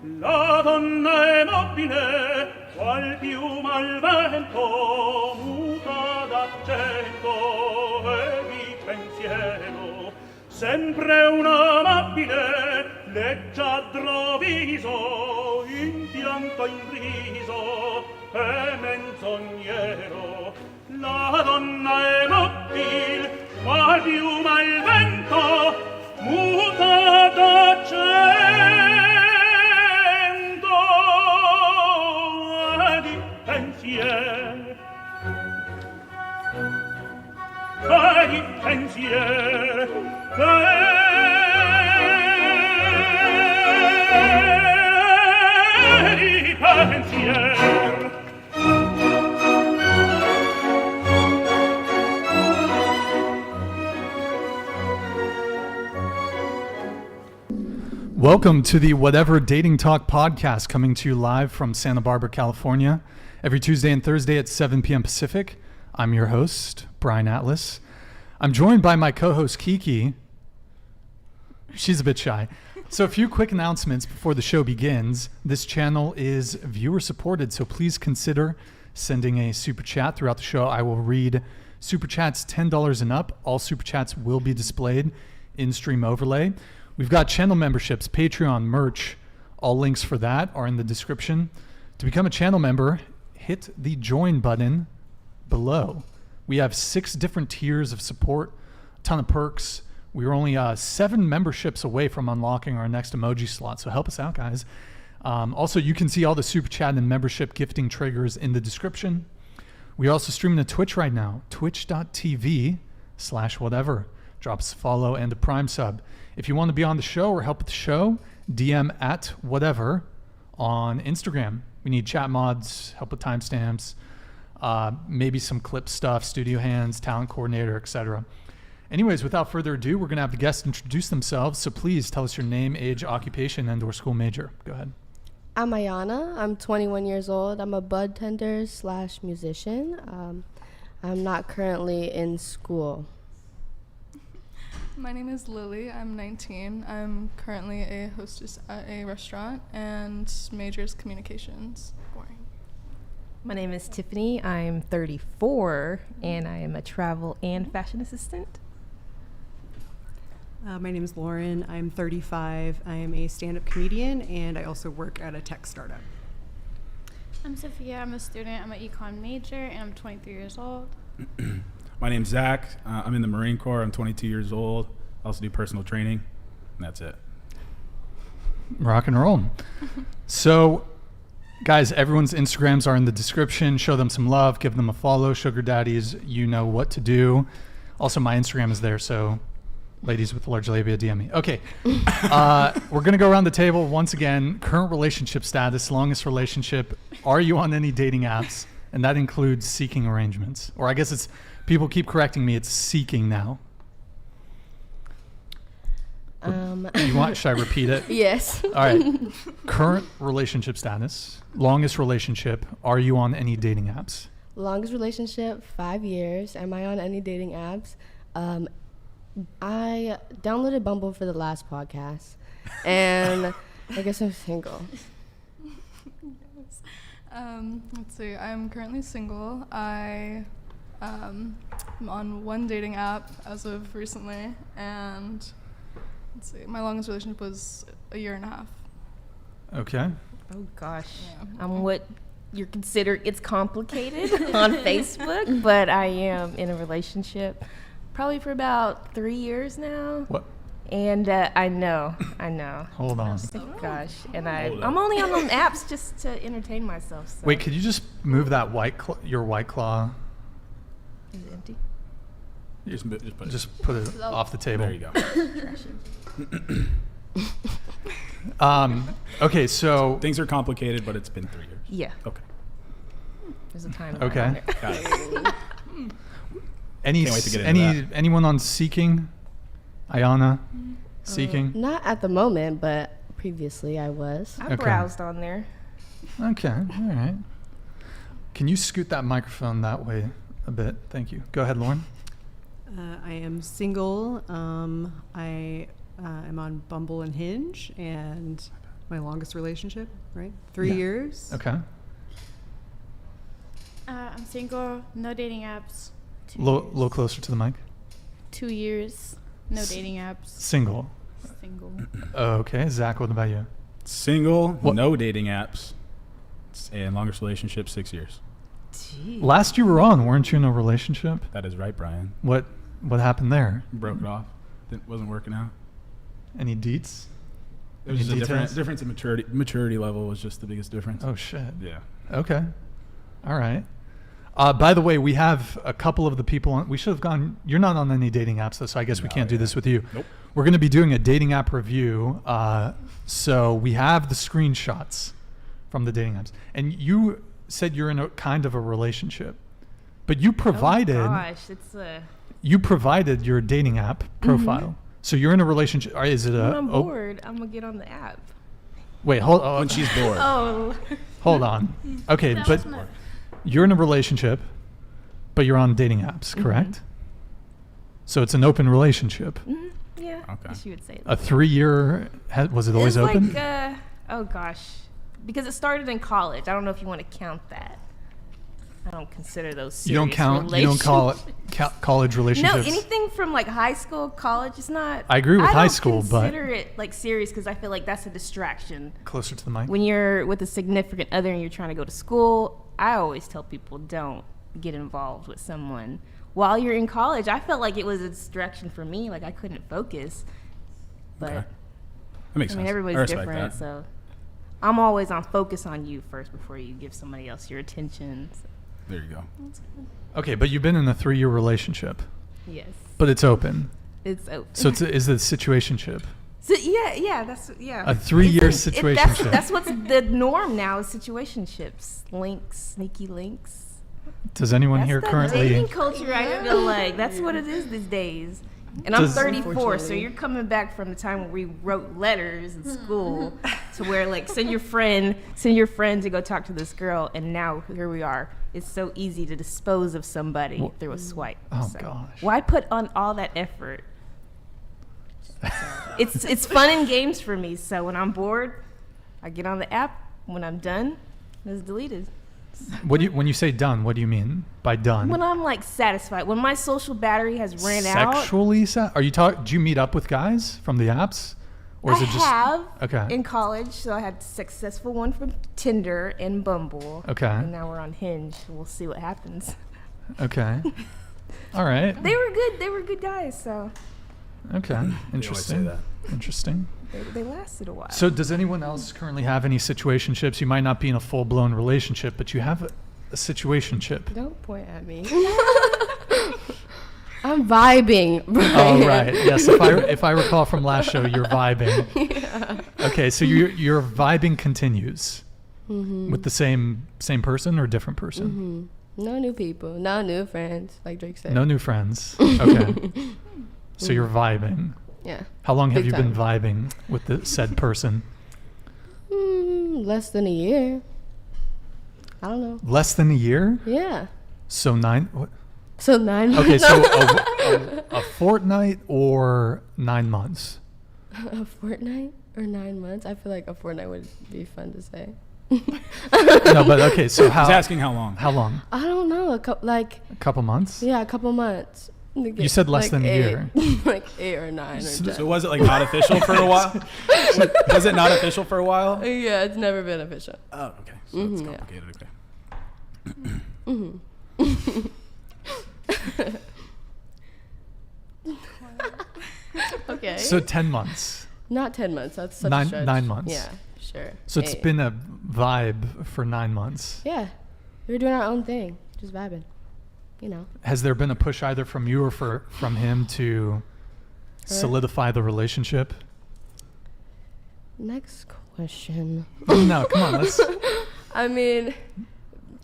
La donna è mobile, qual piuma al vento, muta d'accento e di pensiero. Sempre un amabile, leggiadro viso, impianto in riso e menzognero. La donna è mobile, qual piuma al vento, muta d'accento. Di pensier di pensier. Welcome to the Whatever Dating Talk podcast, coming to you live from Santa Barbara, California, every Tuesday and Thursday at 7 p.m. Pacific. I'm your host, Brian Atlas. I'm joined by my co-host, Kiki. She's a bit shy. So a few quick announcements before the show begins. This channel is viewer supported, so please consider sending a super chat throughout the show. I will read super chats $10 and up. All super chats will be displayed in stream overlay. We've got channel memberships, Patreon, merch. All links for that are in the description. To become a channel member, hit the join button below. We have 6 different tiers of support, a ton of perks. We are only 7 memberships away from unlocking our next emoji slot, so help us out, guys. Also, you can see all the super chat and membership gifting triggers in the description. We are also streaming to Twitch right now, twitch.tv/whatever. Drop us a follow and a Prime sub. If you want to be on the show or help with the show, DM at whatever on Instagram. We need chat mods, help with timestamps, maybe some clip stuff, studio hands, talent coordinator, etc. Anyways, without further ado, we're going to have the guests introduce themselves. So please tell us your name, age, occupation, and/or school major. Go ahead. I'm Iyana. I'm 21 years old. I'm a bud tender / musician. I'm not currently in school. My name is Lillee. I'm 19. I'm currently a hostess at a restaurant and major is communications. Boring. My name is Tiffany. I'm 34 and I am a travel and fashion assistant. My name is Lauren. I'm 35. I am a stand-up comedian and I also work at a tech startup. I'm Sophia. I'm a student. I'm an econ major and I'm 23 years old. My name's Zack. I'm in the Marine Corps. I'm 22 years old. I also do personal training, and that's it. Rock and roll. So, guys, everyone's Instagrams are in the description. Show them some love. Give them a follow. Sugar daddies, you know what to do. Also, my Instagram is there, so ladies with large labia, DM me. Okay. We're going to go around the table once again. Current relationship status, longest relationship. Are you on any dating apps? And that includes seeking arrangements. Or I guess it's, people keep correcting me, it's seeking now. Should I repeat it? Yes. All right. Current relationship status, longest relationship. Are you on any dating apps? Longest relationship, 5 years. Am I on any dating apps? I downloaded Bumble for the last podcast, and I guess I'm single. Let's see. I'm currently single. I'm on one dating app as of recently, and let's see. My longest relationship was a year and a half. Okay. Oh gosh. Yeah. I'm what you're considered, it's complicated on Facebook, but I am in a relationship probably for about 3 years now. What? And I know. Hold on. Gosh, and I'm only on them apps just to entertain myself. So. Wait, could you just move that your White Claw? Is it empty? Just put it off the table. There you go. Okay, so things are complicated, but it's been 3 years. Yeah. Okay. There's a time. Okay. Got it. Can't wait to get into that. Anyone on Seeking? Iyana? Seeking? Not at the moment, but previously I was. I browsed on there. Okay, all right. Can you scoot that microphone that way a bit? Thank you. Go ahead, Lauren. I am single. I am on Bumble and Hinge, and my longest relationship, right? 3 Yeah. years. Okay. I'm single, no dating apps. Little closer to the mic. 2 years, no dating apps. Single. Single. Okay. Zach, what about you? Single, What? no dating apps, and longest relationship 6 years. Jeez. Last you were on, weren't you in a relationship? That is right, Brian. What happened there? Broke it off. Wasn't working out. Any deets? It was just Any a details? difference in maturity. Maturity level was just the biggest difference. Oh shit. Yeah. Okay. All right. By the way, we have a couple of the people we should have gone. You're not on any dating apps, though, so I guess we No, can't do yeah. this with you. Nope. We're going to be doing a dating app review. So we have the screenshots from the dating apps. And you said you're in a kind of a relationship. But you provided Oh gosh, it's you provided your dating app profile. So you're in a relationship. Or is it when a I'm bored, I'm gonna get on the app. Wait, hold When she's bored. Oh. hold on. Okay, but you're in a relationship, but you're on dating apps, correct? So it's an open relationship. Yeah. Okay. I guess you would say A 3-year, was it always it's open? Like, oh gosh, because it started in college. I don't know if you want to count that. I don't consider those serious You don't call it college No, relationships. anything from like high school, college, it's not. I agree with high don't school, but- consider it like serious because I feel like that's a distraction. Closer to the mic. When you're with a significant other and you're trying to go to school, I always tell people don't get involved with someone while you're in college. I felt like it was a distraction for me, like I couldn't focus. But Okay. That makes I mean, sense. everybody's I respect different, that. so I'm always on focus on you first before you give somebody else your attention. So, There you go. Okay, but you've been in a 3-year relationship, yes, but it's open. it's open. So is it a situationship? So, yeah, that's yeah. A 3-year It's situationship. That's what's the norm now is situationships, links, sneaky links. Does anyone That's here the currently? dating culture. I feel like that's what it is these days. And I'm Does- 34, so you're coming back from the time where we wrote letters in school to where like send your friend to go talk to this girl, and now here we are. It's so easy to dispose of somebody through a swipe. Oh, So gosh. why put on all that effort? It's fun and games for me. So when I'm bored, I get on the app. When I'm done, it's deleted. When you say done, what do you mean by done? When I'm like satisfied, when my social battery has ran out. Sexually Are you do you meet up with guys from the apps? Or is I it just have Okay. in college, so I had a successful one from Tinder and Bumble. Okay. And now we're on Hinge. We'll see what happens. Okay. All right. They were good. They were good guys, so Okay. They always say Interesting. that. Interesting. they lasted a while. So does anyone else currently have any situationships? You might not be in a full-blown relationship, but you have a situationship. Don't point at me. I'm vibing. Oh, right. Yes, if I recall from last show, you're vibing. Yeah. Okay, so your vibing continues with the same person or different person? No new people, no new friends, like Drake said. No new friends. Okay. So you're vibing. Yeah. How long have Big you been vibing with the said person? Less than a year. I don't know. Less than a year? Yeah. So 9. What? So 9 months. Okay, so a fortnight or 9 months? A fortnight or 9 months? I feel like a fortnight would be fun to say. No, but okay, so He's asking how long. How long? I don't know. A couple months? Yeah, a couple months. You said less than a year. Like 8 or 9 or 10. So was it like not official for a while? Was it not official for a while? Yeah, it's never been official. Oh, okay. So it's Yeah. complicated. Okay. Okay. So 10 months. Not 10 months. That's such a Nine- stretch. 9 months. Yeah, sure. So it's 8. been a vibe for 9 months. Yeah. We're doing our own thing. Just vibing. You know. Has there been a push either from you or from him to solidify the relationship? Next question. No, come on. Let's I mean,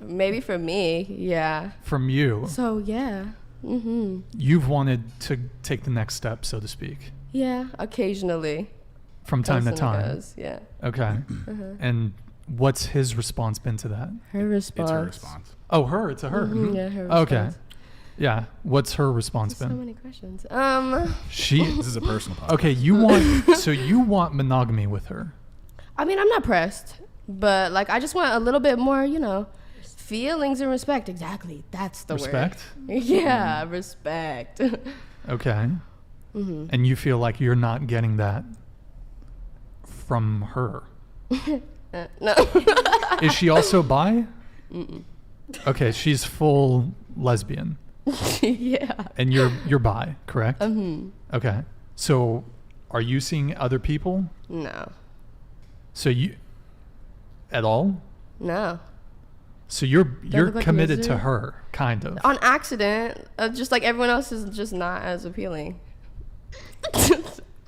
maybe for me, yeah. from you. So, yeah. You've wanted to take the next step, so to speak, Yeah, occasionally. from time to Comes and time. goes, yeah. Okay. And what's his response been to that? Her response. It's her response. Oh, her. It's a her. Yeah, her response. Okay. Yeah. What's her response So been? many questions. She. This is a personal podcast. Okay. You want monogamy with her. I mean, I'm not pressed, but like I just want a little bit more, feelings and respect. Exactly, that's the Respect? word. Yeah, respect. Okay. And you feel like you're not getting that from her. No. Is she also bi? Okay, she's full lesbian. Yeah. And you're bi, correct? Okay. So are you seeing other people? No. So you at all? No. So you're look like a committed to loser? her, kind of. On accident, just like everyone else is just not as appealing.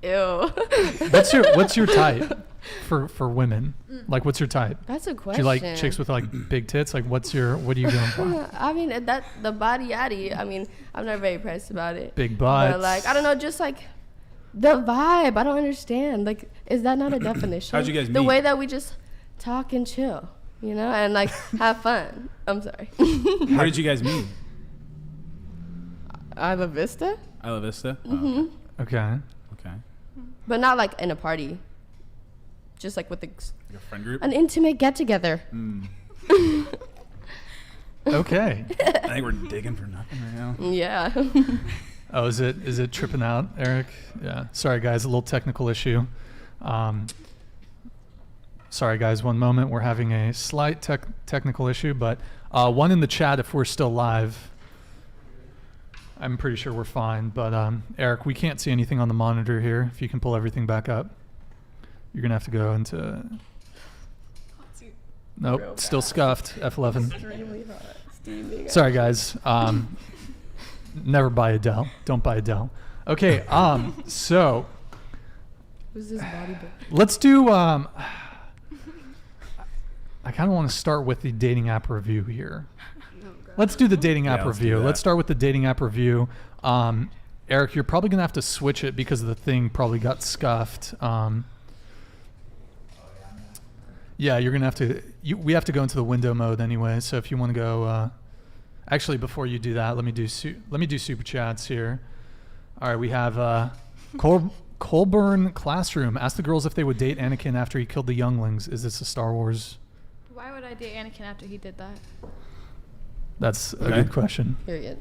Ew. What's your type for women? Like, what's your type? That's a Do question. you like chicks with like big tits? Like, what are you going for? I mean, the body yaddy. I mean, I'm not very pressed about it. Big butts. But like, I don't know, just like the vibe. I don't understand. Like, is that not a definition? How'd you guys The meet? way that we just talk and chill, and like have fun. I'm sorry. How did you guys meet? Isla Vista, Isla Vista? Oh, Okay. okay. but not like in a party. Just like with Like a friend group? an intimate get together. Okay. I think we're digging for nothing right now. Yeah. Oh, is it tripping out, Eric? Yeah. Sorry, guys. A little technical issue. Sorry, guys. One moment. We're having a slight technical issue, but one in the chat if we're still live. I'm pretty sure we're fine, but Eric, we can't see anything on the monitor here. If you can pull everything back up, you're gonna have to go into. Nope, still scuffed. F11. Sorry, guys. Never buy Adele. Don't buy Adele. Okay. So Who's this bodybuilder? let's do. I kind of want to start with the dating app review here. Let's do the dating app let's do review. that. Let's start with the dating app review. Eric, you're probably gonna have to switch it because the thing probably got scuffed. Yeah, you're gonna have to. We have to go into the window mode anyway. So if you want to go, actually, before you do that, let me do super chats here. All right, we have Colburn Classroom. Ask the girls if they would date Anakin after he killed the younglings. Is this a Star Wars? Why would I date Anakin after he did that? That's a Okay. good question. Period.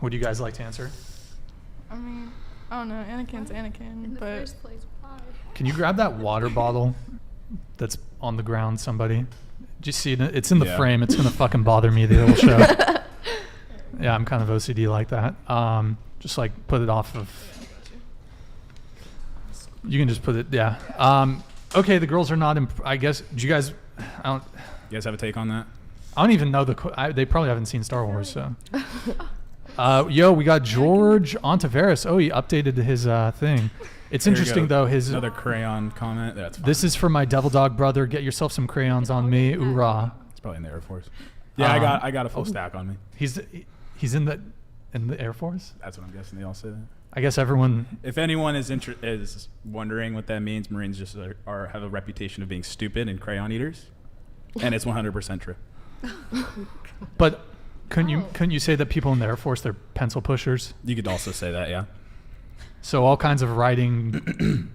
Would you guys like to answer? I mean, I don't know. Anakin's In Anakin, the but first place, why? Can you grab that water bottle that's on the ground, somebody? Did you see it? It's in the Yeah. frame. It's going to fucking bother me the whole show. Yeah, I'm kind of OCD like that. Just like put it off of. You can just put it, yeah. Okay, the girls are not, I guess, do you guys, You guys have a take on that? I don't even know they probably haven't seen Star Wars, so. Yo, we got George Ontiveros. Oh, he updated his thing. It's There you interesting go. though. Another crayon comment. That's fine. This is for my devil dog brother. Get yourself some crayons on me. Hoorah! It's probably in the Air Force. Yeah, I got a full stack on me. He's in the Air Force. That's what I'm guessing. They all say that. I guess everyone. If anyone is is wondering what that means, Marines just have a reputation of being stupid and crayon eaters, and it's 100% true. But couldn't you say that people in the Air Force they're pencil pushers? You could also say that, yeah. So all kinds of writing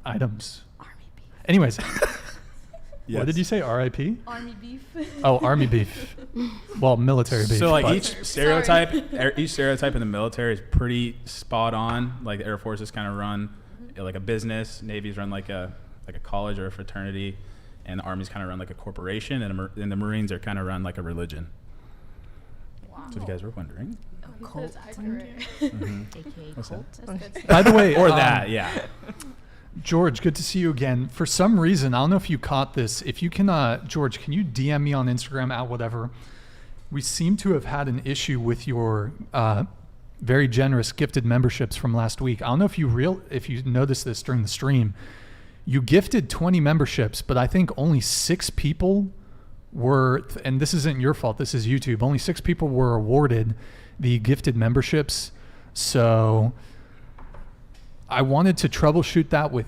items. Anyways, Yes. what did you say? R.I.P. Army beef. Oh, Army beef. Well, military beef. So like but- each stereotype in the military is pretty spot on. Like the Air Force is kind of run like a business, Navy's run like a college or a fraternity, and the Army's kind of run like a corporation, and the Marines are kind of run like a religion. Wow. So if you guys were wondering, That's accurate. AKA What's that? cult. That's good stuff. By the way, or that, yeah. George, good to see you again. For some reason, I don't know if you caught this. If you can, George, can you DM me on Instagram at whatever? We seem to have had an issue with your very generous gifted memberships from last week. I don't know if you noticed this during the stream. You gifted 20 memberships, but I think only 6 people were, and this isn't your fault, this is YouTube, only 6 people were awarded the gifted memberships. So I wanted to troubleshoot that with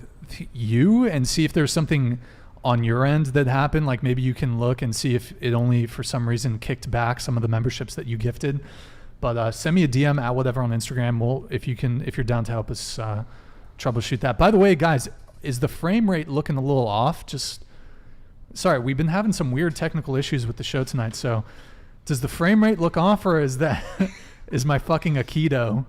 you and see if there's something on your end that happened. Like maybe you can look and see if it only for some reason kicked back some of the memberships that you gifted. But send me a DM at whatever on Instagram. If you're down to help us troubleshoot that. By the way, guys, is the frame rate looking a little off? Sorry, we've been having some weird technical issues with the show tonight. So, does the frame rate look off, or is my fucking Aikido?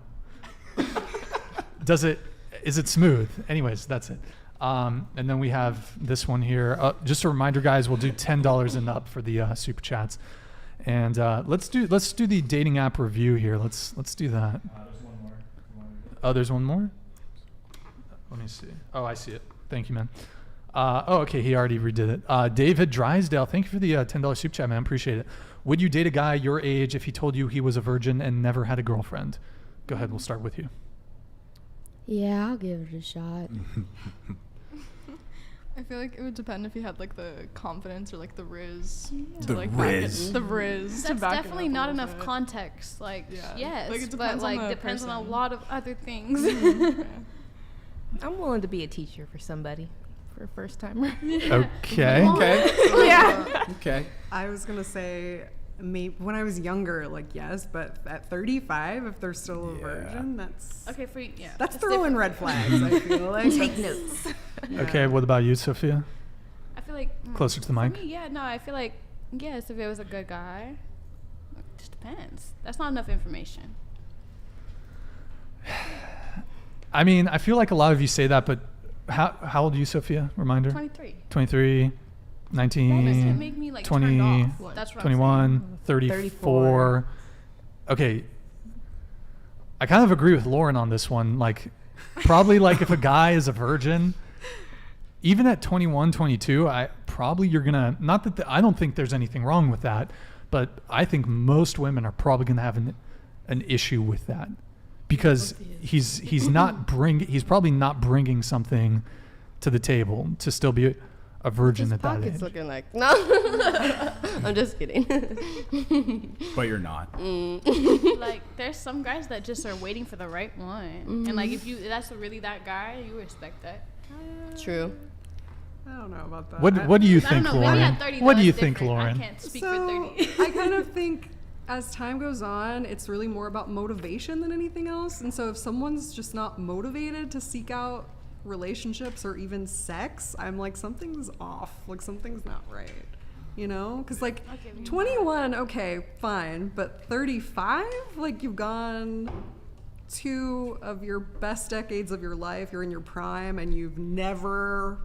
Is it smooth? Anyways, that's it. And then we have this one here. Just a reminder, guys, we'll do $10 and up for the super chats. And let's do the dating app review here. Let's do that. There's one more. Oh, there's one more? Let me see. Oh, I see it. Thank you, man. Okay, he already redid it. David Drysdale, thank you for the $10 super chat, man. Appreciate it. Would you date a guy your age if he told you he was a virgin and never had a girlfriend? Go ahead, we'll start with you. Yeah, I'll give it a shot. I feel like it would depend if he had like the confidence or like the riz to The like riz. the riz. to That's back it definitely up a not little enough bit. context. Like, Yeah. yes, Like, it but depends on like the depends on a person. lot of other things. I'm willing to be a teacher for somebody, for a first timer. Okay. Okay. Yeah. Okay. I was gonna say, maybe when I was younger, like yes, but at 35, if they're still a virgin, that's Okay, for yeah. that's it's throwing different. red flags. I feel like Take That's- notes. yeah. Okay, what about you, Sophia? I feel like Closer to the for mic. me, yeah, no, I feel like yes, if it was a good guy, it just depends. That's not enough information. I mean, I feel like a lot of you say that, but how old are you, Sophia? Reminder? 23. 23, That 19, doesn't make me like 20, turned off. That's what 21, 34. Okay. I kind of agree with Lauren on this one. Like, probably like if a guy is a virgin, even at 21, 22, you're going to, not that I don't think there's anything wrong with that, but I think most women are probably going to have an issue with that because he's probably not bringing something to the table to still be a virgin His at that pocket's age. looking like no. I'm just kidding. But you're not. Like there's some guys that just are waiting for the right one, and like if that's really that guy, you respect that. True. I don't know about that. What do you I don't think, know. Maybe Lauren? at 30, What do though, you it's think, different. Lauren? I can't speak So for 30. I kind of think as time goes on, it's really more about motivation than anything else. And so if someone's just not motivated to seek out relationships or even sex, I'm like, something's off. Like something's not right. You know? Because like I'll give you 21, okay, fine. But 35, like you've gone 2 of your best decades of your life. You're in your prime and you've never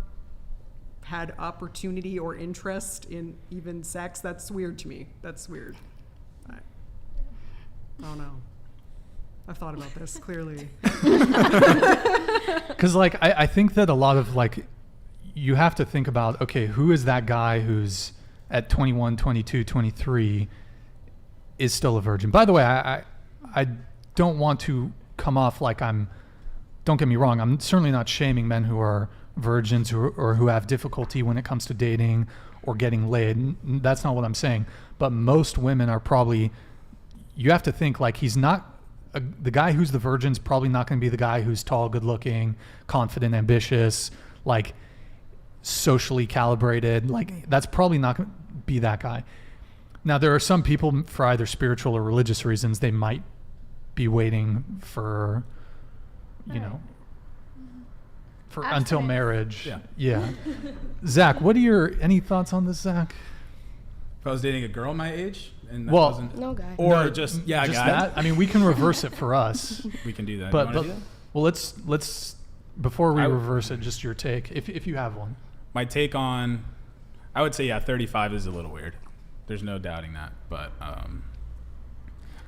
had opportunity or interest in even sex. That's weird to me. That's weird. I don't know. I've thought about this clearly. Because like I think that a lot of like you have to think about, okay, who is that guy who's at 21, 22, 23 is still a virgin? By the way, I don't want to come off like don't get me wrong, I'm certainly not shaming men who are virgins or who have difficulty when it comes to dating or getting laid. That's not what I'm saying. But most women are probably, you have to think like he's not, the guy who's the virgin's probably not going to be the guy who's tall, good looking, confident, ambitious, like socially calibrated. Like that's probably not going to be that guy. Now there are some people for either spiritual or religious reasons, they might be waiting for, you know, for until Abstinence. marriage. Yeah. Yeah. Zach, what are any thoughts on this, Zach? If I was dating a girl my age and that Well, wasn't, No guy. or No, just a just guy, that. I mean, we can reverse it for us, we can do that. but You wanna do that? well, let's before we I- reverse it, just your take, if you have one. My take on, I would say 35 is a little weird. There's no doubting that, but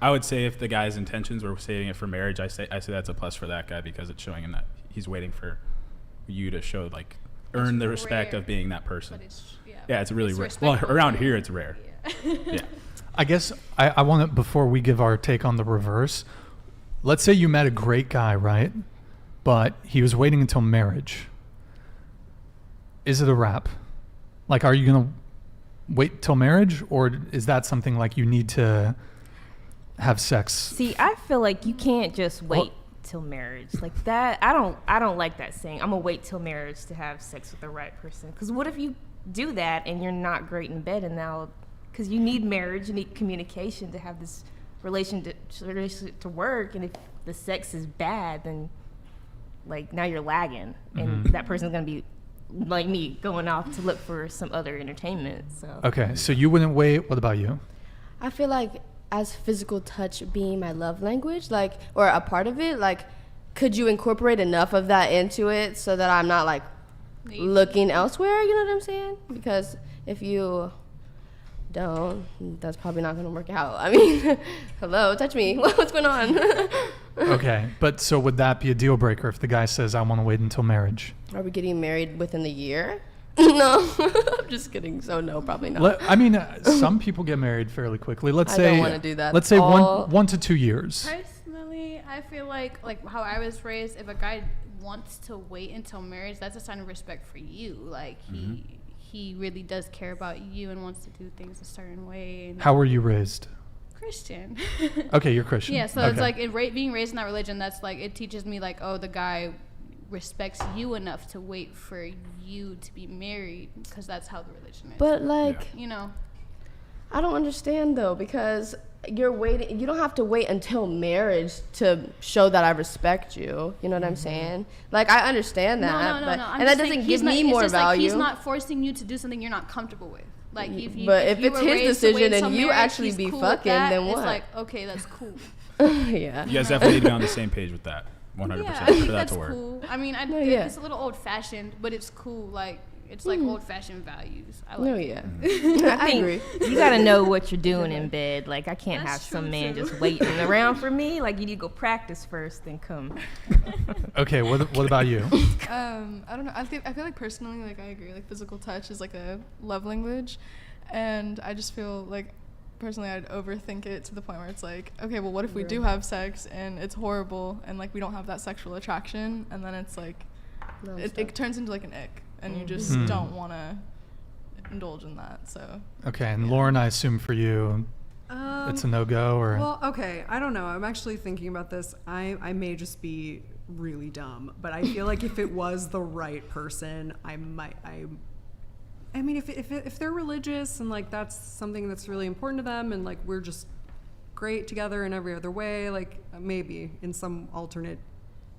I would say if the guy's intentions were saving it for marriage, I say that's a plus for that guy because it's showing him that he's waiting for you to show like earn the respect rare, of being that person. But it's Yeah, it's really it's rare. Well, respectful, around but- here it's rare. Yeah. Yeah. I guess I want to, before we give our take on the reverse, let's say you met a great guy, right? But he was waiting until marriage. Is it a wrap? Like, are you going to wait till marriage, or is that something like you need to have sex? See, I feel like you can't just wait Well- till marriage. Like that, I don't like that saying. I'm gonna wait till marriage to have sex with the right person. Because what if you do that and you're not great in bed, and now, because you need marriage, you need communication to have this relationship to work, and if the sex is bad, then like now you're lagging, and that person's gonna be like me, going off to look for some other entertainment. So Okay, so you wouldn't wait. What about you? I feel like as physical touch being my love language, like, or a part of it, like, could you incorporate enough of that into it so that I'm not like looking elsewhere? You know what I'm saying? Because if you don't, that's probably not gonna work out. I mean, hello, touch me. What's going on? Okay, but so would that be a deal breaker if the guy says, I want to wait until marriage? Are we getting married within the year? No, I'm just kidding. So no, probably not. I mean, some people get married fairly quickly. Let's I say don't wanna do that. Let's say All- 1 to 2 years. Personally, I feel like how I was raised, if a guy wants to wait until marriage, that's a sign of respect for you. Like he really does care about you and wants to do things a certain way. And How were you raised? Christian. Okay, you're Christian. Yeah, so okay. it's like being raised in that religion, that's like, it teaches me like, oh, the guy respects you enough to wait for you to be married, because that's how the religion is. But like, you know, I don't understand though, because you're waiting. You don't have to wait until marriage to show that I respect you. You know what I'm saying? Like, I understand that, no. and that doesn't give me more it's value. Like he's not forcing you to do something you're not comfortable with. Like if you, But if if you it's were his raised to wait decision and until you marriage, actually he's be cool with fucking, that, then it's what? like, okay, that's cool. Yeah. You guys definitely need to be on the same page with that. 100% Yeah, I for think that that's to work. cool. I mean, yeah. it's a little old-fashioned, but it's cool. Like, it's like old-fashioned values. I like No, it. yeah. I think agree. you gotta know what you're doing in bed. Like, I can't That's have some true, man too. just waiting around for me. Like, you need to go practice first, then come. Okay, what about you? I don't know. I feel like personally, like, I agree. Like, physical touch is like a love language, and I just feel like personally I'd overthink it to the point where it's like, okay, well, what if we do have sex and it's horrible and like we don't have that sexual attraction, and then it's like it turns into like an ick, and you just don't want to indulge in that. So Okay, and Lauren, I assume for you, it's a no-go, or Well, okay, I don't know. I'm actually thinking about this. I may just be really dumb, but I feel like if it was the right person, I mean, if they're religious and like that's something that's really important to them, and like we're just great together in every other way, like maybe in some alternate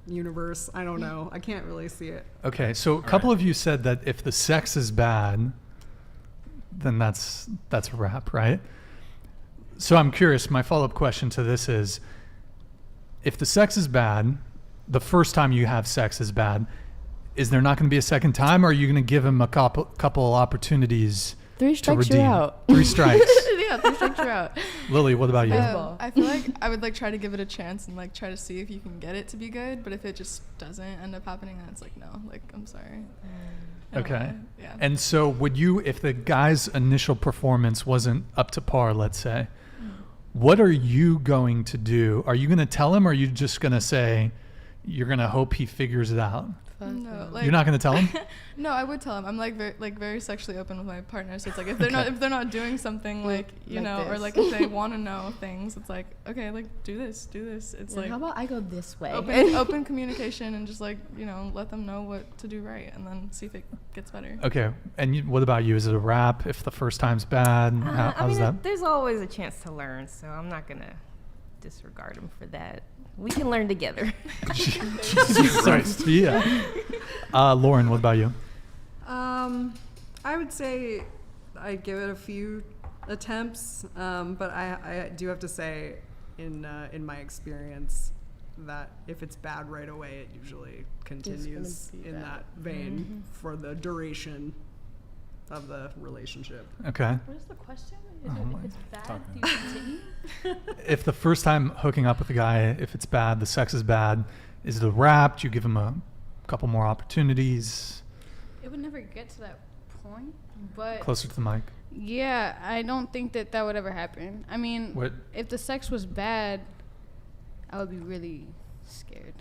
universe, I don't know. I can't really see it. Okay, so a couple of you said that if the sex is bad, then that's a wrap, right? So I'm curious, my follow-up question to this is, if the sex is bad, the first time you have sex is bad, is there not going to be a second time, or are you going to give him a couple opportunities 3 to strikes, redeem? you're out. 3 strikes. Yeah, 3 strikes, you're out. Lily, what about you? I feel like I would like try to give it a chance and like try to see if you can get it to be good, but if it just doesn't end up happening, then it's like, no, like, I'm sorry. Okay. Yeah. And so would you, if the guy's initial performance wasn't up to par, let's say, what are you going to do? Are you going to tell him, or are you just going to say you're going to hope he figures it out? No, like, You're not going to tell him? No, I would tell him. I'm like very sexually open with my partner, so it's like if they're not doing something like you Like know, or this. like if they want to know things, it's like, okay, like do this. It's Yeah, like how about I go this way? open communication, and just like, you know, let them know what to do right, and then see if it gets better. Okay. And what about you? Is it a wrap if the first time's bad? I How's mean, that? there's always a chance to learn, so I'm not gonna disregard him for that. We can learn together. Jesus Christ. Yeah. Lauren, what about you? I would say I'd give it a few attempts, but I do have to say, in my experience, that if it's bad right away, it usually continues be in bad. that vein for the duration of the relationship. Okay. What is the question? Oh If it's bad, do you continue? If the first time hooking up with a guy, if it's bad, the sex is bad, is it a wrap? Do you give him a couple more opportunities? It would never get to that point, but Closer to the mic. yeah, I don't think that would ever happen. I mean, What? if the sex was bad, I would be really scared.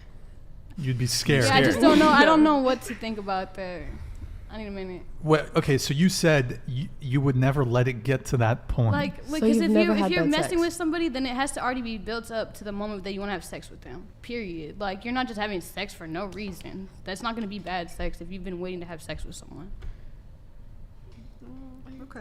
You'd be scared. Yeah, I just don't know. I don't know what to think about that. I need a minute. Okay, so you said you would never let it get to that point. Like, So because you've if never you're had bad messing sex? with somebody, then it has to already be built up to the moment that you want to have sex with them. Period. Like, you're not just having sex for no reason. That's not going to be bad sex if you've been waiting to have sex with someone. Okay.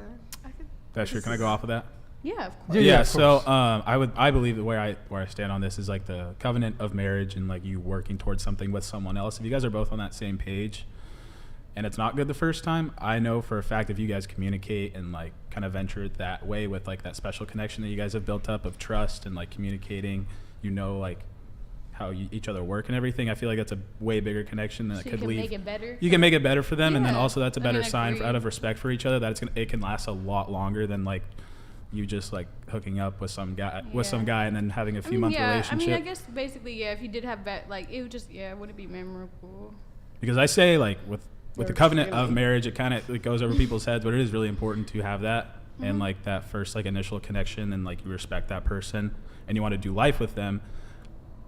That's true. Can I go off of that? Yeah, of course. Yeah, of so course. I believe that where I stand on this is like the covenant of marriage and like you working towards something with someone else. If you guys are both on that same page and it's not good the first time, I know for a fact if you guys communicate and like kind of venture it that way with like that special connection that you guys have built up of trust and like communicating, like how each other work and everything, I feel like that's a way bigger connection that So could you can leave. make it better. You can make it better for them, and then Yeah, also that's a I better can sign agree. out of respect for each other that it can last a lot longer than like you just like hooking up with some guy and then having a few month relationship. I guess basically, if you did have like it would just would it be memorable? Because I say like with the covenant of Really? marriage, it kind of it goes over people's heads, but it is really important to have that and like that first like initial connection and like you respect that person and you want to do life with them.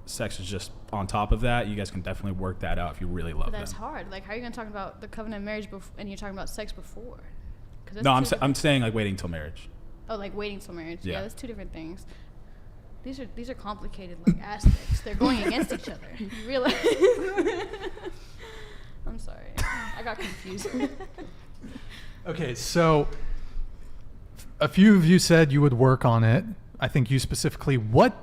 Sex is just on top of that. You guys can definitely work that out if you really love But them. that's hard. Like, how are you gonna talk about the covenant of marriage and you're talking about sex before? 'Cause that's No, two I'm saying like waiting till marriage. Oh, like waiting till marriage. Yeah, Yeah. that's two different things. These are complicated like aspects. They're going against each other. You realize? I'm sorry. I got confused. Okay, so a few of you said you would work on it. I think you specifically. What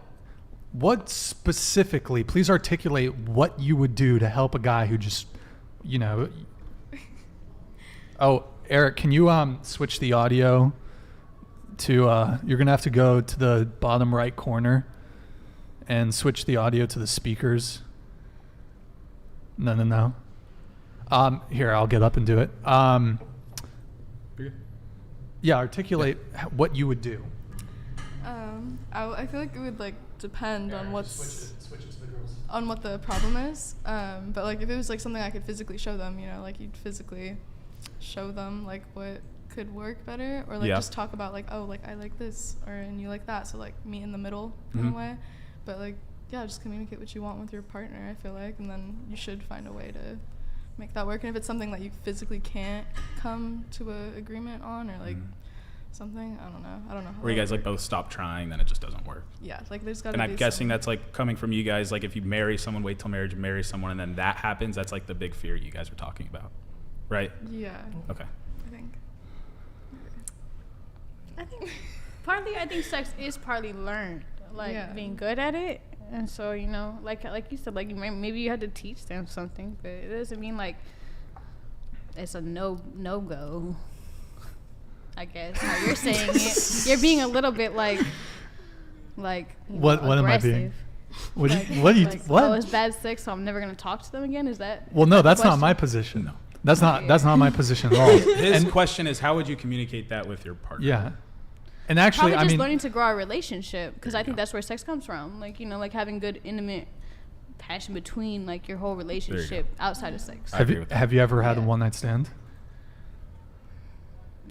specifically? Please articulate what you would do to help a guy who just, Oh, Eric, can you switch the audio to? You're gonna have to go to the bottom right corner and switch the audio to the speakers. No. Here, I'll get up and do it. Yeah, articulate what you would do. I feel like it would like depend on what's Switch it to the girls. on what the problem is. But like if it was like something I could physically show them, like you'd physically show them like what could work better, or like Yeah. just talk about like, oh, like I like this, and you like that, so like meet in the middle in Mhm. a way. But like just communicate what you want with your partner, I feel like, and then you should find a way to make that work. And if it's something that you physically can't come to a agreement on, or like something, I don't know how Where you that guys like would both stop trying, then it just doesn't work. yeah, like there's gotta And be I'm guessing some- that's like coming from you guys. Like if you marry someone, wait till marriage, marry someone, and then that happens. That's like the big fear you guys are talking about, right? yeah, Okay. I think. I think sex is partly learned, like Yeah. being good at it. And so, like you said, like maybe you had to teach them something, but it doesn't mean like it's a no go. I guess how you're saying it, you're being a little bit like What am I being? aggressive. What do Like, you, what do you, like, what? Oh, it's bad sex, so I'm never gonna talk to them again. Is that? Well, no, that's not question? my position. No. That's not my position at all. His And question is, how would you communicate that with your partner? yeah, and actually, Probably I just mean, learning to grow our relationship, because There I you think go. that's where sex comes from. Like like having good intimate passion between like your whole relationship outside of sex. I have agree you with that. have you ever had a Yeah. one night stand?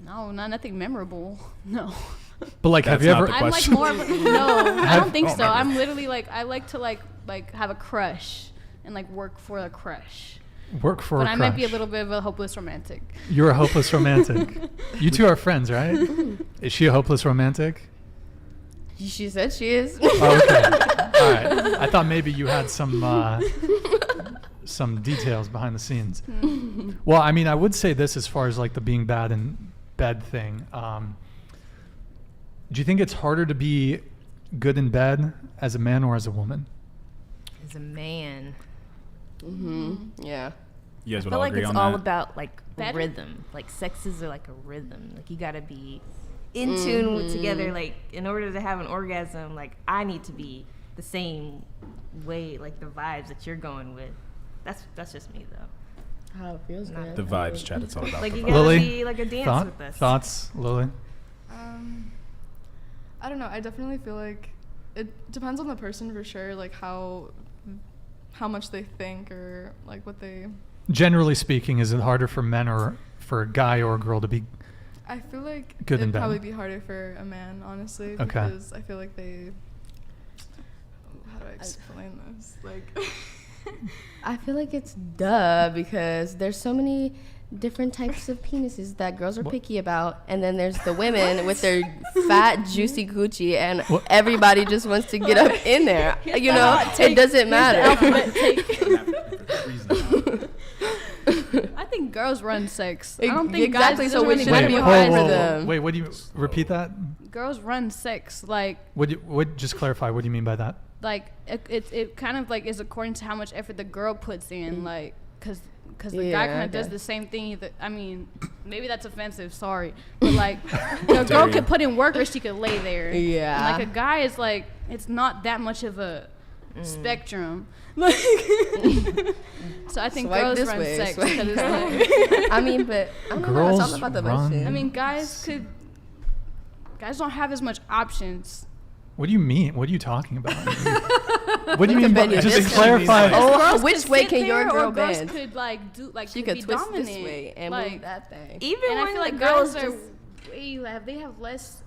No, nothing memorable. No. But like, have That's you not ever? the I'm like question. more of a, no, I don't think Oh, so. remember. I'm literally like I like to like have a crush and like work for a crush. Work for But a I might be a crush. little bit of a hopeless romantic. You're a hopeless romantic. You two are friends, right? Is she a hopeless romantic? She said she is. Oh, okay. All right. I thought maybe you had some details behind the scenes. Well, I mean, I would say this as far as like the being bad in bed thing. Do you think it's harder to be good in bed as a man or as a woman? As a man, Yeah. You guys I would feel all like agree it's on all that? about like Better? rhythm. Like sexes are like a rhythm. Like you gotta be in tune with together. Like in order to have an orgasm, like I need to be the same way, like the vibes that you're going with. That's just me though. How it feels good. The vibes, Chad. It's all about Like the you vibes. gotta Lily, be like a dance with us. Thoughts, Lily? I don't know. I definitely feel like it depends on the person for sure. Like how much they think, or like what they. Generally speaking, is it harder for men or for a guy or a girl to be? I feel like Good in it'd bed. probably be harder for a man, honestly, Okay. because I feel like they. How do I explain this? Like. I feel like it's duh, because there's so many different types of penises that girls are What? picky about, and then there's the women with their fat juicy coochie, and What? everybody just wants to get up in there. It doesn't matter. I think girls run sex. I don't think Exactly, guys. so we really shouldn't run be it. hard for them. Wait, what do you repeat that? Girls run sex like Just clarify. What do you mean by that? like it kind of like is according to how much effort the girl puts in, like because the guy kind of does the same thing. I mean, maybe that's offensive. Sorry, but like a girl could put in work or she could lay there. Yeah. And, like a guy is like it's not that much of a spectrum. Like, so I think Swipe girls this run way, sex swipe because it's like. I mean, but I don't know. Girls It's all about the run. emotion. I mean, guys don't have as much options. What do you mean? What are you talking about? What do you mean? bend your Just distance. clarify. Oh, Girls which could way sit can your there, girl or girls bend? could like do like She could could be twist dominant. this way and like, move that thing. Even and I when feel the like girls guys are just way they have less.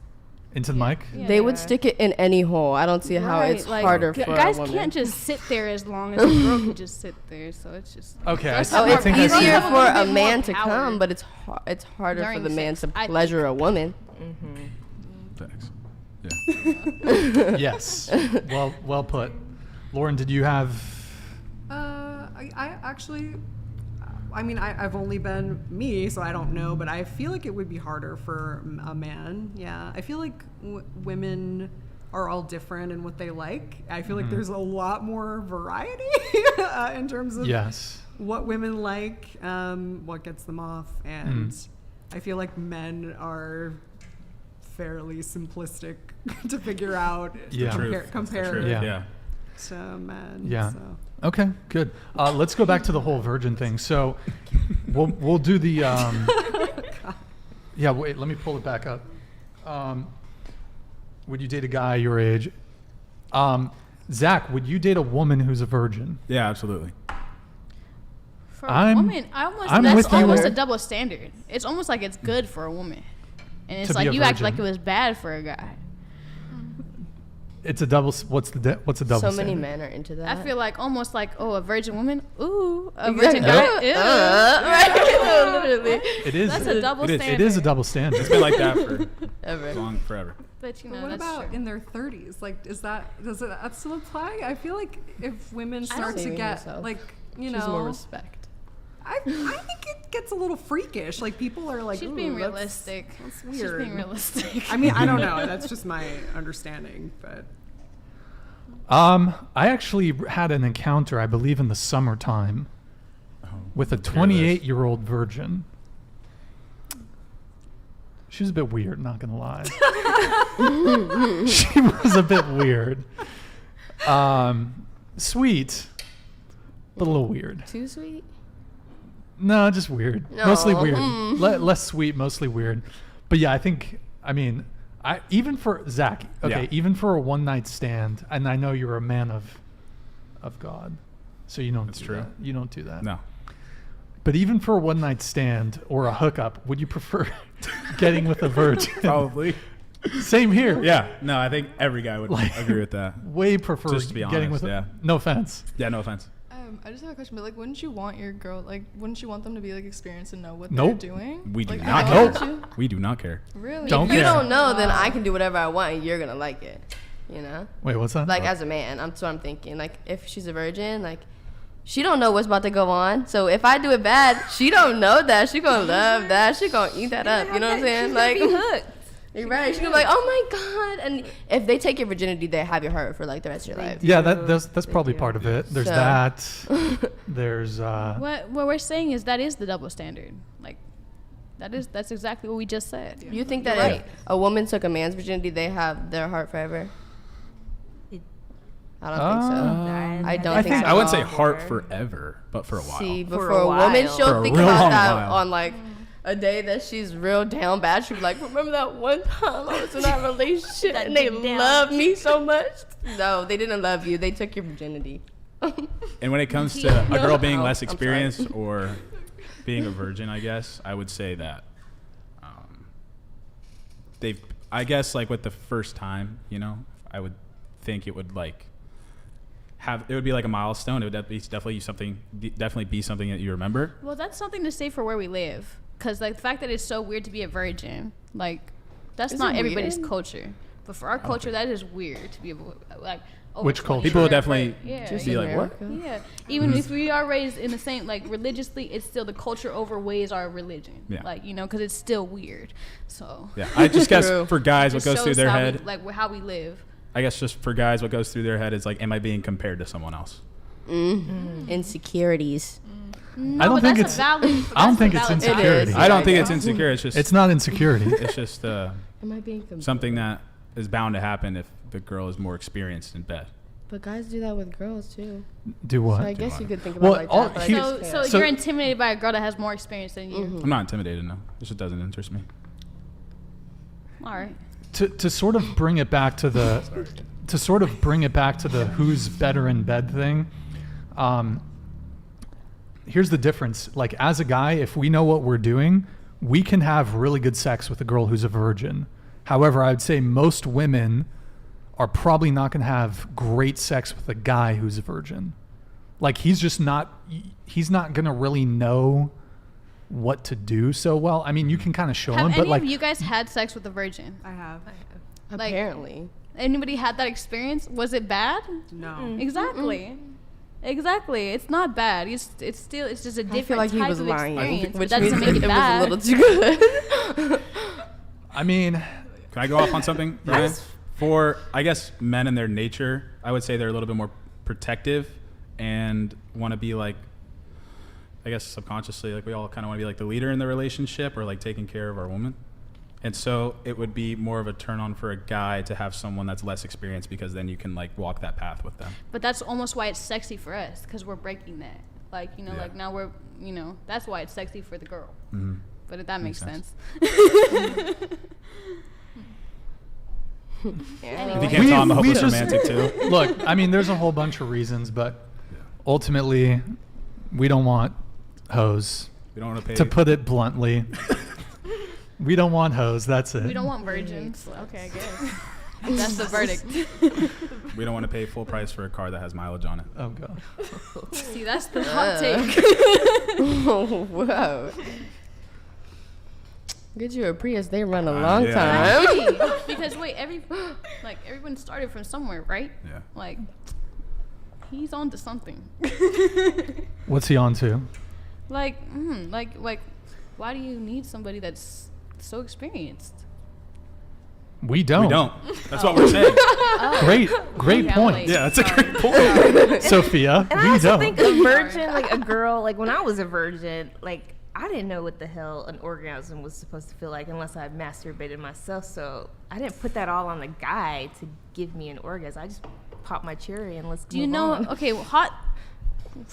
Into the mic. Yeah. They would stick it in any hole. I don't see how it's like, harder for guys a woman. can't just sit there as long as a girl can just sit there. So it's just Okay. Girls Oh, have it's more I see. power. easier Girls for have a bit man more to power come, but it's harder for during the man sex, to I think. pleasure a woman. Thanks. Yeah. Yes. Well put. Lauren, did you have? I actually, I mean, I've only been me, so I don't know, but I feel like it would be harder for a man. Yeah, I feel like women are all different in what they like. I feel like there's a lot more variety in terms of Yes. what women like, what gets them off, and I feel like men are fairly simplistic to figure out, Yeah. compare Yeah. Yeah. to men. Yeah. So. Okay. Good. Let's go back to the whole virgin thing. So, we'll do the. Yeah. Wait. Let me pull it back up. Would you date a guy your age? Zach, would you date a woman who's a virgin? Yeah, absolutely. For I'm- a woman, I'm that's with you. almost a double standard. It's almost like it's good for a woman, and it's To be like a you act virgin. like it was bad for a guy. It's a double. What's a double? So many standard? men are into that. I feel like almost like a virgin woman, ooh, a Exactly. virgin guy, ew. Right? Literally. It is. That's a double It is. standard. It is a double standard. It's been like that for Ever. forever. But you But know, what that's about true. in their 30s? Like, does that still apply? I feel like if women start to Saving get yourself. like, you She's more know, respect. I think it gets a little freakish. Like people are like, She's "Ooh, being that's- realistic. That's She's weird. being realistic. I mean, I don't know. That's just my understanding, but I actually had an encounter, I believe, in the summertime with a 28-year-old virgin. She was a bit weird, not gonna lie. She was a bit weird. Sweet, but a little weird. Too sweet? No, just weird. No. Mostly weird. Less sweet, mostly weird. But yeah, I mean, even for Zach, okay, Yeah. even for a one-night stand, and I know you're a man of God, so you don't That's do true. that. You don't do that. No. But even for a one-night stand or a hookup, would you prefer getting with a virgin? Probably. Same here. Yeah. No, I think every guy would Like- agree with that. Way prefer Just to be getting honest, with yeah. No offense. Yeah, no offense. I just have a question, but like, wouldn't you want your girl, like, wouldn't you want them to be like experienced and know what Nope. they're doing? We do Like, not wouldn't care. you? We do not care. Really? Don't If you care. don't know, then I can do whatever I want and you're gonna like it. You know? Wait, what's that? Like as a man, that's what I'm thinking. Like if she's a virgin, like she don't know what's about to go on. So if I do it bad, she don't know that. She gonna love that. She gonna eat that up. You know what I'm saying? Like you're right. She's gonna be like, oh my god. And if they take your virginity, they have your heart for like the rest of your life. Yeah, that's probably part of it. There's So- that. There's what we're saying is that is the double standard. Like that's exactly what we just said. You think that You're if a woman took a man's virginity, they have their heart forever? I don't think so. I don't think so. I wouldn't say at all. heart forever, but for a while. See, but For for a a woman, while. For she'll a think real about long that while. on like a day that she's real down bad. She'll be like, remember that one time I was in that relationship That and they deep down. loved me so much? No, they didn't love you. They took your virginity. And when it comes to a girl being Oh, less I'm sorry. experienced or being a virgin, I guess I would say that I guess like with the first time, you know, I would think it would like it would be like a milestone. It would definitely be something that you remember. Well, that's something to say for where we live, because like the fact that it's so weird to be a virgin, like that's Is not it everybody's weird? culture. But for our culture, that is weird to be able like, over Which 20. culture? People would definitely Yeah, Just be like, what? America. yeah. Even if we are raised in the same, like, religiously, it's still the culture overweighs our religion. Yeah. Like, you know, because it's still weird. So Yeah, I just guess True. for guys, what it goes through shows their how head, we, like, how we live. I guess just for guys, what goes through their head is like, am I being compared to someone else? Insecurities. No, I don't but think that's it's- a valid, I don't that's a think it's valid insecurity. It is. I don't Yeah, think yeah. it's insecure. It's just It's not insecurity. it's just Am I being compared? something that is bound to happen if the girl is more experienced in bed. But guys do that with girls too. Do what? So I guess you could think about Well, it like all- that. But I he- just So, can't. so So- you're intimidated by a girl that has more experience than you. I'm not intimidated, no. This just doesn't interest me. All right. To sort of bring it back to the who's better in bed thing. Here's the difference. Like, as a guy, if we know what we're doing, we can have really good sex with a girl who's a virgin. However, I would say most women are probably not going to have great sex with a guy who's a virgin. Like, he's not going to really know what to do so well. I mean, you can kind of show Have him, any but like, of you guys had sex with a virgin? I have. like- Apparently. Anybody had that experience? Was it bad? No. Exactly. Exactly. It's not bad. It's just a different I feel like he type was of lying, experience. which That means doesn't make it it was a bad. little too good. I mean, Can I go off on something? Ryan? For, I guess, men in their nature, I would say they're a little bit more protective and want to be like, I guess subconsciously, like we all kind of want to be like the leader in the relationship or like taking care of our woman. And so it would be more of a turn on for a guy to have someone that's less experienced because then you can like walk that path with them. But that's almost why it's sexy for us, because we're breaking that. Like, you know, Yeah. like now we're, you know, that's why it's sexy for the girl. Mm-hmm. But if that makes Makes sense. If Anyway. you can't tell, I'm a We hopeless just- romantic too. look, I mean, there's a whole bunch of reasons, but ultimately, we don't want hoes. We don't want to pay. To put it bluntly, we don't want hoes. That's it. We don't want virgins. Okay, I guess. That's the verdict. We don't want to pay full price for a car that has mileage on it. Oh god. See, that's the hot take. Oh, whoa. Get you a Prius. They run a long yeah. time. Really? Because wait, everyone started from somewhere, right? Yeah. Like, he's on to something. What's he on to? like, why do you need somebody that's so experienced? We don't. We don't. That's what we're saying. Great Okay, I'm point. late. Yeah, that's a Sorry. great point. Sophia, And I we also don't. think a virgin, like a girl, like when I was a virgin, like I didn't know what the hell an orgasm was supposed to feel like unless I masturbated myself. So I didn't put that all on the guy to give me an orgasm. I just popped my cherry and let's Do you move know? on. Okay, well, hot.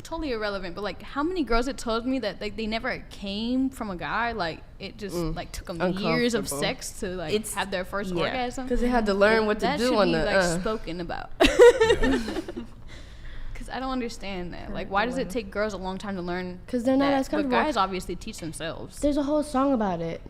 Totally irrelevant, but like, how many girls it told me that like they never came from a guy? Like, it just like took them years of Uncomfortable. sex to like It's- have their first yeah. orgasm. Because they had to learn what to That do should on be the. like spoken about. Because I don't understand that. Like, why does it take girls a long time to learn? Because they're not that? as But comfortable. guys obviously teach themselves. There's a whole song about it.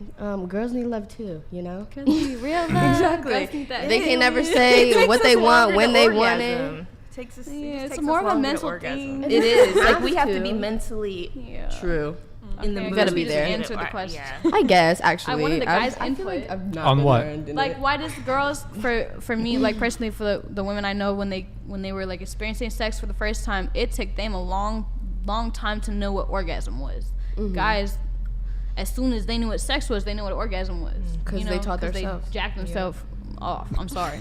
Girls need love too, you know? Girls need real love. Exactly. Girls need that. They can never It say takes what us they want longer when to they want orgasm. it. Takes us, Yeah, it's takes more us of a longer to mental orgasm. thing. It is. Like we have to be to. mentally Yeah. True. in the Okay, I mood. guess gotta be we just there. answered the question. Yeah. I guess, actually. I wanted the guys' I feel like input. I've not On been what? learned in Like, it. why does girls, for me, like personally, for the women I know, when they were like experiencing sex for the first time, it took them a long time to know what orgasm was. Guys, as soon as they knew what sex was, they knew what orgasm was. 'Cause they taught they themselves. jacked themselves off. I'm sorry.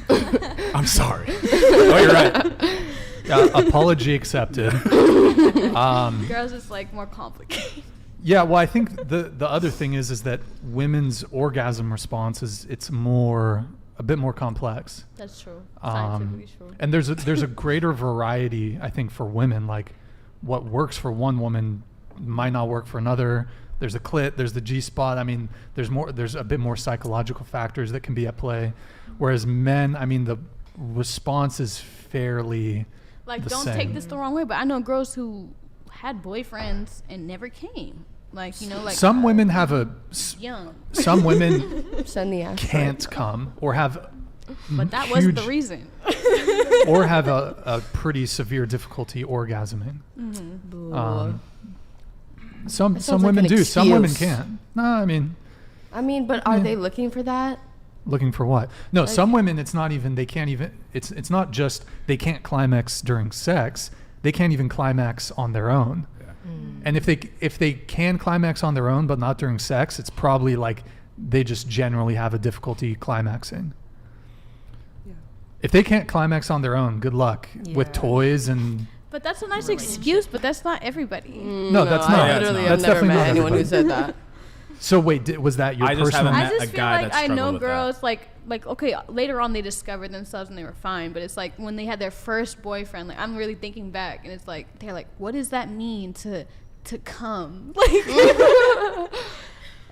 I'm sorry. Oh, you're right. Apology accepted. Girls, it's like more complicated. Yeah, well, I think the other thing is that women's orgasm response is it's a bit more complex. That's true. Scientifically true. And there's a greater variety, I think, for women. Like, what works for one woman might not work for another. There's a clit, there's the G spot. I mean, there's a bit more psychological factors that can be at play. Whereas men, I mean, the response is fairly Like, the don't same. take this the wrong way, but I know girls who had boyfriends and never came. Like, you know, like some women have young. some women Send the ass. can't come or have But that wasn't the huge- reason. or have a pretty severe difficulty orgasming. Some sounds like women an do, some women excuse. can't. No, I mean, I mean, but are they looking for that? Looking for what? No, some women, it's not even, they can't even, it's not just they can't climax during sex. They can't even climax on their own. Yeah. And if they can climax on their own but not during sex, it's probably like they just generally have a difficulty climaxing. Yeah. If they can't climax on their own, good luck with Yeah. toys and. But that's a nice excuse, but that's not everybody. No, that's not. I Yeah, literally it's have not. That's never definitely met not anyone who everybody. said that. So wait, was that your I just personal? haven't I met just a feel guy like that I know struggled with that. girls like okay, later on they discovered themselves and they were fine, but it's like when they had their first boyfriend, like I'm really thinking back and it's like they're like, what does that mean to come?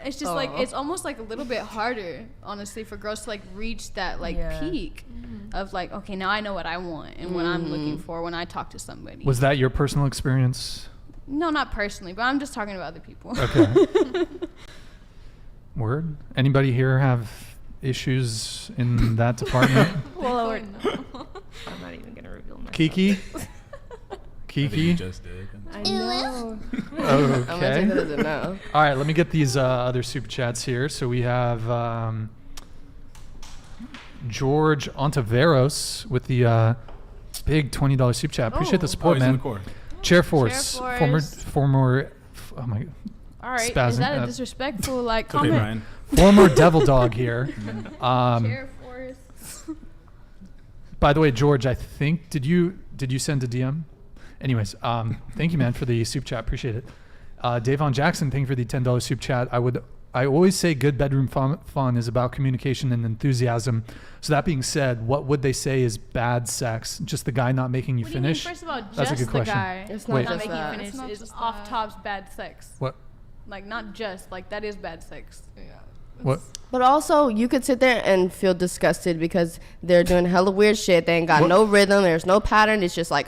Like it's just like it's almost like a little bit harder, honestly, for girls to like reach that like Yeah. peak of like, okay, now I know what I want and what I'm looking for when I talk to somebody. Was that your personal experience? No, not personally, but I'm just talking about other people. Okay. Word. Anybody here have issues in that department? Well, Like, no. I'm not even gonna reveal myself. Kiki. I think you Kiki. just did. I know. Okay. I'm gonna take that as a no. All right, let me get these other super chats here. So we have George Ontiveros with the big $20 super chat. Appreciate the Oh. support, he's in man. the core. Chair Force, Chair former, Force. oh my, All right, Spazzing. is that a disrespectful like It's okay, comment? Brian. former devil dog here. Chair Force. By the way, George, I think did you send a DM? Anyways, thank you, man, for the soup chat. Appreciate it. Davon Jackson, thank you for the $10 soup chat. I always say good bedroom fun is about communication and enthusiasm. So that being said, what would they say is bad sex? Just the guy not making you What finish? do you mean, first of all, That's a just good the question. guy It's Wait. not not just making you that. finish It's not is just off that. tops bad sex. What? Like not just like that is bad sex. Yeah. What? But also, you could sit there and feel disgusted because they're doing hella weird shit. They ain't got What? no rhythm. There's no pattern. It's just like,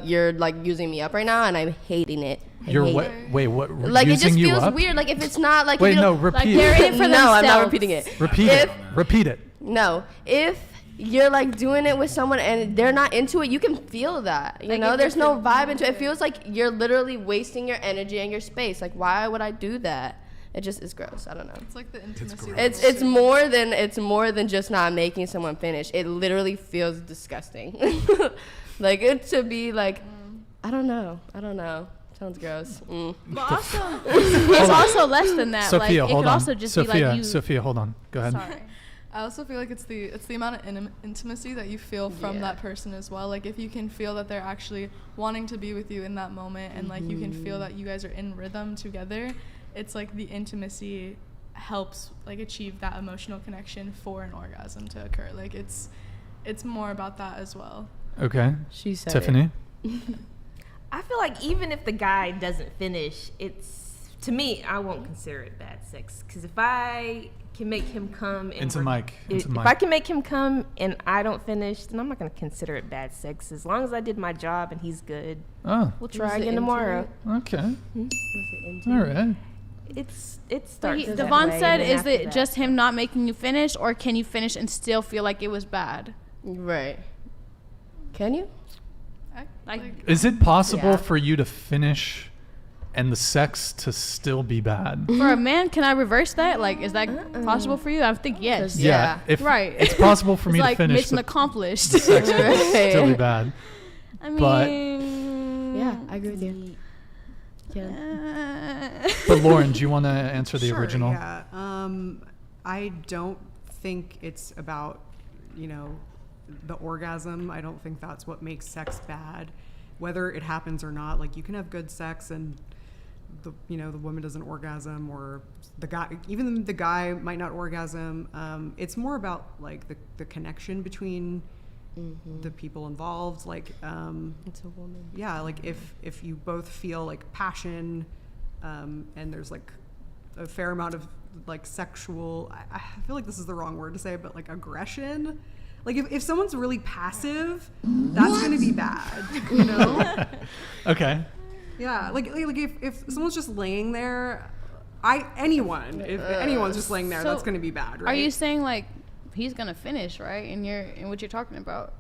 you're like using me up right now, and I'm hating it. I You're hate what? it. Wait, what? Like it using just you feels up? weird. Like if it's not like Wait, you no, don't- Like repeat. they're in it for no, I'm not themselves. repeating it. Repeat If- it. Repeat it. No, if you're like doing it with someone and they're not into it, you can feel that. You Like, know, if there's it's no a- vibe into it. It feels like you're literally wasting your energy and your space. Like, why would I do that? It just is gross. I don't know. It's like the intimacy. gross. It's more than just not making someone finish. It literally feels disgusting. Like it to be like, I don't know. Sounds gross. But also, it's also less than that. Sophia, like, it hold could on. also just Sophia, be like you. Sophia, hold on. Go ahead. Sorry. I also feel like it's the amount of intimacy that you feel from Yeah. that person as well. Like if you can feel that they're actually wanting to be with you in that moment, and like you can feel that you guys are in rhythm together, it's like the intimacy helps like achieve that emotional connection for an orgasm to occur. Like it's more about that as well. Okay. She said Tiffany. I feel like even if the guy doesn't finish, to me, I won't consider it bad sex. Because if I can make him come and Into mic. Into if mic. I can make him come and I don't finish, then I'm not going to consider it bad sex. As long as I did my job and he's good, Oh, we'll try Was it again into tomorrow. okay. Was it into All right. It But starts as that Devon way, said, and then is after it that- just him not making you finish, or can you finish and still feel like it was bad? Right. Can you? Like, Is it possible Yeah. for you to finish and the sex to still be bad? for a man, can I reverse that? Like, is that possible for you? I think yes. Yeah. If Right. it's possible for It's me like to finish, mission but accomplished. the sex will still be Right. bad. I But- mean, Yeah, I agree with you. Yeah. But Lauren, do you want to answer the Sure, original? Yeah. I don't think it's about, the orgasm. I don't think that's what makes sex bad, whether it happens or not. Like you can have good sex and the woman doesn't orgasm, or the guy might not orgasm. It's more about like the connection between the people involved. Like It's a woman. yeah, like if you both feel like passion, and there's like a fair amount of like sexual, I feel like this is the wrong word to say, but like aggression. Like if someone's really passive, that's gonna be bad, Okay. Yeah, like if someone's just laying there, if anyone's just laying there, So that's gonna be bad, right? Are you saying like he's gonna finish, right? In what you're talking about?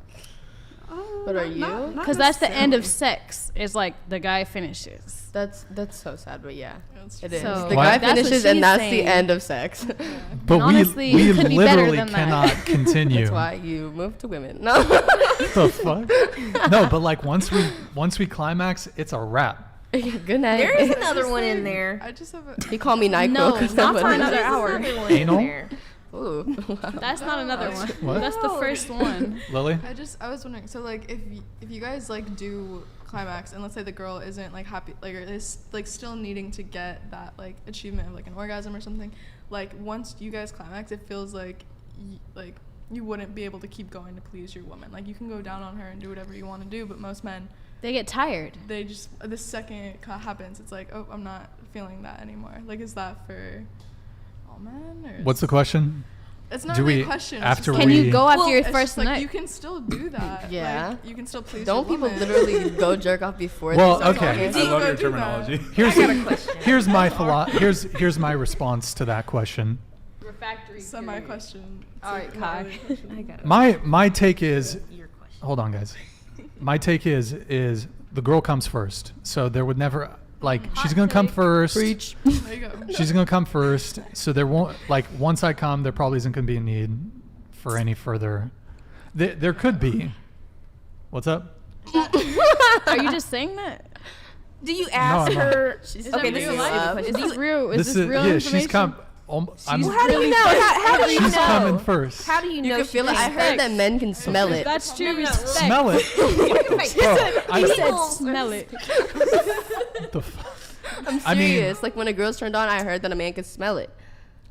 What are you? Because that's the end of sex. Is like the guy finishes. That's so sad, but yeah, That's it is. So The What? guy that's what finishes, and she's that's the saying. end of sex. But honestly, we it could be better literally than that. cannot continue. That's why you move to women. No. The fuck? No, but like once we climax, it's a wrap. Good night. There is another one in there. I just have a. He called me NyQuil. No, 'cause not that's for what- another There's hour. another one Anal? in there. Ooh. That's not another one. What? That's the first one. Lily? I was wondering. So like, if you guys like do climax, and let's say the girl isn't like happy, like or is like still needing to get that like achievement of like an orgasm or something, like once you guys climax, it feels like you wouldn't be able to keep going to please your woman. Like you can go down on her and do whatever you want to do, but most men, They get tired. they just the second it happens, it's like, oh, I'm not feeling that anymore. Like, is that for all men? Or What's the question? It's not do really we- a question. it's after just Can we- you go after well, your it's first just, like, nut? you can still do that. Yeah. Like, you can still please Don't your people woman. literally go jerk off before Well, they start okay. I talking? love your do that. terminology. Here's my here's my response to that question. Refractory. Semi question. All right, Kai. I got it. My take is, Your question. hold on guys. My take is the girl comes first. So there would never she's going to come first. Preach. There you go. She's going to come first. So there won't once I come there probably isn't going to be a need for any further. There could be. What's up? Are you just saying that? Do you ask I'm not. her? She's Okay, setting this you is up. Is this real? Is this real yeah, information? she's come. I'm, Well, how do you know? How do you she's know? coming first. How do you You know? can feel it. she I thinks heard that men can smell it. That's true. No, no, Respect. Smell it. Wait, Bro, He I- said smell it. the fuck? I'm I mean- serious. Like when a girl's turned on, I heard that a man can smell it.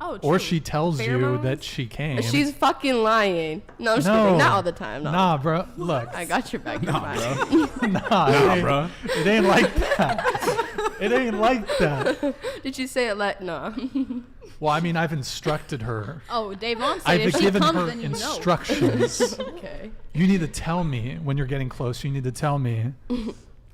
Oh, Or she tells you Pheromones? that she came. She's fucking lying. No, I'm just no, kidding. Not all the time. No. Nah, bro. Look, I got your back. Nah, Nah, bro. nah, bro. It ain't like that. It ain't like that. Did you say it like no? Well, I mean, I've instructed her. Oh, Davon said I've if she given comes, her then you know. instructions. Okay. You need to tell me when you're getting close. You need to tell me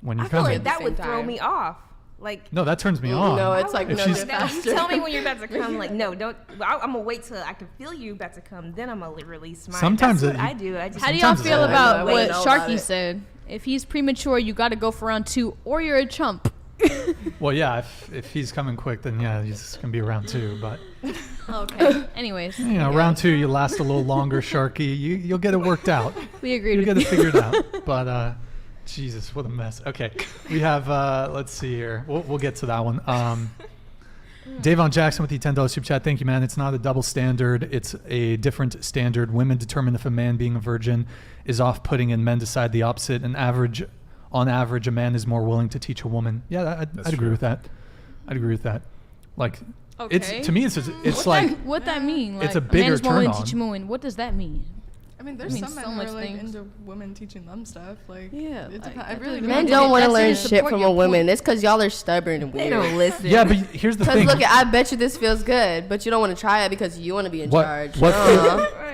when you're I feel coming. like that Same would throw time. me off. Like, No, that turns me on. No, it's like If no, she's- get now, you faster. tell me when you're about to come. Like, no, don't. I'm gonna wait till I can feel you about to come. Then I'm gonna release mine. Sometimes That's what it- I do. I just. How do y'all Sometimes feel it's- about I what know about Sharky it. said? If he's premature, you got to go for round 2, or you're a chump. Well, yeah. If he's coming quick, then yeah, he's gonna be around 2. But Okay. Anyways, you know, round 2, you last a little longer, Sharky. You'll get it worked out. we agreed You'll with get it figured out. But Jesus, what a mess. Okay, we have. Let's see here. We'll get to that one. Davon Jackson with the $10 super chat. Thank you, man. It's not a double standard. It's a different standard. Women determine if a man being a virgin is off-putting, and men decide the opposite. On average, a man is more willing to teach a woman. Yeah, I'd agree true. with that. I'd agree with that. Like, Okay. it's to me, it's what like what that mean? it's Like, a bigger man is more willing to turn teach a woman. What does that mean? I mean, there's I mean, some men so who much are like things. into women teaching them stuff. Like, Yeah, it, like, depen- that it really doesn't Men make depends. don't it- want to that learn doesn't shit support from your a woman. point. It's because y'all are stubborn and They weird. don't listen. yeah, but here's the Because thing. look, I bet you this feels good, but you don't want to try it because you want to be in charge. What?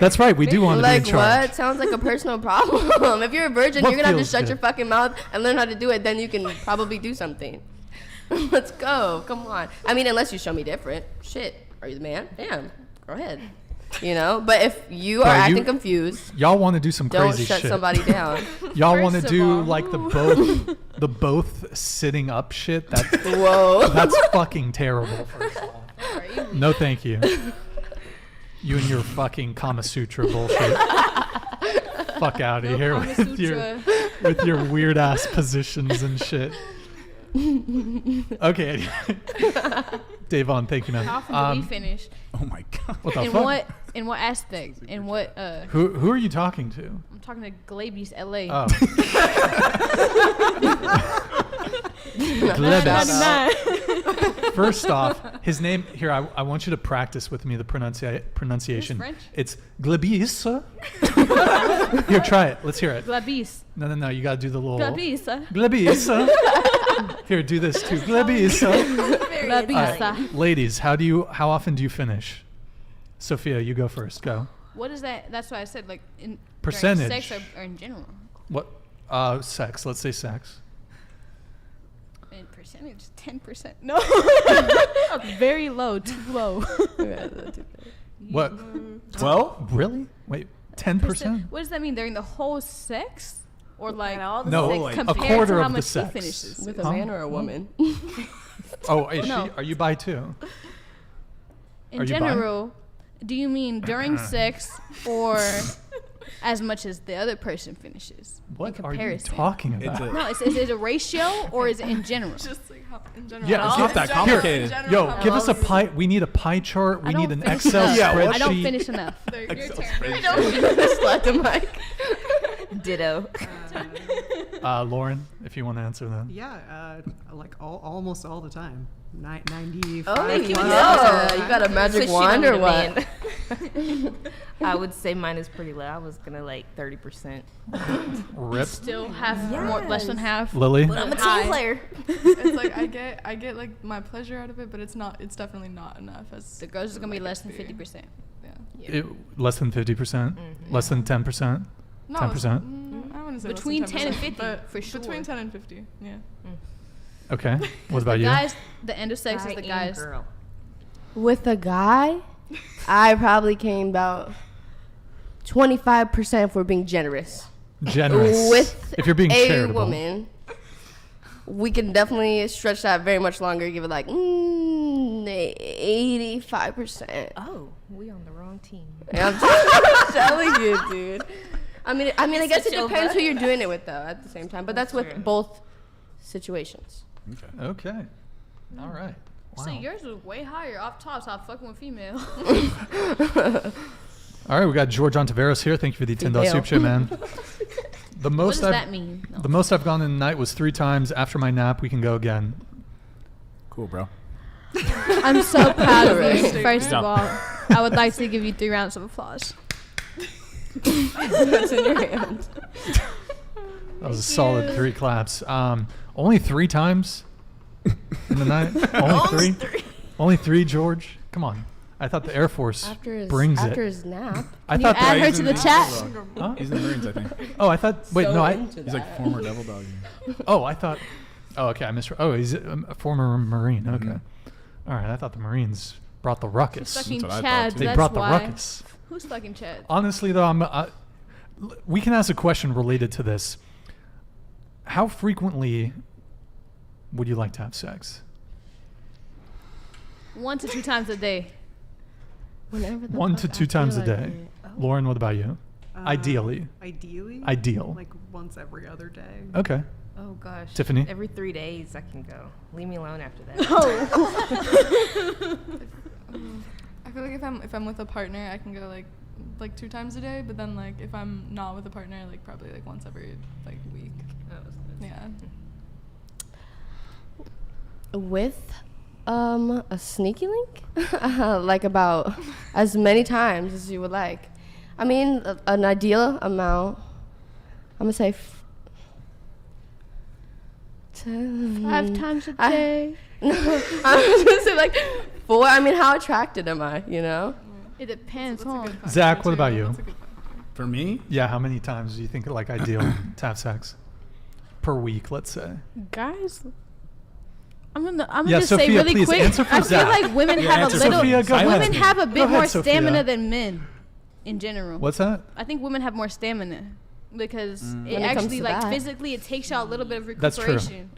That's right. We do want to be in Like charge. what? Sounds like a personal problem. If you're a virgin, What you're gonna have to feels shut good? your fucking mouth and learn how to do it. Then you can probably do something. Let's go. Come on. I mean, unless you show me different. Shit. Are you the man? Damn. Go ahead. You know. But if you Bro, are you- acting confused, Y'all want to do some don't crazy shut shit. somebody down. Y'all want to First of do all- like the both sitting up shit. Whoa. That's fucking terrible. First of all, no, thank you. You and your fucking Kama Sutra bullshit. Fuck out of here Kama with your weird ass positions and shit. Okay. Davon, thank you, man. How often do we finish? Oh my god. What the In fuck? what aspect? In what Who are you talking to? I'm talking to Glabies LA. Oh. Nah, Glebes. nah. First off, his name here. I want you to practice with me the pronunciation. French? It's Glebis. Here, try it. Let's hear it. Glabies. No. You gotta do the little Glabies. Glebis. Here, do this too. Glebis. Glabies. Ladies, how often do you finish? Sophia, you go first. Go. What is that? That's why I said like in Percentage. during sex or in general. What? Sex. Let's say sex. In percentage, 10%. No. Very low. Too low. What? 12? Really? Wait, 10%? What does that mean? During the whole sex? or like all the No, sex like, compared a quarter to how of the much he sex. finishes? With a Huh? man or a woman? Oh, is No. she? Are you bi too? In Are you bi? general, do you mean during sex or as much as the other person finishes? What in are you comparison? talking It's about? a, No, is it a ratio or is it in general? Just like how in general. Yeah, it's not that complicated. Yo, give us a pie. We need a pie chart. We I need don't an finish Excel enough. spreadsheet. I don't finish enough. There, your Excel turn. spreadsheet. Slap the mic. Ditto. Lauren, if you want to answer that. Yeah, like almost all the time. 95 Oh, plus. yeah. You got a magic So she wand don't or need a what? man. I would say mine is pretty low. I was gonna like 30%. Rip. Still half, more, less than half. Lily. I'm a High. team player. It's like I get like my pleasure out of it, but it's definitely not enough. As The girls is gonna be less than it could 50%. Yeah. Less than 50%. Less than 10%. No, 10%. I wouldn't say Between less than 10 and 10%, 50, but for sure. Between 10 and 50, yeah. Okay. What about you? Guys, the end of sex Guy is the and guys. girl. With a guy, I probably came about 25% if we're being generous. Generous. With if you're being a charitable. woman, we can definitely stretch that very much longer. Give it like 85%. Oh, we on the wrong team. I'm telling you, dude. I mean, I guess it Switch depends over. who you're doing it with, though. At the same time, but that's with true. both situations. Okay. All right. Wow. So yours was way higher off top, so I'm fucking with female. All right, we got George Ontiveros here. Thank you for the $10 Female. super chat, man. The What most does I've that mean? No. the most I've gone in a night was 3 times. After my nap, we can go again. Cool, bro. I'm so proud of you. Right. First Good of all, I would like to give you 3 rounds of applause. That's in your hands. That was a solid 3 claps. Only 3 times in the night. Only 3. Only 3, George. Come on. I thought the Air Force brings after it. his nap. I Can you thought add that. her he's to in the the chat? Huh? He's in the Marines, I think. Oh, I thought. Wait, no. He's like former devil dog. Oh, I thought. Oh, okay. I misread. Oh, he's a former Marine. Okay. All right. I thought the Marines brought the ruckus. Fucking what I thought, Chad. too. They That's brought the why. ruckus. Who's fucking Chad? Honestly, though, we can ask a question related to this. How frequently would you like to have sex? 1 to 2 times a day. Whenever the 1 fuck to I 2 times a feel like day. it. Oh. Lauren, what about you? Ideally. Ideally? Ideal. Like once every other day. Okay. Oh gosh. Tiffany? Every 3 days I can go. Leave me alone after that. I feel like if I'm with a partner, I can go like 2 times a day. But then like if I'm not with a partner, like probably like once every like week. Yeah. With a sneaky link, like about as many times as you would like. I mean, an ideal amount. I'm gonna say 5 times a I- day. No, I was gonna say like 4. I mean, how attracted am I? You know? It depends, That's a huh? good factor, Zach, what too. about you? That's a good factor. For me, Yeah, how many times do you think like ideal to have sex per week, let's say? Guys, I'm gonna Yeah, just say Sophia, really please quick. answer for I Zach. feel like women Yeah, have a answer little. Sophia, go ahead. Women have a Go bit ahead, more Sophia. stamina than men, in general. What's that? I think women have more stamina because When it it comes actually to like that. physically it takes y'all a little bit of That's true. recuperation.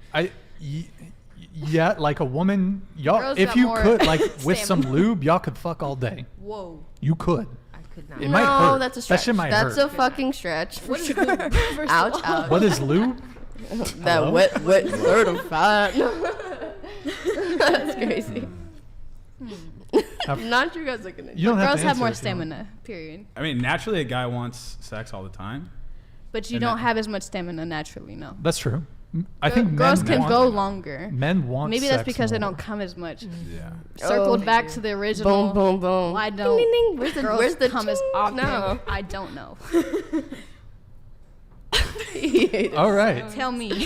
Yeah, like a woman, y'all. Girls If got you more could, like, with some stamina. lube, y'all could fuck all day. Whoa. You could. I could not. It might no, hurt. that's a stretch. That shit might that's hurt. a fucking stretch. For What is sure. lube? First Ouch, of all. ouch. What is lube? That Hello? wet certified. That's crazy. Not you guys looking at You don't have Girls to have more answer if you want. stamina. Period. I mean, naturally, a guy wants sex all the time. But you And don't that- have as much stamina naturally. No. That's true. I think girls men can want, go longer. Men want. Maybe that's sex because they more. don't come as much. Yeah. Circled Oh. back to the original. Boom, boom, boom. Why Ding, don't ding, ding. Where's the, girls where's the come as ting? often? No. I don't know. All right. Tell me.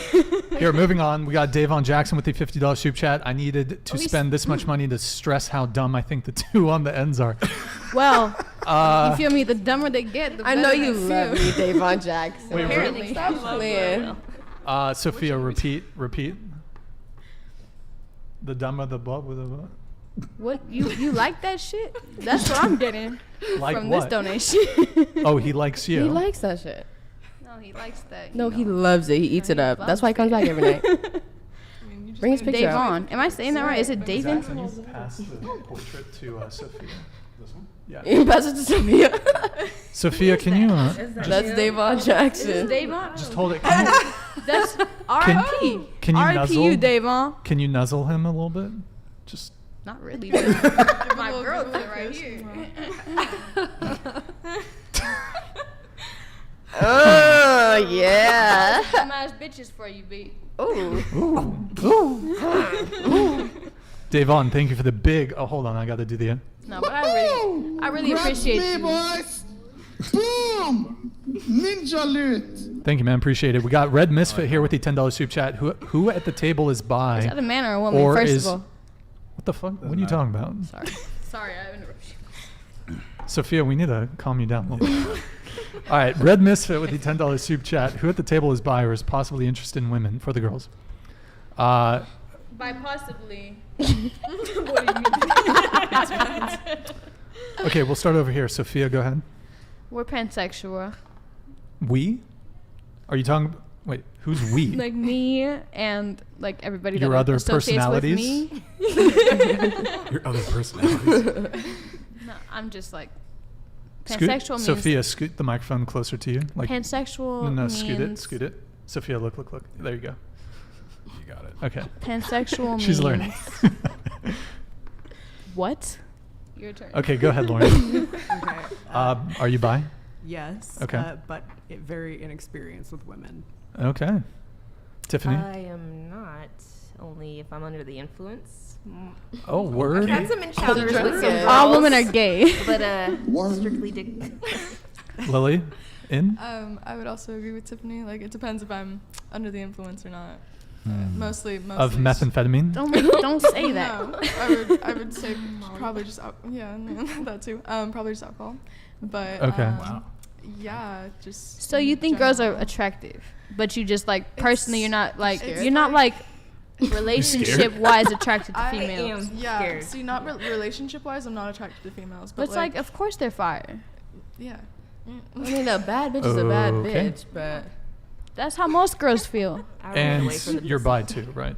Here, moving on. We got Davon Jackson with the $50 soup chat. I needed to Oh, he's- spend this much money to stress how dumb I think the 2 on the ends are. Well, you feel me? The dumber they get, the I better know they you feel. love me, Davon Jackson. Wait, Apparently. Stop playing. Sophia, repeat. The dumber the butt with the What you like that shit? That's what I'm getting like from what? this donation. Oh, he likes you. He likes that shit. No, No, he likes that. No, you he know. loves it. He eats it up. That's why he comes back every night. I mean, you just Bring his gotta- picture out. Davon. Am I saying that right? Is it Davon? Can you pass the portrait to Sophia? This one? Yeah. You pass it to Sophia. Sophia, can you That's Davon Jackson. Davon? just hold it? Can you, That's R.I.P. can you R.I.P. you, nuzzle? Davon. Can you nuzzle him a little bit? Just Not really. But my girl did right here. Oh, yeah. Some ass bitches for you, B. Ooh. Davon, thank you for the big. Oh, hold on, I got to do the. No, but I really appreciate you. boys. Boom! Ninja loot. Thank you, man. Appreciate it. We got Red Misfit here with the $10 soup chat. Who at the table is by? Is that a man or a woman? Or First is of all, what the fuck? What are you talking about? sorry, I interrupted you. Sophia, we need to calm you down a little bit. All right, Red Misfit with the $10 soup chat. Who at the table is bi or is possibly interested in women for the girls? By possibly. What do you mean? Okay, we'll start over here. Sophia, go ahead. We're pansexual. We? Are you talking? Wait, who's we? Like me and like everybody Your that other associates with personalities? me. Your other personalities. No, I'm just like Scoot, pansexual means Sophia, scoot the microphone closer to you. Like pansexual no, means scoot it. Sophia, look. There you go. You got it. Okay. Pansexual She's means learning. What? Your turn. Okay, go ahead, Lauren. Okay. Are you bi? Yes. Okay. But very inexperienced with women. Okay. Tiffany. I am not. Only if I'm under the influence. Oh, word. I've had some encounters with some girls, All women are gay. but strictly dick. Lily, in? I would also agree with Tiffany. Like, it depends if I'm under the influence or not. Mostly Of methamphetamine? Don't say that. No, I would say probably just that too. Probably just alcohol, but Okay. Wow. yeah, just. So you think girls are attractive, but you just like personally, you're not like it's you're not like- like relationship wise attracted to I females. am Yeah. scared. See, not relationship wise, I'm not attracted to females, But but it's like, of course they're fire. yeah. I mean, a bad bitch is a bad Okay. bitch, but That's how most girls feel. I run And away from the you're pussy. bi too, right?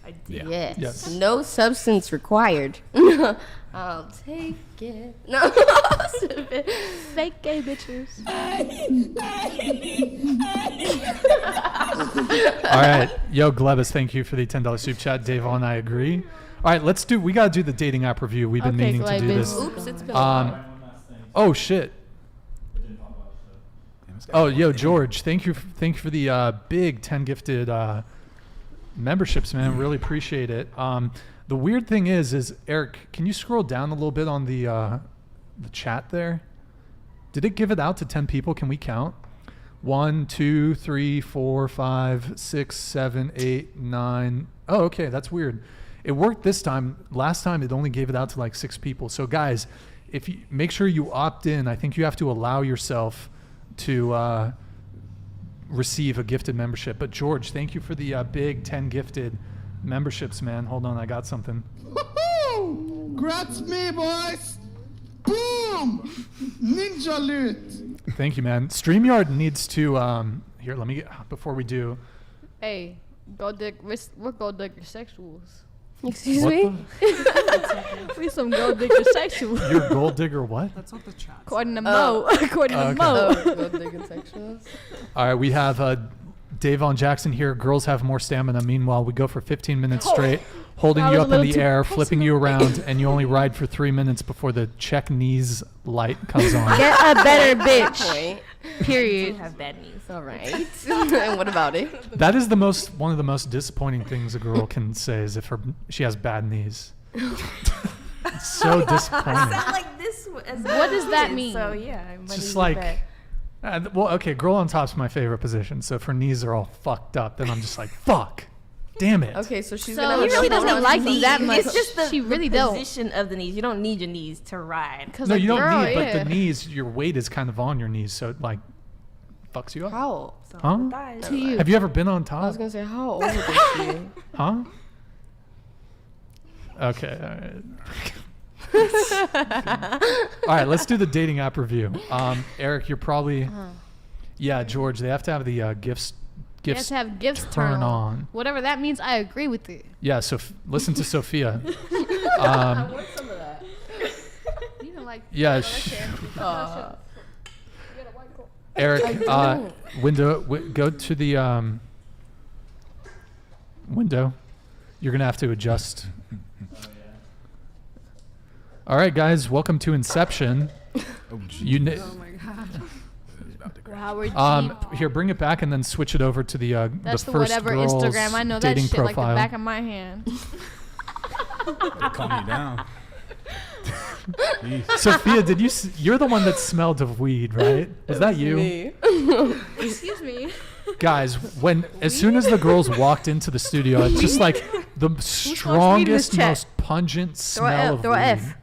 I did. yes. Yes. No substance required. I'll take it. No. Fake gay bitches. All right. Yo, Glebus, thank you for the $10 soup chat. Davon, I agree. All right, we got to do the dating app review. We've been Okay, meaning to do Glebus. this. Oops, it's been a while. Oh, shit. Oh, yo, George, thank you for the big 10 gifted memberships, man. Really appreciate it. The weird thing is Eric, can you scroll down a little bit on the chat there? Did it give it out to 10 people? Can we count? 1, 2, 3, 4, 5, 6, 7, 8, 9. Oh, okay, that's weird. It worked this time. Last time it only gave it out to like 6 people. So guys, if you make sure you opt in, I think you have to allow yourself to receive a gifted membership. But George, thank you for the big 10 gifted memberships, man. Hold on, I got something. Woohoo! Grats me, boys. Boom! Ninja loot. Thank you, man. StreamYard needs to here. Let me get before we do. Hey, we're gold digger sexuals. Excuse What me? We some gold digger sexuals. You're gold digger. What? That's what the chat. According to Mo. According to Okay. Mo. Oh, gold digging sexuals. All right, we have Davon Jackson here. Girls have more stamina. Meanwhile, we go for 15 minutes straight, holding That you was up a in little the too air, flipping you around, and you only ride for 3 minutes before the check knees light comes on. Get a better bitch. Point. You Period. have bad knees. All right. And what about it? That is one of the most disappointing things a girl can say is if she has bad knees. It's so disappointing. Sound like this. What does that mean? So yeah, my It's just knees are like, bad. well, okay, girl on top's my favorite position. So if her knees are all fucked up, then I'm just like, fuck, damn it. Okay, so she's So gonna. he really have a doesn't bone like on me knees. that much. It's just the, She really the don't. position of the knees. You don't need your knees to ride. No, you don't girl, need it, but yeah. the knees, your weight is kind of on your knees, so it like fucks you up. How? So Huh? the thighs. To you. Have you ever been on I was top? gonna say, how old is she? Huh? Okay, all right. All right, let's do the dating app review. Eric, you're probably Yeah, George, they have to have the gifts. You have to have gifts turn on. Whatever that means, I agree with it. Yeah, so listen to Sophia. I want some of that. You can like. Yeah. Eric, go to the window. You're gonna have to adjust. All right, guys, welcome to Inception. Oh my god. Wow, we're deep. Here, bring it back and then switch it over to the That's the the first whatever girl's Instagram. I know that dating shit like profile. the back of my hand. Calm you down. Jeez. Sophia, you're the one that smelled of weed, right? Was that you? Me. Excuse me. Guys, as soon as the girls walked into the studio, it's just like the strongest, chat? most pungent smell of Throw a weed. F.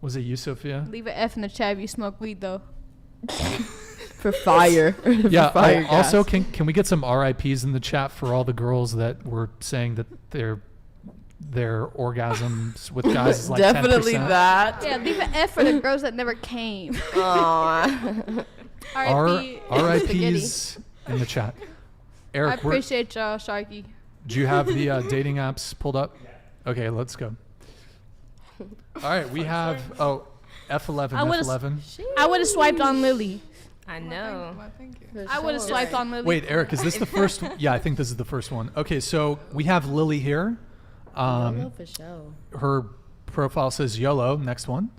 Was it you, Sophia? Leave an F in the chat if you smoke weed, though. For fire. Yeah. For fire Also, gas. can we get some RIPs in the chat for all the girls that were saying that their orgasms with guys is like Definitely 10%? that. Yeah, leave an F for the girls that never came. Aw. RIPs in the chat. I Eric, appreciate y'all, Sharky. do you have the dating apps pulled up? Okay, let's go. All right, we have F11. I would've- F11. I would have swiped on Lily. I know. Why, thank you. I would have swiped on Lily. Wait, Eric, is this the first? Yeah, I think this is the first one. Okay, so we have Lily here. YOLO for sure. Her profile says YOLO. Next one.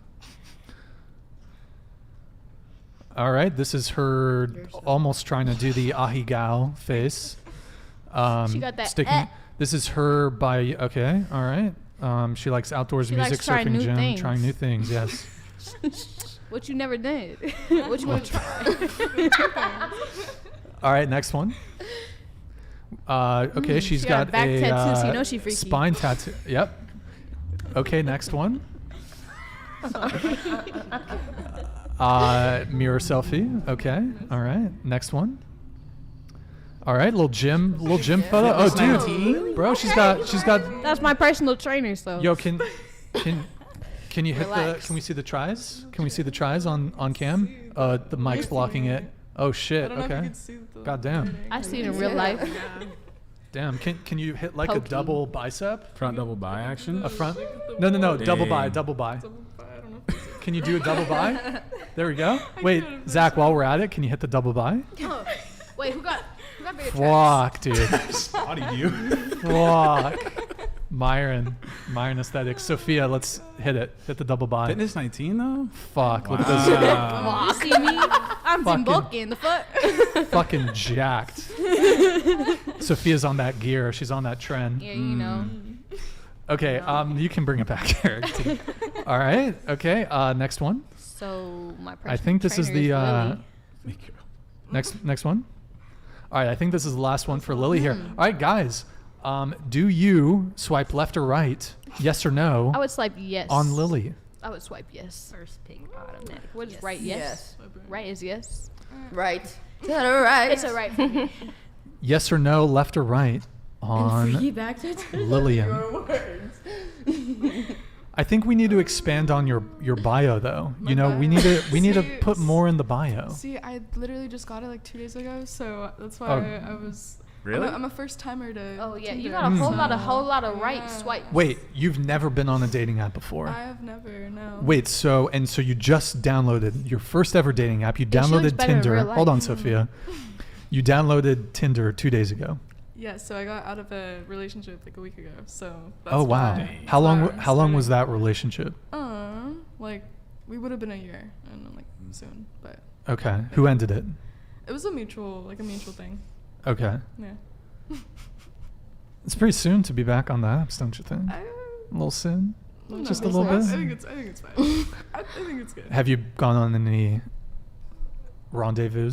All right, this is her almost trying to do the ahigao face. She got that sticking. This is her by. Okay, all right. She likes outdoors She music, likes trying surfing, new gym, things. trying new things. Yes. What you never did. What you want to try. All right, next one. Okay, she's she got a got back a tattoo, so you know she freaky. spine tattoo. Yep. Okay, next one. Mirror selfie. Okay. All right. Next one. All right, little gym photo. Oh, dude, bro, she's got. That's my personal trainer, so. Yo, can you hit Relax. can we see the tries? Can we see the tries on cam? The mic's blocking it. Oh shit. I don't know if you Okay. can see the God damn. writing. I see it in real life. Damn. Can you hit like a Poking. double bicep? Front double bi action. A front? No. Double by. Dang. Double by. I don't know if it's Can you do a double by? There we go. Wait, Zach, while we're at it, can you hit the double by? Wait, who got bigger tracks? Fuck, dude. Spotted you. Fuck. Myron aesthetics. Sophia, let's hit it. Hit the double by. Fitness 19 though. Fuck. Look at Wow. You see me? I'm Fucking- Zimbokin. The fuck? this. Fucking jacked. Sophia's on that gear. She's on that trend. Yeah, you know. Okay, you can bring it back, Eric. too. All right. Okay. Next one. So my personal I think this is trainer the Lily. next one. All right. I think this is the last one for Lily here. All right, guys. Do you swipe left or right? Yes or no? I would swipe yes. On Lily. I would swipe yes. First pick automatic. What is right? Yes. Right is yes. Right. To the right. It's a right for me. Yes or no? Left or right? On back to Lillian. I think we need to expand on your bio though. You know, we need to put more in the bio. See, I literally just got it like 2 days ago, so that's why Oh. I was. Really? I'm a first timer to. Oh yeah, you Tinder, got a so- whole lot of right swipes. Wait, you've never been on a dating app before? I have never. No. Wait, so you just downloaded your first ever dating app. You she looks downloaded better in Tinder. real Hold on, life. Sophia. You downloaded Tinder 2 days ago. Yeah, so I got out of a relationship like a week ago. So. That's Oh wow. why- How long I'm how long was starting- that relationship? Like we would have been a year, and like soon, but Okay. Who ended it? it was a mutual thing. Okay. Yeah. It's pretty soon to be back on the apps, don't you think? I, A little soon? don't know. Just a little I bit? think it's fine. I think it's good. Have you gone on any rendezvous?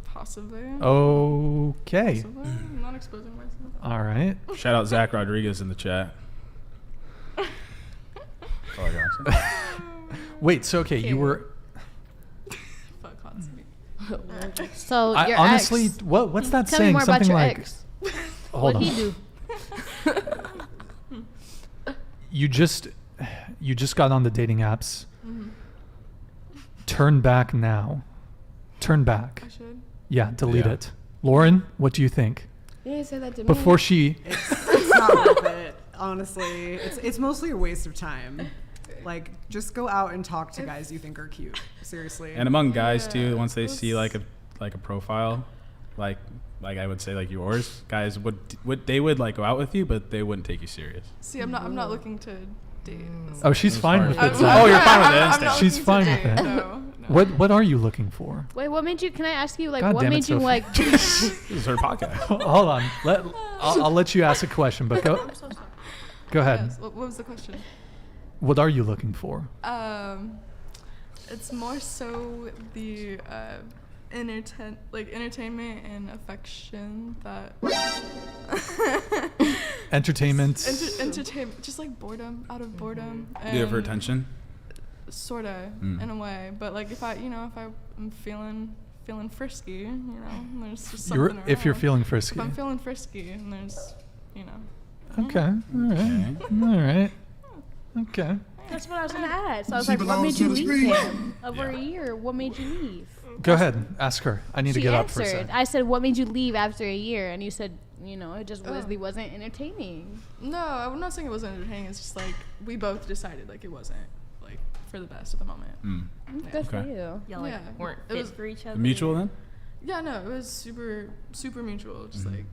Possibly. Okay. Possibly. I'm not exposing myself. All right. Shout out Zach Rodriguez in the chat. That's all I gotta say. Wait, so okay, you were Fuck hot seat. So I your honestly ex. what's that Tell me saying? more about Something your like ex. hold What'd on. he do? You just got on the dating apps. Turn back now. Turn back. I should. Yeah, delete Yeah. it. Lauren, what do you think? You didn't say that to me. Before she, It's not worth it, honestly. It's mostly a waste of time. Like, just go out and talk to guys you think are cute. Seriously. And among guys too, Yeah, once they see that's- like a profile, like I would say like yours, guys would like go out with you, but they wouldn't take you serious. See, I'm not looking to date. oh, she's fine with it. Oh, you're fine with it. I'm not She's looking to fine with date, it. No. What are you looking for? Wait, what made you? Can I ask you, like, God what damn it, made you Sophie. like? This is her podcast. Hold on. I'll let you ask a question, but go ahead. Yes. What was the question? What are you looking for? It's more so the entertainment and affection that Entertainment. entertainment, just like boredom, out of boredom. Do you have her and attention? Sorta, Mm. in a way. But like if I'm feeling frisky, there's just You're, something if you're around. feeling If frisky. I'm feeling frisky and there's, Okay. All right. All right. Okay. That's what I was gonna ask. So I was She like, what belongs made to you the leave street. him over a year? What made you leave? Go ahead. Ask her. I need to She get up for a answered. sec. I said, what made you leave after a year? And you said, it just Oh. wasn't entertaining. No, I'm not saying it wasn't entertaining. It's just like we both decided like it wasn't like for the best at the moment. Mm, Good for Okay. you. Y'all like Yeah. weren't It fit was for each other. Mutual then? Yeah, no, it was super mutual. Just like,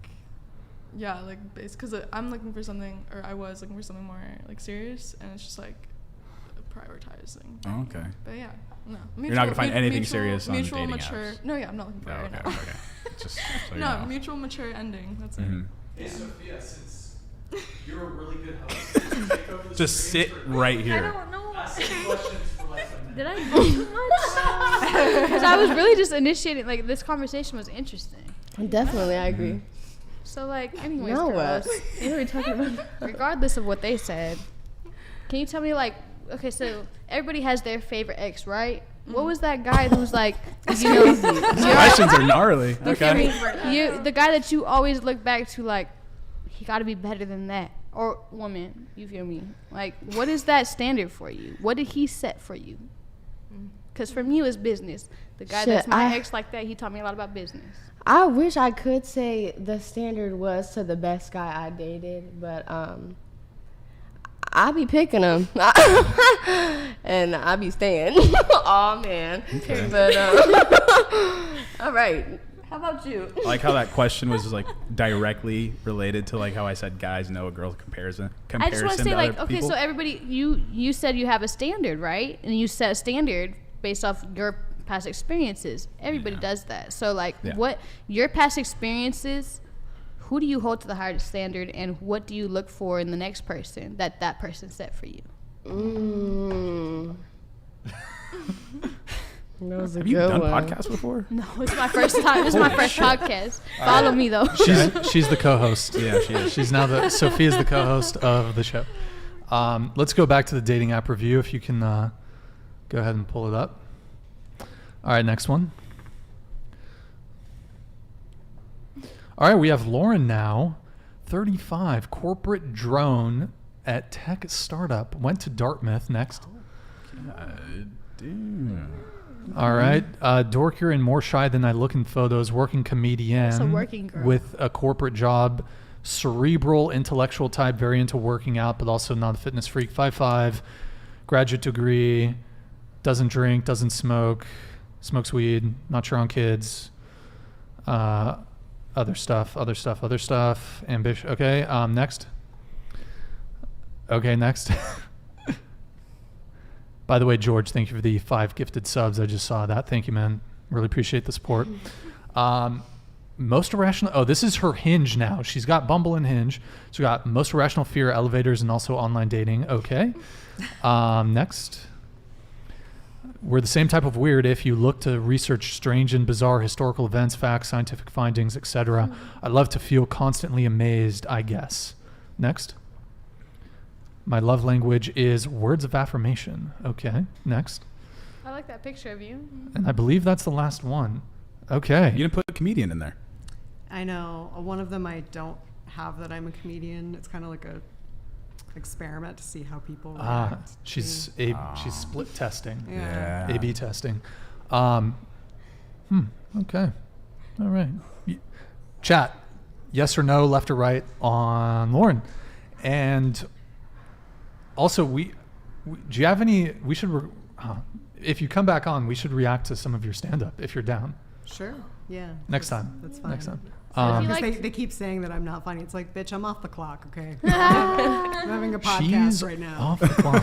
yeah, like because I'm looking for something, or I was looking for something more like serious, and it's just like prioritizing. Oh, okay. But yeah, no. You're not gonna find anything mutual- serious on the mutual dating mature. apps? No, yeah, I'm not looking for Oh, it right okay. now. Okay. Just so you No, know. mutual mature ending. That's Mhm. Hey, Sophia, since you're a really good host, take over the Just stage sit for- right I here. don't know. Ask some questions for like a minute. Did I do too much? Because I was really just initiating. Like, this conversation was interesting. Definitely, I agree. So, like, anyways, Now girls, what? What are we talking about? regardless of what they said, can you tell me, like, okay, so everybody has their favorite ex, right? What was that guy who's like, Questions are gnarly. Okay. the guy that you always look back to, like, he got to be better than that, or woman, you feel me? Like, what is that standard for you? What did he set for you? Because for me, it was business. The guy Shit, that's my I- ex like that, he taught me a lot about business. I wish I could say the standard was to the best guy I dated, but I be picking him, and I be staying. Oh man, but all right. How about you? I like how that question was just like directly related to like how I said guys know a girl's comparison. I just want to say, to like, other okay, people. so everybody, you said you have a standard, right? And you set a standard based off your past experiences. Everybody does that. So, like, Yeah. what your past experiences, who do you hold to the higher standard, and what do you look for in the next person that person set for you? That was a Have you good done one. podcasts before? No, it's my first time. This is my first podcast. Follow me though. She's the co-host. Yeah, she is. She's now Sophia's the co-host of the show. Let's go back to the dating app review. If you can go ahead and pull it up. All right, next one. All right, we have Lauren now, 35, corporate drone at tech startup. Went to Dartmouth. Next. All right, dorkier and more shy than I look in photos. Working comedian. That's a working girl. With a corporate job. Cerebral, intellectual type, very into working out, but also not a fitness freak. 5'5", graduate degree, doesn't drink, doesn't smoke, smokes weed, not sure on kids. Other stuff. Ambition. Okay, next. Okay, next. By the way, George, thank you for the 5 gifted subs. I just saw that. Thank you, man. Really appreciate the support. Most irrational. Oh, this is her Hinge now. She's got Bumble and Hinge. So we got most irrational fear, elevators, and also online dating. Okay. Next. We're the same type of weird if you look to research strange and bizarre historical events, facts, scientific findings, etc. I love to feel constantly amazed, I guess. Next. My love language is words of affirmation. Okay. Next. I like that picture of you. And I believe that's the last one. Okay. You didn't put a comedian in there. I know. One of them I don't have that I'm a comedian. It's kind of like a experiment to see how people react. She's split testing. Yeah. A/B testing. Okay. All right. Chat, yes or no, left or right on Lauren. And also, do you have any, if you come back on, we should react to some of your stand-up if you're down. Sure. Yeah. Next time. That's fine. Next time. Because they keep saying that I'm not funny. It's like, bitch, I'm off the clock, okay? I'm having a podcast She's right now. off the clock.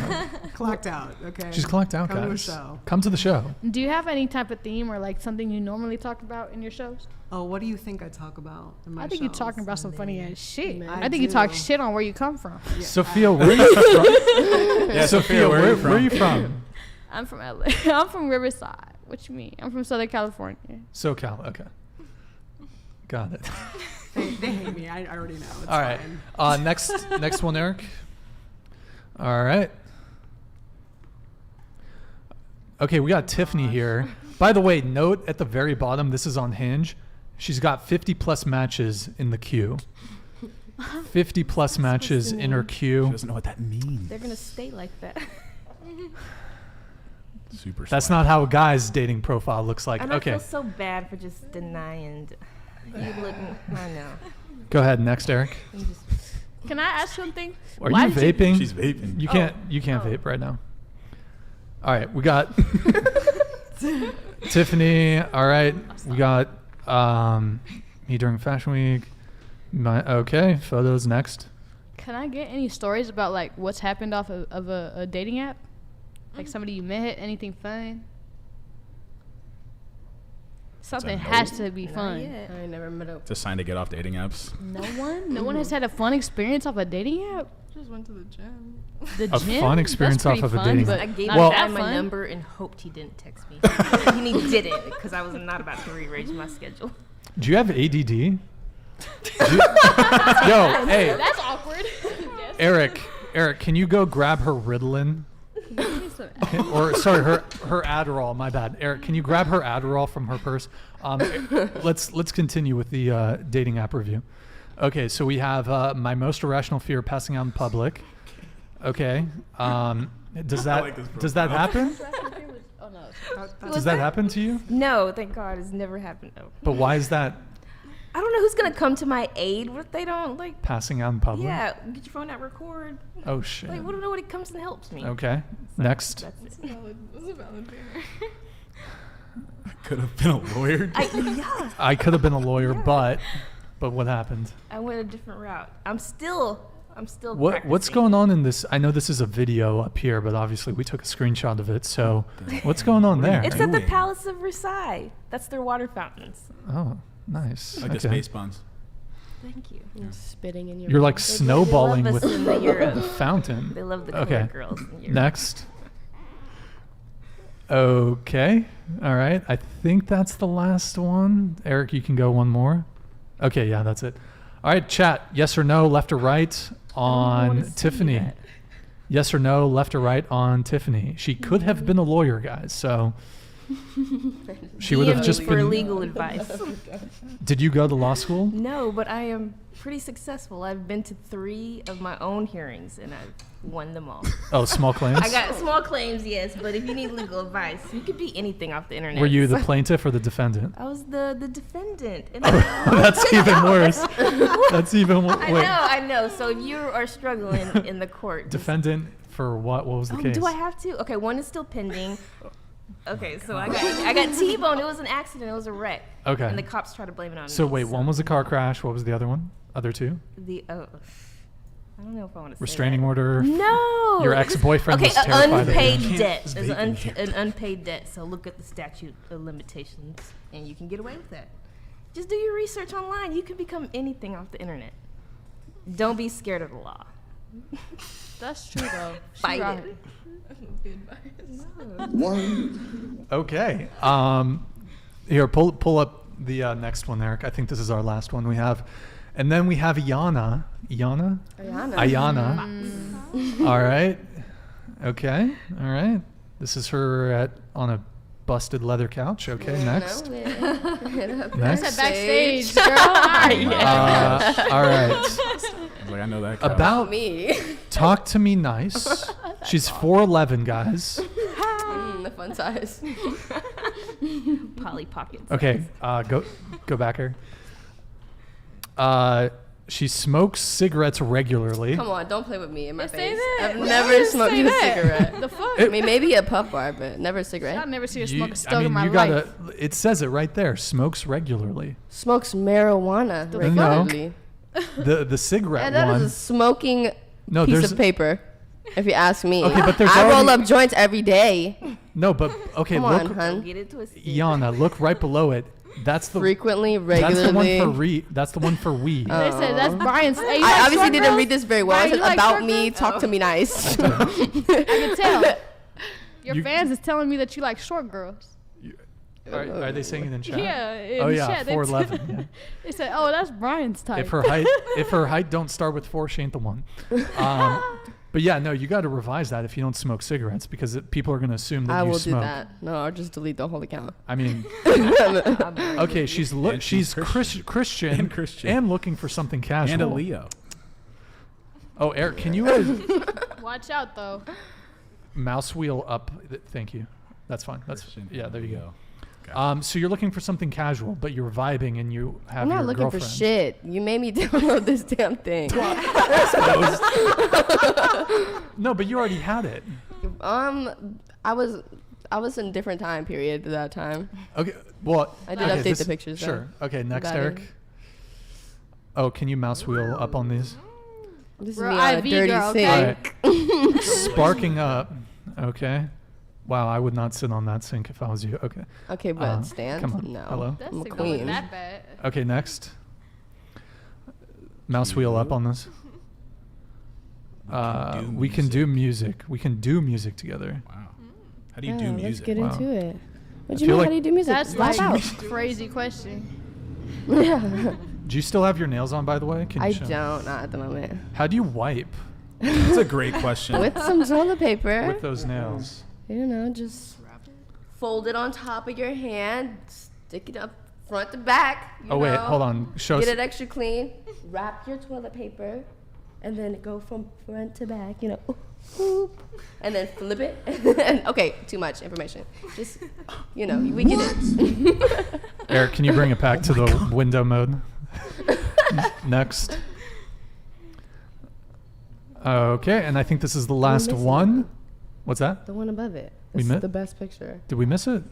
Clocked out, okay? She's clocked out, Come to the guys. show. Come to the show. Do you have any type of theme or like something you normally talk about in your shows? Oh, what do you think I talk about in my I think shows? you're talking about some funny ass shit. I I think you talk do. shit on where you come from. Sophia, where are you from? Yeah, Sophia, where Where are you from? I'm from LA. I'm from Riverside. What you mean? I'm from Southern California. SoCal. Okay. Got it. They hate me. I already know. It's All right. fine. Next one, Eric. All right. Okay, we got Tiffany here. By the way, note at the very bottom, this is on Hinge. She's got 50 plus matches in the queue. 50 plus matches in her She queue. doesn't know what that means. They're gonna stay like that. Super. That's swag. not how a guy's dating profile looks like. And I Okay, feel so bad for just denying. You look. I know. go ahead. Next, Eric. I'm just- Can I ask something? Are Why you did vaping? She's vaping. You can't. You can't Oh. vape right now. All right, we got Tiffany. All right, we got me during Fashion Week. Okay, photos next. Can I get any stories about like what's happened off of a dating app? Like somebody you met, anything fun? Something no. has to be Not fun. yet. I ain't never met a. It's a sign to get off dating apps. No one has had a fun experience off a dating app. Just went to the gym. The A gym? fun That's experience off pretty of a fun, dating but I gave not Well- that that my fun. number and hoped he didn't text me. And he didn't because I was not about to rearrange my schedule. Do you have ADD? Yo, hey, That's awkward. Eric, can you go grab her Ritalin? Or sorry, her Adderall. My bad. Eric, can you grab her Adderall from her purse? Let's continue with the dating app review. Okay, so we have my most irrational fear of passing out in public. Okay, does that happen? Oh no. Does that happen to you? No, thank God, it's never happened. No. But why is that I don't know who's gonna come to my aid. What if they don't like? passing out in public? Yeah, get your phone out, record. Oh shit. Like, what if nobody comes and helps me? Okay. Next. That's it. That's a valid fear. Could have been a lawyer. Yeah, I could have been a lawyer, but what happened? I went a different route. I'm still What's practicing. going on in this? I know this is a video up here, but obviously we took a screenshot of it. So what's going on there? It's at the doing? Palace of Versailles. That's their water fountains. Oh, nice. Like the space buns. Thank you. Spitting in your. You're like mouth. snowballing they love with us in the Europe. the fountain. They love the colored Okay. girls in Europe. Next. Okay. All right. I think that's the last one. Eric, you can go one more. Okay. Yeah, that's it. All right, chat. Yes or no, left or right on wanna see Tiffany. that. Yes or no, left or right on Tiffany. She could have been a lawyer, guys. So she would have DM me just for been. legal advice. Did you go to law school? No, but I am pretty successful. I've been to 3 of my own hearings and I've won them all. Oh, small claims. I got small claims, yes, but if you need legal advice, you could be anything off the internet. Were you the So- plaintiff or the defendant? I was the defendant. And That's even worse. That's even worse. I know. So if you are struggling in the court, just- Defendant for what? What was the Oh, case? do I have to? Okay, one is still pending. Okay, so I got T-boned. It was an accident. It was a wreck. Okay. And the cops tried to blame it on me. So wait, one was a car crash. What was the other one? Other two? I don't know if I want to Restraining say that. order. No. Your ex-boyfriend Okay, was terrified of unpaid you. debt. Just There's vaping. an unpaid debt. So look at the statute of limitations, and you can get away with that. Just do your research online. You can become anything off the internet. Don't be scared of the law. That's true though. She Fight right. it. One. Okay. Here, pull up the next one, Eric. I think this is our last one we have. And then we have Iyana. Iyana? Iyana. All right. Okay. All right. This is her on a busted leather couch. Okay, next. That's Next. backstage, girl. Alright. All right. I was like, I know that. crowd. About Me. talk to me nice. She's 4'11", guys. The fun size. Polly Pockets. Okay, go back here. She smokes cigarettes regularly. Come on, don't play with me in my Say face. that. I've Why never would smoked say a that? cigarette. The fuck? I mean, maybe a puff bar, but never a cigarette. I've never seen her You- smoke a stove in my you life. It says it right there. Smokes regularly. Smokes marijuana The regularly. The cigarette And that one. is a smoking No, piece there's of paper. If you ask me. Okay, but there's I roll already- up joints every day. no, but okay. Come look, on, hun. Get it twisted. Iyana, look right below it. That's the Frequently, That's regularly. the one for That's the one for weed. They said that's Brian's. Hey, you I like obviously short didn't girls? read this very well. Brian, It you said like about short me, girls? talk to me nice. I can tell. Your You- fans is telling me that you like short girls. Are they saying it in chat? Yeah. In Oh the yeah, chat, they 4'11". Yeah. They said, "Oh, that's Brian's type." If her height don't start with 4, she ain't the one. But yeah, no, you got to revise that if you don't smoke cigarettes because people are gonna assume that I you will smoke. do that. No, I'll just delete the whole account. I mean, okay, she's And she's Christian And Christian. and looking for something casual. And a Leo. Oh, Eric, can you Watch out, though. mouse wheel up? Thank you. That's fine. That's Christian. yeah. There you go. Gotcha. So you're looking for something casual, but you're vibing and you have I'm not your looking girlfriend. for shit. You made me download this damn thing. No, but you already had it. I was in a different time period at that time. Okay. Well, I did okay, update the pictures, though. Sure. Okay. Next, Got it. Eric. Oh, can you mouse wheel up on these? This is We're me on a IV dirty girl, sink. okay? Alright. Sparking up. Okay. Wow, I would not sit on that sink if I was you. Okay. Okay, but Uh, stand. come on. No. Hello? That's I'm a the queen. that bad. Okay, next. Mouse wheel up on this. We can do music. We can do music together. Wow. How do you Yeah, do let's music? get Wow. into it. What I do you feel mean? like- How do you do music? That's Lash like out. a crazy question. Yeah. Do you still have your nails on, by the way? Can you I show? don't. Not at the moment. How do you wipe That's a great question. With some toilet paper. with those nails? You know, just fold it on top of your hand, stick it up front to back. You Oh wait, know, hold on. Show Get us. it extra clean. Wrap your toilet paper, and then go from front to back. You know, whoop, and then flip it. And, okay, too much information. Just we get it. Eric, can you bring it back to the window mode? Next. Okay, and I think this is the last missing one. What's that? The one above it. We This met- is the best picture. Did we miss it?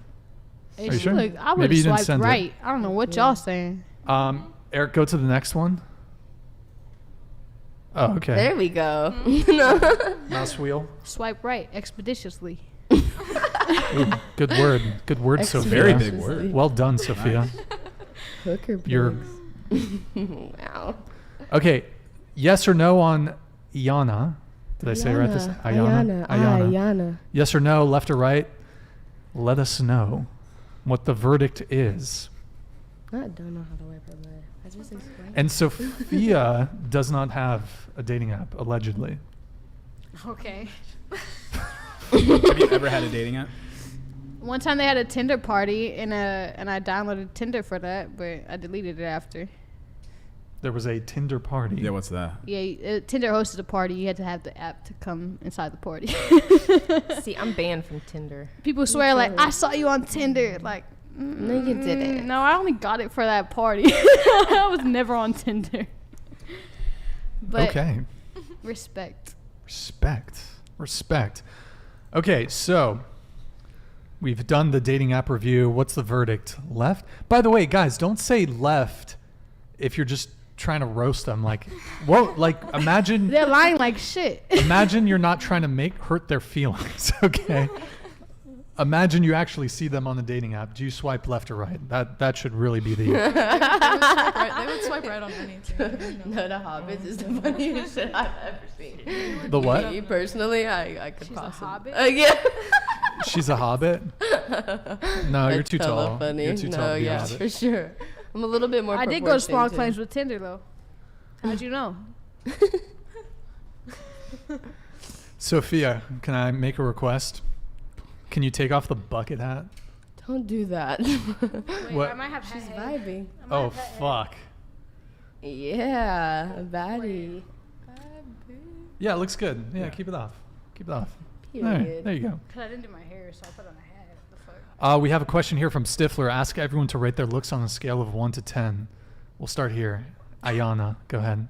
Hey, Are you she sure? look- I would Maybe you have didn't swiped send it. right. I don't know what y'all saying. Eric, go to the next one. Oh, okay. There we go. Mouse wheel. Swipe right, expeditiously. Ooh, good word. Good word, Sophia. Very big word. Well done, Sophia. Hooker You're pigs. Wow. okay. Yes or no on Iyana? Did I say it right this? Iyana. Yes or no, left or right? Let us know what the verdict is. I don't know how to wipe her butt. I just explained. And Sophia does not have a dating app, allegedly. Okay. Have you ever had a dating app? One time they had a Tinder party and I downloaded Tinder for that, but I deleted it after. There was a Tinder party. Yeah, what's that? Yeah, Tinder hosted a party. You had to have the app to come inside the party. See, I'm banned from Tinder. People swear like I saw you on Tinder. Like No, you didn't. no, I only got it for that party. I was never on Tinder. But Okay. respect. Respect. Okay, so we've done the dating app review. What's the verdict? Left? By the way, guys, don't say left if you're just trying to roast them. Like, whoa, like imagine They're lying like shit. imagine you're not trying to hurt their feelings, okay? Imagine you actually see them on the dating app. Do you swipe left or right? That should really be the They would swipe right on anything. No, the Hobbits is the funniest shit I've ever seen. the what? Me personally, I could She's a possibly. hobbit? Yeah. She's a hobbit? No, you're That's too hella tall. Funny. You're too no, tall to be a yeah, hobbit. for sure. I'm a little bit more. I did go to small proportioned, claims too. with Tinder though. How'd you know? Sophia, can I make a request? Can you take off the bucket hat? Don't do that. Wait, What? I might have She's head. vibing. Oh, fuck. Yeah, a baddie. Yeah, it looks good. Yeah, keep it off. Keep it off. All right, Period. there you go. Cause I didn't do my hair, so I put on a hat. The We have a question here from Stifler. Ask everyone to rate their looks on a scale of 1 to 10. We'll start here. Iyana, go ahead.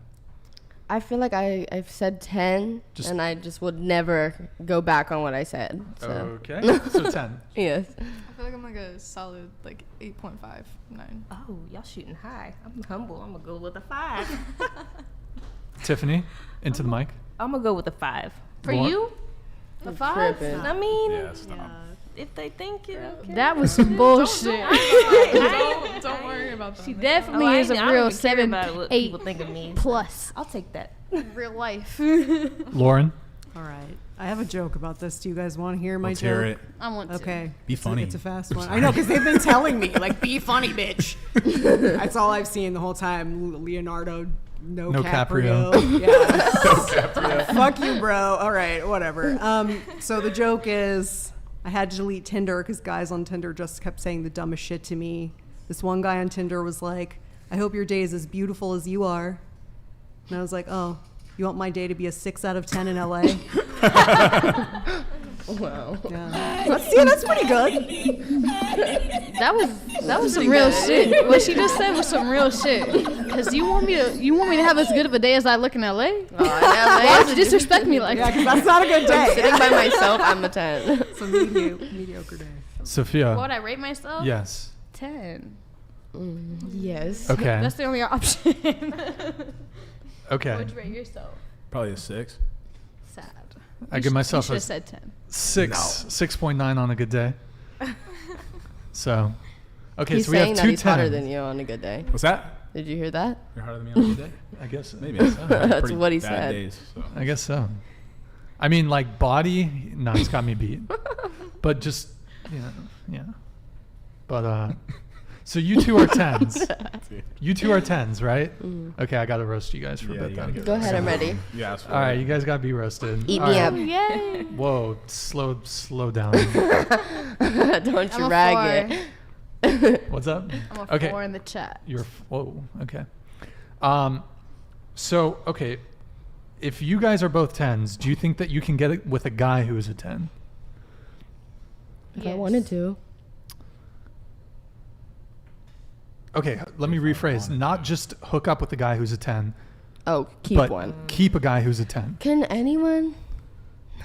I feel like I've said 10, and I just would never go back on what I said. So. Okay, so 10. Yes. I feel like I'm like a solid like 8.5, 9. Oh, y'all shooting high. I'm humble. I'm gonna go with a 5. Tiffany, into the mic. I'm gonna go with a 5. For Lauren? you? The 5? Tripping. I mean, Yeah, stop. if they think it, okay. That was some bullshit. Don't worry about that. She definitely is a real 7, 8 people think of me. plus I'll take that. real life. Lauren? All right. I have a joke about this. Do you guys want to hear my Let's joke? hear it. I want to. Okay. Be funny. It's a fast one. I know, because they've been telling me, like, be funny, bitch. That's all I've seen the whole time. Leonardo No DiCaprio. Caprio. Yeah. Fuck you, bro. All right, whatever. So the joke is, I had to delete Tinder because guys on Tinder just kept saying the dumbest shit to me. This one guy on Tinder was like, I hope your day is as beautiful as you are. And I was like, oh, you want my day to be a 6 out of 10 in LA? Wow. Yeah. That's pretty good. That was some real shit. What she just said was some real shit. Cause you want me to have as good of a day as I look in LA? Oh, in LA, Why disrespect me like Yeah, that? because that's not a good day. sitting by myself, I'm a 10. It's a mediocre day. Sophia? What would I rate myself? Yes. 10. Yes. Okay. That's the only option. Okay. What would you rate yourself? Probably a 6. Sad. I give myself you a should have said 10. 6.9 on a good day. So, okay, He's so we have saying that two he's hotter 10s. than you on a good day. What's that? Did you hear that? You're harder than me on a good day? I guess. Maybe. I've had That's pretty what he bad said. Days, so. I guess so. I mean, like body, no, it's got me beat. But just, yeah. But so you two are 10s. You two are 10s, right? Okay, I gotta roast you guys for a bit you then. gotta get Go ahead, I'm ready. You asked for All right, it. you guys gotta be roasted. Eat All me right. up. Yay. Whoa, slow down. Don't you I'm a rag 4. it. What's up? I'm a Okay. 4 in the chat. Whoa, okay. So, okay, if you guys are both 10s, do you think that you can get it with a guy who is a 10? If I wanted to. Okay, let me rephrase. Not just hook up with a guy who's a 10, Oh, keep but one. keep a guy who's a 10. Can anyone?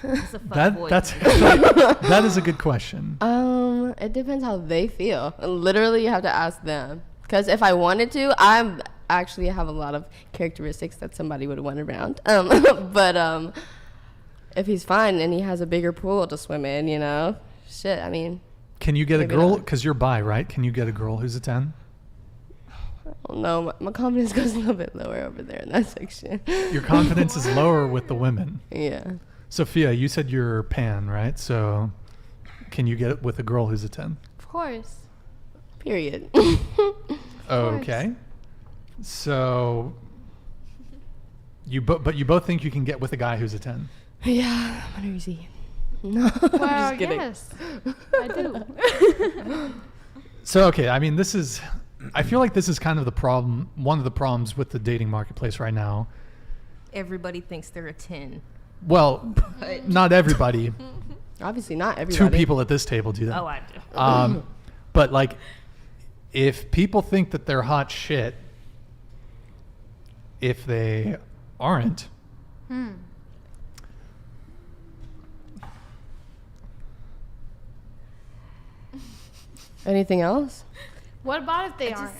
It's a fuckboy. That's that is a good question. It depends how they feel. Literally, you have to ask them. Because if I wanted to, I'm actually have a lot of characteristics that somebody would want around. But if he's fine and he has a bigger pool to swim in, shit. I mean, Can you get a Maybe girl? not. Because you're bi, right? Can you get a girl who's a 10? I don't know. My confidence goes a little bit lower over there in that section. Your confidence is lower with the women. Yeah. Sophia, you said you're pan, right? So can you get it with a girl who's a 10? Of course. Period. Okay. So but you both think you can get with a guy who's a 10? Yeah. What is he? No. Wow, just kidding. yes. I do. So, okay, I mean, I feel like this is kind of the problem, one of the problems with the dating marketplace right now. Everybody thinks they're a 10. Well, not everybody. Obviously, not everybody. Two people at this table do that. Oh, I do. But like, if people think that they're hot shit, if they aren't, Anything else? What about if they aren't?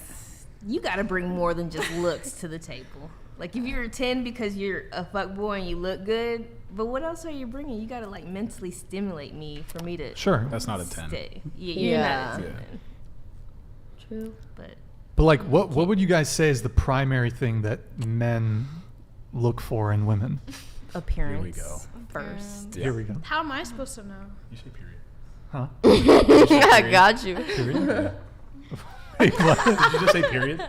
You got to bring more than just looks to the table. Like, if you're a 10 because you're a fuckboy and you look good, but what else are you bringing? You got to, like, mentally stimulate me for me to sure. That's not a 10. stay. Yeah, you're not a 10 Yeah. then. True. But like, what would you guys say is the primary thing that men look for in women? appearance Here we go. first. Here we go. How am I supposed to know? You say period. Huh? I got you. Period? Wait, what? Did you just say period?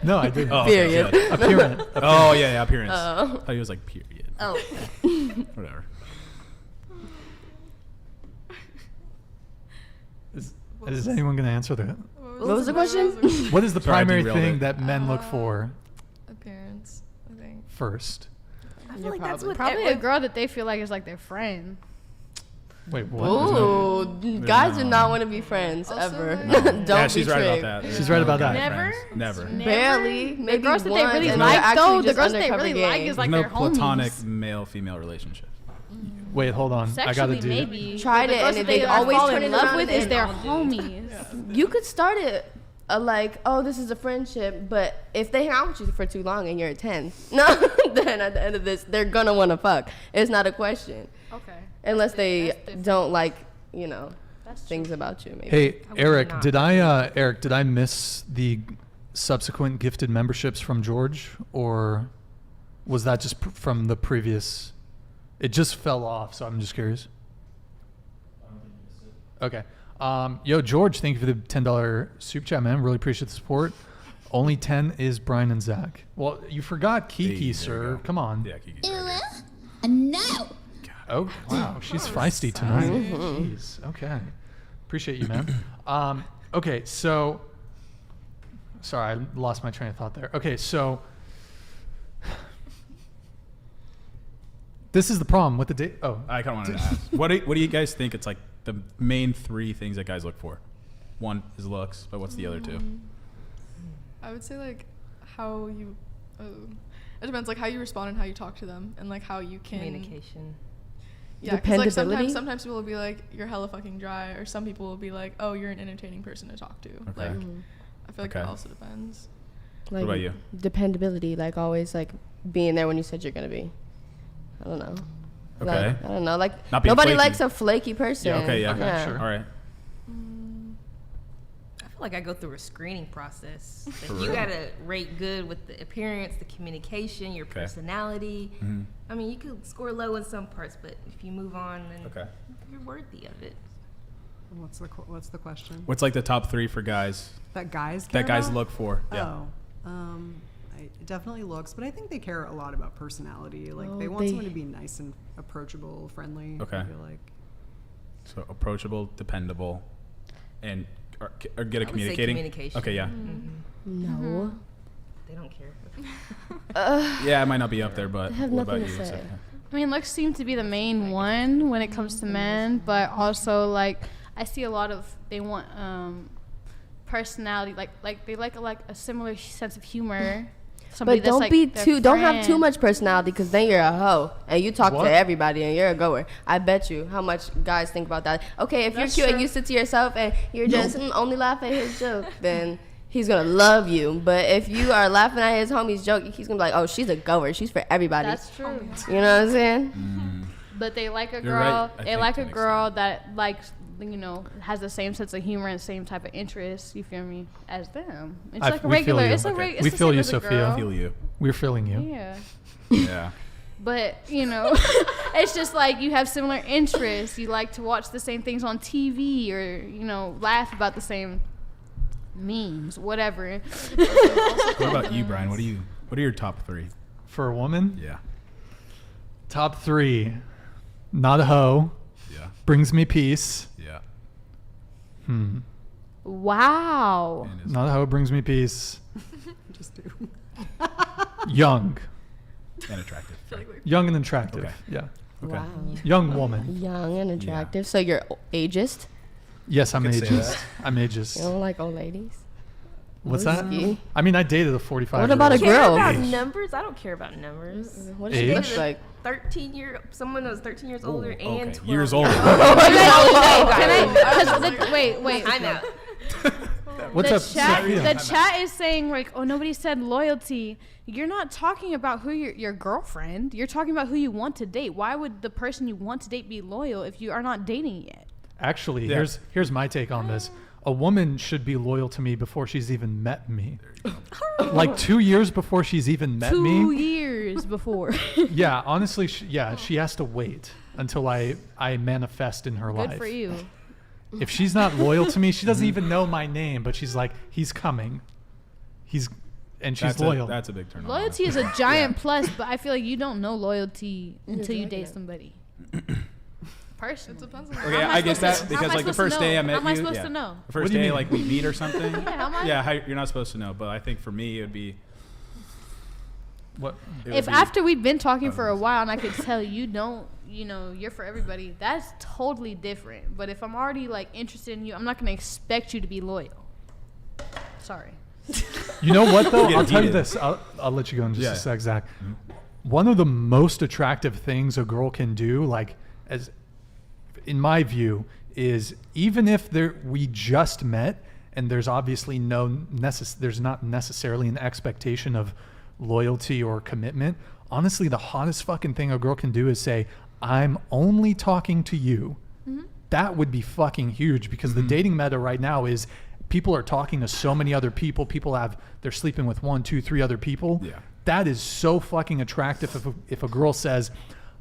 No, I didn't. Oh, Period. Okay, good. Appearance. Oh, yeah, appearance. Oh. I thought he was like period. Oh, Whatever. Is anyone going to answer that? What was the question? What is the Sorry, I primary derailed thing it. that men look for Appearance, I think. first? I feel like that's what Probably a girl that they feel like is like their friend. Wait, what? Ooh, guys do not want to be friends Also, ever. like- Don't Yeah, be she's right tricked. about that. She's right about that. Never? Never. Barely, maybe The girls that they once, really and they're like, actually though, the just girls they undercover really like gang. is like no their platonic homies. male-female relationship. Wait, hold on. I gotta Sexually, do it. maybe. Tried But the it, girls and that they always fall turn in it love around with and is their all homies. You could start it like, oh, this is a friendship, but if they hang out with you for too long and you're a 10, no, then at the end of this, they're gonna want to fuck. It's not a question. Okay. Unless they That's different. don't like, That's things true. about you, maybe. Hey, would Eric, not. did I miss the subsequent gifted memberships from George, or was that just from the previous? It just fell off, so I'm just curious. Okay. Yo, George, thank you for the $10 super chat, man. Really appreciate the support. Only 10 is Brian and Zach. Well, you forgot Kiki, Hey, there you sir. go. Come on. Yeah, Kiki's right here. No. Oh, wow. She's feisty tonight. Jeez. Okay. Appreciate you, man. Okay, so... Sorry, I lost my train of thought there. Okay, so... This is the problem with the date. Oh, I kind of wanted to ask. What do you guys think? It's like the main 3 things that guys look for. One is looks, but what's the other 2? I would say like how you. It depends, like how you respond and how you talk to them, and like how you can. Communication. Yeah, 'cause, like Dependability? sometimes people will be like, you're hella fucking dry, or some people will be like, oh, you're an entertaining person to talk to. Okay. Like, I feel like Okay. that also depends. Like, about you? Dependability, like always, like being there when you said you're gonna be. I don't know. Okay. Like, I don't know. Like Not being nobody flaky. likes a flaky person. Yeah, okay, yeah. Okay, sure. All right. I feel like I go through a screening process. Like, For you real? gotta rate good with the appearance, the communication, your Okay. personality. Mhm. I mean, you could score low in some parts, but if you move on, then Okay. you're worthy of it. What's the question? What's like the top 3 for guys That guys care that guys about? look for? Yeah. It definitely looks, but I think they care a lot about personality. Like they Oh, want someone to be nice and approachable, friendly. Okay. I feel like. So approachable, dependable, and or good at I would say communicating. communication. Okay, yeah. No. They don't care. Yeah, it might not be up there, but I have what about nothing you? to say. Zach? I mean, looks seem to be the main one when it comes to men, but also like I see a lot of they want personality, like they like a similar sense of humor. Somebody But that's, don't like, be their don't have too friend. much personality, because then you're a hoe and you talk What? to everybody and you're a goer. I bet you how much guys think about that. Okay, if That's you're cute true. and you sit to yourself and you're just only laugh at his joke, then he's gonna love you. But if you are laughing at his homie's joke, he's gonna be like, oh, she's a goer. She's for everybody. That's true. You know what I'm saying? But they like a You're girl. right, I They think like to a an girl that likes, has the same sense of humor and same type of interests. You feel me? As them. It's like a we feel regular. you. It's a Okay. regular. We feel you, Sophia. I feel you. We're feeling you. Yeah. Yeah. But it's just like you have similar interests. You like to watch the same things on TV, or laugh about the same memes, whatever. What about you, Brian? What are your top 3? For a woman, Yeah. top 3. Not a hoe. Yeah. Brings me peace. Yeah. Wow. And is- Not a hoe, brings me peace. Just do. Young. and attractive. Young and attractive. Okay. Yeah. Okay. Wow. Young woman. Young and attractive. So you're ageist? Yes, I'm could say ageist. that. I'm You ageist. don't like old ladies? What's that? Whiskey. I mean, I dated a 45. What about a Care girl? about numbers? I don't care about numbers. What does she Age? look like? 13-year, someone that was 13 years older Ooh, and okay. 12 Years older. Can I? Wait. I'm out. What's the up, chat, Sophia? the chat is saying like, oh, nobody said loyalty. You're not talking about who your girlfriend. You're talking about who you want to date. Why would the person you want to date be loyal if you are not dating yet? Actually, Yeah. here's my take on this. A woman should be loyal to me before she's even met me. Like 2 years before she's even met 2 me. years before. Yeah, honestly, she has to wait until I manifest in her life. Good for you. If she's not loyal to me, she doesn't even know my name, but she's like, he's coming. She's loyal. That's a big turn on. Loyalty is a giant plus, but I feel like you don't know loyalty until you date somebody. Person. It depends on Okay, I get that because like the first day I met you, How am I supposed to know? the first What do you day mean? like we meet or something. Yeah, how am I? Yeah, you're not supposed to know, but I think for me it would be What? If after we've been talking for a while and I could tell you don't, you're for everybody, that's totally different. But if I'm already like interested in you, I'm not gonna expect you to be loyal. Sorry. You know what though? Get I'll tell you heated. this. I'll let you go in just Yeah. a sec, Zach. One of the most attractive things a girl can do, like as in my view, is even if we just met and there's obviously there's not necessarily an expectation of loyalty or commitment. Honestly, the hottest fucking thing a girl can do is say, "I'm only talking to you." That would be fucking huge because the dating meta right now is people are talking to so many other people. They're sleeping with 1, 2, 3 other people. Yeah. That is so fucking attractive if a girl says,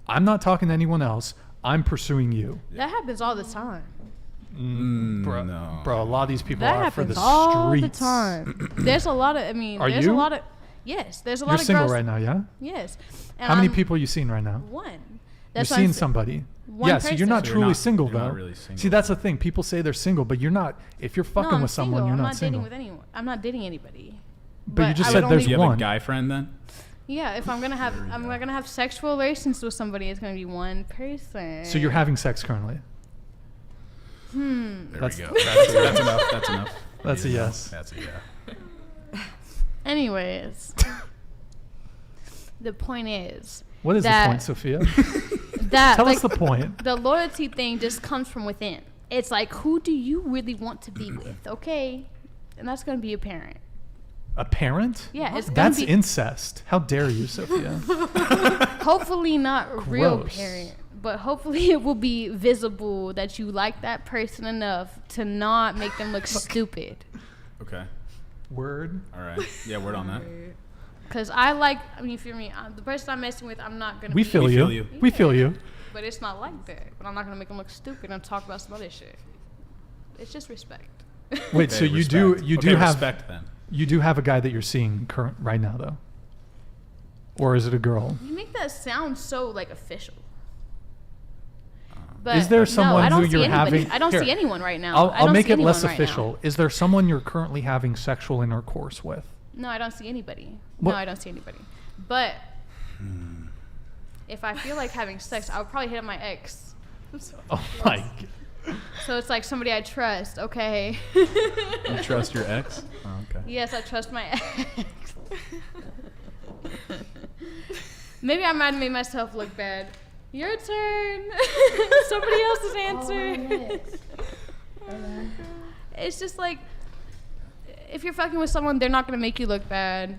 "I'm not talking to anyone else. I'm pursuing you." That happens all the time. Bro, No. a lot of these people That are for the happens all the streets. time. There's a lot of. Are there's you? a lot of. Yes, there's a lot You're of single girls. right now, yeah? Yes. And How many I'm people are you seeing right now? One. You're That's seeing somebody. One Yeah, so you're not person. So truly you're not- single you're though. not really single. See, that's the thing. People say they're single, but you're not. If you're fucking No, I'm with someone, single. you're I'm not not single. dating with anyone. I'm not dating anybody. But you just I said would there's Do you have one. a guy friend then? Yeah, if I'm gonna have sexual relations with somebody, it's gonna be one person. So you're having sex currently. There That's- we go. That's enough. That's enough. That's a yes. That's a yeah. Anyways, the point is What is the that- point, Sophia? that Tell like, us the point. the loyalty thing just comes from within. It's like, who do you really want to be with? Okay, and that's gonna be apparent. A parent? Yeah, it's gonna That's be incest. How dare you, Sophia? hopefully not a real Gross. parent, but hopefully it will be visible that you like that person enough to not make them look stupid. Okay. Word. All right. Yeah, word on that. Cause you feel me? The person I'm messing with, I'm not gonna. We be, feel We you. feel you. We feel you. But it's not like that. But I'm not gonna make them look stupid and talk about some other shit. It's just respect. Wait, Okay, so you respect. do Okay, have respect then. you do have a guy that you're seeing right now though, or is it a girl? You make that sound so like official. But Is there someone no, I don't who see you're anybody. having? I don't Here, see anyone right now. I I'll don't make see it less anyone right now. official. Is there someone you're currently having sexual intercourse with? No, I don't see anybody. What? No, I don't see anybody. But if I feel like having sex, I would probably hit up my ex. Oh my. So it's like somebody I trust. Okay. You trust your ex? Oh, okay. Yes, I trust my ex. Maybe I might have made myself look bad. Your turn. Somebody else's answer. It's just like, if you're fucking with someone, they're not going to make you look bad.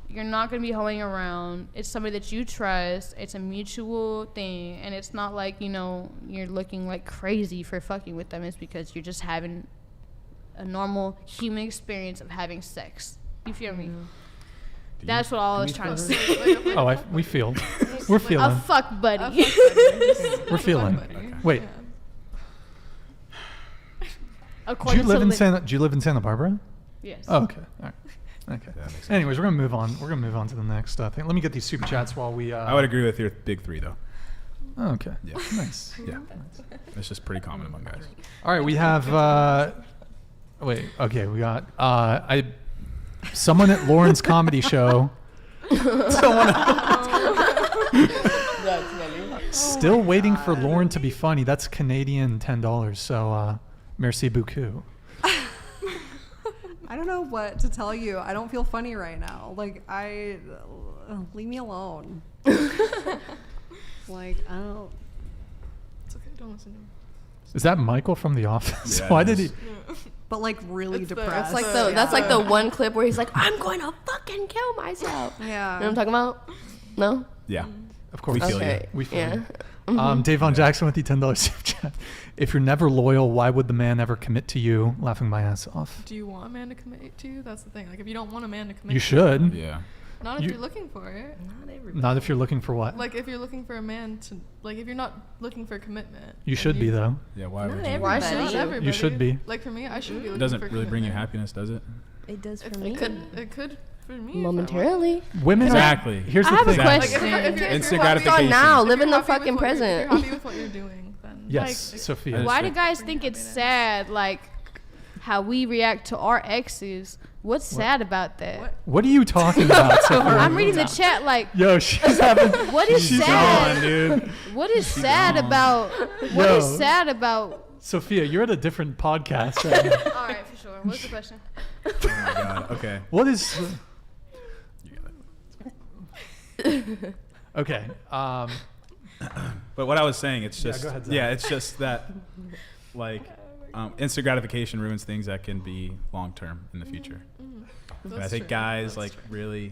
You're not going to be hoeing around. It's somebody that you trust. It's a mutual thing. And it's not like, you're looking like crazy for fucking with them. It's because you're just having a normal human experience of having sex. You feel me? That's what all I was trying to say. Oh, we feel. We're A feeling. fuck buddy. We're feeling. Wait. Do According you live to in Lin- Do you live in Santa Barbara? Yes. Oh, okay. All right. Okay. That makes sense. Anyways, we're gonna move on. We're gonna move on to the next thing. Let me get these super chats while we. I would agree with your big three though. Oh, okay. Yeah. Nice. Yeah. It's just pretty common among guys. All right, we have. Wait. Okay, we got. Someone at Lauren's comedy show. Still waiting for Lauren to be funny. That's Canadian $10. So, merci beaucoup. I don't know what to tell you. I don't feel funny right now. Like, leave me alone. Like, I don't. It's okay. Don't listen to him. Is that Michael from The Office? Yeah, Why it did is. he? But like really It's the- depressed. That's like the one clip where he's like, "I'm going to fucking kill myself." You know what I'm Yeah. talking about? No? Yeah. Of course. We feel Okay. you. We feel Yeah. you. Davon Jackson with the $10 super chat. If you're never loyal, why would the man ever commit to you? Laughing my ass off. Do you want a man to commit to you? That's the thing. Like, if you don't want a man to commit, You to should. Yeah. Not if You- you're looking for it. Not if you're looking for what? Like, if you're looking for a man to, like, if you're not looking for commitment. You then should be though. Yeah. Why would you? Why Not should you? everybody. You should be. Like, for me, I should be It looking doesn't for really bring you commitment. happiness, does it? It does for It me. could. It could for me. if I want. Momentarily. Women. Exactly. Here's I the have a thing. Like, question. if you're Instant happy- gratification. now. if Live in you're the happy with fucking what you're- present. If you're happy with what you're doing, then Yes, Like, Sophia. Why do Bring guys think it's happiness. sad, like how we react to our exes, What's sad about that? What are you talking about, Sophia? I'm reading the chat like, Yo, she's having. what is she's sad? on, dude. What is sad about? What Yo. is sad about? Sophia, you're at a different podcast right now. All right, for sure. What's the question? Oh my God. Okay. What is? Okay. But what I was saying, it's just go ahead, Zack. it's just that like instant gratification ruins things that can be long term in the future. And I think guys like really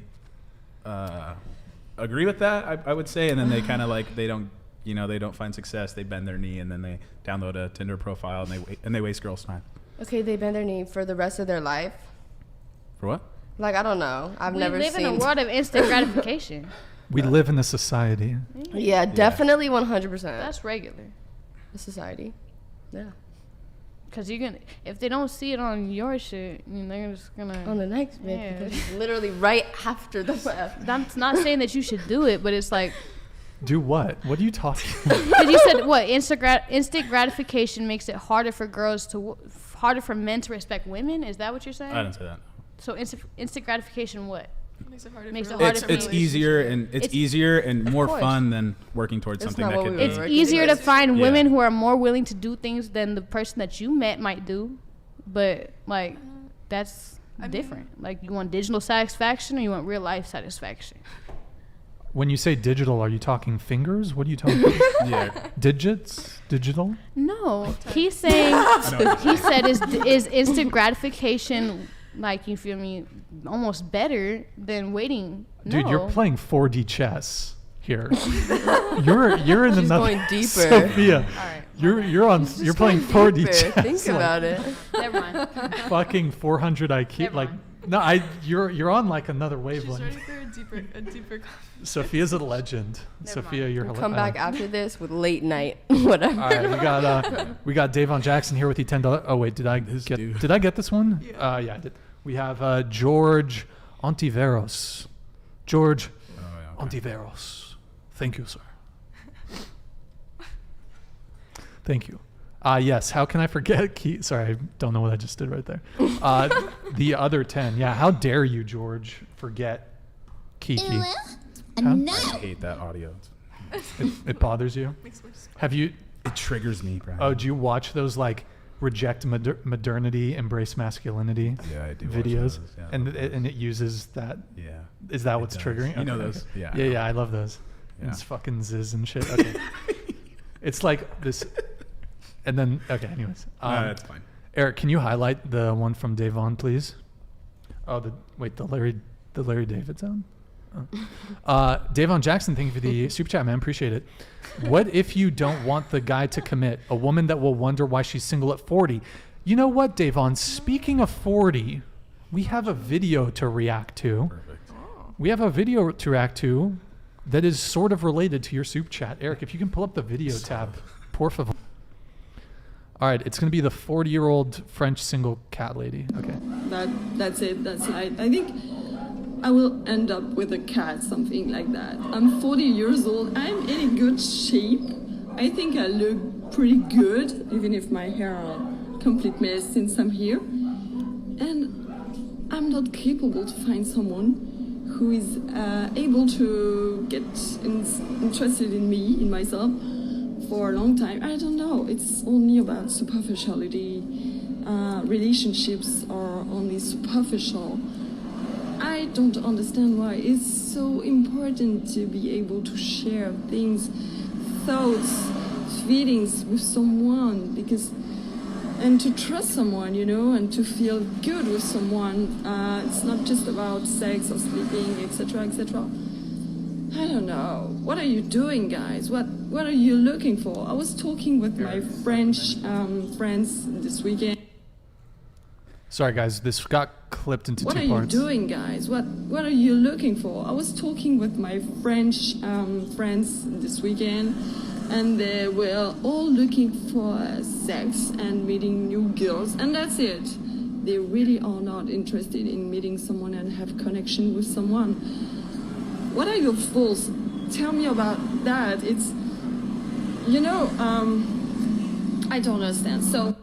agree with that. I would say, and then they kind of like they don't find success. They bend their knee and then they download a Tinder profile and they waste girls' time. Okay, they bend their knee for the rest of their life. For what? Like, I don't know. I've We never live seen. in a world of instant gratification. We live in a society. Yeah, definitely 100%. That's regular. A society. Yeah. Cause you're gonna, if they don't see it on your shit, they're just gonna. On the next bit, Yeah. because it's literally right after the left. That's not saying that you should do it, but it's like, Do what? What are you talking about? because you said what instant gratification makes it harder for harder for men to respect women. Is that what you're saying? I didn't say that. So instant gratification, what? Makes it harder. Makes for it harder relationships. for It's easier and it's easier and more course. fun than working towards That's something not that what could we be. were It's working easier to towards. find Yeah. women who are more willing to do things than the person that you met might do, but like that's different. Like you want digital satisfaction or you want real life satisfaction. When you say digital, are you talking fingers? What are you talking? Yeah. Digits? Digital? No, he's saying he said is instant gratification, like, you feel me, almost better than waiting. Dude, No. you're playing 4D chess here. you're in She's another. going deeper. Sophia, All right, you're playing 4D chess. Think about it. never mind. Fucking 400 IQ. Never Like, mind. no, you're on like another She's wavelength. ready for a deeper Sophia's a legend. Never Sophia, mind. you're We'll hilarious. come back after this with late night, whatever. All right, we got Davon Jackson here with the $10. Oh wait, did I get this one? Yeah. Yeah, I did. We have George Ontiveros. George Ontiveros. Thank you, sir. Thank you. Yes. How can I forget? Sorry, I don't know what I just did right there. The other 10. Yeah. How dare you, George, forget Kiki? I hate that audio. It bothers you. Have you? It triggers me, Brian. Oh, do you watch those like reject modernity, embrace masculinity Yeah, I do watch videos? those, yeah. And it uses that. Yeah. Is that It what's does. triggering? You know Okay, those? okay. Yeah. I Yeah, know. yeah. I love those. Yeah. It's fucking ziz and shit. Okay. It's like this, and then okay. Anyways, That's fine. Eric, can you highlight the one from Davon, please? Oh, the Larry David sound. Oh. Davon Jackson, thank you for the super chat, man. Appreciate it. What if you don't want the guy to commit? A woman that will wonder why she's single at 40. You know what, Davon? Speaking of 40, we have a video to react to. Perfect. We have a video to react to that is sort of related to your soup chat. Eric, if you can pull up the video tab, por favor. All right, it's going to be the 40-year-old French single cat lady. Okay. That's it. I think I will end up with a cat, something like that. I'm 40 years old. I'm in good shape. I think I look pretty good, even if my hair are complete mess since I'm here. And I'm not capable to find someone who is able to get interested in me, in myself, for a long time. I don't know. It's only about superficiality. Relationships are only superficial. I don't understand why it's so important to be able to share things, thoughts, feelings with someone, and to trust someone, and to feel good with someone. It's not just about sex or sleeping, etc., etc. I don't know. What are you doing, guys? What are you looking for? I was talking with my French friends this weekend. Sorry, guys. This got clipped into two parts. What are you doing, guys? What are you looking for? I was talking with my French friends this weekend, and they were all looking for sex and meeting new girls, and that's it. They really are not interested in meeting someone and have connection with someone. What are your fools? Tell me about that. It's, I don't understand. So.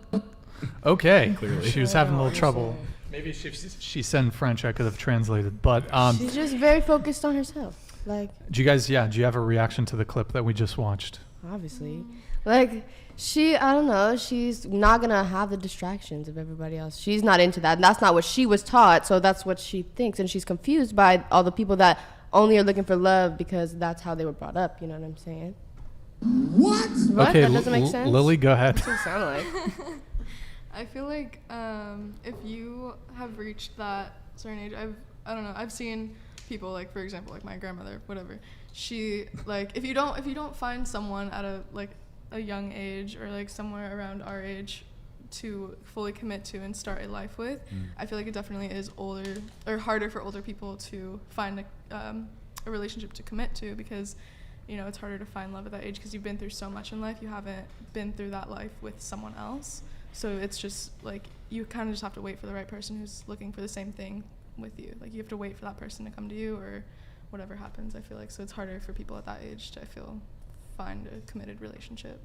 Okay. Clearly. She was having a little trouble. Maybe if she said in French, I could have translated. But she's just very focused on herself. Like, do you guys? Yeah. Do you have a reaction to the clip that we just watched? obviously, like I don't know. She's not gonna have the distractions of everybody else. She's not into that. And that's not what she was taught. So that's what she thinks, and she's confused by all the people that only are looking for love because that's how they were brought up. You know what I'm saying? What? What? Okay, That doesn't make sense. Lily, go ahead. That's what it sound like. I feel like if you have reached that certain age, I don't know. I've seen people, like, for example, like my grandmother, whatever. She, like, if you don't find someone at a young age or like somewhere around our age to fully commit to and start a life with, I feel like it definitely is harder for older people to find a relationship to commit to, because it's harder to find love at that age because you've been through so much in life. You haven't been through that life with someone else. So it's just like you kind of just have to wait for the right person who's looking for the same thing with you. Like, you have to wait for that person to come to you or whatever happens, I feel like. So it's harder for people at that age to, find a committed relationship,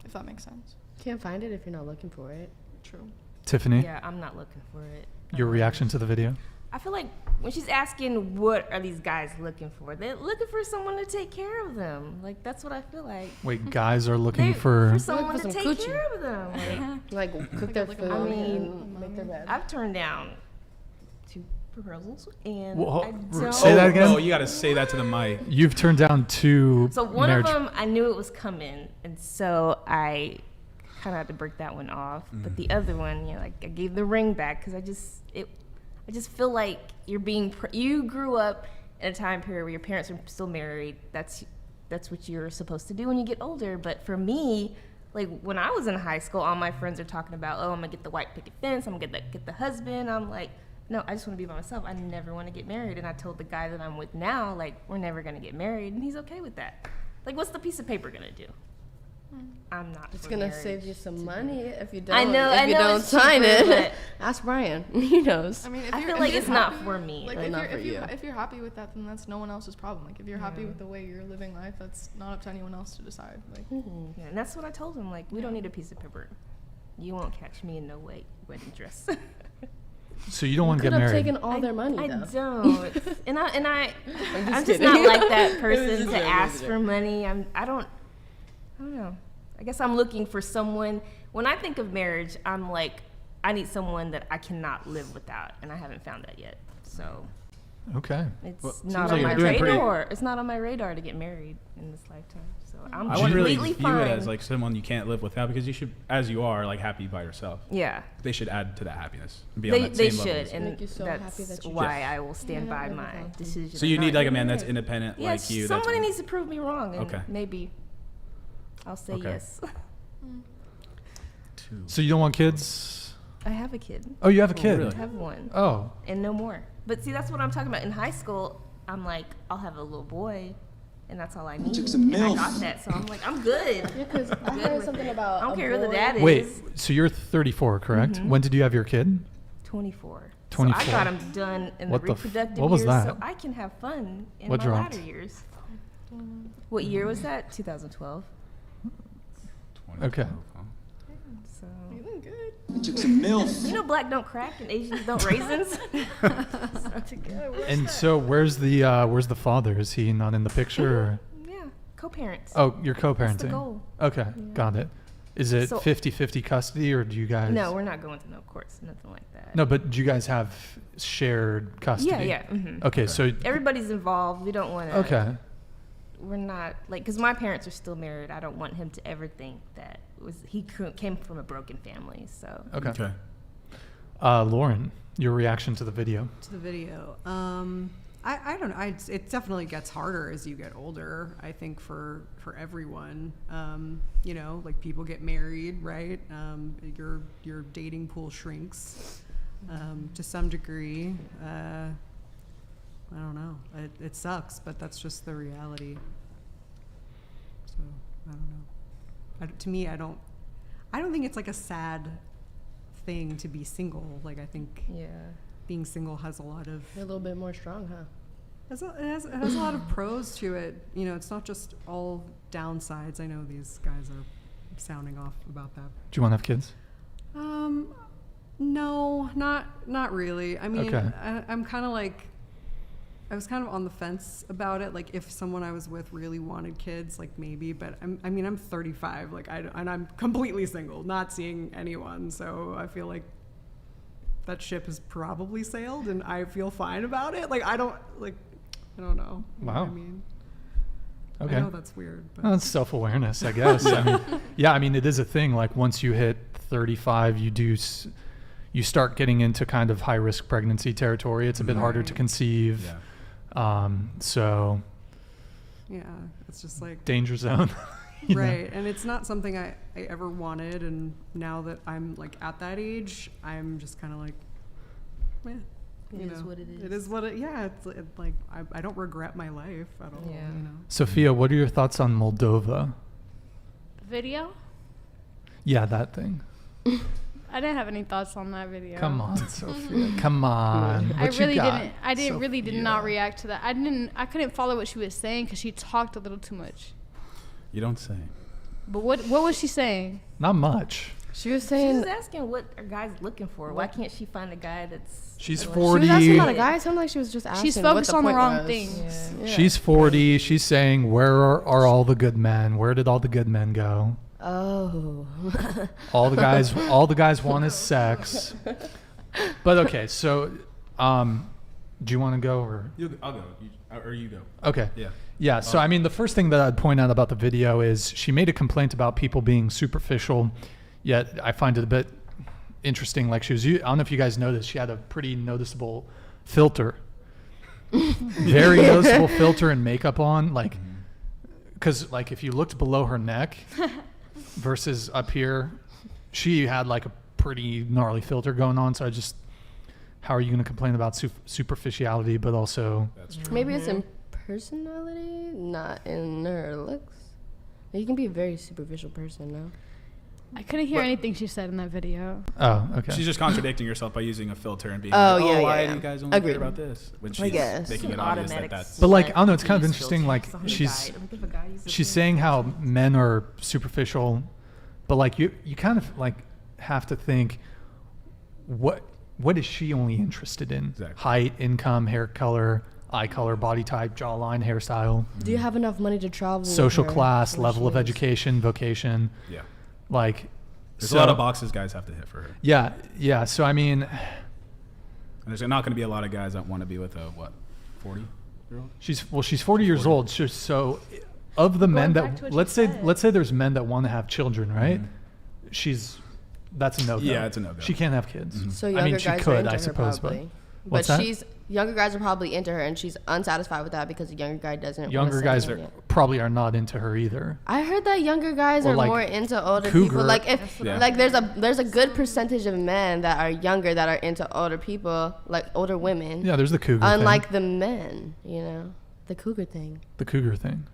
if that makes sense. Can't find it if you're not looking for it. True. Tiffany, Yeah, I'm not looking for it. your reaction to the video? I feel like when she's asking what are these guys looking for, they're looking for someone to take care of them. Like, that's what I feel like. Wait, guys are looking For for someone for to some take coochie. care of them. Like cook their like a food I and mean, make their bed. I've turned down 2 proposals, and Whoa, I don't. say that again? Oh, you got to say that to the mic. You've turned down 2 So one marriage. of them, I knew it was coming, and so I kind of had to break that one off. But the other one, like, I gave the ring back because I just feel like you're being you grew up in a time period where your parents are still married. That's what you're supposed to do when you get older. But for me, like, when I was in high school, all my friends are talking about, oh, I'm gonna get the white picket fence, I'm gonna get the husband. I'm like, no, I just want to be by myself. I never want to get married. And I told the guy that I'm with now, like, we're never gonna get married, and he's okay with that. Like, what's the piece of paper gonna do? I'm not. It's for gonna marriage. save you some money if you don't. I know. If you don't it's sign cheaper, it. Ask Brian. He knows. I mean, I feel like it's not for me. Like, Well, not for if you. if you're happy with that, then that's no one else's problem. Like, if you're happy with the way you're living life, that's not up to anyone else to decide. Like, Yeah, and that's what I told him. Like, we don't need a piece of paper. You won't catch me in no wedding dress. So you don't want to Could get have married? taken all their money I though. don't. I'm just kidding. not like that person Just to joking, ask just for money. I don't know. I guess I'm looking for someone. When I think of marriage, I'm like, I need someone that I cannot live without, and I haven't found that yet. So Okay. it's Well, not seems on like my you're doing pretty- radar. It's not on my radar to get married in this lifetime. So I'm I wouldn't really completely view fine. it as like someone you can't live without, because you should, as you are, like, happy by yourself. Yeah. They should add to that happiness and be on They that same level. should, and Make you so that's happy that you why just- I will stand by my decision. So you of need not like a getting man that's married. independent Yes, like you. somebody that's needs to prove me wrong, and Okay. maybe I'll say Okay. yes. So you don't want kids? I have a kid. Oh, you have a kid? really? I have one, Oh. and no more. But see, that's what I'm talking about. In high school, I'm like, I'll have a little boy, and that's all I need. Took some And I milk. got that, so I'm like, I'm good. Yeah, because I Good heard with something it. about. I don't a care who the boy. dad is. Wait, so you're 34, correct? When did you have your kid? 24. 24. So I got him done in What the the f- reproductive what was years, that? so I can have fun in What my dropped? latter years. What year was that? 2012. Okay. So feeling good. Took some milk. you know, black don't crack and Asians don't raisins. And so where's the father? Is he not in the picture? Or? Yeah, co-parents. Oh, you're co-parenting. That's the goal. Okay, got it. Is it So- 50-50 custody, or do you guys? No, we're not going to no courts, nothing like that. No, but do you guys have shared custody? Yeah, yeah. Mhm. Okay, so Everybody's involved. We don't want to. okay, We're not like, because my parents are still married. I don't want him to ever think that came from a broken family. So okay. Okay. Lauren, your reaction to the video? To the video. I don't know. It definitely gets harder as you get older. I think for everyone, you know, like people get married, right? Your dating pool shrinks to some degree. I don't know. It sucks, but that's just the reality. So I don't know. To me, I don't think it's like a sad thing to be single. Like, I think yeah. being single has a lot of You're a little bit more strong, huh? it has a lot of pros to it. You know, it's not just all downsides. I know these guys are sounding off about that. Do you want to have kids? No, not really. I mean, Okay. I'm kind of like, I was kind of on the fence about it. Like, if someone I was with really wanted kids, like maybe. But I'm 35. Like, and I'm completely single, not seeing anyone. So I feel like that ship has probably sailed, and I feel fine about it. Like, I don't know. You know what I mean? Okay. I know that's weird, but Well, that's self-awareness, I guess. I mean, it is a thing. Like, once you hit 35, you start getting into kind of high-risk pregnancy territory. It's a bit harder to conceive. Yeah. So yeah, it's just like danger zone. you know? right. And it's not something I ever wanted. And now that I'm like at that age, I'm just kind of like, meh. It is what it is. It is what it. Yeah, it's like I don't regret my life at all. Yeah. You know. Sophia, what are your thoughts on Moldova? Video? Yeah, that thing. I didn't have any thoughts on that video. Come on, Sophia. Come on. I What you really got, didn't. I didn't really did Sophia? not react to that. I couldn't follow what she was saying because she talked a little too much. You don't say. But what was she saying? Not much. She was She's saying asking what are guys looking for. Why can't she find a guy that's... She's she 40. was asking about a guy. It sounded like she was just asking. She's what focused the on the point wrong was. things. Yeah. She's 40. She's saying, where are all the good men? Where did all the good men go? Oh. All the guys want is sex. But okay, so do you want to go or? I'll go. Or you go. Okay. Yeah. Yeah. So I mean, the first thing that I'd point out about the video is she made a complaint about people being superficial. Yet I find it a bit interesting. Like I don't know if you guys noticed, she had a pretty noticeable filter, very noticeable filter and makeup on. Like, because like if you looked below her neck versus up here, she had like a pretty gnarly filter going on. So how are you going to complain about superficiality, but also That's true. Maybe it's in personality, not in her looks. You can be a very superficial person, no? I couldn't hear anything she said in that video. oh okay. She's just contradicting herself by using a filter and being Oh, like, yeah, why yeah, do you guys only Agreed. care about this? When I she's guess. making it obvious that that's... But like, I don't know, it's kind of interesting, like she's saying how men are superficial, but like you kind of like have to think, what is she only interested in? Exactly. Height, income, hair color, eye color, body type, jawline, hairstyle, Do you have enough money to travel? with social her? class, What level of she is? education, vocation, Yeah. like There's a lot of boxes guys have to hit for her. Yeah. So I mean, And there's not going to be a lot of guys that want to be with a, 40-year-old? she's 40 years old. So of the men back to that what you let's said. say there's men that want to have children, right? That's a no-go. Yeah, it's a no-go. She can't have kids. So I younger mean, she guys are could, into I her suppose, probably. What's But that? younger guys are probably into her, and she's unsatisfied with that because the younger guy doesn't. Younger wanna guys settle yet. probably are not into her either. I heard that younger guys Or are like more into older cougar. people. Like if Yeah. like there's a good percentage of men that are younger that are into older people, like older women. Yeah, there's the cougar Unlike thing. the men, the cougar thing. The cougar thing.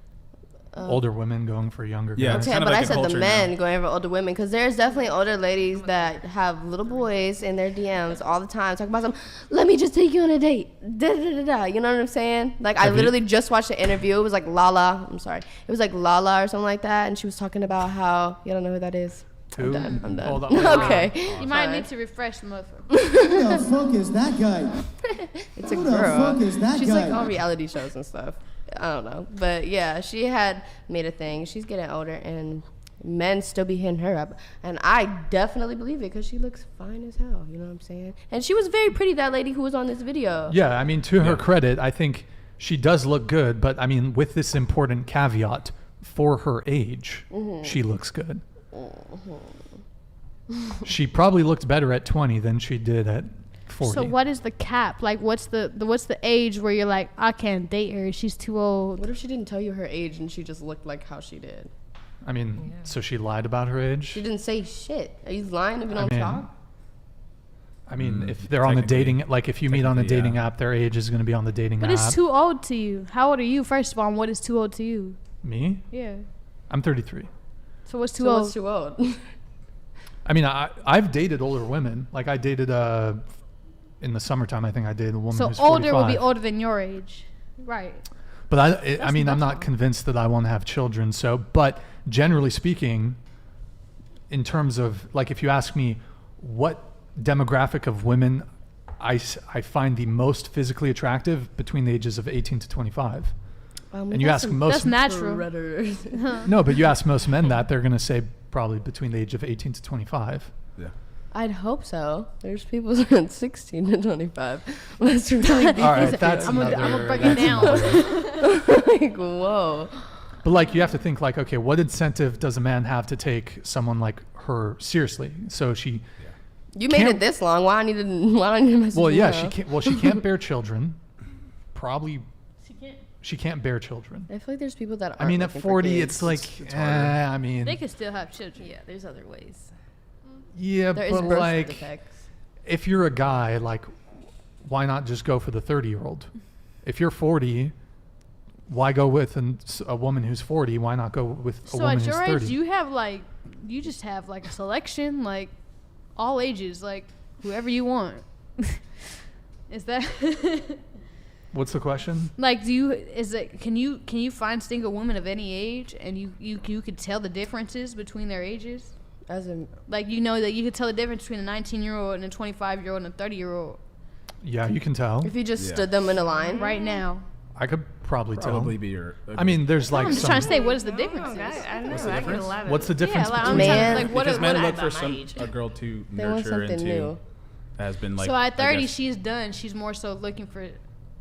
Older women going for younger Yeah, guys. it's Okay, kind of but like I a said the culture men now. going for older women because there's definitely older ladies that have little boys in their DMs all the time talking about let me just take you on a date. Da, da, da, da. You know what I'm saying? Like I Have you- literally just watched the interview. It was like Lala. I'm sorry. It was like Lala or something like that, and she was talking about how you don't know who that is. Who? I'm done. Hold on. Okay. You might Sorry. need to refresh the motherfucker. Who the fuck is that guy? It's a Who the girl. fuck is that She's guy? like on reality shows and stuff. I don't know. But yeah, she had made a thing. She's getting older and men still be hitting her up. And I definitely believe it because she looks fine as hell. You know what I'm saying? And she was very pretty, that lady who was on this video. Yeah, I mean, to her credit, I think she does look good, but I mean, with this important caveat, for her age, she looks good. She probably looked better at 20 than she did at 40. So what is the cap? Like what's the age where you're like, I can't date her, she's too old? What if she didn't tell you her age and she just looked like how she did? I mean, so she lied about her age? She didn't say shit. Are you lying if you don't mean, talk? I mean, if they're on the dating, like if you meet on a technically, dating yeah. app, their age is going to be on the dating But app. it's too old to you. How old are you, first of all, and what is too old to you? Me? Yeah. I'm 33. So what's too So old? what's too old? I mean, I've dated older women. Like I dated, in the summertime, I think I dated a woman So who's older 45. will be older than your age. Right. But I mean, I'm that's not all. convinced that I want to have children. So, but generally speaking, in terms of like, if you ask me, what demographic of women I find the most physically attractive between the ages of 18 to 25. And you ask most... That's natural. No, but you ask most men that, they're going to say probably between the age of 18 to 25. Yeah. I'd hope so. There's people around 16 to 25. That's really deep. All right, that's I'm another... gonna break it down. Like, whoa. But like, you have to think like, okay, what incentive does a man have to take someone like her seriously? So she... You made it this long. Why I need to mess Well, with yeah, you she now? can't. Well, she can't bear children. Probably, She can't. she can't bear children. I feel like there's people that aren't I mean, at looking for 40, kids. it's like, I mean, They could still have children. Yeah, there's other ways. yeah, There is but birth like, defects. if you're a guy, like, why not just go for the 30-year-old? If you're 40, why go with a woman who's 40? Why not go with a So woman at who's your 30? age, you just have like a selection, like all ages, like whoever you want. Is that What's the question? like? Can you find single women of any age, and you could tell the differences between their ages? As in, Like, you know that you could tell the difference between a 19-year-old and a 25-year-old and a 30-year-old Yeah, you can tell. if you just Yeah. stood them in a line. right now. I could probably Probably tell. be your. I mean, there's like I'm just some. trying to say, what is the difference? I know. What's the I get a difference? lot of. What's the difference Yeah, like, I'm between? trying Man. to, like, what because is men what look about for my some age? a girl to They want nurture something into new. that has been like. so at I 30, guess- she's done. She's more so looking for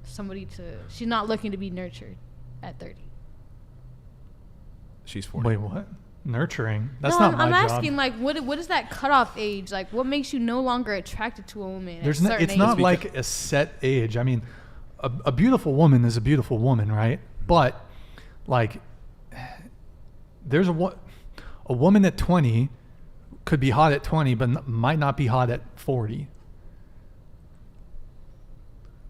somebody to. She's not looking to be nurtured at 30. she's 40. Wait, what? Nurturing? That's No, not my I'm job. asking, like, what is that cutoff age? Like, what makes you no longer attracted to a woman? There's at a no, certain it's age? not like a set age. I mean, a beautiful woman is a beautiful woman, right? But like, there's a woman at 20 could be hot at 20, but might not be hot at 40.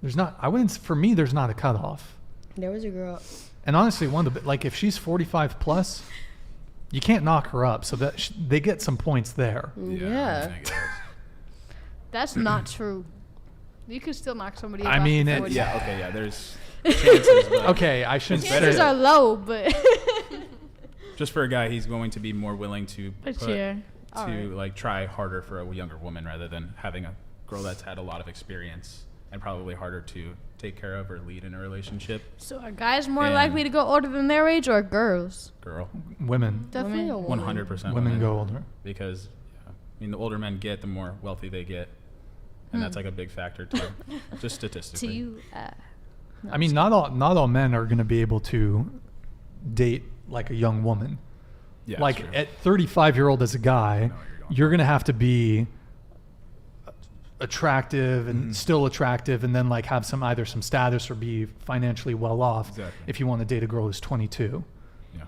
There's not. I wouldn't. For me, there's not a cutoff. There was a girl. And honestly, one of the like, if she's 45 plus, you can't knock her up. So that they get some points there. Yeah. I think it is. That's not true. You could still knock somebody up. I mean, after it- 40. Yeah. Okay. Yeah. There's chances, but Okay, I shouldn't Chances say. are low, but. just for a guy, he's going to be more willing to But put, yeah. to Alright. like try harder for a younger woman rather than having a girl that's had a lot of experience and probably harder to take care of or lead in a relationship. So are guys more And- likely to go older than their age, or girls? Girl, Women. Definitely a woman. 100% Women go older. because I mean the older men get, the more wealthy they get, and that's like a big factor too, just To statistically. you, I mean, not all men are going to be able to date like a young woman. Yeah, Like true. at 35-year-old as a guy, where you're going. you're going to have to be attractive and still attractive, and then like have either some status or be financially well off. Exactly. If you want to date a girl who's 22. Yeah.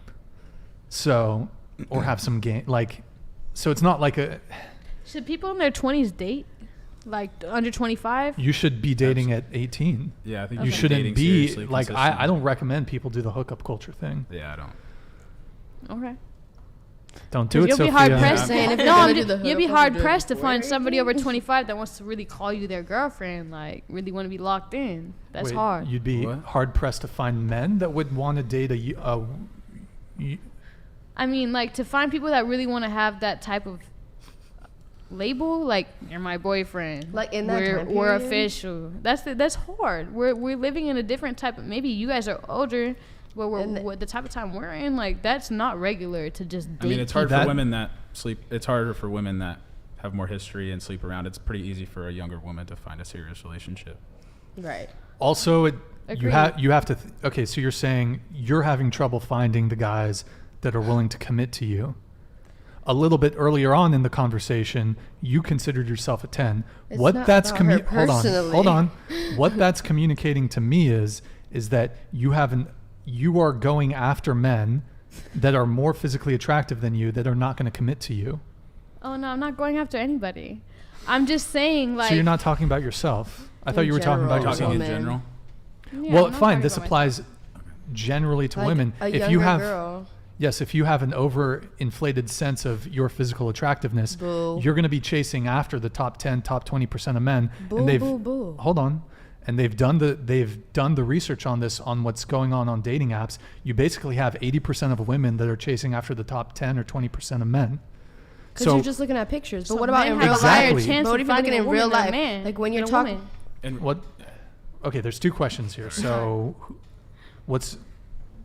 So, or have some gain, like, so it's not like should people in their 20s date? Like under 25? you should be dating at 18. Yeah, I think You should be shouldn't dating be seriously, like, I consistently. don't recommend people do the hookup culture thing. Yeah, I don't. Okay. Don't do it, You'll be Sophia. hard pressed. saying if No, you're gonna I'm do just, the you'll be hookup, hard you do it pressed to before find you're somebody 18. over 25 that wants to really call you their girlfriend. Like, really want to be locked in. That's Wait, hard. You'd be What? hard pressed to find men that would want to date I mean, like, to find people that really want to have that type of label, like, you're my boyfriend. Like, in that time we're period? official. That's hard. We're living in a different type of. Maybe you guys are older, but we're the type of time we're in. Like, that's not regular to just date. I mean, it's hard That- for women that sleep. It's harder for women that have more history and sleep around. It's pretty easy for a younger woman to find a serious relationship. Right. Also, you Agreed. have to. Okay, so you're saying you're having trouble finding the guys that are willing to commit to you. A little bit earlier on in the conversation, you considered yourself a 10. It's What not that's about her hold personally. on. What that's communicating to me is that you are going after men that are more physically attractive than you that are not going to commit to you. Oh no, I'm not going after anybody. I'm just saying, like. So you're not talking about yourself. I thought In you were talking about general. yourself. Talking in Woman. general. Yeah, Well, I'm not fine. talking This about applies generally to Like women. a If you younger have, girl. yes, if you have an overinflated sense of your physical attractiveness, Boo. you're going to be chasing after the top 10, top 20% of men. Boo, and they've boo, boo. hold on, and they've done the research on this, on what's going on dating apps. You basically have 80% of women that are chasing after the top 10 or 20% of men. Because So- you're just looking at pictures. But So what about men in have real a higher life? chance But what of if you're looking finding a in real woman than a life? man Like when than you're a talking. woman. And What? Okay, there's two questions here. So, what's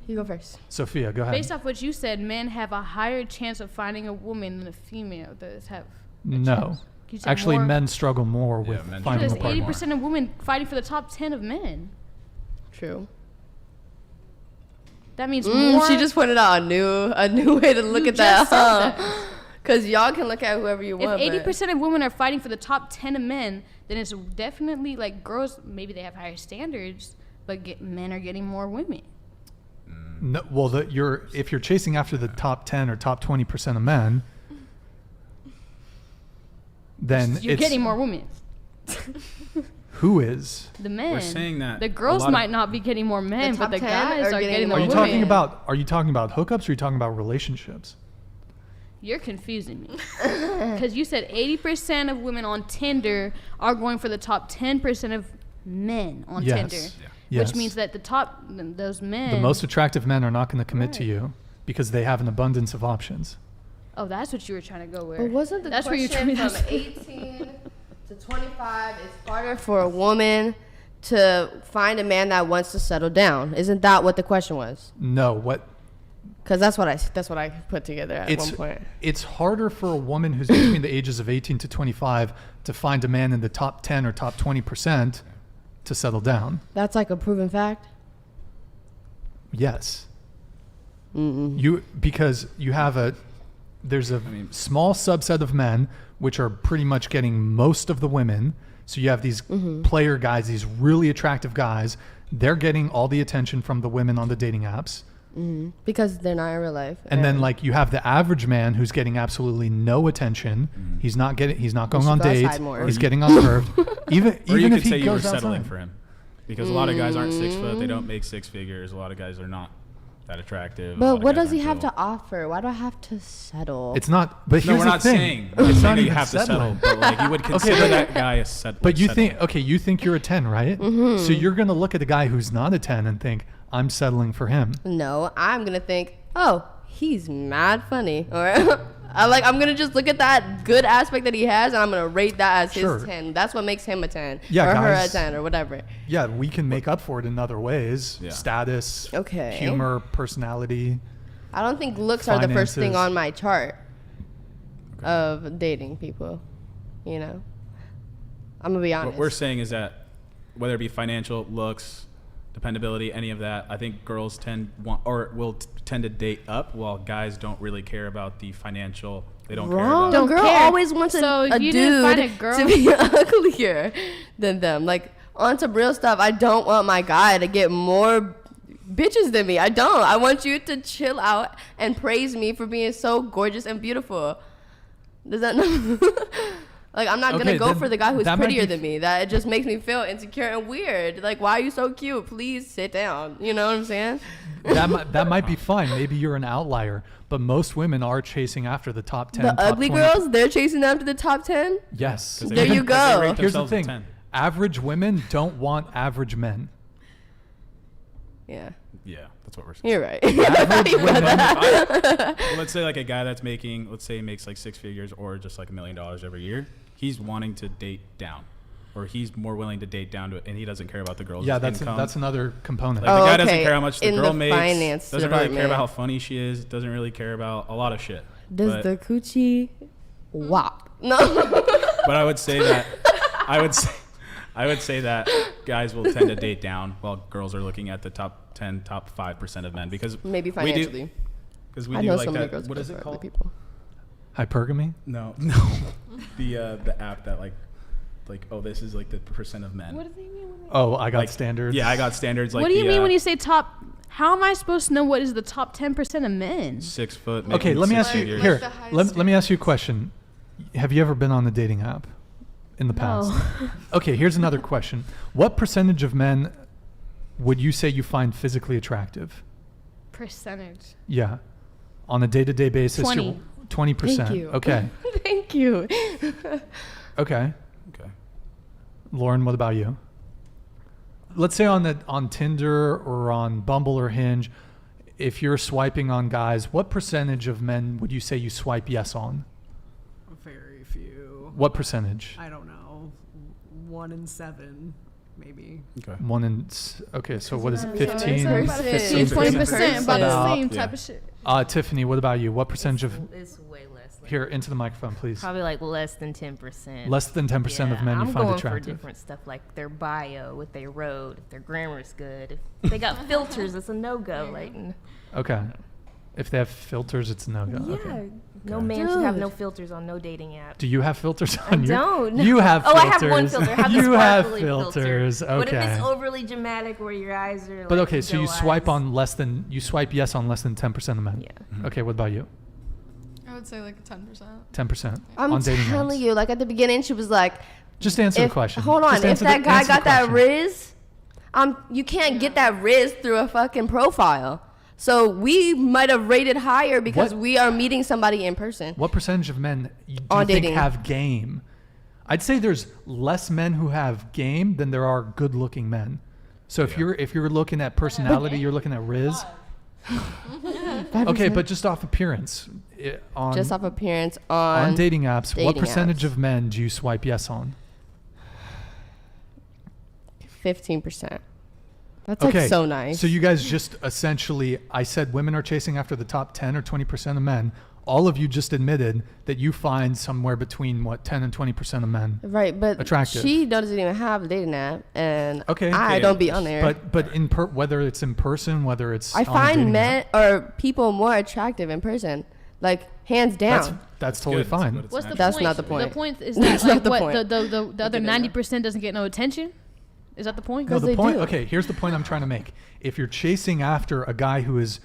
You go first. Sophia? Go ahead. Based off what you said, men have a higher chance of finding a woman than a female does have. a No, chance. You said actually, more- men struggle more with men finding a There's partner. 80% of women fighting for the top 10 of men. True. That means more. She just pointed out a new way to look You at that. just said that. Because y'all can look at whoever you If want. 80% of women are fighting for the top 10 of men, then it's definitely like girls. Maybe they have higher standards, but men are getting more women. No, well, if you're chasing after the top 10 or top 20% of men, then You're it's getting more women. who is. The men. We're saying that the a girls lot of- might not be getting more men, The but top the 10 guys are are getting getting the more Are you women. talking about hookups or are you talking about relationships? You're confusing me. Because you said 80% of women on Tinder are going for the top 10% of men on Yes. Tinder. Yeah. Which Yes. means that those men. The most attractive men are not going to commit to Right. you because they have an abundance of options. Oh, that's what you were trying to go with. But wasn't the that's where you're question trying from 18 to 25 it's harder for a woman to find a man that wants to settle down? Isn't that what the question was? No, what Because that's what I put together at one point. it's harder for a woman who's between the ages of 18 to 25 to find a man in the top 10 or top 20% to settle down. That's like a proven fact. Yes. Because you have there's a small subset of men which are pretty much getting most of the women. So you have these player guys, these really attractive guys. They're getting all the attention from the women on the dating apps. Because they're not in real life. And then like you have the average man who's getting absolutely no attention. He's not going should on go outside dates. more. He's getting unnerved. Even Or you if could he say you were goes settling outside. for him, because a lot of guys aren't 6 foot. They don't make 6 figures. A lot of guys are not that attractive. A lot But of what guys does he aren't have cool. to offer? Why do I have to settle? It's not. But No, here's we're the not thing. saying. It's not you even have to settle, settling. but like you would consider that guy a set. But you settling. you think you're a 10, right? So you're going to look at a guy who's not a 10 and think, I'm settling for him. No, I'm gonna think, oh, he's mad funny, or I'm gonna just look at that good aspect that he has, and I'm gonna rate that as Sure. his 10. That's what makes him a 10, Yeah, or her a guys. 10, or whatever. Yeah, we can make up for it in other ways. Yeah. Status, Okay. humor, personality. I don't think looks are the first thing Finances. on my chart of dating people. You know, I'm gonna be honest. What we're saying is that whether it be financial, looks, dependability, any of that, I think girls will tend to date up, while guys don't really care about the financial. They don't Wrong. care A about. girl care. always wants So a if you didn't find a dude girl- to be uglier than them. Like on some real stuff, I don't want my guy to get more bitches than me. I don't. I want you to chill out and praise me for being so gorgeous and beautiful. Does that like I'm not Okay, gonna go then for the guy who's that might prettier be- than me. That it just makes me feel insecure and weird. Like, why are you so cute? Please sit down. You know what I'm saying? That might be fine. Maybe you're an outlier, but most women are chasing after the top 10. The top ugly 20. girls, they're chasing after the top 10. Yes. 'Cause they There rate- you 'cause they go. rate Here's the themselves a thing. 10. Average women don't want average men. Yeah, Yeah, that's what we're saying. you're right. Average women. Well, let's say like a guy that's making, let's say he makes like 6 figures or just like $1 million every year. He's wanting to date down, or he's more willing to date down to it, and he doesn't care about the girl's Yeah, income. that's another component. Like, the guy Oh, doesn't okay. care how much the In girl the makes. finance Doesn't really care department. about how funny she is. Doesn't really care about a lot of shit. Does But- the coochie wop? No. But I would say that I would say that guys will tend to date down, while girls are looking at the top 10, top 5% of men, because Maybe we financially. because we I do know like some of the that. girls What is prefer it other called? people. Hypergamy? No, the app that like oh, this is like the percent of men. What do they mean? Oh, I got Like, standards. Yeah, I got standards. Like What do you the, mean when you say top? How am I supposed to know what is the top 10% of men? 6 foot? Okay, making let me six ask you figures. here. the highest Let me ask you a question. Have you ever been on a dating app in the past? No. Okay, here's another question. What percentage of men would you say you find physically attractive? Percentage. Yeah. On a day-to-day basis, 20. you're 20%. Thank you. Okay. Thank you. Okay. Okay. Lauren, what about you? Let's say on Tinder or on Bumble or Hinge, if you're swiping on guys, what percentage of men would you say you swipe yes on? to, What percentage? I don't know, 1 in 7, maybe. Okay. Okay, so what is it? 15%. 15? 20%, about the About- same type yeah. of shit. Tiffany, what about you? What percentage of It's way less. here into the microphone, please? Probably like less than 10%. Less than 10% of men you I'm find going attractive. for different stuff like their bio, what they wrote, if their grammar is good. If they got filters, it's a no-go. Like, Okay. If they have filters, it's no go. yeah, Okay. no man should have no Dude. filters on no dating app. Do you have filters I on your? don't. You have Oh, filters. I have one filter. I have the you have sparkly filters. filter. What if Okay. it's overly dramatic where your eyes are? But like okay, so you doe swipe eyes? on less than you swipe yes on less than 10% of men. Yeah. Okay, what about you? I would say like 10%. 10% I'm on dating telling apps. you, like at the beginning, she was like, Just answer the if, question. hold on, Just if answer that guy answer the got that question. Riz, you can't get that Riz through a fucking profile. So we might have rated higher because What- we are meeting somebody in person. What percentage of men do you On think dating. have game? I'd say there's less men who have game than there are good-looking men. So if you're looking at personality, you're looking at Riz. Okay, but just off appearance, on Just off appearance on dating apps, what dating percentage apps. of men do you swipe yes on? 15%. That's Okay, like so nice. So you guys just essentially, I said women are chasing after the top 10 or 20% of men. All of you just admitted that you find somewhere between 10 and 20% of men. Right, but attractive. she doesn't even have a dating app, and Okay. I don't be on there. But whether it's in person, whether it's I on a find dating men app, or people more attractive in person, like hands down. that's totally good. fine. It's What's the That's point? not the point. The point is That's that not like the what point. the other 90% doesn't get no attention. Is that the point? No, 'Cause the they point. do. Okay, here's the point I'm trying to make. If you're chasing after a guy who is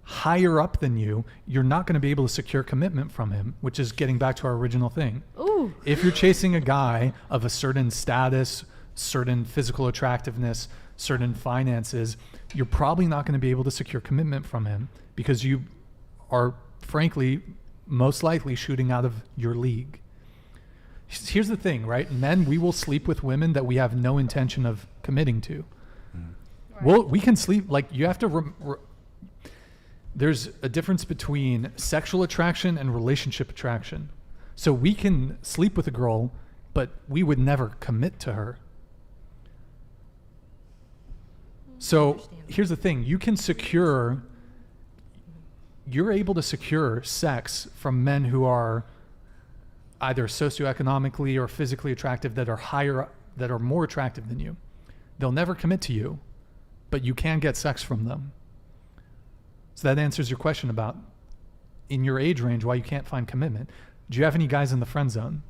higher up than you, you're not going to be able to secure commitment from him, which is getting back to our original thing. Ooh. If you're chasing a guy of a certain status, certain physical attractiveness, certain finances, you're probably not going to be able to secure commitment from him because you are, frankly, most likely shooting out of your league. Here's the thing, right? Men, we will sleep with women that we have no intention of committing to. Well, we can sleep, like, you have to, there's a difference between sexual attraction and relationship attraction. So we can sleep with a girl, but we would never commit to her. So here's the thing, you're able to secure sex from men who are either socioeconomically or physically attractive that are more attractive than you. They'll never commit to you, but you can get sex from them. So that answers your question about in your age range why you can't find commitment. Do you have any guys in the friend zone?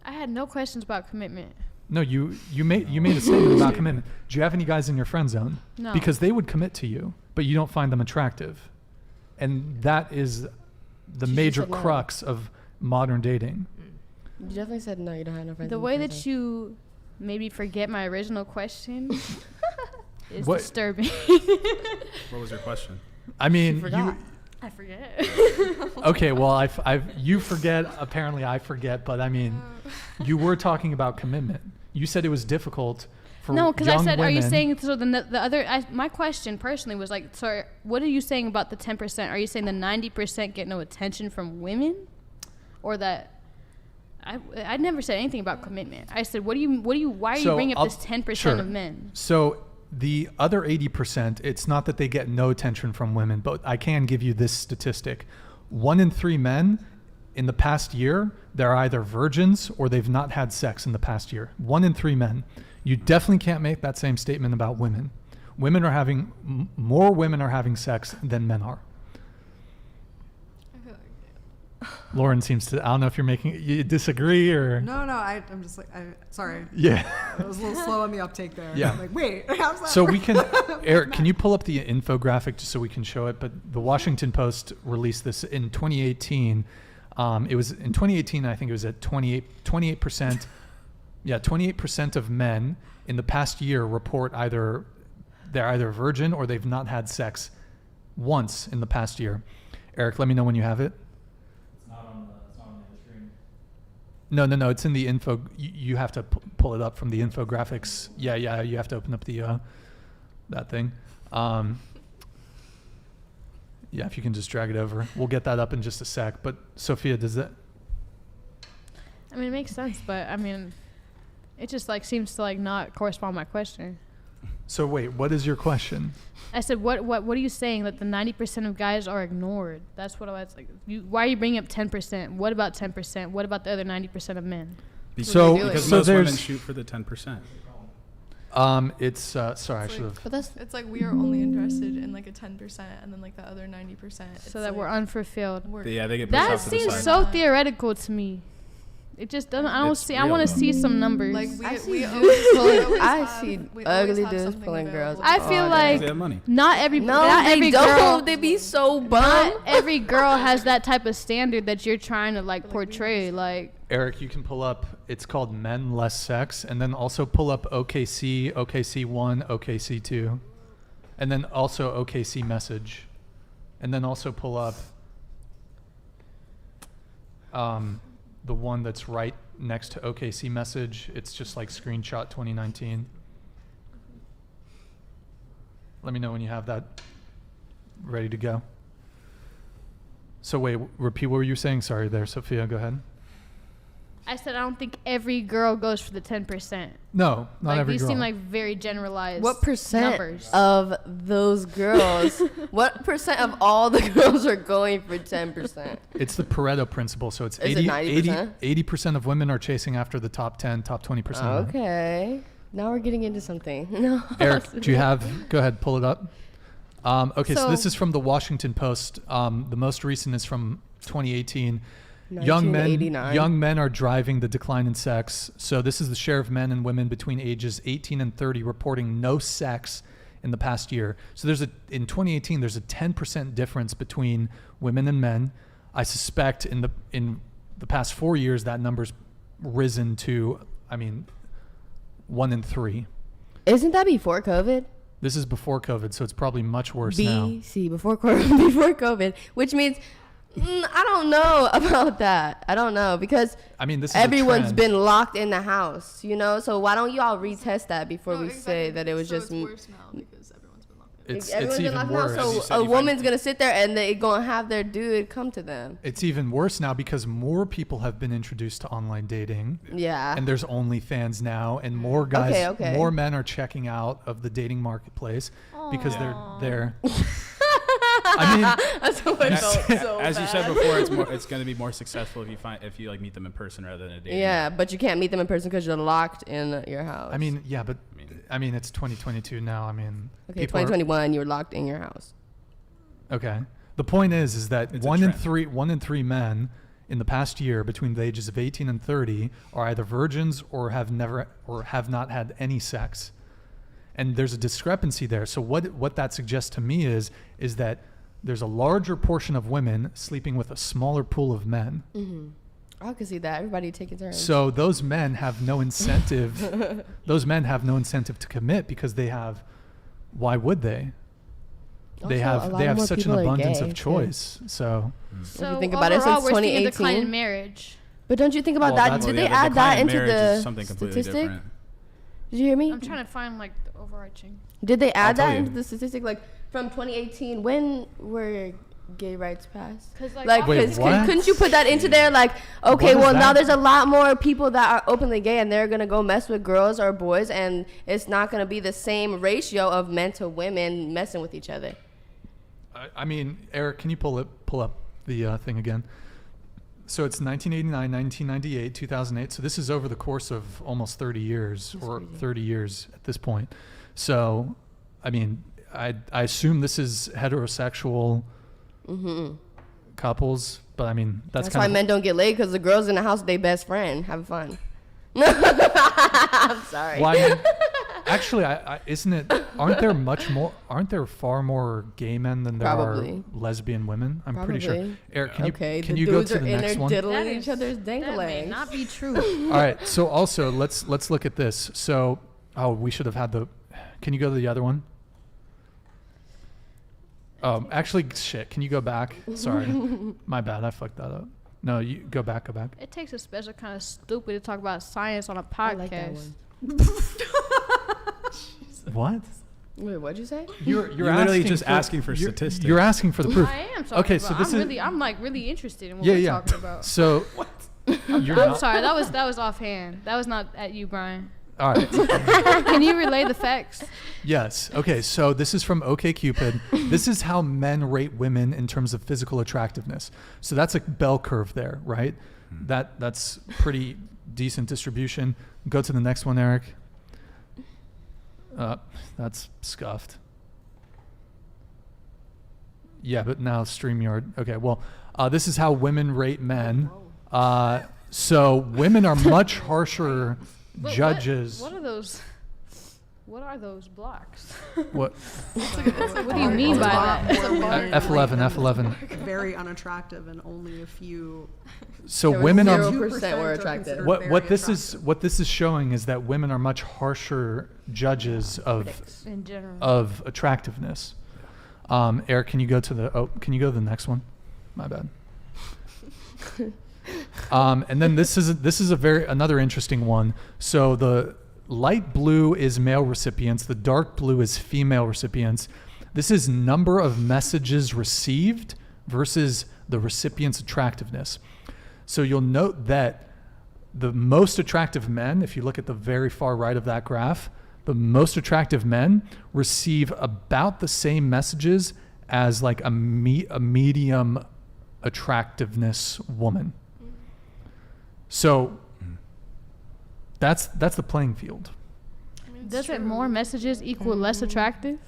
I had no questions about commitment. No, you made a statement about commitment. Do you have any guys in your friend zone? No. Because they would commit to you, but you don't find them attractive. And that is the She major said no. crux of modern dating. You definitely said no. You don't have no friends. The in way person. that you maybe forget my original question is What- disturbing. What was your question? I mean, forgot. I forget. okay, well, you forget, apparently I forget, but I mean, you were talking about commitment. You said it was difficult for No, because I young said, are you women- saying, so the other, my question personally was like, so what are you saying about the 10%? Are you saying the 90% get no attention from women? Or that, I never said anything about commitment. I said, why are you bringing up this 10% sure. of men? So the other 80%, it's not that they get no attention from women, but I can give you this statistic. 1 in 3 men in the past year, they're either virgins or they've not had sex in the past year. 1 in 3 men. You definitely can't make that same statement about women. More women are having sex than men are. I feel like Lauren seems to, I don't know if you disagree or. No, I'm just like, sorry. Yeah. I was a little slow on the uptake there. Yeah. I'm like, wait, how's that? So we can, Eric, can you pull up the infographic just so we can show it? But the Washington Post released this in 2018. It was in 2018, I think it was at 28%. Yeah, 28% of men in the past year report they're either virgin or they've not had sex once in the past year. Eric, let me know when you have it. It's not on the screen. No, it's in the info. You have to pull it up from the infographics. Yeah, you have to open up the that thing. Yeah, if you can just drag it over. We'll get that up in just a sec. But Sophia, does that? I mean, it makes sense, but I mean, it just like seems to like not correspond to my question. So wait, what is your question? I said, what are you saying that the 90% of guys are ignored? That's what I was like. Why are you bringing up 10%? What about 10%? What about the other 90% of men? Because so most women there's shoot for the 10%. it's sorry, I should have. But that's It's like we are only interested in like a 10%, and then like the other 90%. So that we're unfulfilled. Yeah, they get pushed That off to the seems side. so theoretical to me. It just doesn't. I don't It's see. I real, want to though. see some numbers. Like I see we dudes always, pulling- I have, see we always ugly have dudes something pulling girls. available. I feel all like They have money. not every no, not they every don't. girl. They be so bum. Not every girl has that type of standard that you're trying to like portray. Like Eric, you can pull up. It's called Men Less Sex, and then also pull up OKC, OKC1, OKC2, and then also OKC Message, and then also pull up the one that's right next to OKC Message. It's just like screenshot 2019. Let me know when you have that ready to go. So wait, repeat what were you saying? Sorry there, Sophia, go ahead. I said, I don't think every girl goes for the 10%. No, not Like every these girl. seem like very generalized. What percent numbers? of those girls? What percent of all the girls are going for 10%? It's the Pareto principle, so it's Is it 90%? 80% of women are chasing after the top 10, top 20%. of men. Okay, now we're getting into something. No, Eric, do you have? Go ahead, pull it up. Okay, so this So- is from the Washington Post. The most recent is from 2018. Young 1989. men are driving the decline in sex. So this is the share of men and women between ages 18 and 30 reporting no sex in the past year. So in 2018 there's a 10% difference between women and men. I suspect in the past 4 years that number's risen to 1 in 3. Isn't that before COVID? This is before COVID, so it's probably much worse now. BC, before COVID, which means I don't know about that. I don't know because This is a everyone's trend. been locked in the house, So why don't you all retest that before No, we exactly. say that it was So just it's worse now because everyone's been locked in. It's everyone's been even locked in the worse. house, As you so said, a you woman's find- gonna sit there and they gonna have their dude come to them. It's even worse now because more people have been introduced to online dating. Yeah. And there's OnlyFans now, and more guys, Okay. more men are checking out of the dating marketplace because they're. That's how I felt so As you bad. said before, it's going to be more successful if you like meet them in person rather than a dating. Yeah, but you can't meet them in person because you're locked in your house. But it's 2022 now. okay, people are- 2021, you're locked in your house. Okay. The point is that It's a one in trend. three men in the past year between the ages of 18 and 30 are either virgins or have not had any sex. And there's a discrepancy there. So what that suggests to me is that there's a larger portion of women sleeping with a smaller pool of men. Mm-hmm. I can see that. Everybody taking turns. So those men have no incentive. Those men have no incentive to commit because they have. Why would they? They Also, a lot have more such an people are abundance gay, of too. choice. So. So If you think about it, overall, since we're seeing a decline 2018. in marriage. But don't you think about Well, that? that's- Did Well, they yeah, the add that decline in into marriage the is something completely statistic? different. Did you hear me? I'm trying to find like the overarching. Did they add tell that you. into the statistic? Like from 2018, when were gay rights passed? 'Cause, like, Like, Wait, 'cause what? couldn't you put that into there? Like, okay, What is well now that? there's a lot more people that are openly gay, and they're gonna go mess with girls or boys, and it's not gonna be the same ratio of men to women messing with each other. Eric, can you pull up the thing again? So it's 1989, 1998, 2008. So this is over the course of almost 30 years, or 30 years at this point. So, I assume this is heterosexual couples, but that's That's why kind of men don't get laid because the girls in the house with their best friend having fun. I'm sorry. Well, actually, aren't there far more gay men than there Probably. are lesbian women? I'm pretty sure. Probably. Eric, Okay, can the you go dudes to are the in next there one? diddling each other's That may danglings. not be true. All right. So also let's look at this. So we should have had the. Can you go to the other one? Actually, shit. Can you go back? Sorry, my bad. I fucked that up. No, you go back. It takes a special kind of stupid to talk about science on a podcast. I like that one. What? Wait, what'd you say? You're literally asking just for, asking for you're- statistics. You're asking for the proof. I am talking Okay, about. so this is I'm like really interested in what yeah, we're yeah. talking about. So You're I'm not- sorry. That was offhand. That was not at you, Brian. All right. Can you relay the facts? Yes. Okay. So this is from OkCupid. This is how men rate women in terms of physical attractiveness. So that's a bell curve there, right? That's pretty decent distribution. Go to the next one, Eric. That's scuffed. Yeah, but now StreamYard. Okay. Well, this is how women rate men. So women are much harsher judges. What are those? What are those blocks? What? What do you mean by that? F11. Very unattractive and only a few. So There was women are 0% were attractive. what this is showing is that women are much harsher judges In general. of attractiveness. Eric, can you go to the next one? My bad. And then this is another interesting one. So the light blue is male recipients, the dark blue is female recipients. This is number of messages received versus the recipient's attractiveness. So you'll note that the most attractive men, if you look at the very far right of that graph, the most attractive men receive about the same messages as like a medium attractiveness woman. So that's the playing field. Doesn't more messages equal less attractive?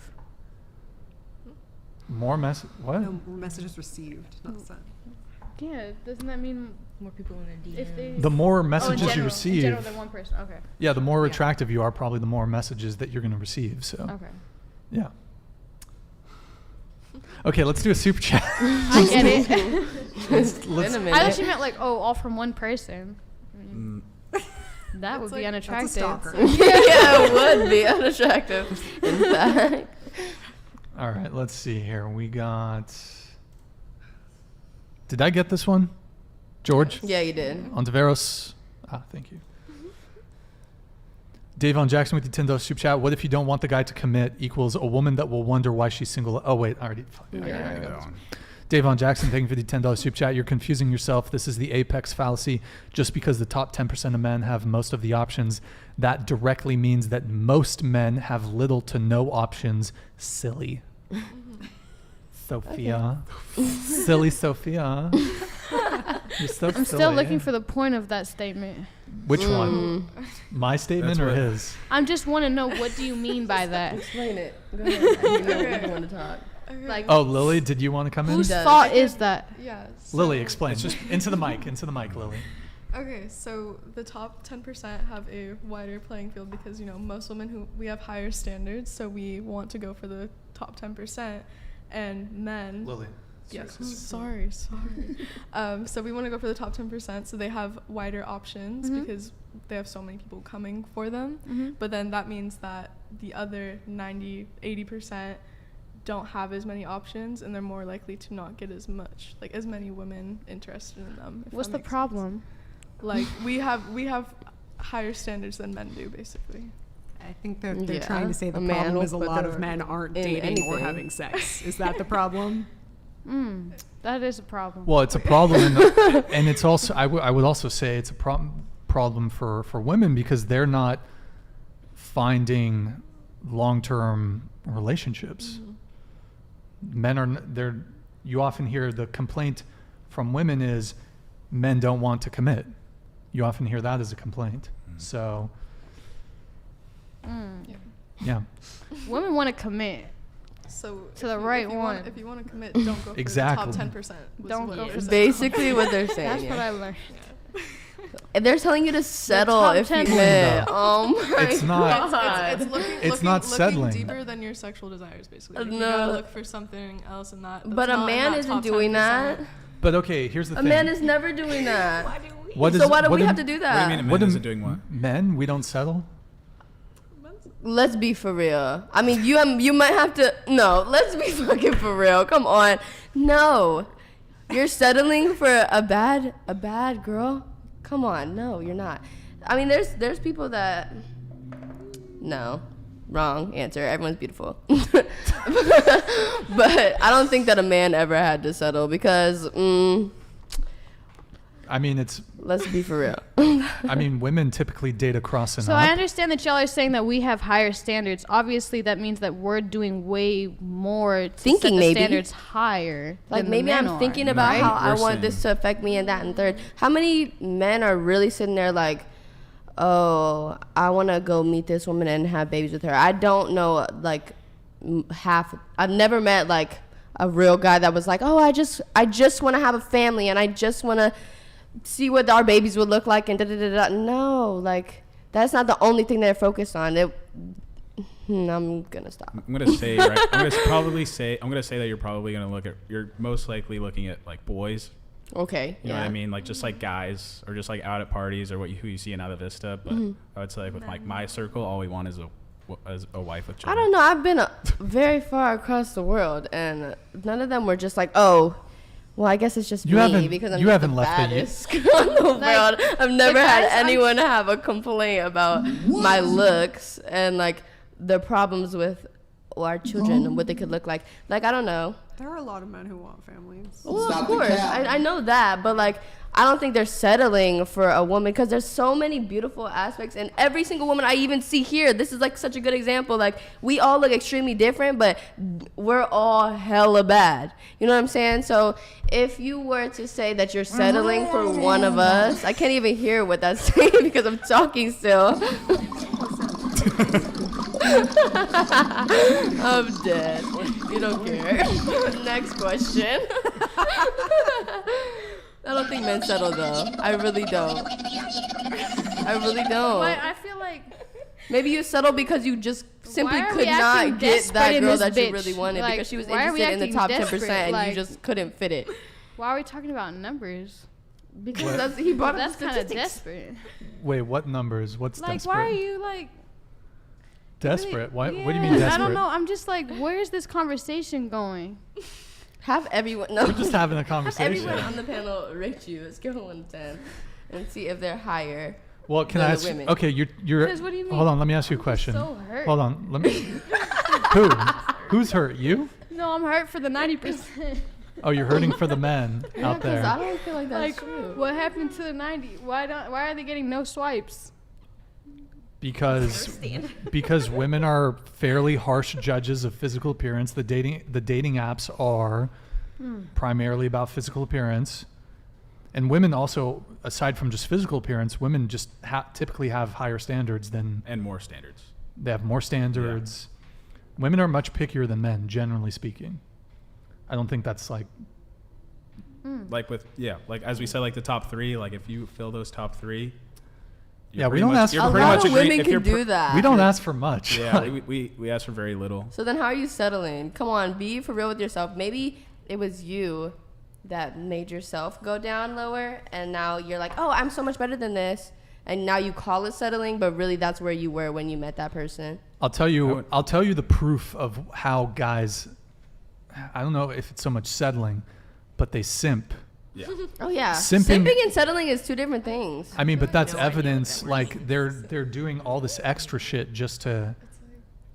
More what? No, messages received, not sent. Yeah, doesn't that mean More people in the if they The more in messages you general, receive, in general than one person? Okay. yeah, the more attractive you are, probably the more messages that you're going to receive. So, Okay. yeah. Okay, let's do a super chat. I get it. let's, Wait a minute. I actually meant like, all from one person. I mean, that would be That's a unattractive. stalker. Yeah, it would be unattractive. In fact. All right, let's see here. We got. Did I get this one? George? Yeah, you did. Ontiveros. Thank you. Davon Jackson with the $10 super chat. What if you don't want the guy to commit equals a woman that will wonder why she's single? Oh, wait. I already got this. Davon Jackson, thank you for the $10 super chat. You're confusing yourself. This is the apex fallacy. Just because the top 10% of men have most of the options, that directly means that most men have little to no options. Silly. Sophia. Silly Sophia. You're so I'm silly. still looking for the point of that statement. Which one? My statement or his? I just want to know, what do you mean by that? Explain it. Go ahead. You know you want to talk. Like, Oh, Lily, did you want to come in? whose does. fault is that? Yeah. Lily, explain. It's just into the mic, Lily. Okay, so the top 10% have a wider playing field because, most women we have higher standards, so we want to go for the top 10%, and men. Lily. Yes, sorry. So we want to go for the top 10%, so they have wider options because they have so many people coming for them. But then that means that the other 80% don't have as many options, and they're more likely to not get as many women interested in them. What's the problem? Like we have higher standards than men do, basically. I think they're Yeah. trying to say the A man problem will is a put lot their- of men aren't in dating or anything. having sex. Is that the problem? That is a problem. Well, it's a problem, and it's also I would also say it's a problem for women because they're not finding long-term relationships. Men are you often hear the complaint from women is men don't want to commit. You often hear that as a complaint. So yeah. Women want to commit. So To the right one. If you want to commit, don't go for Exactly. the top 10%. Don't go for the Basically what they're saying. That's yeah. what I learned. And they're telling you to settle top if you 10%. commit. Oh my It's not- God. It's not settling. Looking deeper than your sexual desires, basically. Like, No. You gotta look for something else in that. But a man isn't doing that. But okay, here's the A thing. man is never doing that. What So is- why do what we do- have to do What do you mean a that? man What do isn't doing what? Men, we don't settle? Let's be for real. I mean, you might have to. No, let's be fucking for real. Come on. No, you're settling for a bad girl. Come on, no, you're not. I mean, there's people that. No, wrong answer. Everyone's beautiful. But I don't think that a man ever had to settle because I mean, it's. Let's be for real. I mean, women typically date across and So up. I understand that y'all are saying that we have higher standards. Obviously, that means that we're doing way more to Thinking set the maybe. standards higher. Like than maybe the men I'm are, thinking about right? how I We're want this saying- to affect me and that and third. How many men are really sitting there like, oh, I want to go meet this woman and have babies with her? I don't know, like half. I've never met like a real guy that was like, oh, I just want to have a family and I just want to see what our babies would look like and da da da da. No, like that's not the only thing they're focused on. I'm gonna stop. I'm gonna say right. I'm gonna say that you're probably gonna you're most likely looking at like boys. Okay. You know what I mean? Like just like guys, or just like out at parties, or who you see in Alta Vista. But I would say like with like my circle, all we want is a wife with I children. don't know. I've been very far across the world, and none of them were just like, oh, well, I guess it's just You me haven't- because I'm you just haven't the left the baddest girl in the world. I've never had guys I'm- anyone have a complaint about my looks and like the problems with our children and what they could look like. Like, I don't know. There are a lot of men who want families. Well, of Stop the course, cap. I know that, but like, I don't think they're settling for a woman because there's so many beautiful aspects, and every single woman I even see here, this is like such a good example. Like, we all look extremely different, but we're all hella bad. You know what I'm saying? So if you were to say that you're settling for one of us, I can't even hear what that's saying because I'm talking still. I'm dead. You don't care. Next question. I don't think men settle though. I really don't. I really don't. But I feel like Maybe you settle because you just simply Why are could we acting not get desperate that in girl this that you bitch? really wanted Like, because she was why are we interested in the acting top desperate? 10% and Like- you just couldn't fit it. why are we talking about numbers? Because he brought up That's the kind of statistics. desperate. Wait, what numbers? What's Like, desperate? why are you like desperate? What do you Yeah, mean desperate? I don't know. I'm just like, where's this conversation going? Have everyone. No. We're just having a Have conversation. everyone on the panel rate you. Scale 1 to 10, and see if they're higher. Well, can than I the ask? women. Okay, you're. 'Cause what do you Hold mean? on, let me ask you a question. so hurt. Hold on, let me. Who's hurt? You? No, I'm hurt for the 90%. Oh, you're hurting for the men out Because I there. don't feel like that's Like, true. what happened to the 90? Why are they getting no swipes? Because women are fairly harsh judges of physical appearance. The dating apps are primarily about physical appearance, and women also, aside from just physical appearance, women just typically have higher standards than And more standards. they have more standards. Women are much pickier than men, generally speaking. I don't think that's like. Like like as we said, like the top three. Like if you fill those top three. Yeah, we don't ask. A lot of women can do that. We don't ask for much. Yeah, we ask for very little. So then how are you settling? Come on, be for real with yourself. Maybe it was you that made yourself go down lower, and now you're like, oh, I'm so much better than this. And now you call it settling, but really that's where you were when you met that person. I'll tell you the proof of how guys, I don't know if it's so much settling, but they simp. Yeah. Oh yeah. Simping- Simping and settling is two different things. I mean, but that's evidence. Like they're doing all this extra shit just to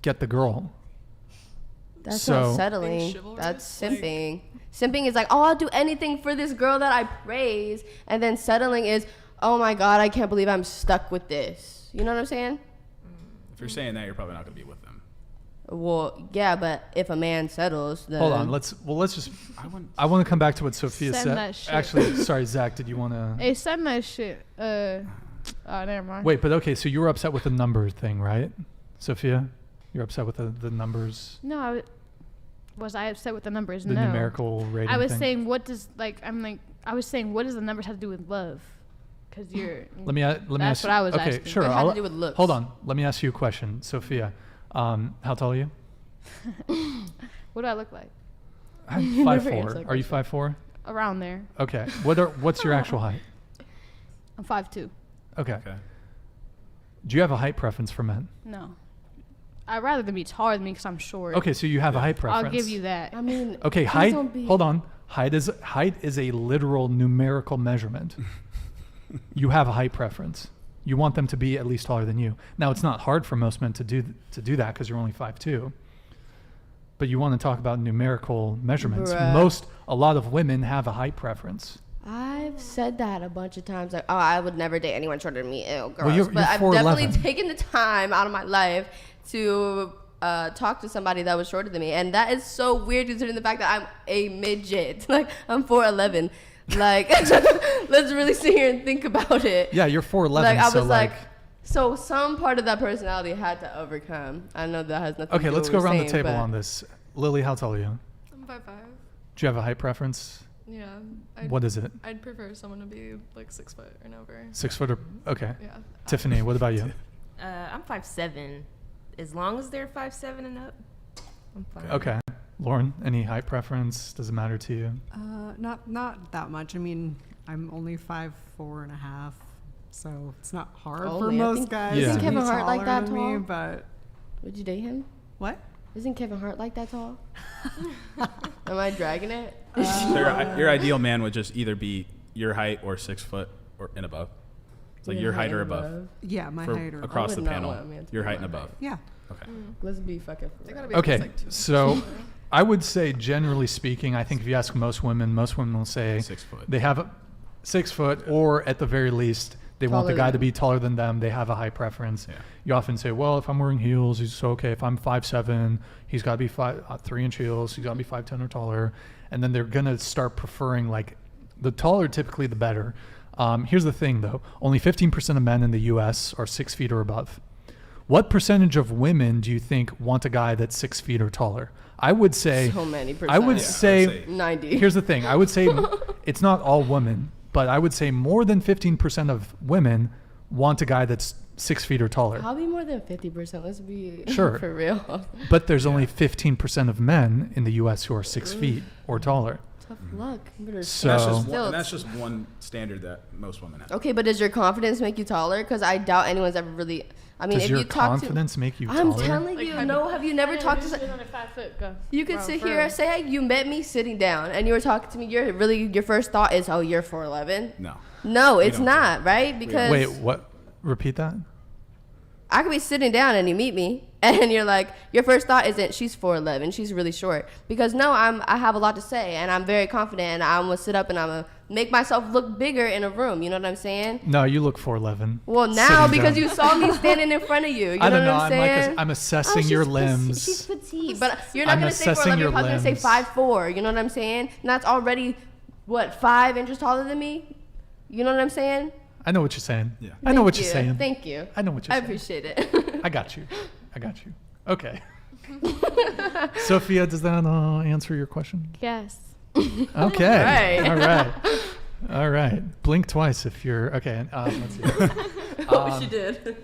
get the girl. That's So- not settling. Being chivalrous, That's like- simping. Simping is like, oh, I'll do anything for this girl that I praise. And then settling is, oh my God, I can't believe I'm stuck with this. You know what I'm saying? If you're saying that, you're probably not gonna be with them. Well, yeah, but if a man settles, then Hold on. Let's just. I want to come back to what Sophia Send said. that shit. Actually, sorry, Zach. Did you want to? Hey, send that shit. Oh, never mind. Wait, but okay. So you were upset with the number thing, right, Sophia? You're upset with the numbers, No, was I upset with the numbers? the No. numerical rating. I was thing? saying, what does I was saying, what does the numbers have to do with love? Because you're. Let me That's ask. what I was okay, asking. sure. What it had to I'll- do with looks? Hold on. Let me ask you a question, Sophia. How tall are you? What do I look like? Never I'm 5'4". answer that Are you 5'4"? Around there. Okay. What's your actual height? I'm 5'2". Okay. Okay. Do you have a height preference for men? No. I'd rather them be taller than me because I'm short. Okay, so you have a height preference. I'll give you that. I mean, Okay, please height. don't be- Hold on. Height is a literal numerical measurement. You have a height preference. You want them to be at least taller than you. Now, it's not hard for most men to do that because you're only 5'2". But you want to talk about numerical measurements. Bruh. A lot of women have a height preference. I I've said that a bunch of times. Like, oh, I would never date anyone shorter than me. Ew, girls. Well, you're but I've 4'11". definitely taken the time out of my life to talk to somebody that was shorter than me. And that is so weird considering the fact that I'm a midget. Like, I'm 4'11". Like, let's really sit here and think about it. Yeah, you're 4'11". Like, I was so like, so some part of that personality had to overcome. I know that has nothing to do okay, with let's what go we're around saying, the table but- on this. Lily, how tall are you? I'm 5'5". Do you have a height preference? Yeah. What is it? I'd prefer someone to be like 6 foot and over. 6 foot or okay. Yeah. Tiffany, what about you? I'm 5'7". As long as they're 5'7" and up, I'm fine. Okay. Lauren, any height preference? Does it matter to you? Not that much. I mean, I'm only 5'4.5", so it's not hard for Only, I most think- guys. Yeah. to Isn't be Kevin Hart like taller that than tall? Me, but Would you date him? what? Isn't Kevin Hart like that tall? Am I dragging it? So your ideal man would just either be your height or 6 foot or and above. It's like your height or above. Yeah, my For height or across I the would not panel, want a man to your be height my and height. above. Yeah. Okay. Let's be fucking. They gotta be at least, Okay. like 2 So I would say generally speaking, I think if you ask most women will say 6 foot. they have a 6 foot or at the very least they want the Taller guy than to be taller than them. They have a height preference. Yeah. You often say, well, if I'm wearing heels, he's so okay. If I'm 5'7", he's got to be 3-inch heels. He's got to be 5'10" or taller. And then they're going to start preferring like the taller, typically the better. Here's the thing though. Only 15% of men in the US are 6 feet or above. What percentage of women do you think want a guy that's 6 feet or taller? I would say, So many percent. I would Yeah, I say, would say 90. here's the thing. I would say it's not all women, but I would say more than 15% of women want a guy that's 6 feet or taller. Probably more than 50%. Let's be Sure. for real. But there's only 15% of men in the U.S. who are 6 feet or taller. Tough luck. You better So- That's just Still, one, and that's just one standard that most women have. okay, but does your confidence make you taller? Because I doubt anyone's ever really. I mean, Does if your you talk confidence make you to, I'm taller? telling you, no. Have you never talked to? Under 5 foot, go. You could Bro, sit for here real. and say you met me sitting down, and you were talking to me. Your first thought is, oh, you're 4'11". No. No, it's don't not, right? Because Wait, what? Repeat that? I could be sitting down and you meet me, and you're like, your first thought isn't she's 4'11", she's really short. Because no, I have a lot to say, and I'm very confident, and I'm gonna sit up and I'm gonna make myself look bigger in a room. You know what I'm saying? No, you look 4'11". Well, now Sitting because down. you saw me standing in front of you. You I know don't know. what I'm I'm saying? like I'm assessing Oh, your she's limbs. She's petite, but you're not I'm gonna say 4'11". assessing You're your probably gonna say limbs. 5'4". You know what I'm saying? And that's already what 5 inches taller than me. You know what I'm saying? I know what you're saying. Yeah. I know Thank what you're you. saying. Thank you. I know what you're I saying. appreciate it. I got you. I got you. Okay. Sophia, does that answer your question? Yes. Okay. All right. All right. All right. Blink twice if you're okay. Let's see. Oh, she did.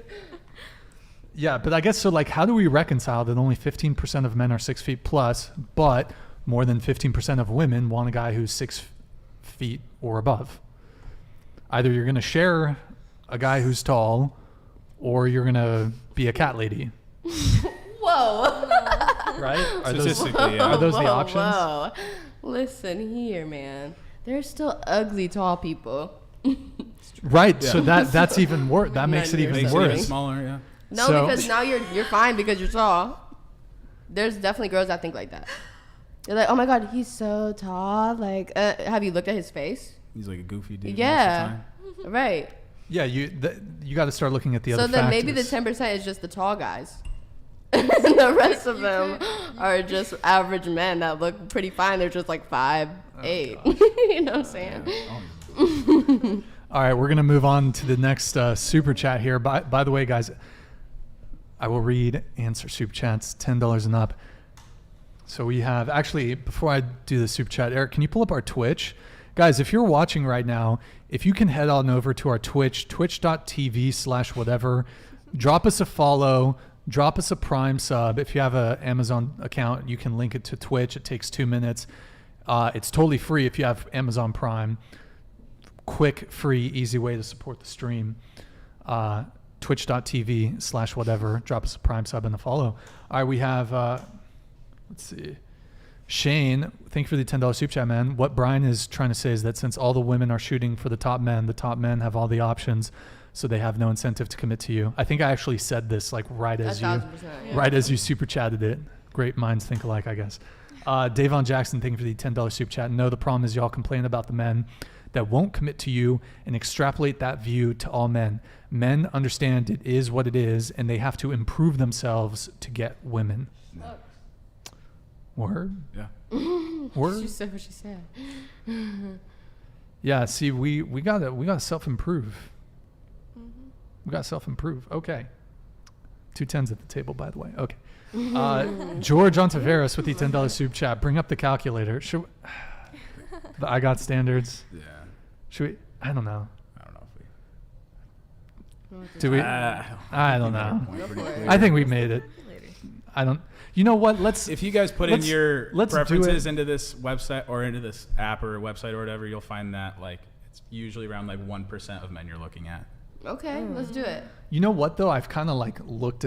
Yeah, but I guess so. Like, how do we reconcile that only 15% of men are 6 feet plus, but more than 15% of women want a guy who's 6 feet or above? Either you're going to share a guy who's tall, or you're going to be a cat lady, Whoa. right? Statistically, yeah. Are those the Whoa, options? whoa. Listen here, man. There's still ugly tall people. Right. So Yeah. that's even worse. That makes it None even Makes it worse. even smaller, yeah. No, So- because now you're fine because you're tall. There's definitely girls that think like that. They're like, oh my god, he's so tall. Like, have you looked at his face? He's like a goofy dude. Yeah. Right. Yeah, you got to start looking at the So other then factors. maybe the 10% is just the tall guys. And the rest of them are just average men that look pretty fine. They're just like 5'8". You know what I'm saying? All right, we're gonna move on to the next super chat here. By the way, guys, I will read answer super chats $10 and up. So we have actually before I do the super chat, Eric, can you pull up our Twitch? Guys, if you're watching right now, if you can head on over to our Twitch, twitch.tv/whatever, drop us a follow, drop us a Prime sub. If you have an Amazon account, you can link it to Twitch. It takes 2 minutes. It's totally free if you have Amazon Prime. Quick, free, easy way to support the stream. Twitch.tv/whatever. Drop us a Prime sub and a follow. All right, we have, let's see. Shane, thank you for the $10 super chat, man. What Brian is trying to say is that since all the women are shooting for the top men have all the options, so they have no incentive to commit to you. I think I actually said this like right as you 1,000%, yeah. right as you super chatted it. Great minds think alike, I guess. Davon Jackson, thank you for the $10 soup chat. No, the problem is y'all complain about the men that won't commit to you and extrapolate that view to all men. Men understand it is what it is, and they have to improve themselves to get women. No. Word? Yeah. Word? She said what she said. Yeah, see, we gotta self-improve. We gotta self-improve. Okay. 2 10s at the table, by the way. Okay. George Ontiveros with the $10 soup chat. Bring up the calculator. Should the I got standards? Yeah. Should we? I don't know. I don't know if we. Do we? I don't know. I think we made it. I don't. You know what? If you guys put in your preferences do it. into this website or into this app or website or whatever, you'll find that like it's usually around like 1% of men you're looking at. Okay, let's do it. You know what though? I've kind of like looked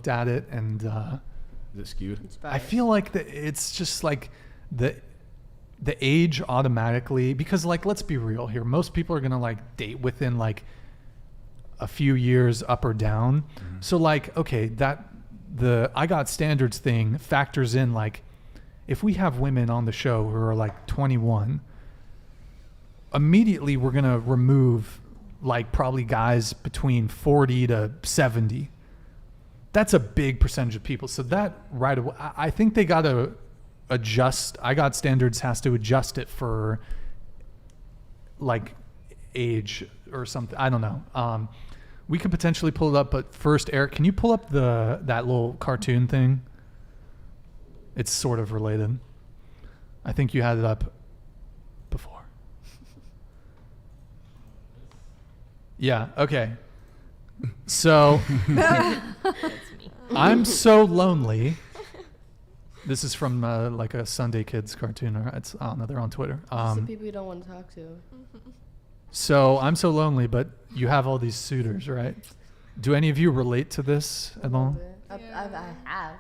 at it and Is it skewed? I feel like it's just like the age automatically, because like let's be real here, most people are gonna like date within like a few years up or down. So like okay, that the I got standards thing factors in like if we have women on the show who are like 21, immediately we're gonna remove like probably guys between 40 to 70. That's a big percentage of people. So that right away, I think they got to adjust. I got standards has to adjust it for like age or something. I don't know. We could potentially pull it up, but first, Eric, can you pull up that little cartoon thing? It's sort of related. I think you had it up before. Yeah, okay. So, I'm so lonely. This is from like a Sunday Kids cartoon. Or I don't know, they're on Twitter. It's the people you don't want to talk to. So, I'm so lonely, but you have all these suitors, right? Do any of you relate to this at all? I have.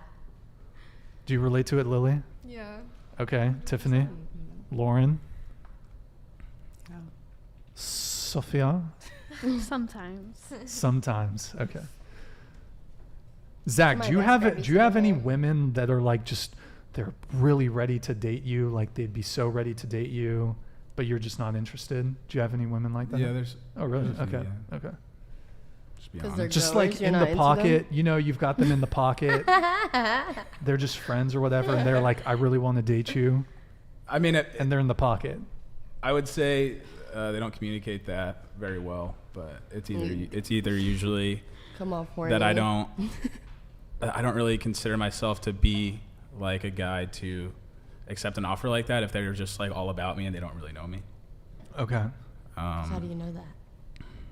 Do you relate to it, Lillee? Yeah. Okay, Tiffany? Lauren? Sophia? Sometimes. Sometimes. Okay. Zach, My do you best have every do you have any single day. women that are like just they're really ready to date you, like they'd be so ready to date you, but you're just not interested? Do you have any women like that? Yeah, there's. Oh, really? there's a few, Okay. yeah. Okay. Just be 'Cause honest. they're Just Goers, like you're in not the into pocket, them? you know, you've got them in the pocket. They're just friends or whatever, and they're like, I really want to date you, I mean, and they're in the pocket. I would say they don't communicate that very well, but it's either usually Come off horny. that I don't really consider myself to be like a guy to accept an offer like that if they're just like all about me and they don't really know me. Okay. So how do you know that?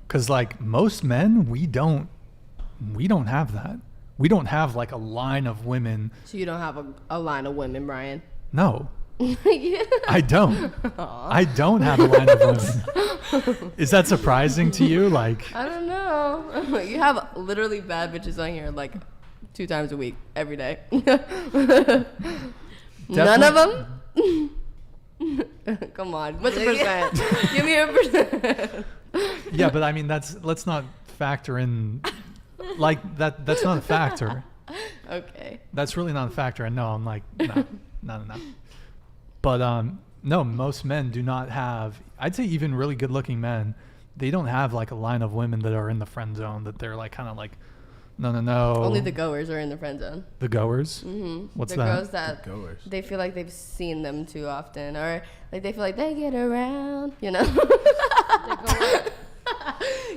Because like most men, we don't have that. We don't have like a line of women. So you don't have a line of women, Brian? No, Yeah. I don't. I don't have a line of women. Is that surprising to you? Like, I don't know. You have literally bad bitches on here like 2 times a week, every day. None of them? Come on. What's the percent? Give me a percent. yeah, but I mean, let's not factor in like that. That's not a factor. Okay. That's really not a factor. And no, I'm like, no. But no, most men do not have, I'd say even really good looking men, they don't have like a line of women that are in the friend zone that they're like kind of like, no. Only the goers are in the friend zone. The goers? Mm-hmm. What's the that? girls that The goers. they feel like they've seen them too often, or like they feel like they get around, you know?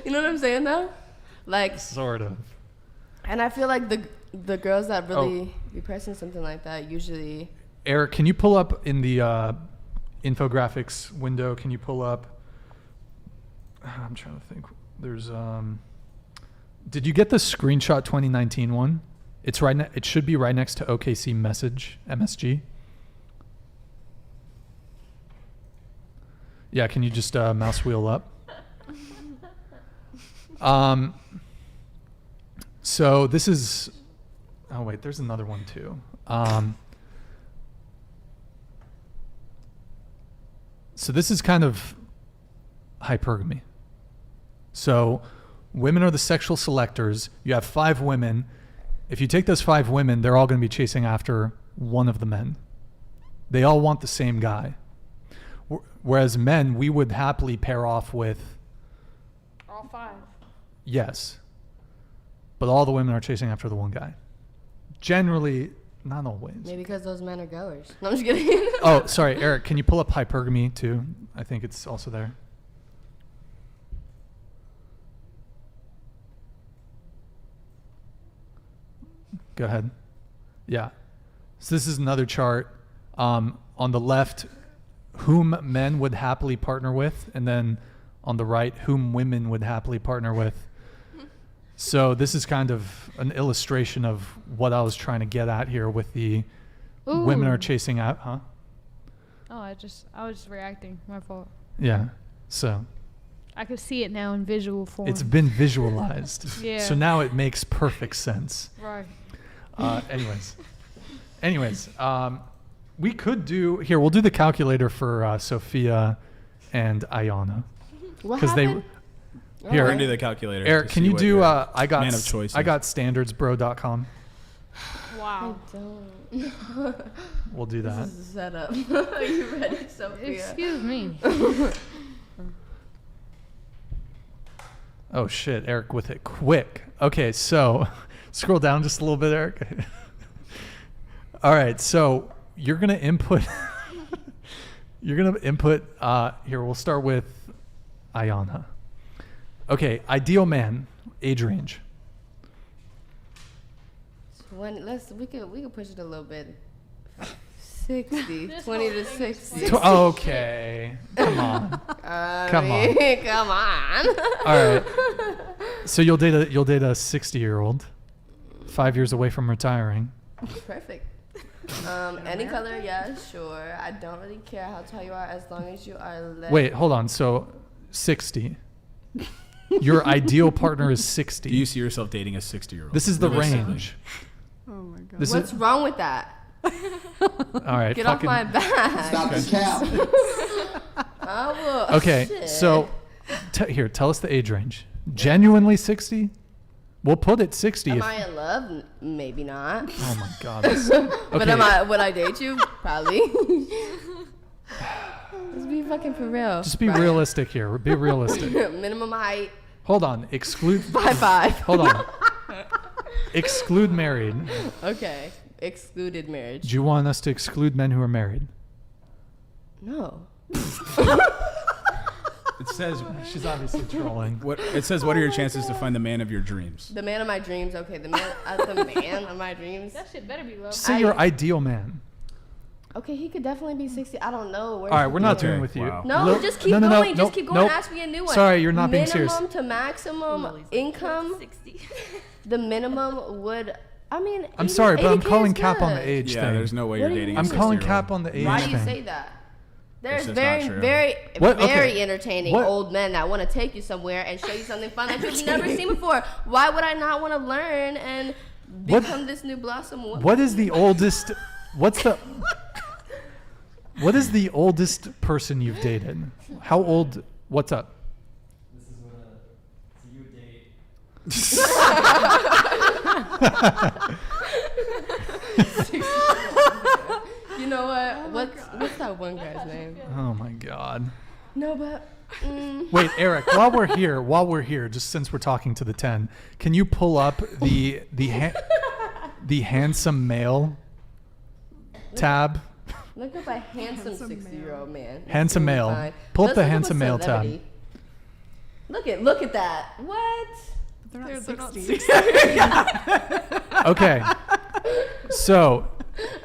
You know what I'm saying though? Like, Sort of. and I feel like the girls that really be pressing something like that usually. Eric, can you pull up in the infographics window? Can you pull up? I'm trying to think. There's Did you get the screenshot 2019 one? It's right. It should be right next to OKC message MSG. Yeah, can you just mouse wheel up? So this is. Oh wait, there's another one too. So this is kind of hypergamy. So women are the sexual selectors. You have 5 women. If you take those 5 women, they're all going to be chasing after one of the men. They all want the same guy. Whereas men, we would happily pair off with, All 5. yes, but all the women are chasing after the one guy. Generally, not always. Maybe because those men are goers. No, I'm just kidding. Oh, sorry, Eric, can you pull up hypergamy too? I think it's also there. Go ahead. Yeah. So this is another chart. On the left, whom men would happily partner with, and then on the right, whom women would happily partner with. So this is kind of an illustration of what I was trying to get at here with the women are chasing out, huh? Oh, I was just reacting. My fault. Yeah. So I could see it now in visual form. it's been visualized. Yeah. So now it makes perfect sense. Right. Anyways, we could do here. We'll do the calculator for Sophia and Iyana What because they happened? here. We're gonna do the calculator. Eric, to can see you what do? your I got man of choice I is. got standardsbro.com. Wow. Don't. We'll do that. This is a setup. Are you ready, Sophia? Excuse me. Oh shit, Eric with it quick. Okay, so scroll down just a little bit, Eric. All right, so you're gonna input. Here, we'll start with Iyana. Okay, ideal man, age range. We could push it a little bit. 60, 20 to 60. Okay, come on. Come on. Come on. All right. So you'll date a 60-year-old, 5 years away from retiring. Perfect. Any color, yeah, sure. I don't really care how tall you are as long as you are Wait, hold on. So 60. Your ideal partner is 60. Do you see yourself dating a 60-year-old? This is the Realistically. range. Oh my god. This What's is wrong with that? all right. Get off my back. Stop the cap. I will. Okay, Shit. so here, tell us the age range. Genuinely 60? We'll put it 60. Am if- I in love? Maybe not. oh my God. Okay. But would I date you? Probably. Let's be fucking for real. Just be Right. realistic here. Be realistic. Minimum height, Hold on. Exclude. 5'5". Hold on. Exclude married. Okay. Excluded marriage. Do you want us to exclude men who are married? No. It says She's obviously trolling. what are your chances to find the man of your dreams? The man of my dreams. Okay, the man of my dreams. That shit better be low. Say your ideal man. Okay, he could definitely be 60. I don't know. All right, we're not Okay, doing with you. wow. No, Look- just keep no, going. nope, Just keep going. nope. Ask me a new one. Sorry, you're not being serious. Minimum to maximum income. 60. The minimum would. I mean. I'm sorry, but I'm 80K calling is cap on the good. age Yeah, thing. there's no way What you're do you dating. I'm a calling 60-year-old. cap on the age Why do you thing. say that? There's just very, not true. very, What? Okay. very entertaining What? old men that want to take you somewhere and show you something fun that you've never seen before. Why would I not want to learn and What- become this new blossom woman? What is the oldest? What is the oldest person you've dated? How old? What's up? This is what you date. You know what? What's that one guy's name? Oh my God. No, but. Wait, Eric. While we're here, just since we're talking to the 10, can you pull up the handsome male tab? Look up a handsome 60-year-old man. Handsome You'll male. find- Pull up Let's the look a handsome male tab. celebrity. Look at that. What? They're not They're not 60. Okay. So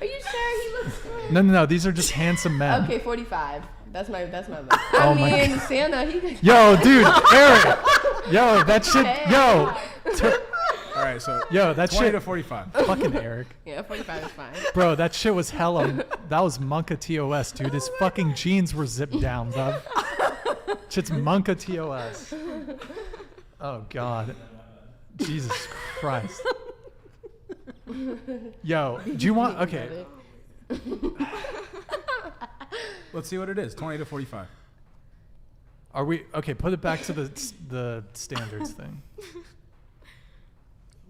Are you sure he looks? no. These are just handsome men. Okay, 45. That's my list. Oh I my mean, Santa, he could. Yo, dude, Eric. Yo, that shit. Okay. All right, so Yo, that 20 shit. to 45. Fucking Eric. Yeah, 45 is fine. Bro, that shit was hella. That was Monka TOS, dude. His fucking jeans were zipped down, bro. Shit's Monka TOS. Oh, God. Jesus Christ. Yo, do you want. Okay. Let's see what it is. 20 to 45. Are we. Okay, put it back to the standards thing.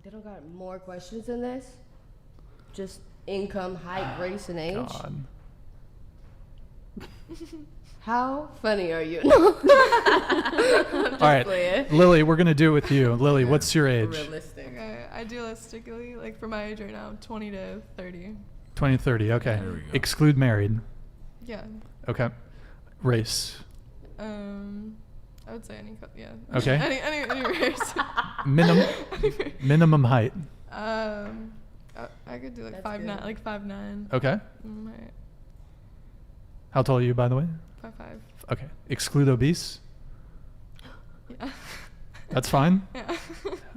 They don't got more questions than this? Just income, height, race, and age? God. How funny are you? No. All right, Lillee, we're gonna do it with you. Lillee, what's your age? Realistic. Okay, idealistically, like for my age right now, 20 to 30. 20 to 30. Okay. There we go. Exclude married. Yeah. Okay. Race. I would say yeah. Okay. Any race. Minimum height. I could do like 5'9", like 5'9". Okay. Right. How tall are you, by the way? 5'5". Okay. Exclude obese. Yeah. That's fine. Yeah.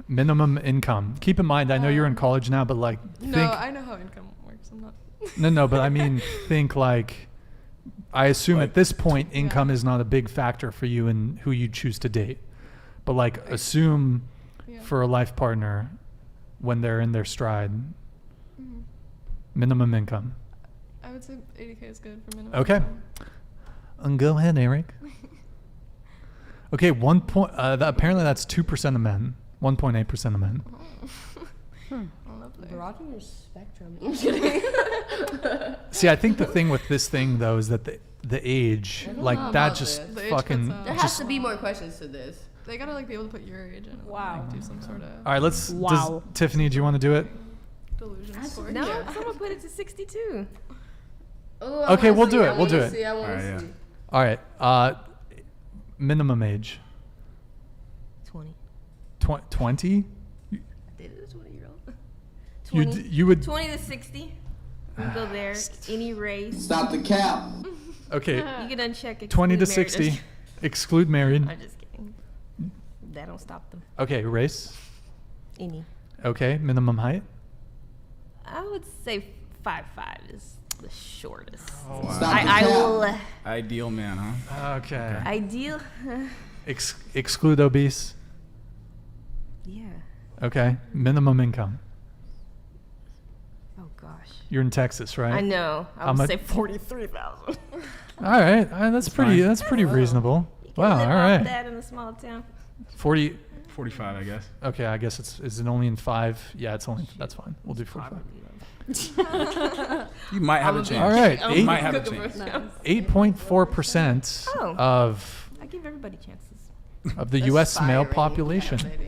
Minimum income. Keep in mind, I know you're in college now, but like, think. No, I know how income works. I'm not. No, but I mean, think like. I assume Like- at this point, income is not a big factor for you in who you choose to date. But like, assume Yeah. for a life partner, when they're in their stride, Mhm. minimum income. I would say 80K is good for minimum. Okay. income. Go ahead, Eric. Okay, apparently that's 2% of men, 1.8% of men. Oh, lovely. Broad on your spectrum. I'm just kidding. See, I think the thing with this thing though is that the age, I don't like know that, about just this. The age fucking. cuts out. There has to be more questions to this. They gotta like be able to put your age in. And, Wow. Like, do some sort of All right, let's. Wow. Tiffany, do you want to do it? delusion score. No, someone put it to 62. Oh, I Okay, wanna we'll see, do I it, we'll do wanna it. see, I wanna Alright, yeah. see. All right. Minimum age. 20. 20? I did it as a 20-year-old. You 20. you would. 20 to 60. We go there. Any race. Stop the cap. Okay. You can uncheck. 20 to exclude 60. marriage. Exclude married. I'm just kidding. That don't stop them. Okay, race. Any. Okay, minimum height. I would say 5'5" is the shortest. Oh, wow. Stop the I cap. will. Ideal man, huh? Okay. Ideal. Exclude obese. Yeah. Okay, minimum income. Oh gosh. You're in Texas, right? I know. I How would much- say 43,000. All right, that's pretty. fine. That's pretty reasonable. You can Wow. live All off right. that in a small town. 40. 45, I guess. Okay, I guess is it only in 5? Yeah, it's only. That's fine. We'll do 45. You might have a I'm chance. All right, You might have a chance. 8.4% Oh. of I give everybody chances. the U.S. male Aspiring, population. yeah, maybe.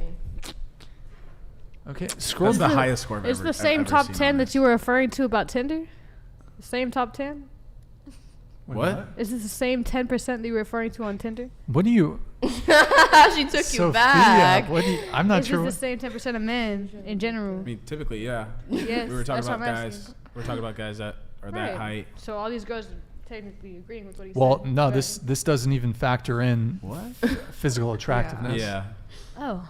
Okay, scroll. That's the highest score I've It's ever the same I've ever top seen 10 on that this. you were referring to about Tinder? The same top 10? What? Is this the same 10% that you were referring to on Tinder? What do you? She took Sophia, you back. what do you? I'm not Is sure. this the same 10% of men in general? I mean, typically, yeah. Yes, We were talking that's what about I'm guys. asking. We're talking about guys that are that Right. height. So all these girls are technically agreeing with what he Well, said. no, Right. this doesn't even factor in What? physical attractiveness. Yeah. Oh,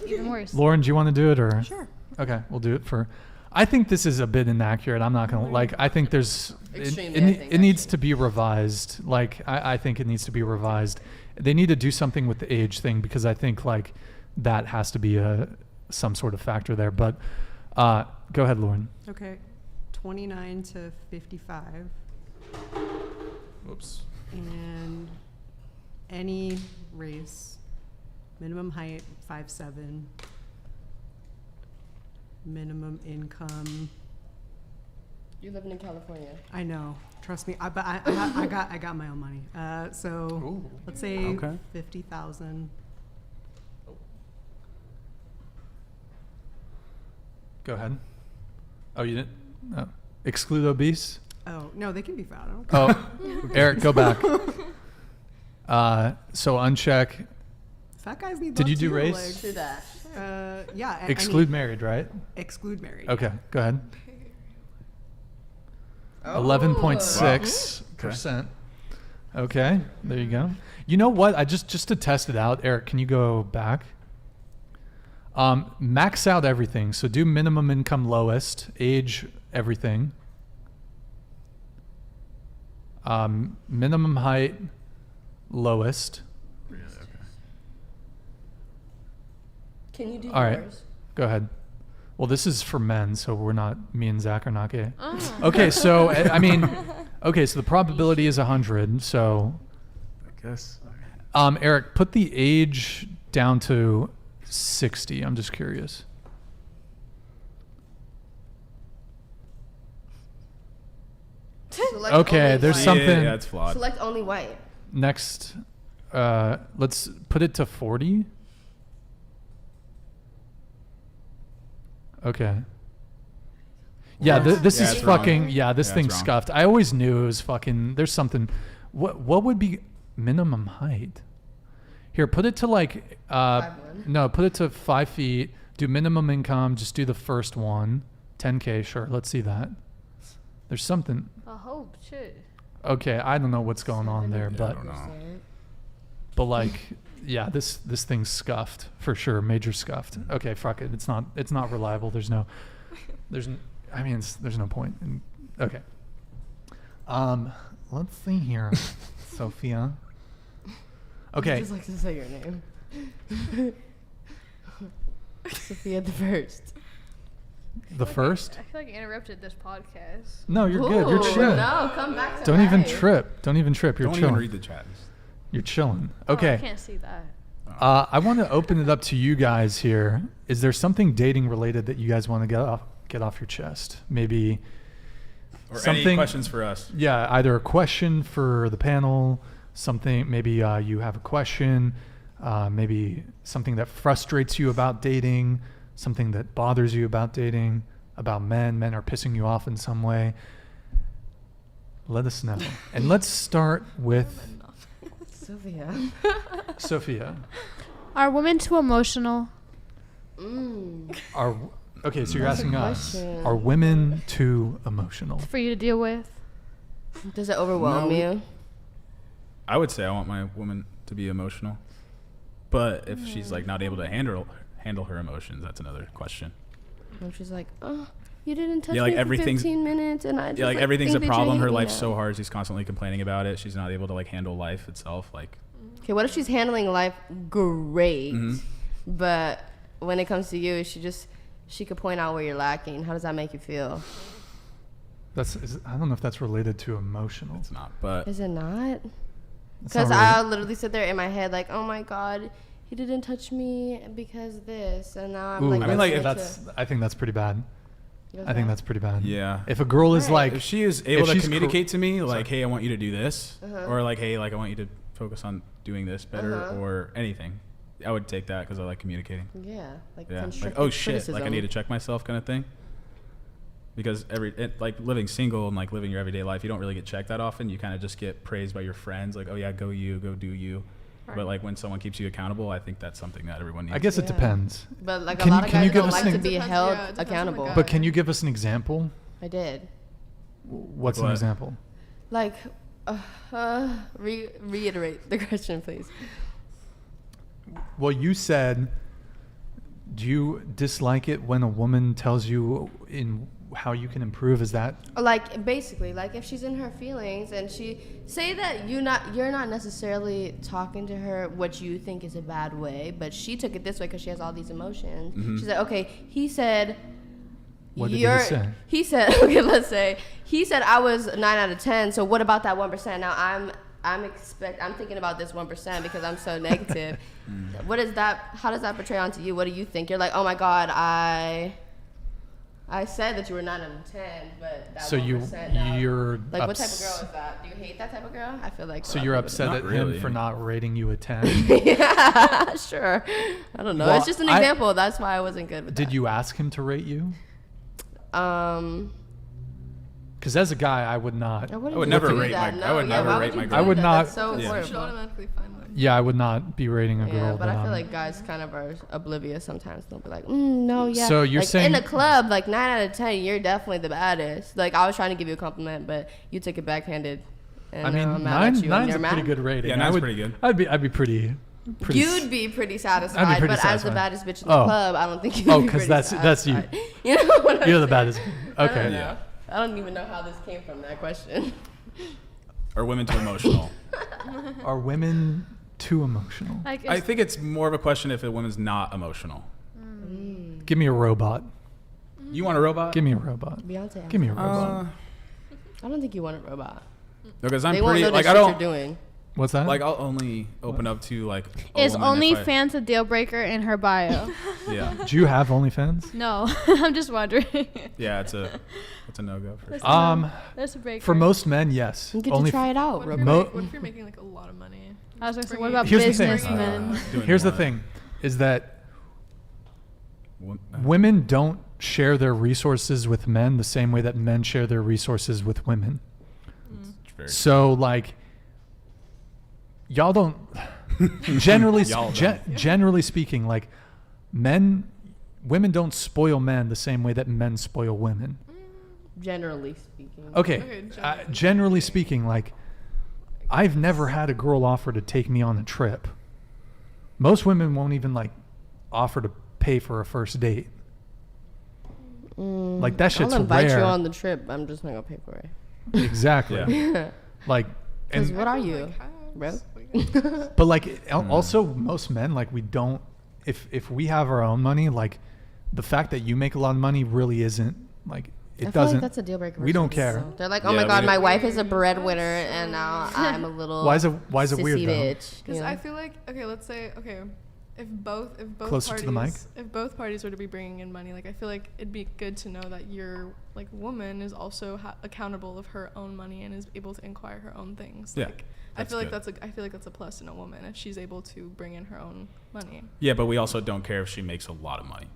even worse. Lauren, do you want to do it or? Sure. Okay, we'll do it for. I think this is a bit inaccurate. I'm not gonna like. I think there's. Extremely, It, I it, think, it needs to be revised. Like I think it needs to be revised. They need to do something with the age thing because I think like that has to be some sort of factor there. But go ahead, Lauren. Okay. 29 to 55. Whoops. And any race, minimum height 5'7", minimum income. You living in California. I know, trust me. But I got my own money. So Ooh. let's say Okay. 50,000. Go ahead. Oh, you didn't. No. Exclude obese. Oh no, they can be fat. I don't care. Oh, Eric, go back. So uncheck. Fat guys need. Did love you do too, race? To that. Yeah. Exclude married, right? Exclude married. Okay, go ahead. Oh. 11.6%. Okay, there you go. You know what? I just to test it out, Eric, can you go back? Max out everything. So do minimum income lowest, age everything. Minimum height lowest. Can you do All right. yours? Go ahead. Well, this is for men, so we're not. Me and Zach are not gay. Oh. Okay, so I mean, okay, so the probability is 100. So, I guess. Eric, put the age down to 60. I'm just curious. Select Okay, only there's white. something. Yeah, it's flawed. Select only white. Next, let's put it to 40. Okay. Yeah, this Yeah, is it's wrong. fucking. Yeah, this Yeah, thing's it's wrong. scuffed. I always knew it was fucking. There's something. What would be minimum height? Here, put it to like. 5'1". No, put it to 5 feet. Do minimum income. Just do the first one. 10K. Sure. Let's see that. There's something. Oh shit. Okay, I don't know what's going on there, Yeah, I but don't know. but like, yeah, this thing's scuffed for sure, major scuffed. Okay, fuck it, it's not reliable. There's no point. Okay, let's see here, Sophia. Okay, I just like to say your name. Sophia the first. the first. I feel like I interrupted this podcast. No, you're good. You're Ooh, chilling. No, come back to Don't even life. trip. Don't even trip. You're Don't chilling. even read the chat. You're chilling. Oh, I Okay. can't see that. I want to open it up to you guys here. Is there something dating related that you guys want to get off your chest? Maybe Or something. any questions for us? Yeah, either a question for the panel, something. Maybe you have a question. Maybe something that frustrates you about dating, something that bothers you about dating, about men. Men are pissing you off in some way. Let us know. And let's start with Sophia. Sophia. Are women too emotional? Okay, so you're That's a asking us, question. are women too emotional? For you to deal with? Does it overwhelm No. you? I would say I want my woman to be emotional, but if she's like not able to handle her emotions, that's another question. And she's like, oh, you didn't touch Yeah, like me for everything's- 15 minutes, and I just Yeah, like everything's a think that problem. you're Her hating life's now. so hard. She's constantly complaining about it. She's not able to like handle life itself. Like, Okay, what if she's handling life great, Mhm. but when it comes to you, she could point out where you're lacking. How does that make you feel? I don't know if that's related to emotional. it's not. But Is it not? It's not Because really- I'll literally sit there in my head like, oh my god, he didn't touch me because this, and now I'm Ooh, like, I mean, like, listening that's. I think that's pretty bad. to- I think that's pretty bad. yeah, If a girl is Right. like, if she is able if to she's communicate to me, like, hey, I want you to do this, Uh-huh. or like, hey, like I want you to focus on doing this better, Uh-huh. or anything, I would take that because I like communicating. Yeah, like Yeah, like, constructive oh shit, criticism. like I need to check myself, kind of thing. Because like living single and like living your everyday life, you don't really get checked that often. You kind of just get praised by your friends, like, oh yeah, go do you. But like when someone keeps you accountable, I think that's something that everyone needs. I guess it Yeah. depends. But like Can a you- lot of can you guys give don't us like an to ex- be Depends- held yeah, it depends on the accountable. guy. But can you give us an example? I did. What's an What? example? Like, reiterate the question, please. Well, you said, do you dislike it when a woman tells you in how you can improve? Is that Like basically, like if she's in her feelings and she say that you're not necessarily talking to her what you think is a bad way, but she took it this way because she has all these emotions. Mhm. She's like, okay, he said. What did he you're, say? He said, okay, let's say he said I was 9 out of 10. So what about that 1%? Now I'm thinking about this 1% because I'm so negative. What is that? How does that portray onto you? What do you think? You're like, oh my God, I said that you were 9 out of 10, but that so 1% now. you're Like, what type of girl is that? Do you hate that type of girl? I feel like. a So lot you're of people upset Not at really. him for not rating you a 10? yeah, sure. I don't know. Well, it's just an example. That's why I wasn't good with that. Did you ask him to rate you? Um, Because as a guy, I would not. I wouldn't I would do never that. rate my- No, I would yeah, never why rate would my you girl. I would do that? not- That's so Yeah. You should horrible. automatically find one. Yeah, I would not be rating a girl. Yeah, but I feel I'm- like guys kind of are oblivious sometimes. They'll be like, no, yeah. So you're like, saying- in a club, like 9 out of 10, you're definitely the baddest. Like I was trying to give you a compliment, but you took it backhanded. And I mean, I'm mad at you and nine's you're a pretty mad. good rating. Yeah, I nine's would- pretty good. I'd be pretty. You'd be pretty satisfied, pretty but as the satisfied. baddest bitch in the Oh. club, I don't think you'd Oh, be 'cause pretty that's you. satisfied. You know what I'm You're the saying? baddest. I don't Okay. know. Yeah. I don't even know how this came from, that question. Are women too emotional? Are women too emotional? Like, I think it's more of a question if a woman's not emotional. Give me a robot. You want a robot? Give me a robot. Beyonce. Give me a robot. I don't think you want a robot. Because I'm They won't pretty know the like shit I don't. you're doing. What's that? Like I'll only open up to like. A Is woman if I- OnlyFans a deal breaker in her bio? Yeah. Do you have OnlyFans? No, I'm just wondering. Yeah, it's a no-go for sure. That's a breaker. For most men, yes. You get to try it out. What if, you're what if you're making like a lot of money? I was gonna say, what about Here's the thing. businessmen? Here's the thing, is that women don't share their resources with men the same way that men share their resources with women. So like, y'all don't generally generally speaking, like women don't spoil men the same way that men spoil women. Generally speaking. Okay, generally speaking, like I've never had a girl offer to take me on a trip. Most women won't even like offer to pay for a first date. Like that shit's I'll invite rare. you on the trip. I'm just not gonna pay for it. Exactly. Yeah. Like, Because and what are you, bro? but like also most men, like we don't, if we have our own money, like the fact that you make a lot of money really isn't like it I feel doesn't. like that's a deal breaker. We don't care. So they're like, oh my god, my wife is a breadwinner, and now I'm a little. Why is it weird sissy though? bitch, Because I feel like let's say if both Closer parties, to the mic? if both parties were to be bringing in money, like I feel like it'd be good to know that your like woman is also accountable of her own money and is able to inquire her own things. Yeah, like I feel like that's a plus in a woman if she's able to bring in her own money. Yeah, but we also don't care if she makes a lot of money.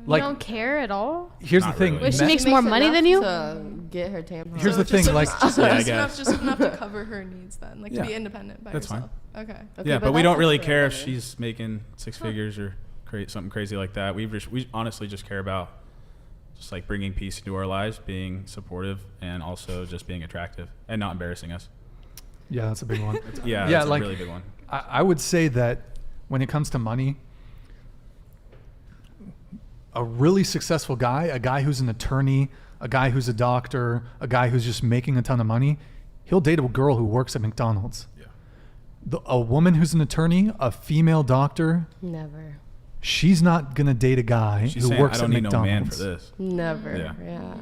Like, you don't care at all? Here's Not the thing. really. Wait, she makes more money than you? To get her tampons. Here's the thing, just, like, just I guess. just enough to cover her needs then, like Yeah. to be independent by That's yourself. Okay. Yeah, but we that's don't really okay, care if okay. she's making six figures or something crazy like that. We honestly just care about just like bringing peace into our lives, being supportive, and also just being attractive and not embarrassing us. Yeah, that's a big one. That's like, a really big one. I would say that when it comes to money, a really successful guy, a guy who's an attorney, a guy who's a doctor, a guy who's just making a ton of money, he'll date a girl who works at McDonald's. Yeah. A woman who's an attorney, a female doctor, Never. she's not gonna date a guy She's who saying, works I don't at need McDonald's. no man for this. Never. Yeah. Yeah.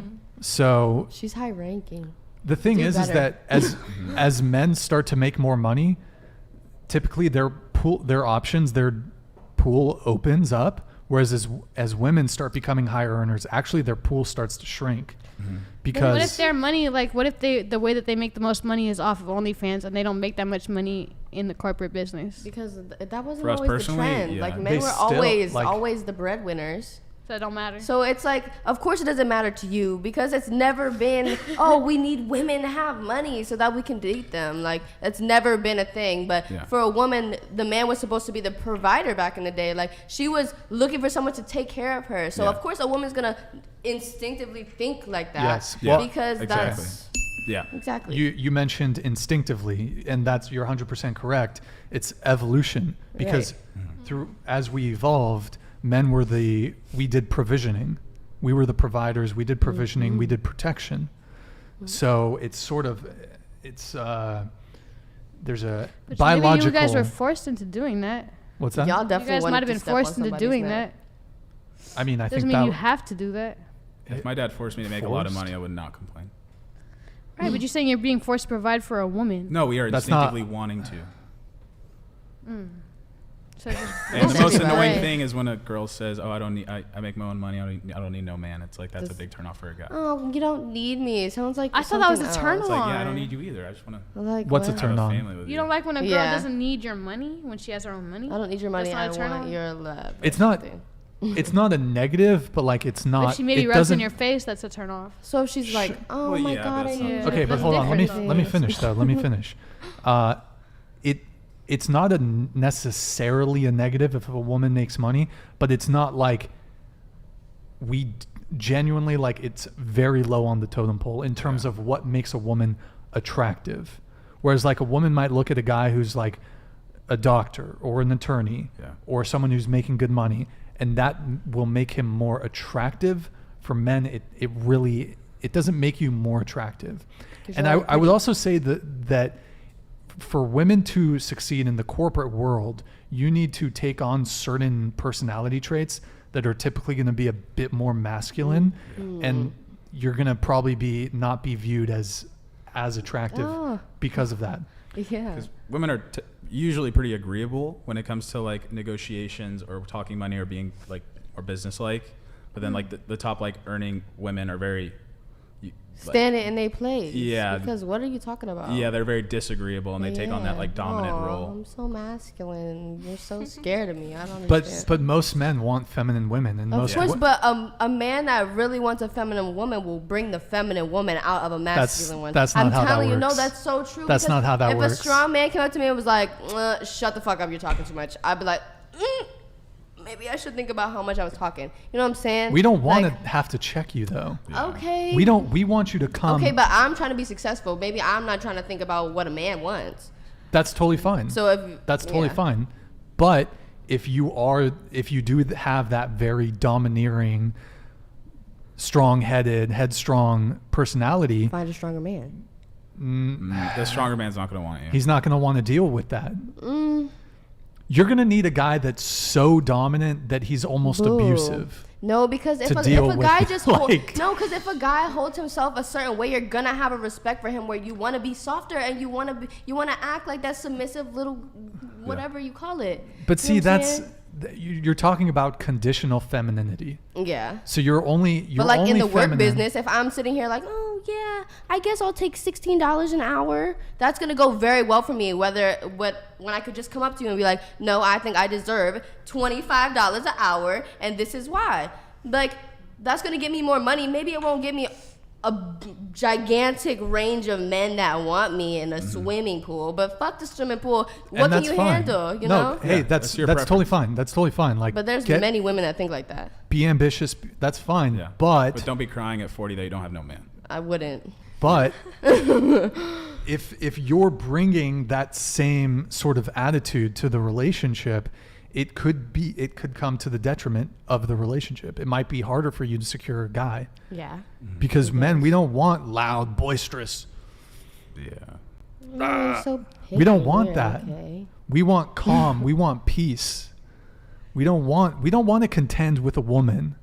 So She's high ranking. the thing Do is better. that as men start to make more money, typically their pool opens up. Whereas as women start becoming higher earners, actually their pool starts to shrink because. But what if their money, like, what if the way that they make the most money is off of OnlyFans and they don't make that much money in the corporate business? Because that wasn't For us always the personally, trend. yeah. Like men They were still, always the breadwinners. So it don't matter. So it's like, of course it doesn't matter to you because it's never been, oh, we need women to have money so that we can date them. Like, it's never been a thing. But for a woman, the man was supposed to be the provider back in the day. Like, she was looking for someone to take care of her. So, of course, a woman's going to instinctively think like that. Yes. Well, because exactly. that's... Yeah. Exactly. You mentioned instinctively, and you're 100% correct. It's evolution because as we evolved, men we did provisioning. We were the providers. We did provisioning. We did protection. So it's there's a but biological. maybe you guys were forced into doing that. What's that? Y'all You definitely guys wanted might have to been step on forced into somebody's doing neck. I mean, I that. Doesn't think mean that you have to do that. If my dad forced me to make a lot of Forced? money, I would not complain. Right, but you're saying you're being forced to provide for a woman. No, we are That's not- instinctively wanting to. So just And the That's most right. annoying thing is when a girl says, "Oh, I make my own money. I don't need no man." It's like that's a big turnoff for a guy. Oh, you don't need me. It sounds like I thought that was a something turn else. It's like, on. yeah, I don't need you either. I just want to Like, What's a what? turn have a on? family with you don't like when a girl Yeah. doesn't need your money when she has her own money? I don't need your money. That's I not a turn want on? your love. It's not. It's not a negative, but like it's not. If she maybe it rubs in doesn't- your face, that's a turn off. So if she's like, oh Well, my yeah, god, but I it's not- need Okay, but That's hold on. Let me different. finish though. Let me finish. It's not necessarily a negative if a woman makes money, but it's not like genuinely like it's very low on the totem pole in terms of what makes a woman attractive. Whereas like a woman might look at a guy who's like a doctor or an attorney or someone who's making good money, and that will make him more attractive. For men, it doesn't make you more attractive. And I would also say that for women to succeed in the corporate world, you need to take on certain personality traits that are typically going to be a bit more masculine, and you're going to probably not be viewed as attractive because of that. Yeah. Because women are usually pretty agreeable when it comes to like negotiations or talking money or being like or business like, but then like the top like earning women are very standing in their place. Yeah. Because what are you talking about? Yeah, they're very disagreeable and they take on that like dominant role. I'm so masculine. You're so scared of me. I don't understand. But most men want feminine women, and Of most course, but a man that really wants a feminine woman will bring the feminine woman out of a masculine one. That's not I'm how that telling you, no, works. that's so true. That's because not how that works. If a strong man came up to me and was like, "Shut the fuck up, you're talking too much," I'd be like, maybe I should think about how much I was talking. You know what I'm saying? we don't want Like, to have to check you though. Okay. We want you to come. Okay, but I'm trying to be successful. Maybe I'm not trying to think about what a man wants. That's totally fine. So if That's totally yeah. fine. But if you do have that very domineering, strong-headed, headstrong personality, Find a stronger man. The stronger man's not going to want you. he's not going to want to deal with that. You're going to need a guy that's so dominant that he's almost Boo. abusive. No, because if To a deal guy with, just like- because if a guy holds himself a certain way, you're gonna have a respect for him where you want to be softer and you want to act like that submissive little whatever you call it. But You see, know what I'm saying? you're talking about conditional femininity. Yeah. So you're only But like in the work feminine. business, if I'm sitting here like, oh yeah, I guess I'll take $16 an hour, that's gonna go very well for me. When I could just come up to you and be like, no, I think I deserve $25 an hour, and this is why. Like, that's gonna get me more money. Maybe it won't give me a gigantic range of men that want me in a swimming pool, but fuck the swimming pool. What And can that's you fine. handle? You No, know. hey, Yeah, that's that's your totally fine. That's totally fine. Like, But there's many women that think like that. be ambitious. That's fine. Yeah. But don't be crying at 40 that you don't have no man. I wouldn't. But if you're bringing that same sort of attitude to the relationship, it could come to the detriment of the relationship. It might be harder for you to secure a guy Yeah. because men, we don't want loud, boisterous. Yeah. So We don't picky. want We're that. okay. We want calm. We want peace. We don't want to contend with a woman.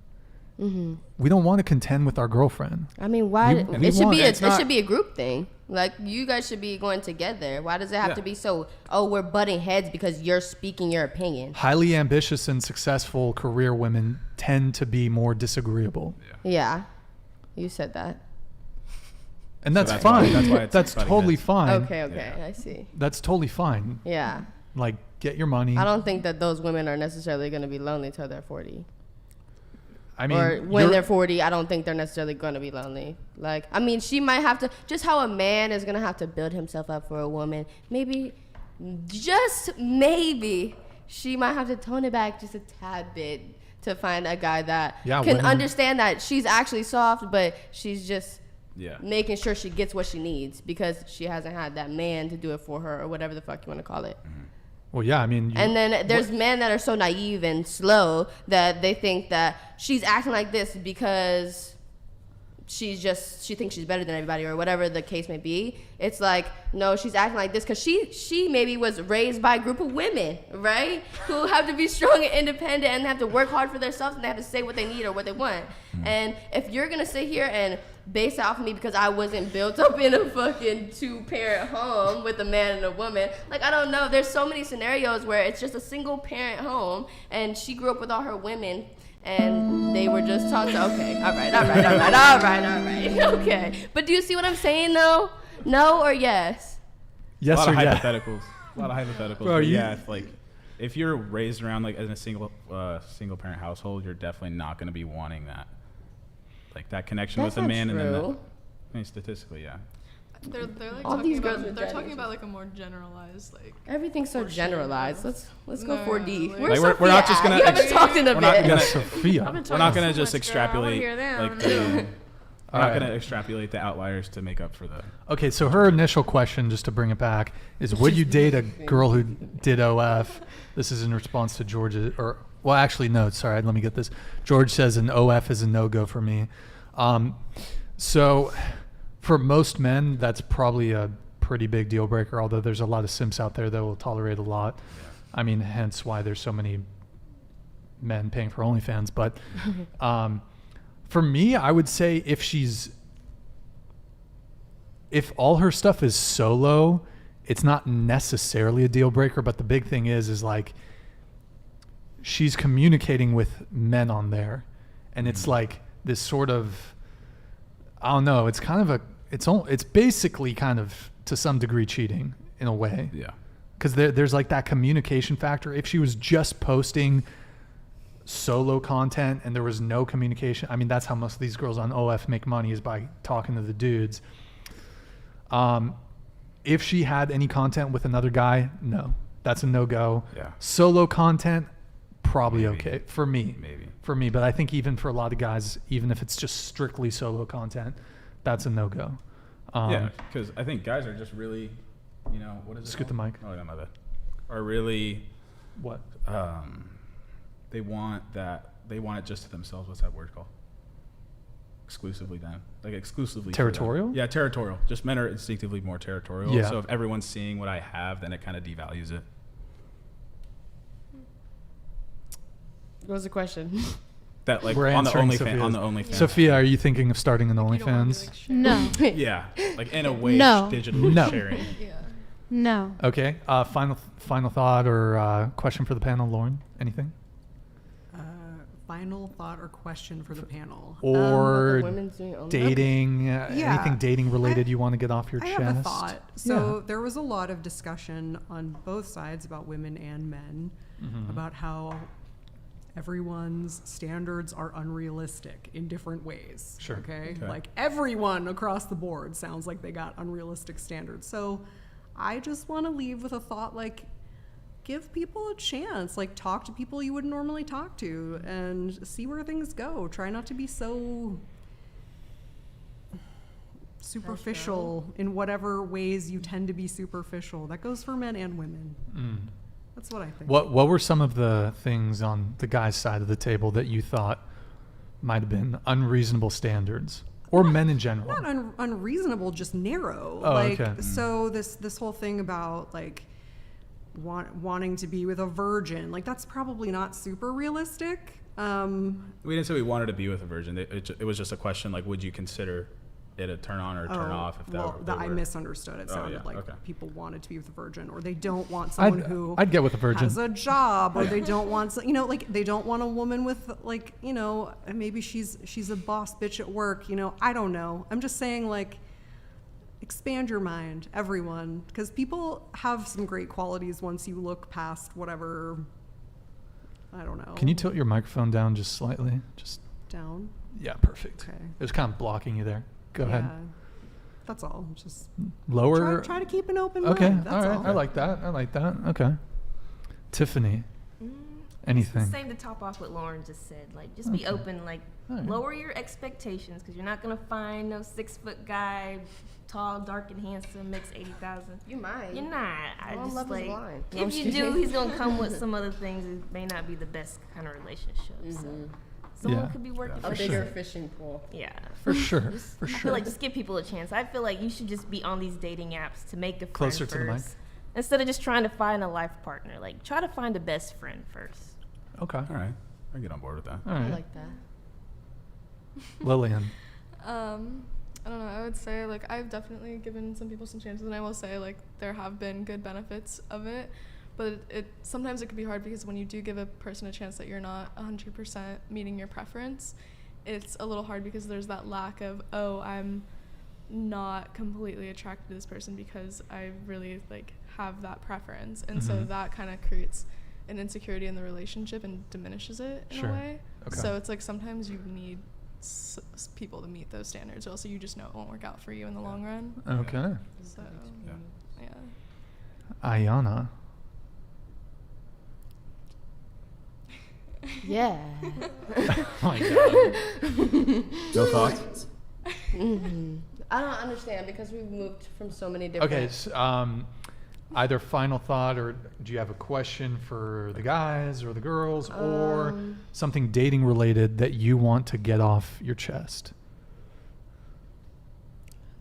Mm-hmm. We don't want to contend with our girlfriend. I mean, why? We It should want- be it's it should be a group thing. Like, you guys should be going together. Why does it have Yeah. to be so? Oh, we're butting heads because you're speaking your opinion. Highly ambitious and successful career women tend to be more disagreeable. Yeah, you said that. And that's that's why- fine. that's why it's That's butting totally heads. fine. Okay, I see. That's totally fine. Yeah, Like, get your money. I don't think that those women are necessarily going to be lonely till they're 40. I mean, Or when you're- they're 40, I don't think they're necessarily going to be lonely. Like, I mean, she might have to, just how a man is going to have to build himself up for a woman, maybe, just maybe, she might have to tone it back just a tad bit to find a guy that can women- understand that she's actually soft, but she's just Yeah. making sure she gets what she needs because she hasn't had that man to do it for her or whatever the fuck you want to call it. Well, yeah, I mean. And then there's men that are so naive and slow that they think that she's acting like this because she thinks she's better than everybody or whatever the case may be. It's like, no, she's acting like this because she maybe was raised by a group of women, right? Who have to be strong and independent and have to work hard for themselves and they have to say what they need or what they want. And if you're going to sit here and base it off of me because I wasn't built up in a fucking 2-parent home with a man and a woman. Like, I don't know. There's so many scenarios where it's just a single parent home and she grew up with all her women and they were just taught to, okay, all right. Okay. But do you see what I'm saying though? No or yes? Yes a lot or of yes. hypotheticals. A lot of hypotheticals. Bro, But you- yeah, if you're raised around like in a single parent household, you're definitely not going to be wanting that. Like that connection That's with a not man and then true. I mean, statistically, yeah. They're like All talking these girls about, are they're daddies. talking about like a more generalized like. Everything's so portion generalized. of- Let's go No, 4D. like- Where's Like, we're not Sophia just at? gonna You haven't ex- talked in a we're not bit. gonna- Yes, Sophia. We're not going to just extrapolate like the, we're not Alright. going to extrapolate the outliers to make up for the. Okay, so her initial question, just to bring it back, is would you date a girl who did OF? This is in response to George's, well, actually, no, sorry, let me get this. George says an OF is a no-go for me. So for most men, that's probably a pretty big deal breaker, although there's a lot of simps out there that will tolerate a lot. I mean, hence why there's so many men paying for OnlyFans. But for me, I would say if all her stuff is solo it's not necessarily a deal breaker, but the big thing is like she's communicating with men on there, and it's like this sort of, I don't know, it's kind of it's basically kind of to some degree cheating in a way. Yeah. Because there's like that communication factor. If she was just posting solo content and there was no communication, I mean, that's how most of these girls on OF make money, is by talking to the dudes. If she had any content with another guy, no, that's a no-go. Yeah. Solo content, probably Maybe. okay for me. Maybe. For me, but I think even for a lot of guys, even if it's just strictly solo content, that's a no-go. Yeah, because I think guys are just really, you know, what is it? Scoot the mic. Oh, yeah, my bad. Are really, What? they want it just to themselves. What's that word called? Exclusively them. Like exclusively. for them. Territorial? Yeah, territorial. Just men are instinctively more territorial. Yeah. So if everyone's seeing what I have, then it kind of devalues it. What was the question? That like We're on the answering OnlyFans. Sophia, are you thinking of starting an Like, you don't wanna be, OnlyFans? like, sharing. No. Yeah, like in a way, No. digital No. sharing. Yeah. No. Okay. Final thought or question for the panel, Lauren? Anything? Final thought or question for the panel. Or the women's doing only- dating? Yeah. Anything dating related you want to get off your I chest? have a thought. So Yeah. there was a lot of discussion on both sides about women and men about how everyone's standards are unrealistic in different ways. Sure. Okay? Okay. Like everyone across the board sounds like they got unrealistic standards. So I just want to leave with a thought like, give people a chance. Like, talk to people you wouldn't normally talk to and see where things go. Try not to be so superficial in whatever ways you tend to be superficial. That goes for men and women. That's what I think. What were some of the things on the guy's side of the table that you thought might have been unreasonable standards, or men in general? Not unreasonable, just narrow. Oh, like, okay. so this whole thing about like wanting to be with a virgin, like that's probably not super realistic. We didn't say we wanted to be with a virgin. It was just a question like, would you consider it a turn on or turn off if I misunderstood. It sounded yeah, like okay. people wanted to be with a virgin, or they don't want someone who I'd get with a virgin. has a job, or they don't want, you know, like they don't want a woman with like, you know, maybe she's a boss bitch at work, you know, I don't know. I'm just saying, like, expand your mind, everyone, because people have some great qualities once you look past whatever, I don't know. Can you tilt your microphone down just slightly? Just down? yeah, perfect. Okay. It was kind of blocking you there. Go ahead. Yeah. That's all. Just Lower. try to keep an open Okay. mind. That's all right. all. I like that. Okay. Tiffany. Anything? It's the same to top off what Lauren just said. Like, just be open. Like, All right. lower your expectations, because you're not gonna find no 6-foot guy, tall, dark, and handsome, makes 80,000. You might. You're not. I Well, just love is like, blind. No, I'm if you just do, kidding. he's gonna come with some other things. It may not be the best kind of relationship. So, someone Yeah. could be working A for bigger sure. fishing pool. Yeah. For sure. For I sure. feel like just give people a chance. I feel like you should just be on these dating apps to make a friend Closer to the mic. first, instead of just trying to find a life partner. Like, try to find a best friend first. Okay. All right, I get on board with that. All I right. like that. Lillian. I don't know. I would say, like, I've definitely given some people some chances, and I will say, like, there have been good benefits of it. But sometimes it can be hard, because when you do give a person a chance that you're not 100% meeting your preference, it's a little hard, because there's that lack of, oh, I'm not completely attracted to this person because I really, like, have that preference. And so that kind of creates an insecurity in the relationship and diminishes it in Sure. a way. Okay. So it's like sometimes you need people to meet those standards, or else you just know it won't work out for you in the long run. Okay. So, Yeah. yeah. Iyana. Yeah. Oh my God. No thoughts? I don't understand, because we've moved from so many different. Okay. Either final thought, or do you have a question for the guys or the girls, or something dating related that you want to get off your chest?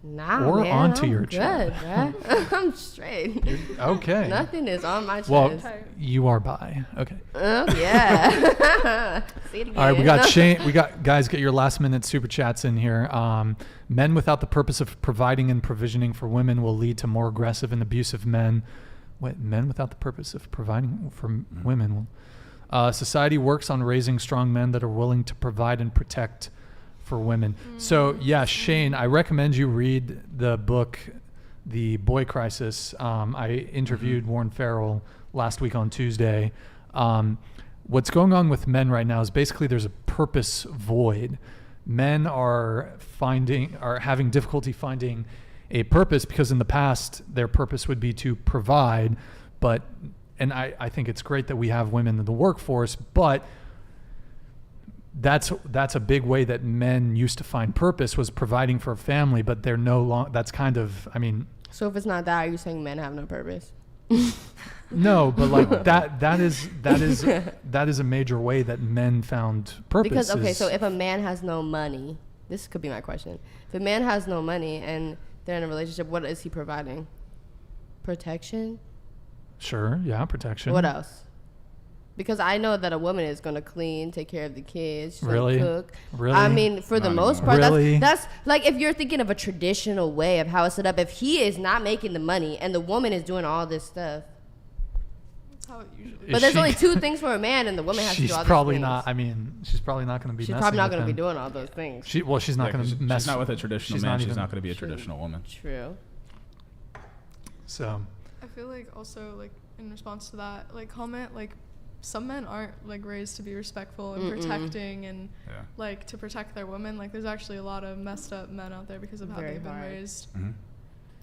Nah, or man, onto I'm your good, chest? bruh. I'm straight. Okay. Nothing is on my chest. Well, you are bi. Okay. Oh, yeah. See it again. All right, we got Shane. We got guys. Get your last minute super chats in here. Men without the purpose of providing and provisioning for women will lead to more aggressive and abusive men. Wait, men without the purpose of providing for women. Society works on raising strong men that are willing to provide and protect for women. So yeah, Shane, I recommend you read the book, The Boy Crisis. I interviewed Warren Farrell last week on Tuesday. What's going on with men right now is basically there's a purpose void. Men are having difficulty finding a purpose because in the past their purpose would be to provide, and I think it's great that we have women in the workforce, but that's a big way that men used to find purpose, was providing for a family, but they're no longer, that's kind of, I mean. So if it's not that, are you saying men have no purpose? No, but like that is a major way that men found purpose. Because, okay, so if a man has no money, this could be my question. If a man has no money and they're in a relationship, what is he providing? Protection? Sure, yeah, protection. What else? Because I know that a woman is going to clean, take care of the kids, she's Really? gonna cook. Really? I mean, for the Not most anymore. part, Really? that's like if you're thinking of a traditional way of how it's set up. If he is not making the money and the woman is doing all this stuff, That's how it usually. but there's only two things for a man, and the woman has to She's do all probably these things. not. I mean, she's probably not going to be. She's messing probably not with going to be him. doing all those things. She's not going to mess. She's not with a traditional she's man. not She's even- not going to be a traditional woman. True. So I feel like also like in response to that like comment, like some men aren't like raised to be respectful and protecting and Yeah. like to protect their women. Like there's actually a lot of messed up men out there because of how Very they've been hard. raised. Mm-hmm.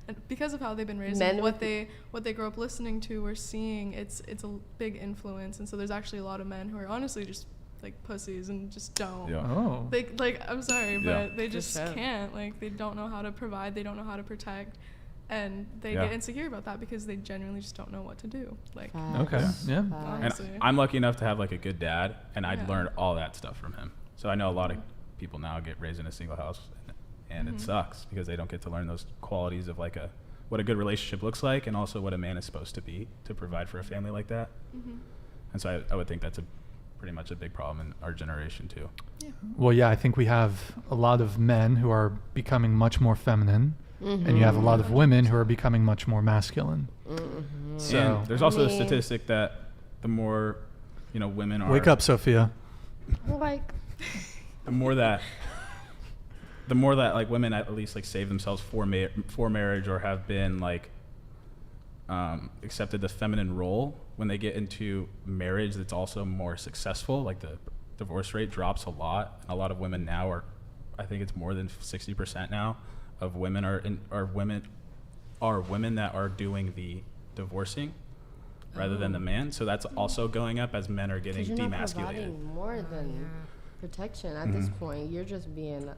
And because of how they've been raised Men and with what they grow up listening to or seeing, it's a big influence. And so there's actually a lot of men who are honestly just like pussies and just don't. Yeah. oh, They like I'm sorry, Yeah. but they just sure. can't. Like they don't know how to provide, they don't know how to protect, and they Yeah. get insecure about that because they genuinely just don't know what to do. Like okay, Facts. yeah. And honestly. I'm lucky enough to have like a good dad, and I'd Yeah. learned all that stuff from him. So I know a lot of people now get raised in a single house, and it sucks because they don't get to learn those qualities of like what a good relationship looks like, and also what a man is supposed to be to provide for a family like that. And so I would think that's pretty much a big problem in our generation too. Well, yeah, I think we have a lot of men who are becoming much more feminine, and you have a lot of women who are becoming much more masculine. So And there's also I a mean- statistic that the more women are wake up, Sophia. Like, the more that like women at least like save themselves for marriage or have been like accepted the feminine role, when they get into marriage that's also more successful, like the divorce rate drops a lot. And a lot of women now I think it's more than 60% now of women are women that are doing the divorcing rather than the man. So that's also going up as men are getting because you're not demasculated. providing more than protection at this point. You're just being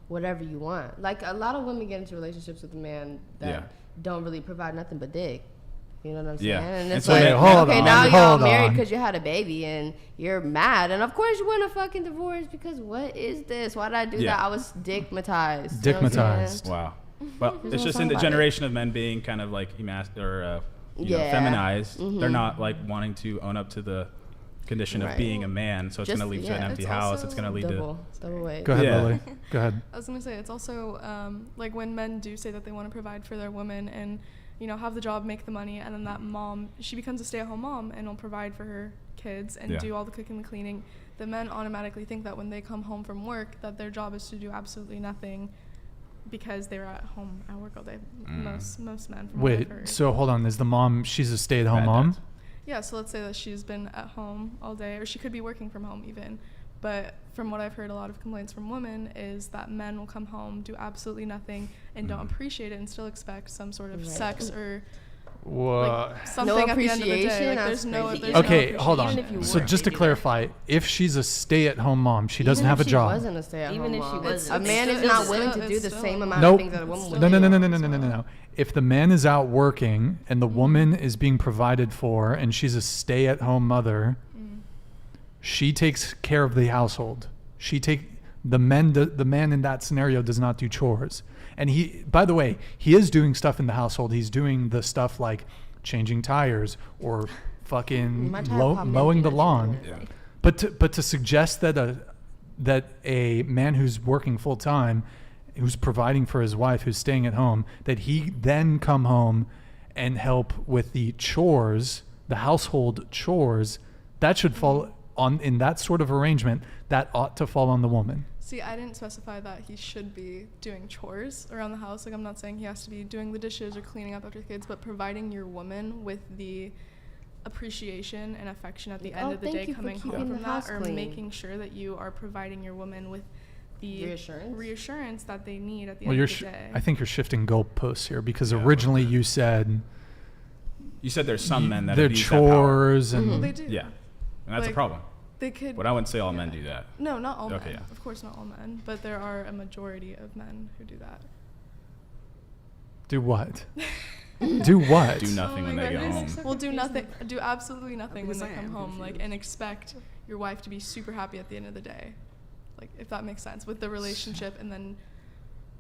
whatever you want. Like a lot of women get into relationships with a man that Yeah. don't really provide nothing but dick. You know what I'm saying? Yeah. And And it's so like, they- hold okay, on, now y'all hold married on. because you had a baby and you're mad. And of course you want a fucking divorce because what is this? Why did I do Yeah. that? I was dickmatized. You know what I'm Dickmatized. saying? Wow. Well, There's it's no just song in the about it. generation of men being kind of like Yeah. feminized. Mhm. They're not like wanting to own up to the condition of Right. being a man. So it's going to lead to an yeah, empty it's house. also It's going to lead Double weight. Go ahead, Yeah. Lily. Go ahead. I was gonna say it's also like when men do say that they want to provide for their women and have the job, make the money, and then that mom, she becomes a stay-at-home mom and will provide for her kids and Yeah. do all the cooking and cleaning. The men automatically think that when they come home from work that their job is to do absolutely nothing because they're at home at work all day. Most men from what I've Wait, heard. so hold on. Is the mom? She's a stay-at-home Bad mom. dads. Yeah, so let's say that she's been at home all day, or she could be working from home even. But from what I've heard, a lot of complaints from women is that men will come home, do absolutely nothing, and don't appreciate it and still expect some sort of Right. sex or Whoa. like something at the end of the day. appreciation? Like, That's there's no, crazy. there's no Okay, hold Even on. if you So work, just to they do that. clarify, if she's a stay-at-home mom, she doesn't Even have if a she job. wasn't a stay-at-home Even if she mom, wasn't. a man It's is not still- willing to it's do the still- same amount Nope. of things that a woman would No, do. no. If the man is out working and the woman is being provided for and she's a stay-at-home mother, she takes care of the household. the man in that scenario does not do chores. And he, by the way, he is doing stuff in the household. He's doing the stuff like changing tires or fucking mowing the lawn. Yeah. But to suggest that a man who's working full time, who's providing for his wife, who's staying at home, that he then come home and help with the chores, the household chores, that should fall on, in that sort of arrangement, that ought to fall on the woman. See, I didn't specify that he should be doing chores around the house. Like, I'm not saying he has to be doing the dishes or cleaning up after the kids, but providing your woman with the appreciation and affection at the end of the day coming home from that, or making sure that you are providing your woman with the reassurance that they need at the end of the day. I think you're shifting goalposts here, because originally you said there's some men that they're abuse that power. chores and Well, they do. Yeah, and that's a problem. They could. But I wouldn't say all men do that. No, not all men. Yeah. Of course, not all men, but there are a majority of men who do that. do what? Do what? Do nothing when they get home. Well, do nothing. Do absolutely nothing when they come home, like, and expect your wife to be super happy at the end of the day, like, if that makes sense with the relationship, and then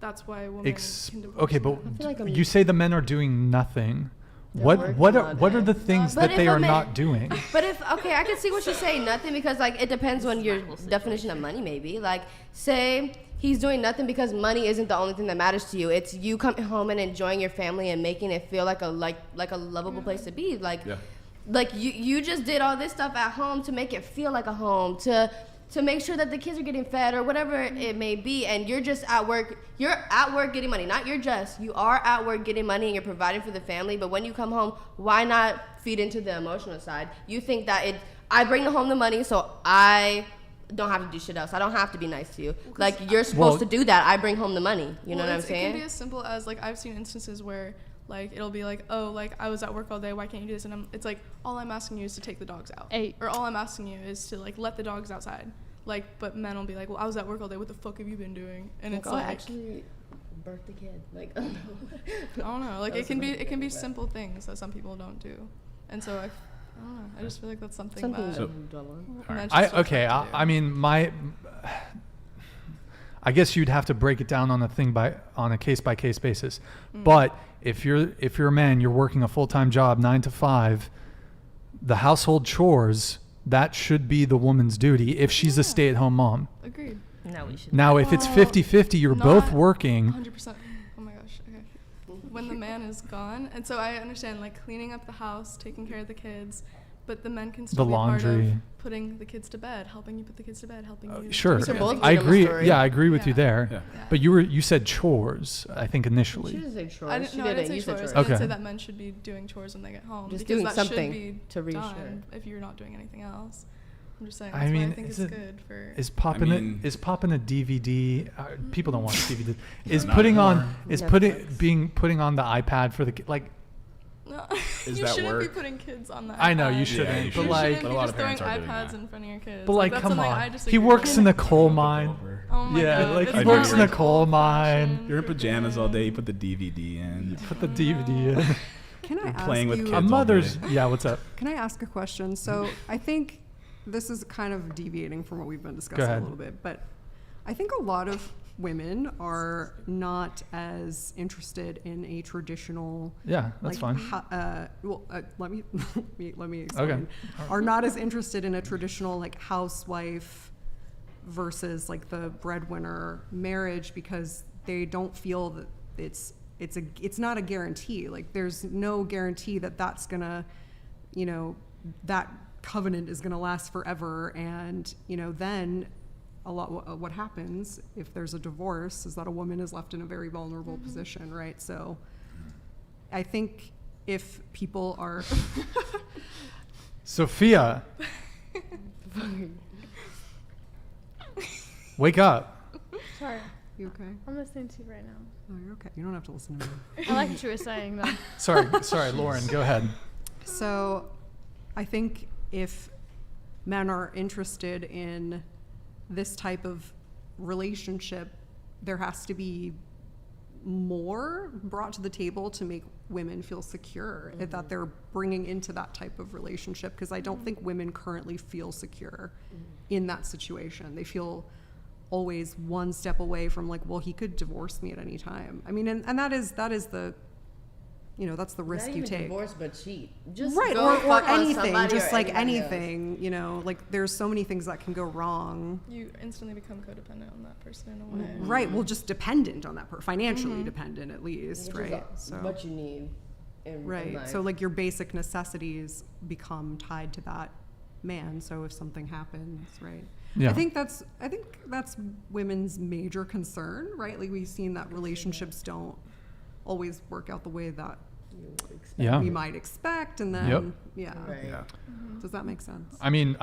that's why women can divorce. Okay, but like you say the men are doing nothing. What are the things that they are not doing? But I can see what you're saying, nothing, because like it depends on your definition of money, maybe. Like, say he's doing nothing because money isn't the only thing that matters to you. It's you coming home and enjoying your family and making it feel like a lovable place to be. Like, like you just did all this stuff at home to make it feel like a home, to make sure that the kids are getting fed or whatever it may be, and you're just at work. You're at work getting money. You are at work getting money and you're providing for the family, but when you come home, why not feed into the emotional side? You think that I bring home the money, so I don't have to do shit else. I don't have to be nice to you. Like, you're supposed to do that. I bring home the money. You know what I'm saying? It can be as simple as, like, I've seen instances where, like, it'll be like, oh, like, I was at work all day, why can't you do this? And it's like, all I'm asking you is to take the dogs out. Or all I'm asking you is to, like, let the dogs outside. Like, but men will be like, well, I was at work all day, what the fuck have you been doing? And it's like, actually birth the kid. Like, I don't know. Like, it can be simple things that some people don't do. And so I don't know. I just feel like that's something that I mean, I guess you'd have to break it down on a case by case basis. But if you're a man, you're working a full-time job, 9 to 5, the household chores, that should be the woman's duty if she's a stay-at-home mom. Agreed. No, we should. Now, if it's 50-50, you're both working. 100%. Oh my gosh. Okay. When the man is gone, and so I understand, like, cleaning up the house, taking care of the kids, but the men can still The be part laundry. of putting the kids to bed, helping you put the kids to bed, helping you. Sure, So both I made up a agree. story. Yeah, I agree with you there. Yeah. But you said chores, I think, initially. She didn't say chores. I didn't say chores. I Okay. didn't say that men should be doing chores when they get home. Just because doing that something should be to reassure. done if you're not doing anything else. I'm just saying. I That's mean, why I think it's good for. Is popping a DVD? People don't watch DVD. Putting on the iPad for the like. No, Is you that shouldn't be work? putting kids on that. I know you shouldn't, Yeah, you but should. like, But a You're lot just of parents throwing are doing iPads that. in front of your kids. but like, that's come something I on. disagree He works with. in the coal mine. Oh my Yeah, God. like It's he very, works in the like, coal mine. old-fashioned. You're in pajamas all day. You put the DVD in. Put the DVD in. Can I ask playing with you? kids A all mother's. day. Yeah, what's up? Can I ask a question? So I think this is kind of deviating from what we've been discussing a ahead. little bit, but I think a lot of women are not as interested in a traditional. Yeah, that's fine. Let me explain. Okay. Are not as interested in a traditional like housewife versus like the breadwinner marriage because they don't feel that it's not a guarantee. Like there's no guarantee that that's gonna, that covenant is gonna last forever, and then a lot what happens if there's a divorce is that a woman is left in a very vulnerable position, right? So I think if people are Sophia, wake up. Sorry, you okay? I'm listening to you right now. Oh, you're okay. You don't have to listen to me. I like what you were saying though. Sorry, Lauren, go ahead. So I think if men are interested in this type of relationship, there has to be more brought to the table to make women feel secure that they're bringing into that type of relationship, because I don't think women currently feel secure in that situation. They feel always one step away from like, well, he could divorce me at any time. I mean, and that is the, you know, that's the risk Not you even take. divorce, but cheat. Just Right, go or fuck on anything, somebody just or like anybody else. anything, you know, like there's so many things that can go wrong. You instantly become codependent on that person in a way. Right, well, just dependent on that person, financially dependent at least, Which is right? So what you need in right, life. so like your basic necessities become tied to that man. So if something happens, right? Yeah. I think that's women's major concern, right? Like we've seen that relationships don't always work out the way that Yeah. we might expect, and then Yep. yeah. Right. Yeah. Does that make sense? I mean,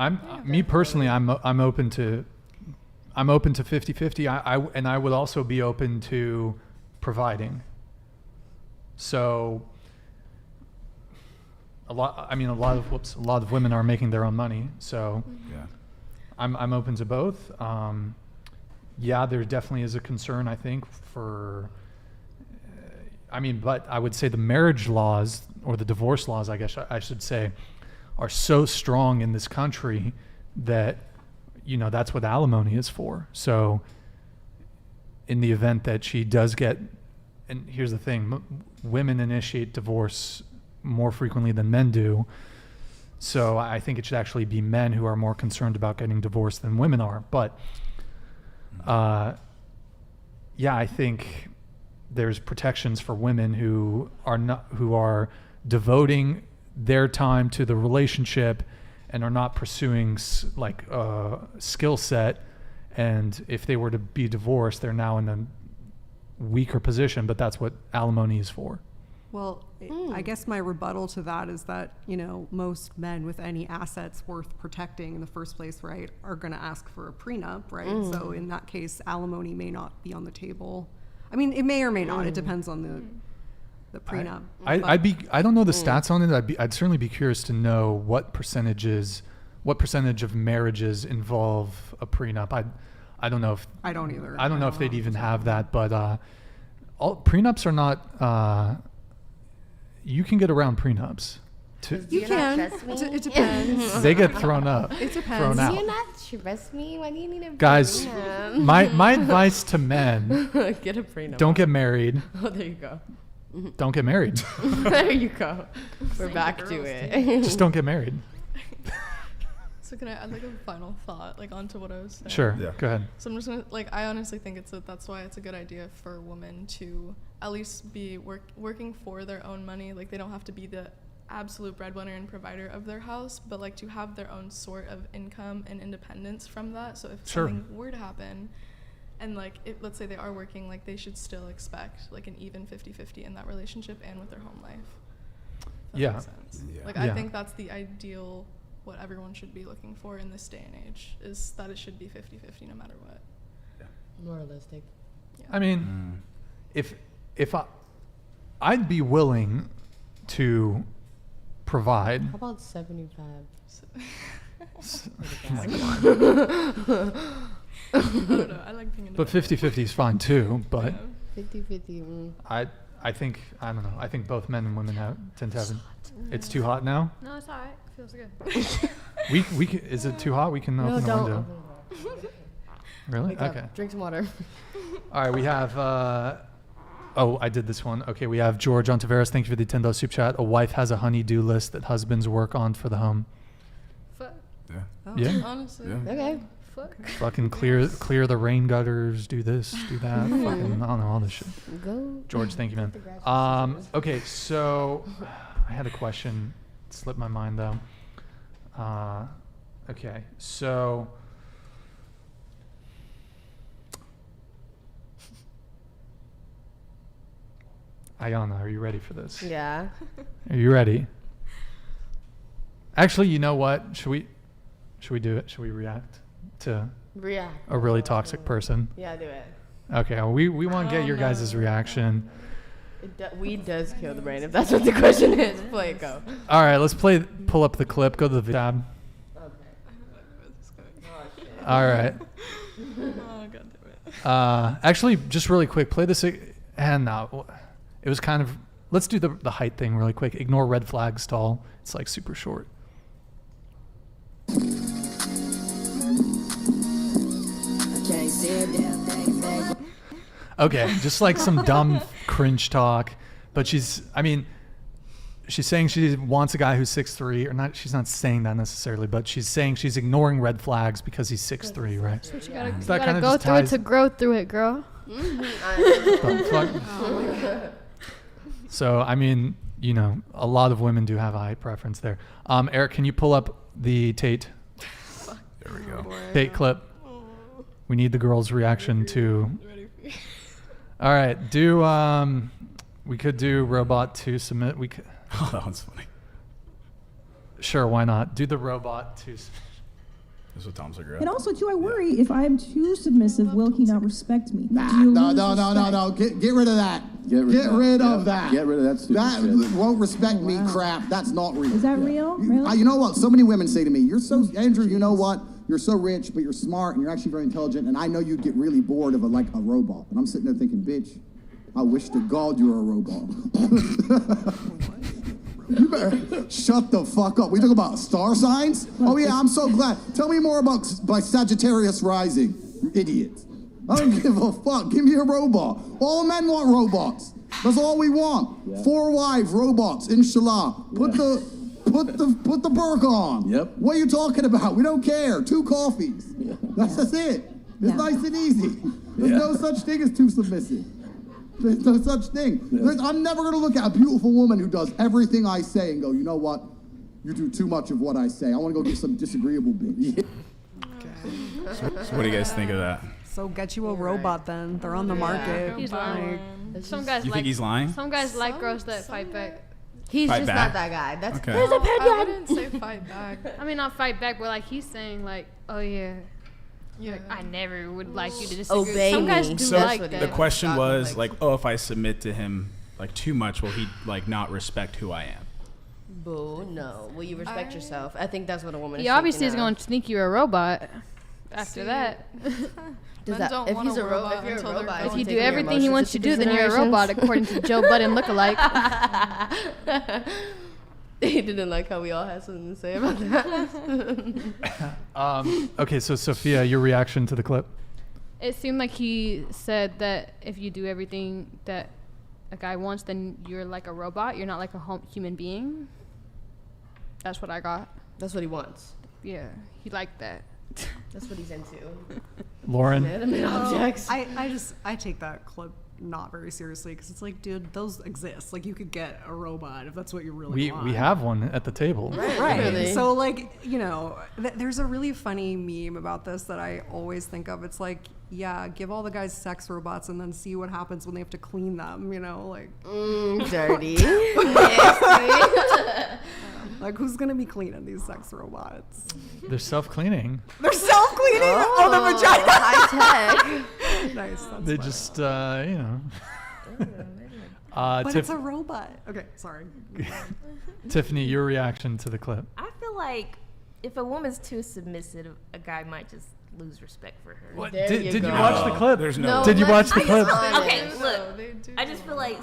me personally, I'm open to 50-50. I would also be open to providing. So a lot of women are making their own money. So Yeah. I'm open to both. Yeah, there definitely is a concern, I think, for but I would say the marriage laws or the divorce laws, I guess I should say, are so strong in this country that, you know, that's what alimony is for. So in the event that she does get, and here's the thing, women initiate divorce more frequently than men do. So I think it should actually be men who are more concerned about getting divorced than women are. But yeah, I think there's protections for women who are devoting their time to the relationship and are not pursuing like a skill set. And if they were to be divorced, they're now in a weaker position, but that's what alimony is for. Well, I guess my rebuttal to that is that, you know, most men with any assets worth protecting in the first place, right, are going to ask for a prenup, right? So in that case, alimony may not be on the table. I mean, it may or may not. It depends on the prenup. I don't know the stats on it. I'd certainly be curious to know what percentage of marriages involve a prenup. I don't know if I don't either. I don't know if they'd even have that, but all prenups are not. You can get around prenups. You can. It depends. They get thrown up. It depends. Thrown out. Do you not trust me? Why do you need a Guys, prenup? my advice to men: Get a prenup. don't get married. Oh, there you go. Don't get married. There you go. We're back to it. Just don't get married. So can I add like a final thought like onto what I was saying? Sure. Yeah. Go ahead. So I'm just gonna I honestly think that's why it's a good idea for women to at least be working for their own money. Like they don't have to be the absolute breadwinner and provider of their house, but like to have their own sort of income and independence from that. So if something were to happen and like let's say they are working, like they should still expect like an even 50-50 in that relationship and with their home life. If that Yeah. makes sense. Yeah. Like I think that's the ideal what everyone should be looking for in this day and age is that it should be 50-50 no matter what. More realistic. I mean, if I'd be willing to provide. How about 75? I don't know. I like being But 50-50 is fine too. But 50-50. I think I don't know. I think both men and women tend to have. It's too hot now. No, it's alright. Feels good. We can, is it too hot? We can open the don't window. open the door. Really? Wake up. Okay. Drink some water. All right. We have. Oh, I did this one. Okay. We have George Ontiveros. Thank you for the $10 super chat. A wife has a honey-do list that husbands work on for the home. Fuck. Yeah. Oh. Yeah. Honestly. Yeah. Okay. Fuck. Fucking clear the rain gutters. Do this. Do that. Fucking I don't know all this shit. Go. George, thank you, man. The grass is Okay, so I had a question. It slipped my mind though. Okay, so Iyana, are you ready for this? Yeah. Are you ready? Actually, you know what? Should we do it? Should we react to React. a really toxic person? Yeah, do it. Okay, well, we want to get your guys' reaction. Weed does kill the brain if that's what the question is. Play it, go. All right, let's pull up the clip. Go to the tab. Okay. Oh, shit. All right. Oh, God damn it. Actually, just really quick, play this. And it was kind of. Let's do the height thing really quick. Ignore red flag stall. It's like super short. I can't see Okay, just like some dumb cringe talk, but she's saying she wants a guy who's 6'3", or not. She's not saying that necessarily, but she's saying she's ignoring red flags because he's 6'3", right? But you gotta, So that kinda go just through it ties- to grow through it, girl. The fuck? So a lot of women do have a height preference there. Eric, can you pull up the Tate? There we go. Tate clip. We need the girls' reaction to. All right, we could do robot to submit. We could. Oh, that one's funny. Sure, why not? Do the robot to. This is what Tom's figuring And out. also, too, I worry if I am too submissive, will he not respect me? Nah, Do you no. lose respect? Get rid of that. Get rid of that. Get rid of that stupid That shit. won't respect me crap. That's not real. Is that real? Really? You know what? So many women say to me, "You're so Andrew. You know what? You're so rich, but you're smart and you're actually very intelligent. And I know you'd get really bored of a robot." And I'm sitting there thinking, "Bitch, I wish to God you were a robot." You better shut the fuck up. We talk about star signs? Oh yeah, I'm so glad. Tell me more about Sagittarius rising, you idiots. I don't give a fuck. Give me a robot. All men want robots. That's all we want. Yeah. 4 wives, robots, inshallah. Put the burqa on. Yep. What are you talking about? We don't care. 2 coffees. Yeah. That's it. It's nice and easy. There's Yeah. no such thing as too submissive. There's no such thing. Yeah. I'm never going to look at a beautiful woman who does everything I say and go, "You know what? You do too much of what I say. I want to go get some disagreeable bitch." So what do you guys think of that? So get you a robot then. They're on the market. He's Like, lying. Some guys You like. think he's lying? Some guys like girls that fight back. He's Fight just back? not that guy. That's Okay. there's a pen I gun. wouldn't say fight back. I mean, not fight back, but like he's saying, like, oh yeah, Yeah. I never would like you to disagree. Obey Some guys me. do So like what that. the question Got was him, like, oh, if I submit to him like too much, will he like not respect who I am? Boo, no. Will you respect yourself? I think that's what a woman is He obviously is thinking going to think you're a robot. After See, that, Does Men that, don't if want he's a if robot you're a until they're robot, gone. if you do taking your everything he emotions wants you to into do, then you're a robot, considerations. according to Joe Budden lookalike. He didn't like how we all had something to say about that. Okay, so Sophia, your reaction to the clip? It seemed like he said that if you do everything that a guy wants, then you're like a robot. You're not like a human being. That's what I got. That's what he wants. Yeah, he liked that. That's what he's into. Lauren? Inanimate objects. I take that clip not very seriously because it's like, dude, those exist. Like, you could get a robot if that's what you really want. We have one at the table. Right. Really. So, like, you know, there's a really funny meme about this that I always think of. It's like, yeah, give all the guys sex robots and then see what happens when they have to clean them, you know? Like, Dirty. Nasty. like, who's going to be cleaning these sex robots? They're self-cleaning. They're self-cleaning? Oh, the vagina. High tech. Nice. That's They fine. just, you know. But it's a robot. Okay, sorry. Tiffany, your reaction to the clip? I feel like if a woman's too submissive, a guy might just lose respect for her. What? There Did you you go. watch the clip? There's No, Did you watch the let's- clip? Okay, No, look. they do I just go feel like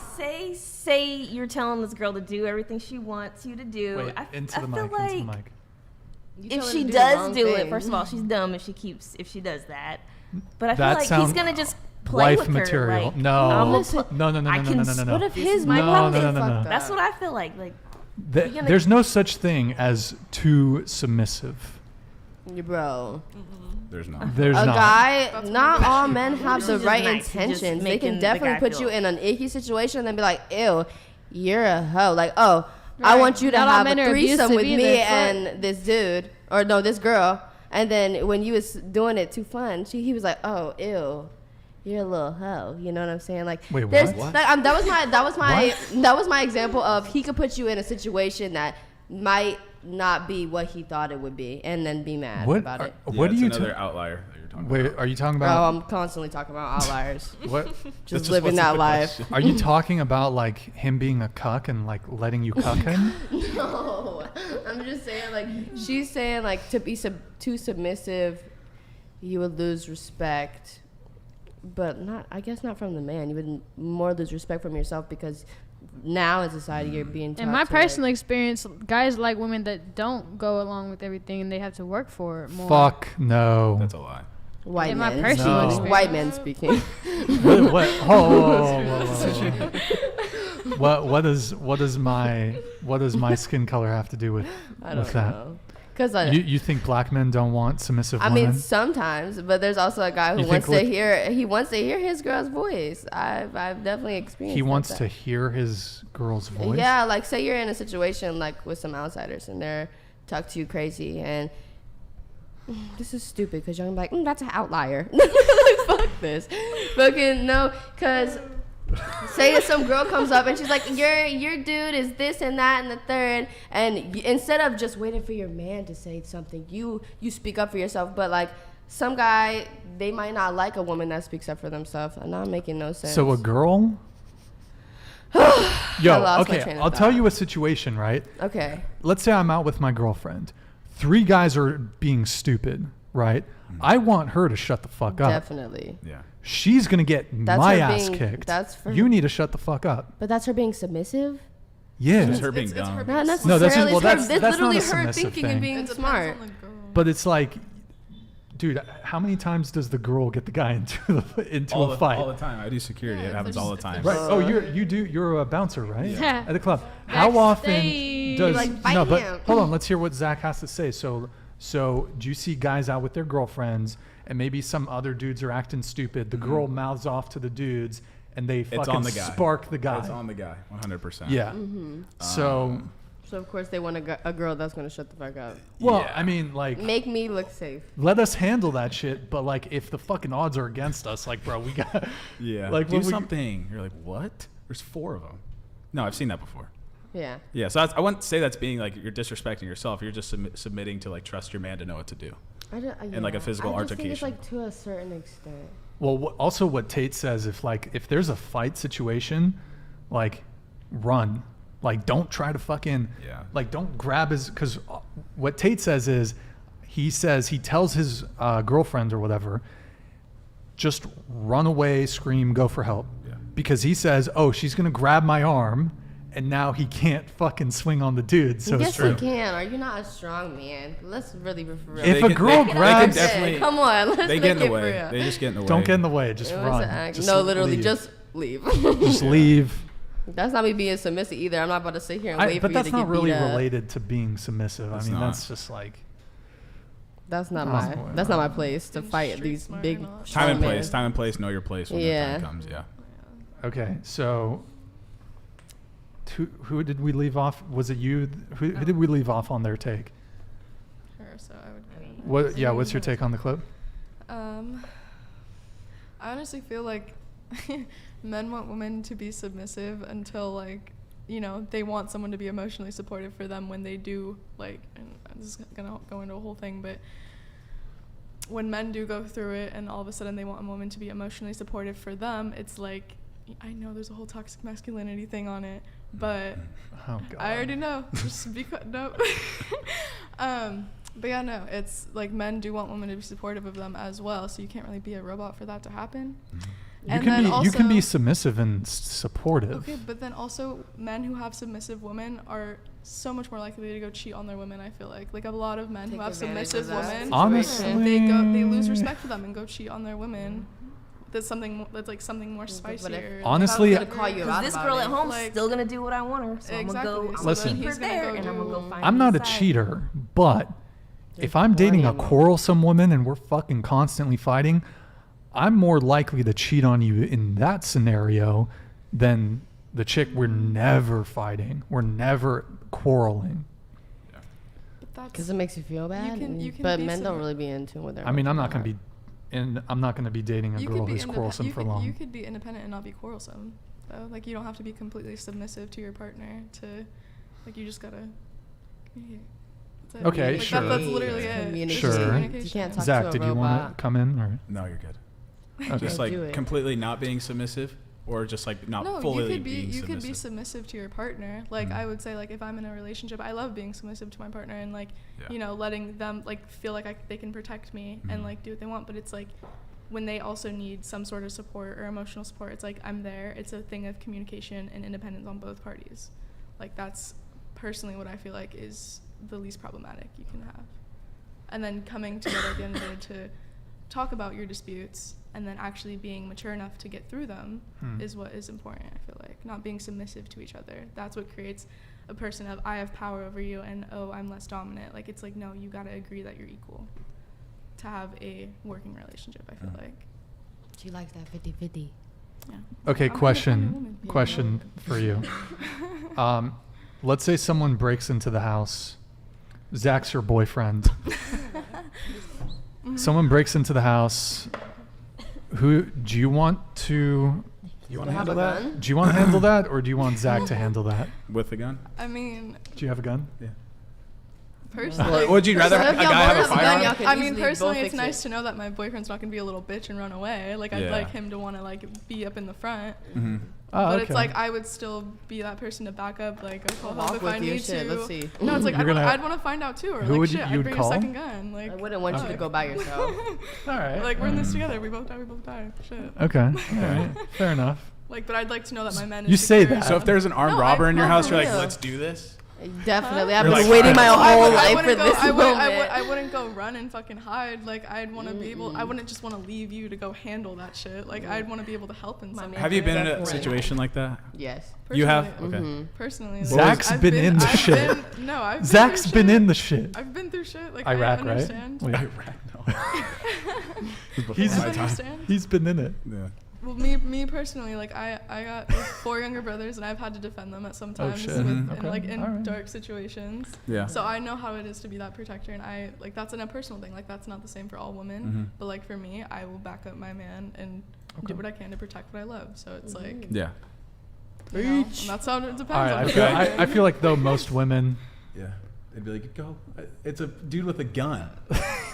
say you're telling this girl to do everything she wants you to do. Wait, I into the feel mic, like into the mic. You if tell her she to the does wrong do it, thing. first of all, she's dumb if she does that. But I That feel like sound- he's gonna just play Wife with material. her. Like, No. I'm Listen, No, no, no, I no, no, can no, no, no. What if This his is my No, problem. no, no, no, no. That's what I feel like. Like Th- gonna- there's no such thing as too submissive. Bro. There's no. There's A not. guy, not all men have She's the just right nice. She's just intentions. They making can the definitely guy put feel- you in an icky situation and then be like, ew, you're a hoe. Like, oh, I Right. want you to Not all have men a are threesome abusive with either. me Fuck. and this dude, or no, this girl. And then when you was doing it too fun, he was like, oh, ew. You're a little hoe, you know what I'm saying? Like, Wait, there's- what? like, that was my example of he could put you in a situation that might not be what he thought it would be, and then be mad What? about it. What do that's you? another outlier that you're talking Wait, about. are you talking Bro, about? I'm constantly talking about outliers. What? Just That's living what's that the life. question. Are you talking about like him being a cuck and like letting you cuck him? No, I'm just saying, like, she's saying, like, to be too submissive, you would lose respect, but I guess not from the man. You would more lose respect from yourself because now in society you're being taught In my to, like, personal experience, guys like women that don't go along with everything and they have to work for it more. Fuck no. That's a lie. White In my men. personal No. experience. White men speaking. What? What does my skin color have to do with I don't that? know. Because You think black men don't want submissive I women? mean, sometimes, but there's also a guy who You wants think to hear. He wants to hear his girl's voice. I've definitely experienced. He wants that. to hear his girl's voice. Yeah, like say you're in a situation like with some outsiders and they're talk to you crazy and this is stupid because you're gonna be like, that's an outlier. Like, fuck this. Fucking no, because say if some girl comes up and she's like, your dude is this and that and the third, and instead of just waiting for your man to say something, you speak up for yourself. But like some guy, they might not like a woman that speaks up for themselves. I'm not making no sense. So a girl. I Yo, lost my okay, train of I'll tell thought. you a situation, right? Okay. Let's say I'm out with my girlfriend. 3 guys are being stupid, right? I want her to shut the fuck up. Definitely. Yeah. She's gonna get That's my her ass being- kicked. that's for- You need to shut the fuck up. But that's her being submissive? Yeah. It's her being It's dumb. her Not necessarily. No, that's just- well, It's her- that's it's not literally a her submissive thinking thing. and being It depends smart. on the girl. But it's like, dude, how many times does the girl get the guy into a fight? All the time. I do security. Yeah, It happens there's- all the time. Right. Oh, you're a bouncer, right? Yeah. At the club. How often Backstage. does Like, bite no? But him. hold on. Let's hear what Zach has to say. So do you see guys out with their girlfriends and maybe some other dudes are acting stupid? The girl mouths off to the dudes and they It's fucking on the guy. spark the guy. It's on the guy. 100%. Yeah. So So of course they want a girl that's gonna shut the fuck up. well, Yeah. I mean, like, Make me look safe. let us handle that shit. But like, if the fucking odds are against us, like, bro, we got Yeah. Like, do when we- something. You're like, what? There's 4 of them. No, I've seen that before. Yeah. Yeah. So I wouldn't say that's being like you're disrespecting yourself. You're just submitting to like trust your man to know what to do. And like a physical I just think it's altercation. like to a certain extent. Well, also what Tate says, if there's a fight situation, like, run. Like, don't try to fucking, Yeah. like, don't grab his, because what Tate says is, he tells his girlfriend or whatever, just run away, scream, go for help. Yeah. Because he says, oh, she's going to grab my arm, and now he can't fucking swing on the dude. So Yes, it's true. you can. Are you not a strong man? Let's really be for real. If They a can- girl they can grabs, definitely- Come on, let's They make get in it the way. real. They just get in the way. don't get in the way, just It was run. an act. Just No, literally, leave. just leave. Just leave. That's not me being submissive either. I'm not about to sit here and wait for But you that's to not get really beat up. related to being submissive. It's I mean, not. that's just like, That's not Oh, that's not my place to And fight street these smart big and all that. Time and strong place. men. Time and place. Know your place when Yeah. the time comes. Yeah. okay, so who did we leave off? Was it you? Who did we leave off on their take? Sure, so I would. What? Yeah, what's your take on the clip? I honestly feel like men want women to be submissive until, like, you know, they want someone to be emotionally supportive for them when they do, like, and this is gonna go into a whole thing, but when men do go through it and all of a sudden they want a woman to be emotionally supportive for them, it's like, I know there's a whole toxic masculinity thing on it, but Oh God. I already know. Just be no. But yeah, no, it's like men do want women to be supportive of them as well, so you can't really be a robot for that to happen. And then You can be also- submissive and supportive. Okay, but then also men who have submissive women are so much more likely to go cheat on their women. I feel like a lot of men Take who have advantage submissive of that women, Honestly, they lose respect for them and go cheat on their women. That's something like something more spicier. Honestly, I'm gonna call you out This about girl it. at home Like- still gonna do what I want her, so Exactly. I'm gonna go. So I'm Listen. gonna keep her he's gonna there, go and I'm gonna go do- find. I'm not a me side. cheater, but if I'm dating a plenty of them. quarrelsome woman and we're fucking constantly fighting, I'm more likely to cheat on you in that scenario than the chick we're never fighting, we're never quarreling. But that's Because it makes you feel bad. you can but be men don't submi- really be in tune with their I mean, I'm not emotions. gonna be, and I'm not gonna be dating a you girl could be who's quarrelsome you for could, long. You could be independent and not be quarrelsome, though. Like, you don't have to be completely submissive to your partner to, like, you just gotta communicate. That's it. Okay, Like, sure. That's literally it. Communicate. It's just Sure. communication. You can't talk Zach, to a did you robot. want to come in or? No, you're good. Okay. Just Do like it. completely not being submissive, or just like not No, fully you could be being you submissive. could be submissive to your partner. Like, I would say, like, if I'm in a relationship, I love being submissive to my partner and, like, Yeah. you know, letting them, like, feel like they can protect me and, like, do what they want. But it's like, when they also need some sort of support or emotional support, it's like, I'm there. It's a thing of communication and independence on both parties. Like, that's personally what I feel like is the least problematic you can have. And then coming together at the end of the day to talk about your disputes and then actually being mature enough to get through them is what is important, I feel like. Not being submissive to each other. That's what creates a person of, I have power over you, and, oh, I'm less dominant. Like, it's like, no, you got to agree that you're equal to have a working relationship, I feel like. She likes that 50-50. Yeah. Okay, I'm question for you. Let's say someone breaks into the house. Zach's your boyfriend. Someone breaks into the house. Who do you want to? You want to handle that? Do you want to handle that, or do you want Zach to handle that? With the gun? I mean, Do you have a gun? Yeah. personally, Would you rather a guy have a firearm? I mean, personally, it's nice to know that my boyfriend's not gonna be a little bitch and run away. Like, I'd Yeah. like him to want to like be up in the front. Mm-hmm. Oh, But okay. it's like I would still be that person to back up, like a call walk if with I you, need shit, to. let's see. No, it's like You're gonna- I'd want to find out too, or Who like would shit, you I'd bring call? a second gun. Like I wouldn't want you to go by yourself. All right. Like, we're in this together. We both die. Shit. Okay. All right. Fair enough. Like, but I'd like to know that my man is You say secure. that. So if there's an armed No, robber in your no, house, for you're like, real. let's do this? Definitely. Huh? I've You're been like, waiting my I whole I life for wouldn't go- this moment. I wouldn't go run and fucking hide. Like, I'd want to be able. I wouldn't just want to leave you to go handle that shit. Like, I'd want to be able to help in some way. Have you been in a Definitely. situation like that? Yes. You have? Personally- Okay. Personally, Zach's I've been in the I've shit. Been, no, I've Zach's been, been through in shit. the shit. I've been through shit. Like, Iraq, I right? understand. Wait. Iraq, no. He's I understand. he's been in it. Yeah. Well, me personally, like I got like 4 younger brothers, and I've had to defend them at some times shit. with, Mhm. in, like in Alright. dark situations. Yeah. So I know how it is to be that protector, and I like that's a personal thing. Like, that's not the same for all women, Mhm. but like for me, I will back up my man and do what I can to protect what I love. So it's like, Yeah. you know, and that's how it depends. All right. on I the feel, person. I feel like though most women Yeah. They'd be like, go. It's a dude with a gun.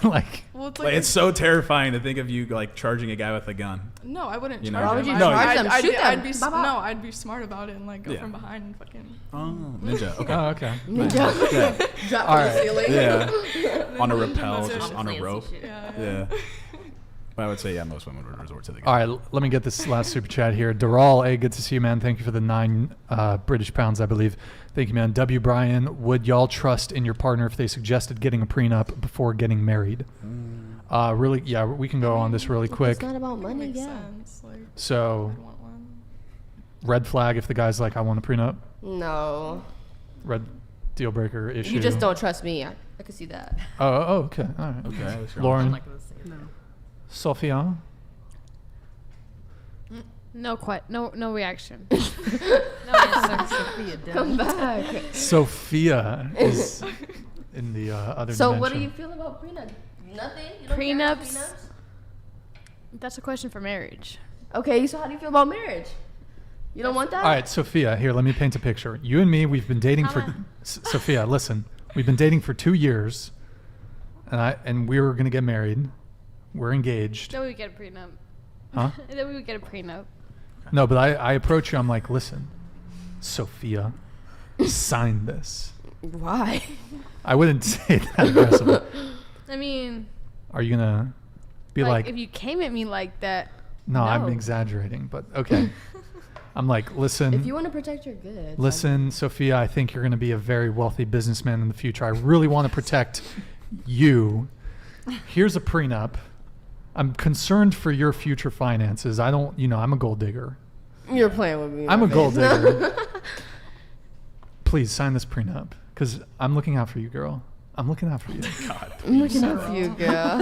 like Well, it's Like, it's so terrifying to think of you like charging a guy with a gun. no, I wouldn't You know? charge Why them. would you I'd- charge I'd- them? I'd, Shoot be- I'd them. be Bah, bah. no, I'd be smart about it and like go Yeah. from behind and fucking. Oh, ninja. Okay. oh okay. Yeah. Drop All from the right. ceiling. Yeah. On a rappel, That's just it. on a rope. Yeah. Yeah. But I would say, yeah, most women would resort to the gun. All right, let me get this last super chat here. Daral, hey, good to see you, man. Thank you for the 9 British pounds, I believe. Thank you, man. W. Brian, would y'all trust in your partner if they suggested getting a prenup before getting married? Really, yeah, we can go on this really quick. It's not about money, Makes yeah. sense. Like, So, I'd want one. red flag if the guy's like, I want a prenup. No. Red deal breaker issue. You just don't trust me. I can see that. Oh, okay. All right. Okay. Lauren, No. Sophia. No reaction. Come back. Sophia is in the other So dimension. what do you feel about prenup? Nothing? You don't care about Prenups? That's a question for marriage. Okay, so how do you feel about marriage? You don't want that? All right, Sophia, here, let me paint a picture. You and me, we've been dating for... Sophia, listen. We've been dating for 2 years, and we were going to get married. We're engaged. Then we would get a prenup. Huh? Then we would get a prenup. No, but I approach you, I'm like, listen, Sophia, sign this. Why? I wouldn't say that aggressively. I mean, Are you going to be like... if you came at me like that, no, I'm No. exaggerating, but okay. I'm like, listen... If you want to protect your goods. Listen, Sophia, I think you're going to be a very wealthy businessman in the future. I really want to protect you. Here's a prenup. I'm concerned for your future finances. I don't, I'm a gold digger. You're playing with me. I'm a my gold face. digger. Please sign this prenup because I'm looking out for you, girl. I'm looking out for you. God. I'm looking out for you, girl.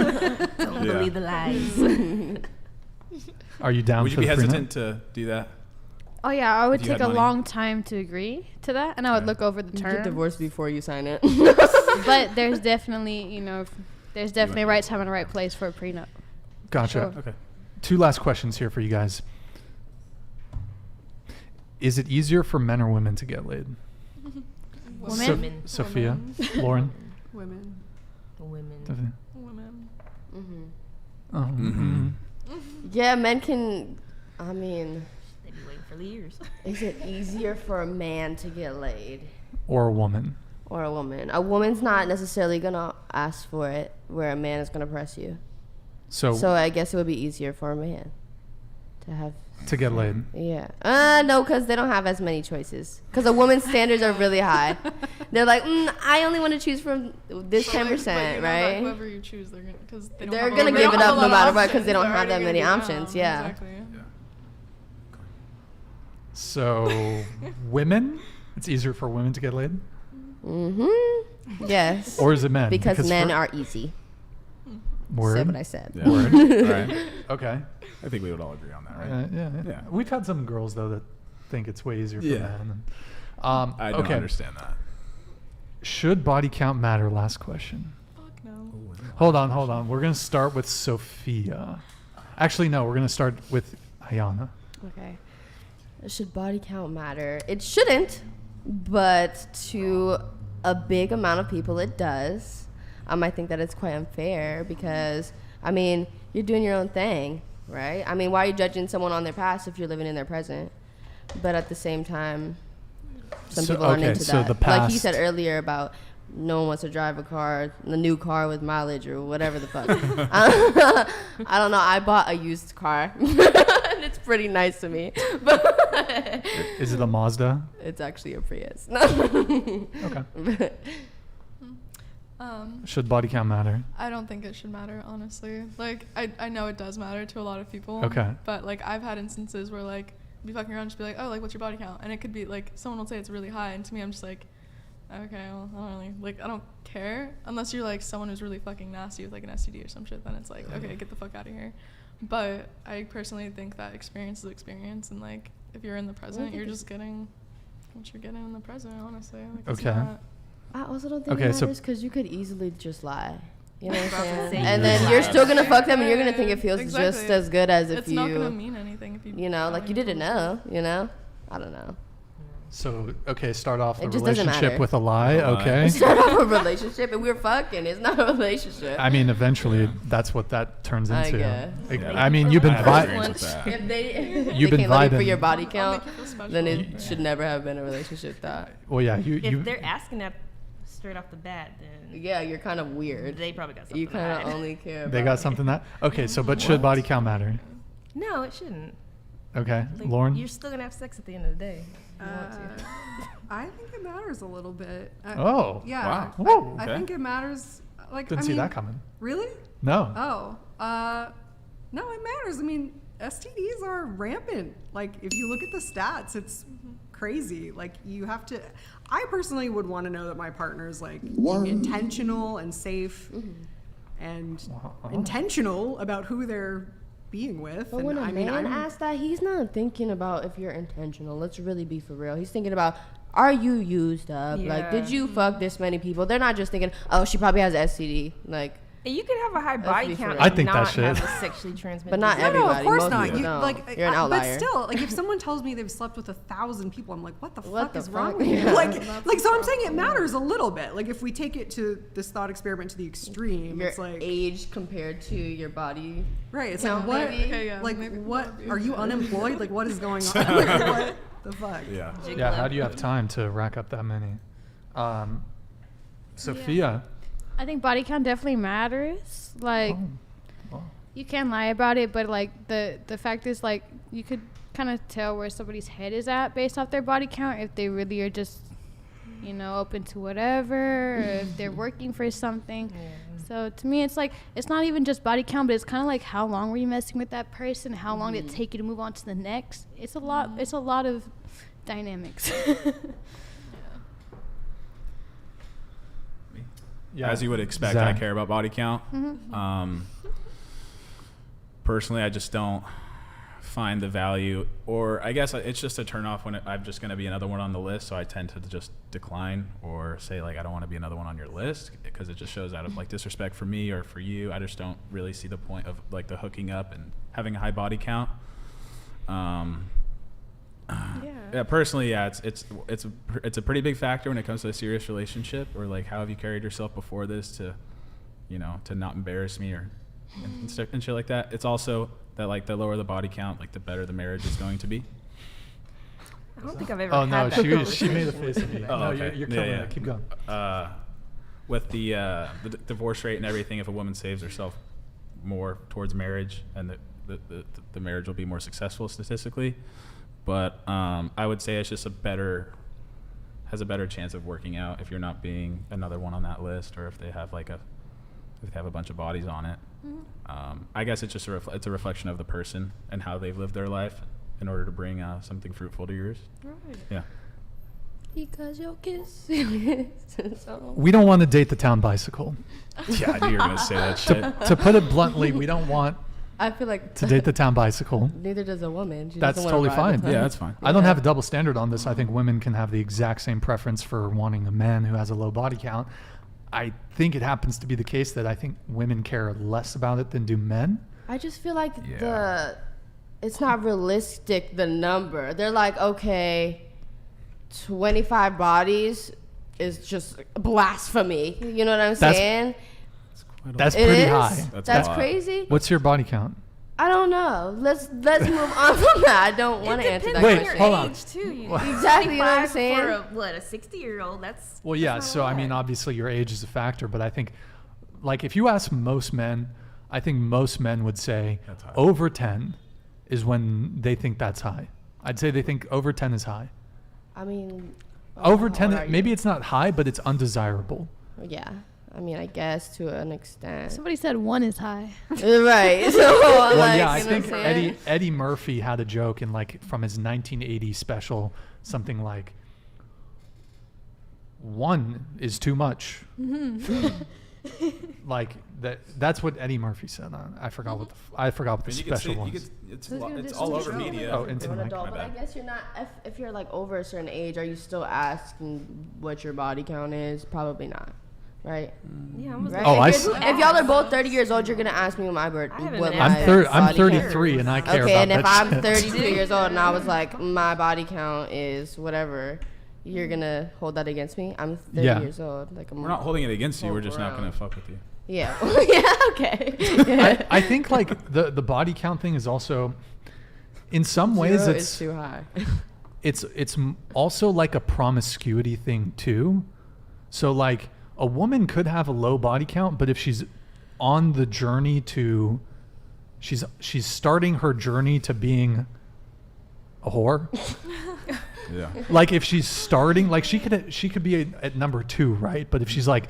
Don't Yeah. believe the lies. Are you down Would you for be the hesitant prenup? to do that? oh yeah, I would If you take had a money. long time to agree to that, and I would Yeah. look over the You get terms. divorced before you sign it. But there's definitely, there's definitely a right time and a right place for a prenup. Gotcha. Sure. Okay. 2 last questions here for you guys. Is it easier for men or women to get laid? Women? Women. Sophia, Women. Lauren. Women. Women. Sophia? Women. Oh, Mhm. Yeah, men can. I mean, They be waiting for the years. is it easier for a man to get laid Or a woman. or a woman? A woman's not necessarily gonna ask for it, where a man is gonna press you. So, So I guess it would be easier for a man To get laid. Yeah. No, because they don't have as many choices. Because a woman's standards are really high. They're like, I only want to choose from this 10%, right? Whoever you choose, they're they're gonna give it up no matter what because they don't have that many options. Yeah. Exactly. So, women, it's easier for women to get laid? Yes. Or is it men? Because men are easy. Word? Said what I said. Yeah. Word. Right. Okay. I think we would all agree on that, right? Yeah. We've had some girls, though, that think it's way easier for Yeah. men. I don't understand that. Should body count matter? Last question. Fuck no. Hold on. We're going to start with Sophia. Actually, no, we're going to start with Iyana. Okay. Should body count matter? It shouldn't, but to a big amount of people it does. I think that it's quite unfair because, you're doing your own thing, right? Why are you judging someone on their past if you're living in their present? But at the same time, some people aren't into that. The past, like he said earlier about no one wants to drive a new car with mileage or whatever the fuck. I don't know. I bought a used car. And it's pretty nice to me. But is it a Mazda? It's actually a Prius. Okay. Should body count matter? I don't think it should matter, honestly. Like, I know it does matter to a lot of people. Okay. But, like, I've had instances where, like, be fucking around, just be like, oh, like, what's your body count? And it could be, like, someone will say it's really high, and to me, I'm just like, okay, well, I don't really, like, I don't care. Unless you're, like, someone who's really fucking nasty with, like, an STD or some shit, then it's like, okay, get the fuck out of here. But I personally think that experience is experience, and, like, if you're in the present, you're just getting what you're getting in the present, honestly. Like, it's okay. I also don't think it matters because you could easily just lie. You know what I'm saying? And then you're still going to fuck them and you're going to think it feels just as good as if it's not going to mean anything if you like you didn't know, I don't know. So, okay, start off a It just doesn't relationship matter. with a lie, okay? Start off a relationship and we're fucking. It's not a relationship. Eventually, that's what that turns I into. guess. You've been If they you've been can't for vibing. your body count, then it should never have been a relationship thought. Well, yeah, if they're asking that straight off the bat, then yeah, you're kind of weird. They probably got something. You kind of only care about they got something that okay. So, but should body count matter? No, it shouldn't. Okay, Like, Lauren. You're still gonna have sex at the end of the day. If you want to. I think it matters a little bit. Oh, yeah. wow. Whoa, okay. I think it matters. Like, Didn't see that coming. Really? No. Oh, no, it matters. STDs are rampant. Like, if you look at the stats, it's crazy. Like, you have to. I personally would want to know that my partner is like intentional and safe, and intentional about who they're being with. But when a man asks that, he's not thinking about if you're intentional. Let's really be for real. He's thinking about, are you used up? Yeah. Like, did you fuck this many people? They're not just thinking, oh, she probably has STD. Like, and you can have a high body count. I think and that not shit. have a sexually transmitted. But not disease. everybody. No, of course Most not. people You, don't. like, You're an outlier. But still, like, if someone tells me they've slept with 1,000 people, I'm like, what the fuck is wrong fuck? with you? Yeah. Like, so I'm saying it matters a little bit. Like, if we take it to this thought experiment to the extreme, your it's like age compared to your body. right. It's count, like what? maybe? Okay, yeah, like maybe what? that'd be Are you okay. unemployed? Like, what is going on? Like, what the fuck? Yeah. Yeah. How do you have time to rack up that many? Sophia. I think body count definitely matters. Like, you can lie about it, but like the fact is, like, you could kind of tell where somebody's head is at based off their body count, if they really are just, open to whatever, or if they're working for something. So to me, it's like, it's not even just body count, but it's kind of like, how long were you messing with that person? How long did it take you to move on to the next? It's a lot. It's a lot of dynamics. Yeah. As you would expect, Zack. I care about body count. Personally, I just don't find the value, or I guess it's just a turn off when I'm just going to be another one on the list. So I tend to just decline or say, like, I don't want to be another one on your list, because it just shows out of like disrespect for me or for you. I just don't really see the point of like the hooking up and having a high body count. Yeah, personally, yeah, it's a pretty big factor when it comes to a serious relationship, or like, how have you carried yourself before this to not embarrass me or and shit like that. It's also that, like, the lower the body count, like, the better the marriage is going to be. I don't think I've ever. Oh had no, that she made a face at me. Oh, No, okay. you're killing it. Keep going. With the divorce rate and everything, if a woman saves herself more towards marriage and the marriage will be more successful statistically. But I would say it's just has a better chance of working out if you're not being another one on that list, or if they have a bunch of bodies on it. I guess it's just it's a reflection of the person and how they've lived their life in order to bring something fruitful to yours. Right. Yeah. Because your kiss. We don't want to date the town bicycle. Yeah, I knew you were gonna say that shit. To put it bluntly, we don't want I feel like to date the town bicycle. neither does a woman. She That's doesn't totally wanna ride fine. the town. Yeah, that's fine. I don't have a double standard on this. I think women can have the exact same preference for wanting a man who has a low body count. I think it happens to be the case that I think women care less about it than do men. I just feel like it's not realistic, the number. They're like, okay, 25 bodies is just blasphemy. You know what I'm saying? That's It pretty is? high. That's crazy. What's your body count? I don't know. Let's move on from that. I don't want to answer that Wait, question. hold on. Age too. Exactly, you know what I'm 25 saying? For a 60-year-old, that's Well, yeah. that's not So a I mean, lot. obviously your age is a factor, but I think, like, if you ask most men, I think most men would say That's high. over 10 is when they think that's high. I'd say they think over 10 is high. I mean, Over how 10, old are maybe you? it's not high, but it's undesirable. Yeah. I mean, I guess to an extent. Somebody said 1 is high. Right. So, Well, like, yeah, I you know what I'm think saying? Eddie Murphy had a joke in from his 1980 special, something like 1 is too much. Like that's what Eddie Murphy said. I forgot what the special was. It's all over media. Oh, into An the mic. adult, My but I bad. guess you're not. If you're like over a certain age, are you still asking what your body count is? Probably not, right? Yeah, I was Right? Oh, if, I you're- see. if y'all are both 30 years old, you're gonna ask me what my birth. I haven't What been my asked I'm body count 33 and I care Okay, about and if that I'm shit. 32 years old and I was like, my body count is whatever, you're gonna hold that against me? I'm 30 Yeah. years old. Like We're not holding it against you. We're just not gonna fuck with you. Yeah. Yeah. Okay. I think like the body count thing is also, in some ways, Zero it's is too high. it's also like a promiscuity thing too. So like a woman could have a low body count, but if she's on the journey to, she's starting her journey to being a whore. Yeah. Like if she's starting, like she could be at number 2, right? But if she's like,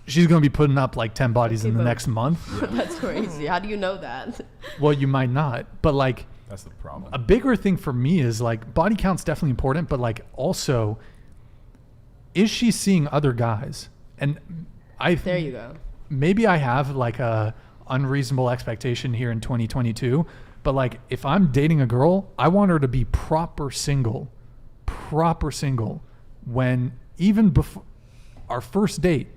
she's gonna be putting up like 10 bodies in the but- next month. That's crazy. How do you know that? Well, you might not, but like That's the problem. a bigger thing for me is like body count's definitely important, but like also, is she seeing other guys? And There you go. maybe I have like a unreasonable expectation here in 2022, but like if I'm dating a girl, I want her to be proper single when even before our first date.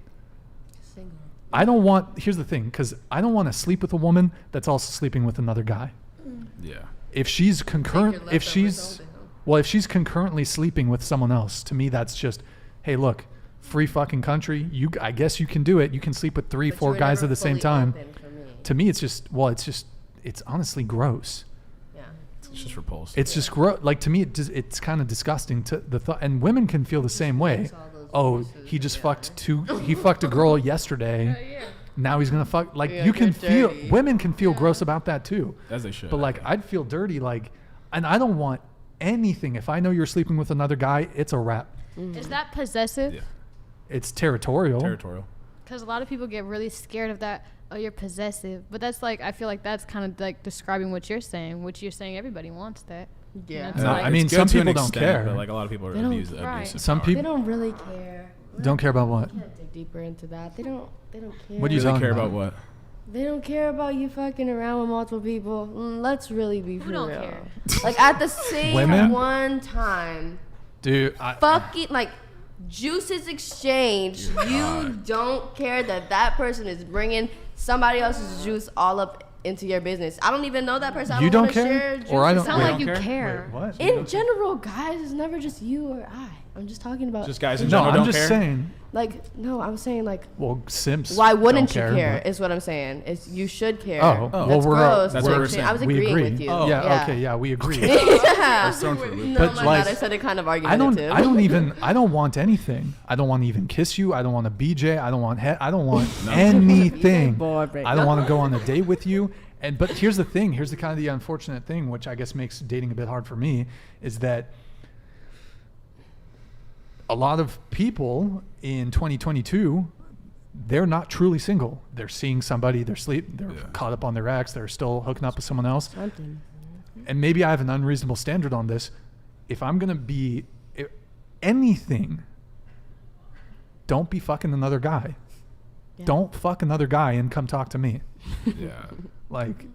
Single. I don't want, here's the thing, because I don't want to sleep with a woman that's also sleeping with another guy. Yeah. If she's Take concurrent, your if leftovers she's, home to him. well, if she's concurrently sleeping with someone else, to me that's just, hey, look, free fucking country. I guess you can do it. You can sleep with 3, But 4 you were guys never at the same fully time. open for me. To me, it's just, well, it's honestly gross. Yeah. It's just repulsive. It's just gross. Like to me, it's kind of disgusting to the thought. And women can feel the same way. Oh, he just he fucked a girl yesterday. Now he's gonna fuck. Like Yeah, you can get feel, dirty. women can feel gross about that too. As they should. But like I'd feel dirty. Like, and I don't want anything. If I know you're sleeping with another guy, it's a wrap. Is that possessive? Yeah. It's territorial. Territorial. Because a lot of people get really scared of that. Oh, you're possessive. But that's like, I feel like that's kind of like describing what you're saying, which you're saying everybody wants that. Yeah. It's No, like- I mean, It's good some to an people don't extent, care. But like a lot of people are They don't- abusive. Right. Some They people don't really care. don't care about what. Can't dig deeper into that. They don't care. What do you Really talking care about? about what? They don't care about you fucking around with multiple people. Let's really be for don't real. care? Like at the same Women? one time, Dude, fucking like juices exchange. You don't care that person is bringing somebody else's juice all up into your business. I don't even know that person. I you don't don't wanna care, share juice or I with don't. sound wait, like you care? care. Wait, what? In general, guys, it's never just you or I. I'm just talking about. Just guys in No, general I'm don't just care. saying. like no, I'm saying like. Well, simps. Why wouldn't don't you care? but- Is what I'm saying. Is you should care. Oh, Oh. well, That's we're gross. That's to what we're exchange- saying. I was we agreeing agree. with you. Oh. Yeah, okay, yeah, we agree. Yeah. That's thrown for a loop. No, But my like, God, I said it kind of I argumentative. don't want anything. I don't want to even kiss you. I don't want to BJ. I don't want anything. Boring. I don't want to go on a date with you. But here's the thing. Here's the kind of the unfortunate thing, which I guess makes dating a bit hard for me, is that a lot of people in 2022, they're not truly single. They're seeing somebody, they're caught up on their ex, they're still hooking up with someone else. Something. And maybe I have an unreasonable standard on this. If I'm going to be anything, don't be fucking another guy. Yeah. Don't fuck another guy and come talk to me. Yeah. Like,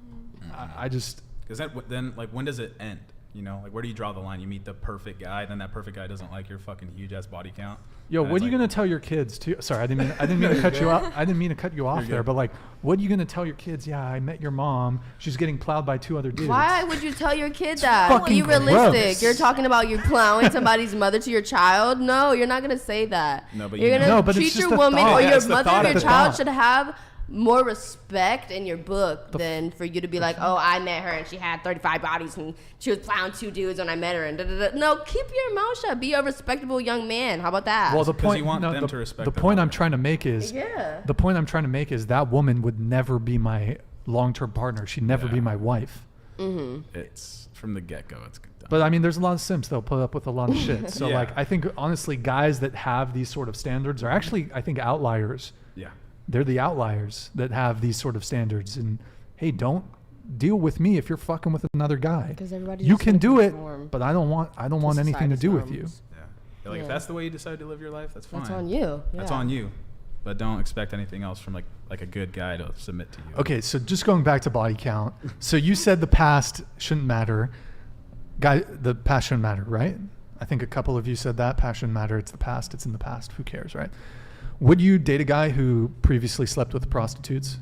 I just... Is that then, like, when does it end? You know, like, where do you draw the line? You meet the perfect guy, then that perfect guy doesn't like your fucking huge ass body count. Yo, what are you gonna tell your kids too? Sorry, I didn't mean to cut you off. I didn't mean to cut you off there, but like, what are you gonna tell your kids? Yeah, I met your mom. She's getting plowed by 2 other dudes. Why would you tell your kid that? Be realistic. Gross. You're talking about you plowing somebody's mother to your child. No, you're not gonna say that. No, but you're gonna treat your woman or your mother or your child should have more respect in your book than for you to be like, oh, I met her and she had 35 bodies and she was plowing 2 dudes when I met her. And no, keep your mouth shut. Be a respectable young man. How about that? Well, the point you want them to respect the point I'm trying to make is the point I'm trying to make is that woman would never be my long-term partner. She'd never be my wife. Mm-hmm. It's from the get-go. It's good. But I mean, there's a lot of simps that'll put up with a lot of shit. So like, I think honestly, guys that have these sort of standards are actually, I think, outliers. Yeah. They're the outliers that have these sort of standards. And hey, don't deal with me if you're fucking with another guy. Because everybody's you can do it, but I don't want anything to do with you. Yeah. Like if that's the way you decide to live your life, that's fine. That's on you. That's on you. But don't expect anything else from like a good guy to submit to you. Okay, so just going back to body count. So you said the past shouldn't matter. The past shouldn't matter, right? I think a couple of you said that. Past shouldn't matter. It's the past. It's in the past. Who cares, right? Would you date a guy who previously slept with prostitutes?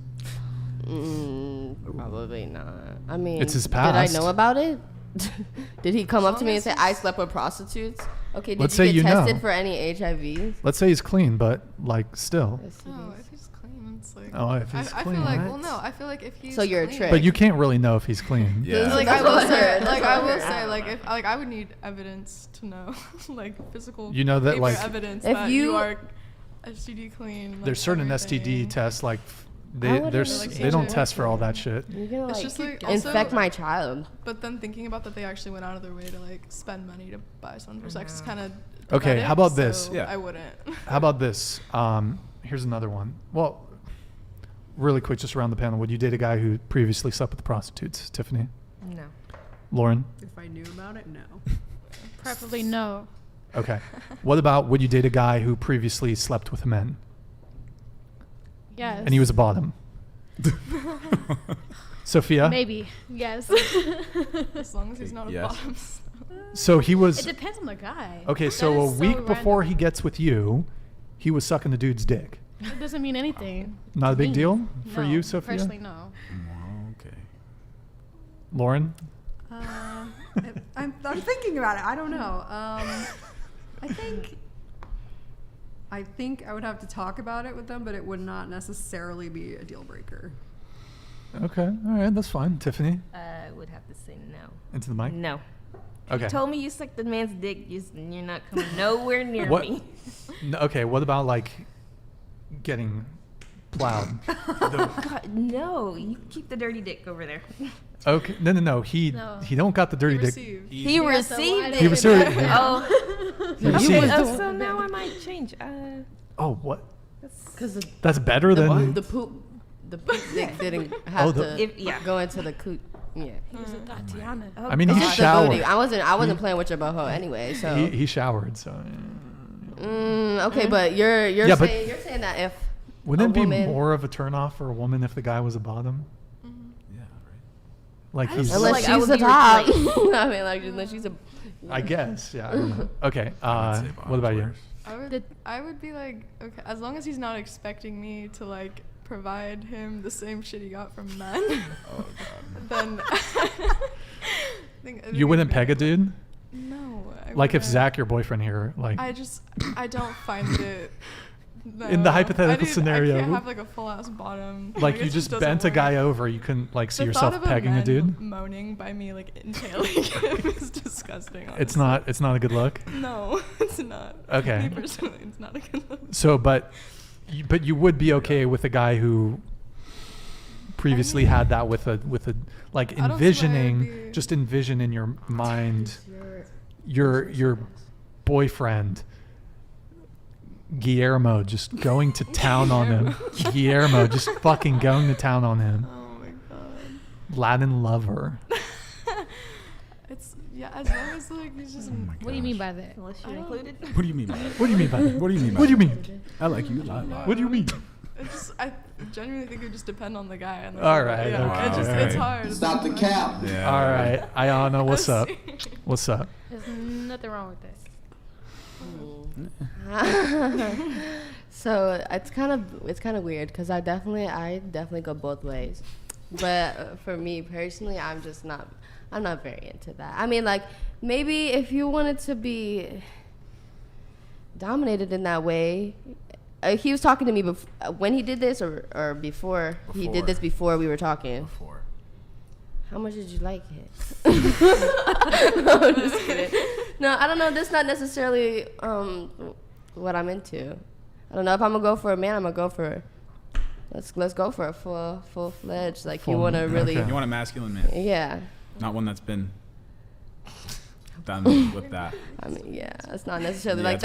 Probably not. I mean, it's his past. Did I know about it? Did he come up to me and say, I slept with prostitutes? Okay, did Let's you say get tested know. for any HIV? Let's say he's clean, but like still. Oh, if he's clean, it's like... Oh, if he's I clean. feel like, well, no, I feel like if he's So you're clean, a trick. But you can't really know if he's clean. Yeah. Like I will say, if I would need evidence to know, like physical. You know that, paper like, evidence if that you you are STD clean. Like There's certain everything. STD tests like they don't test for all that shit. You're gonna It's like, just like infect also, my child. But then thinking about that they actually went out of their way to like spend money to buy someone for sex is kind of Okay, how about this? So I wouldn't. How about this? Here's another one. Well, really quick, just around the panel. Would you date a guy who previously slept with prostitutes? Tiffany? No. Lauren? If I knew about it, no. Preferably no. Okay. What about would you date a guy who previously slept with men? Yes. And he was a bottom? Sophia? Maybe. Yes. As long as he's not a bottom. So he was... It depends on the guy. Okay, so a week before he gets with you, he was sucking the dude's dick. It doesn't mean anything. Not a big deal for No, you, Sophia? Personally, no. Okay. Lauren? I'm thinking about it. I don't know. I think I would have to talk about it with them, but it would not necessarily be a deal breaker. Okay, all right, that's fine. Tiffany? I would have to say no. Into the mic? No. Okay. You told me you sucked the man's dick, you're not coming nowhere near What? me. Okay, what about like getting plowed? God, no, you keep the dirty dick over there. Okay, no. He don't got the dirty dick. He received it. He received it. Oh. He received it. So now I might change. Oh, what? Because That's better than the poop dick didn't have to go into the coot. Yeah. He was a Tatiana. I mean, he showered. I wasn't playing with your boho anyway. So he showered. So. Okay, but you're saying that if wouldn't it be more of a turnoff for a woman if the guy was a bottom? Yeah, right. Like he's unless she's the top. I mean, like unless she's a. I guess, yeah. I don't know. Okay. What about you? I would be like, okay, as long as he's not expecting me to like provide him the same shit he got from men. Oh God. Then You wouldn't peg a dude? No. Like if Zack, your boyfriend here, like. I don't find it. No. In the hypothetical scenario. I can't have like a full ass bottom. Like you just bent a guy over, you couldn't like see yourself pegging a dude? Moaning by me like entailing him is disgusting. Honestly. It's not a good look? No, it's not. Okay. Me personally, it's not a good look. So, but you would be okay with a guy who previously had that with a like I don't see why it would envisioning, be- just envision in your mind your boyfriend Guillermo just going to town on him. Guillermo just fucking going to town on him. Oh my god. Latin lover. It's as long as like he's just. What do you mean by that? Unless you're included. What do you mean by that? What do you mean by that? What do you mean by What do you that? mean? I like you a lot. What do you mean? I genuinely think it just depend on the guy. And the All right, Yeah, okay. it just, Wow, it's okay. hard. Stop the cap. Yeah. All right, Iyana, what's up? What's up? There's nothing wrong with that. So it's kind of weird because I definitely go both ways, but for me personally, I'm not very into that. I mean, like maybe if you wanted to be dominated in that way, he was talking to me when he did this or before he did this before we were talking. Before. How much did you like it? No, I'm just kidding. No, I don't know. That's not necessarily what I'm into. I don't know if I'm gonna go for a man. I'm gonna go for let's go for a full fledged. Like you want to really, okay. You want a masculine man, yeah. not one that's been done with that. I mean, yeah. It's not necessarily Yeah, like it's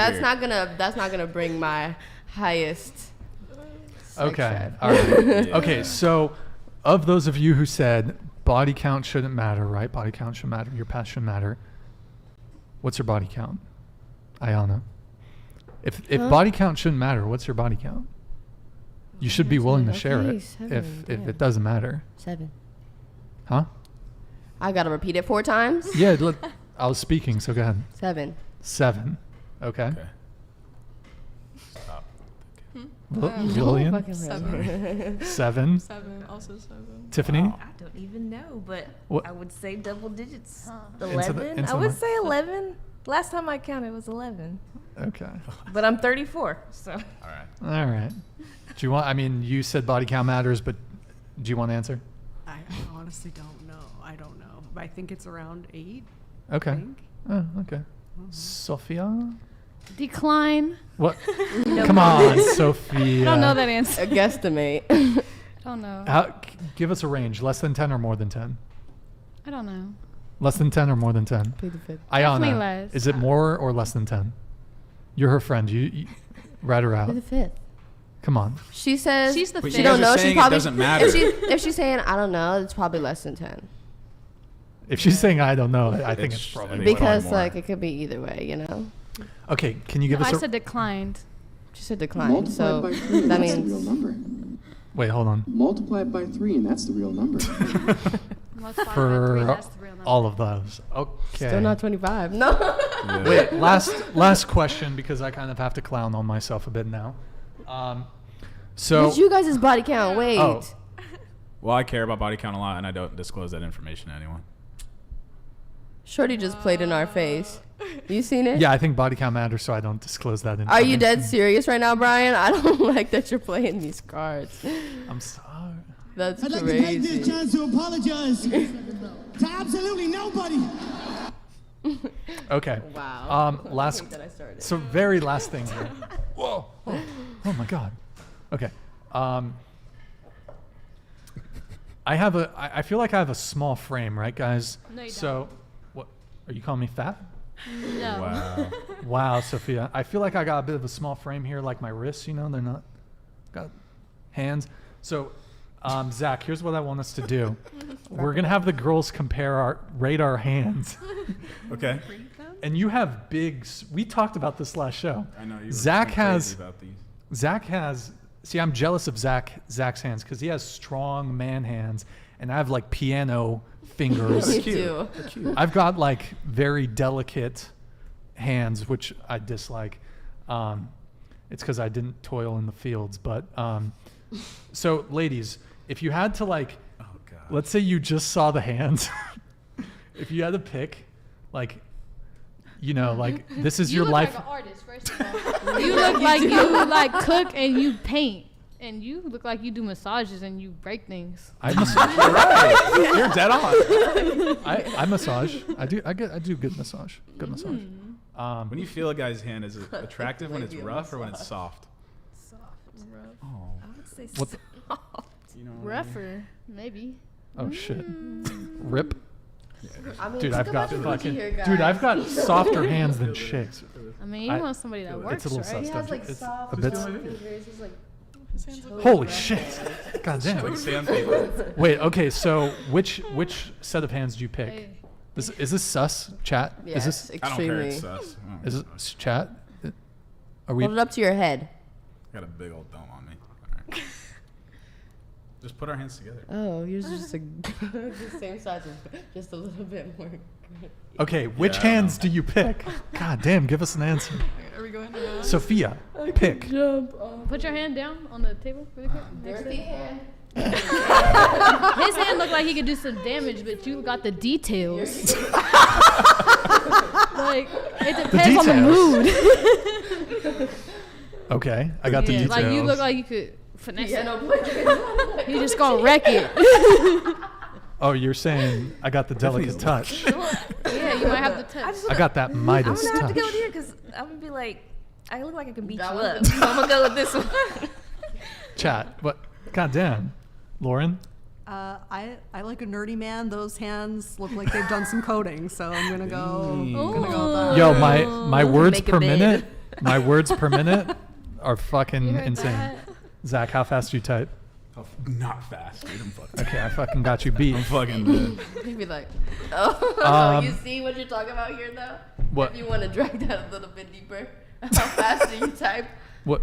that's not gonna bring my highest. sex Okay. drive. All right. Yeah. Okay. So, of those of you who said body count shouldn't matter, right? Body count should matter. Your past should matter. What's your body count, Iyana? If body count shouldn't matter, what's your body count? You should be willing to share Okay, it 7, if yeah. it doesn't matter. 7. Huh? I gotta repeat it 4 times. Yeah. I was speaking, so go ahead. 7. 7. Okay. Okay. Stop. Lillian? Fucking 7. 7. 7. Also 7. Tiffany? I don't even know, but What? I would say double digits. Into 11. into I would my- say 11. Last time I counted was 11. Okay. But I'm 34, so. All right. All right. Do you want? I mean, you said body count matters, but do you want to answer? I honestly don't know. I don't know. I think it's around 8. Okay. I think. Oh, okay. Sophia? Decline. What? Come on, Sophia. I don't know that answer. A guesstimate. I don't know. Give us a range. Less than 10 or more than 10? I don't know. Less than 10 or more than 10? Plead the fifth. Definitely Iyana, less. is it more or less than 10? You're her friend. You rat her out. Plead the fifth. Come on. She says She's the But fifth. you she don't guys are know. saying She's it probably doesn't matter. If she's saying I don't know, it's probably less than 10. If she's saying I don't know, I think it's It's- probably I think it's Because more. like it could be either way, you know. Okay, can you give No, us I a... said declined. She said decline. Multiply So it by 3, that that's the real means number. Wait, hold on. Multiply it by 3, and that's the real number. Multiply by 3, For that's the real number. all of those. Okay. still not 25. No. Yeah. Wait, last question, because I kind of have to clown on myself a bit now. So... What's you guys' body count? Wait. Oh. Well, I care about body count a lot, and I don't disclose that information to anyone. Shorty just played in our face. You seen it? Yeah, I think body count matters, so I don't disclose that Are you information. dead serious right now, Brian? I don't like that you're playing these cards. I'm sorry. That's I'd like to take this crazy. chance to apologize to absolutely nobody. Okay. Wow. Last... think that I started. So very last thing here. Whoa. Oh my God. Okay. I feel like I have a small frame, right, guys? No, you so, what? Are you calling me fat? No. Wow. Wow, Sophia. I feel like I got a bit of a small frame here, like my wrists, you know, they're not, got hands. So, Zach, here's what I want us to do. We're going to have the girls rate our hands. Okay. And you have we talked about this last show. I know you. Zach were crazy has, about these. Zach has, see, I'm jealous of Zach's hands because he has strong man hands and I have like piano fingers. You do. I've got like very delicate hands, which I dislike. It's because I didn't toil in the fields. But so, ladies, if you had to like, Oh God. let's say you just saw the hands. If you had to pick, like, you know, like this is You your look life. like an artist, first of all. You look like you like cook and you paint. And you look like you do massages and you break things. I massage. You're right. You're dead on. I massage. I do good massage. Good massage. When you feel a guy's hand, is it attractive when it's rough or when it's soft? Soft. Oh. I would say What the- soft. You know what I mean? Rougher, maybe. Oh shit. Rip. I mean, Dude, think I've got about your fucking. booty here, Dude, I've guys. got softer hands than chicks. I mean, you want somebody that works, It's a little right? He has like It's soft a bit- fingers. He's like. Holy shit! God damn. Like sandpaper. Wait. Okay. So which set of hands do you pick? Hey. Is this sus chat? Yes, Is this I don't care. extremely. It's sus. is this chat? Are we? Hold it up to your head. Got a big old dome on me. All right. Just put our hands together. Oh, yours is just the same size, as just a little bit more. Okay. Which I don't hands do you pick? God damn. Give us an answer. Are we going now? Sophia, pick. Put your hand down on the table really quick. Next to Dirty it. hand. His hand looked like he could do some damage, but you got the details. Like, it depends on the mood. Okay. I got the details. Like, you look like you could finesse Yeah, it. no, put your You just gonna wreck it. Oh, you're saying I got the delicate touch. Yeah, you might have to touch. I got that I'm Midas gonna have to touch. go with you because I'm gonna be like, I look like I can beat That you was up. the- So I'm gonna go with this one. Chat. What? God damn. Lauren. I like a nerdy man. Those hands look like they've done some coding, so I'm gonna go. I'm gonna go with that. Yo, my words Make a per bid. minute. My words per minute are fucking You heard insane. that? Zach, how fast do you type? Not fast, dude. I'm fucking. Okay, I fucking got you beat. I'm fucking dead. He'd be like, oh, Um, you see what you're talking about here, though? What? If you want to drag that a little bit deeper, how fast do you type? What?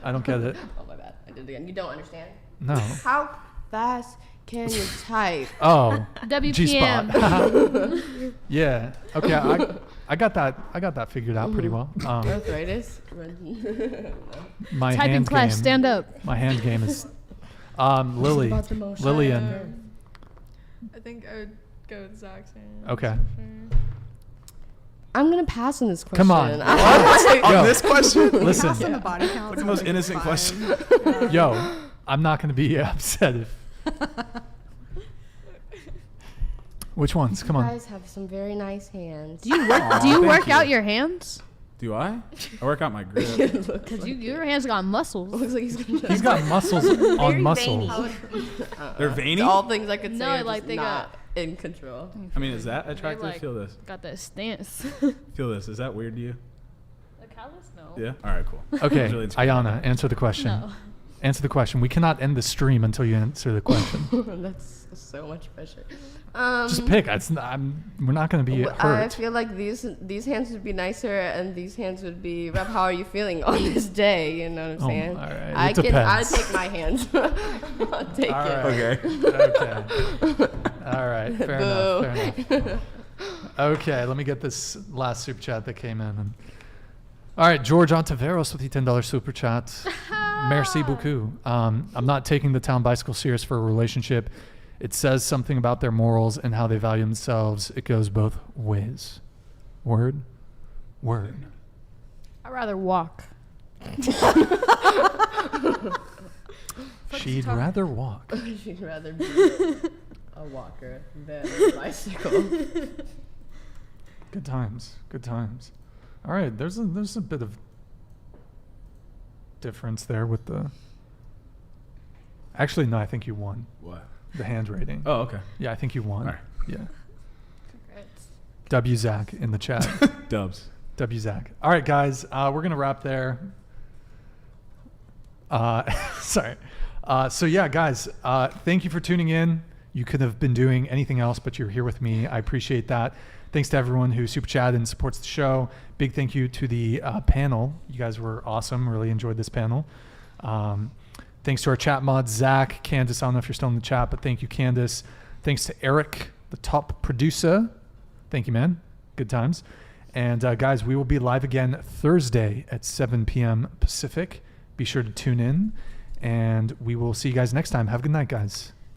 I don't get it. Oh, my bad. I did it again. You don't understand? No. How fast can you type? Oh. WPM. G-spot. Yeah. Okay. I got that figured out pretty well. Arthritis? My Typing hand class, game. stand up. My hand game is. Lily. about the motion. Lillian. I think I would go with Zack's hand. Okay. I'm going to pass on this question. Come on. On Yo. this question? Listen. Pass on the body count. It's the most innocent question. Yo, I'm not gonna be upset if. Which ones? Come You on. guys have some very nice hands. Do you work? Do you work out your hands? Do I? I work out my grip. Cause your hands got muscles. Looks like he's gonna He's got muscles on Very muscles. veiny. They're veiny? All things I could say No, are like just they not in control. I mean, is that They, attractive? like, Feel this. Got that stance. Feel this. Is that weird to you? Like callus? No. Yeah? All right, cool. Okay, Really insecure. Ayana, answer the question. No. Answer the question. We cannot end the stream until you answer the question. That's so much pressure. Just pick. We're not gonna be I hurt. feel like these hands would be nicer, and these hands would be. Rob, how are you feeling on this day? You know what I'm Oh, saying? all right. I It can. I depends. take my hands. I'll take All it. right. Okay. All right. Fair enough. Fair enough. Okay, let me get this last super chat that came in. All right, George Ontiveros with the $10 super chat. Merci beaucoup. I'm not taking the town bicycle serious for a relationship. It says something about their morals and how they value themselves. It goes both ways. Word. Word. I'd rather walk. She'd rather walk. She'd rather be a walker than a bicycle. Good times. Good times. All right, there's a bit of difference there with the. Actually, no, I think you won. What? The hand rating. Oh, okay. Yeah, I think you won. All right. Yeah. Congrats. W Zack in the chat. Dubs. W Zack. All right, guys, we're gonna wrap there. Sorry. So yeah, guys, thank you for tuning in. You could have been doing anything else, but you're here with me. I appreciate that. Thanks to everyone who super chatted and supports the show. Big thank you to the panel. You guys were awesome. Really enjoyed this panel. Thanks to our chat mods, Zach, Candace. I don't know if you're still in the chat, but thank you, Candace. Thanks to Eric, the top producer. Thank you, man. Good times. And guys, we will be live again Thursday at 7 p.m. Pacific. Be sure to tune in, and we will see you guys next time. Have a good night, guys.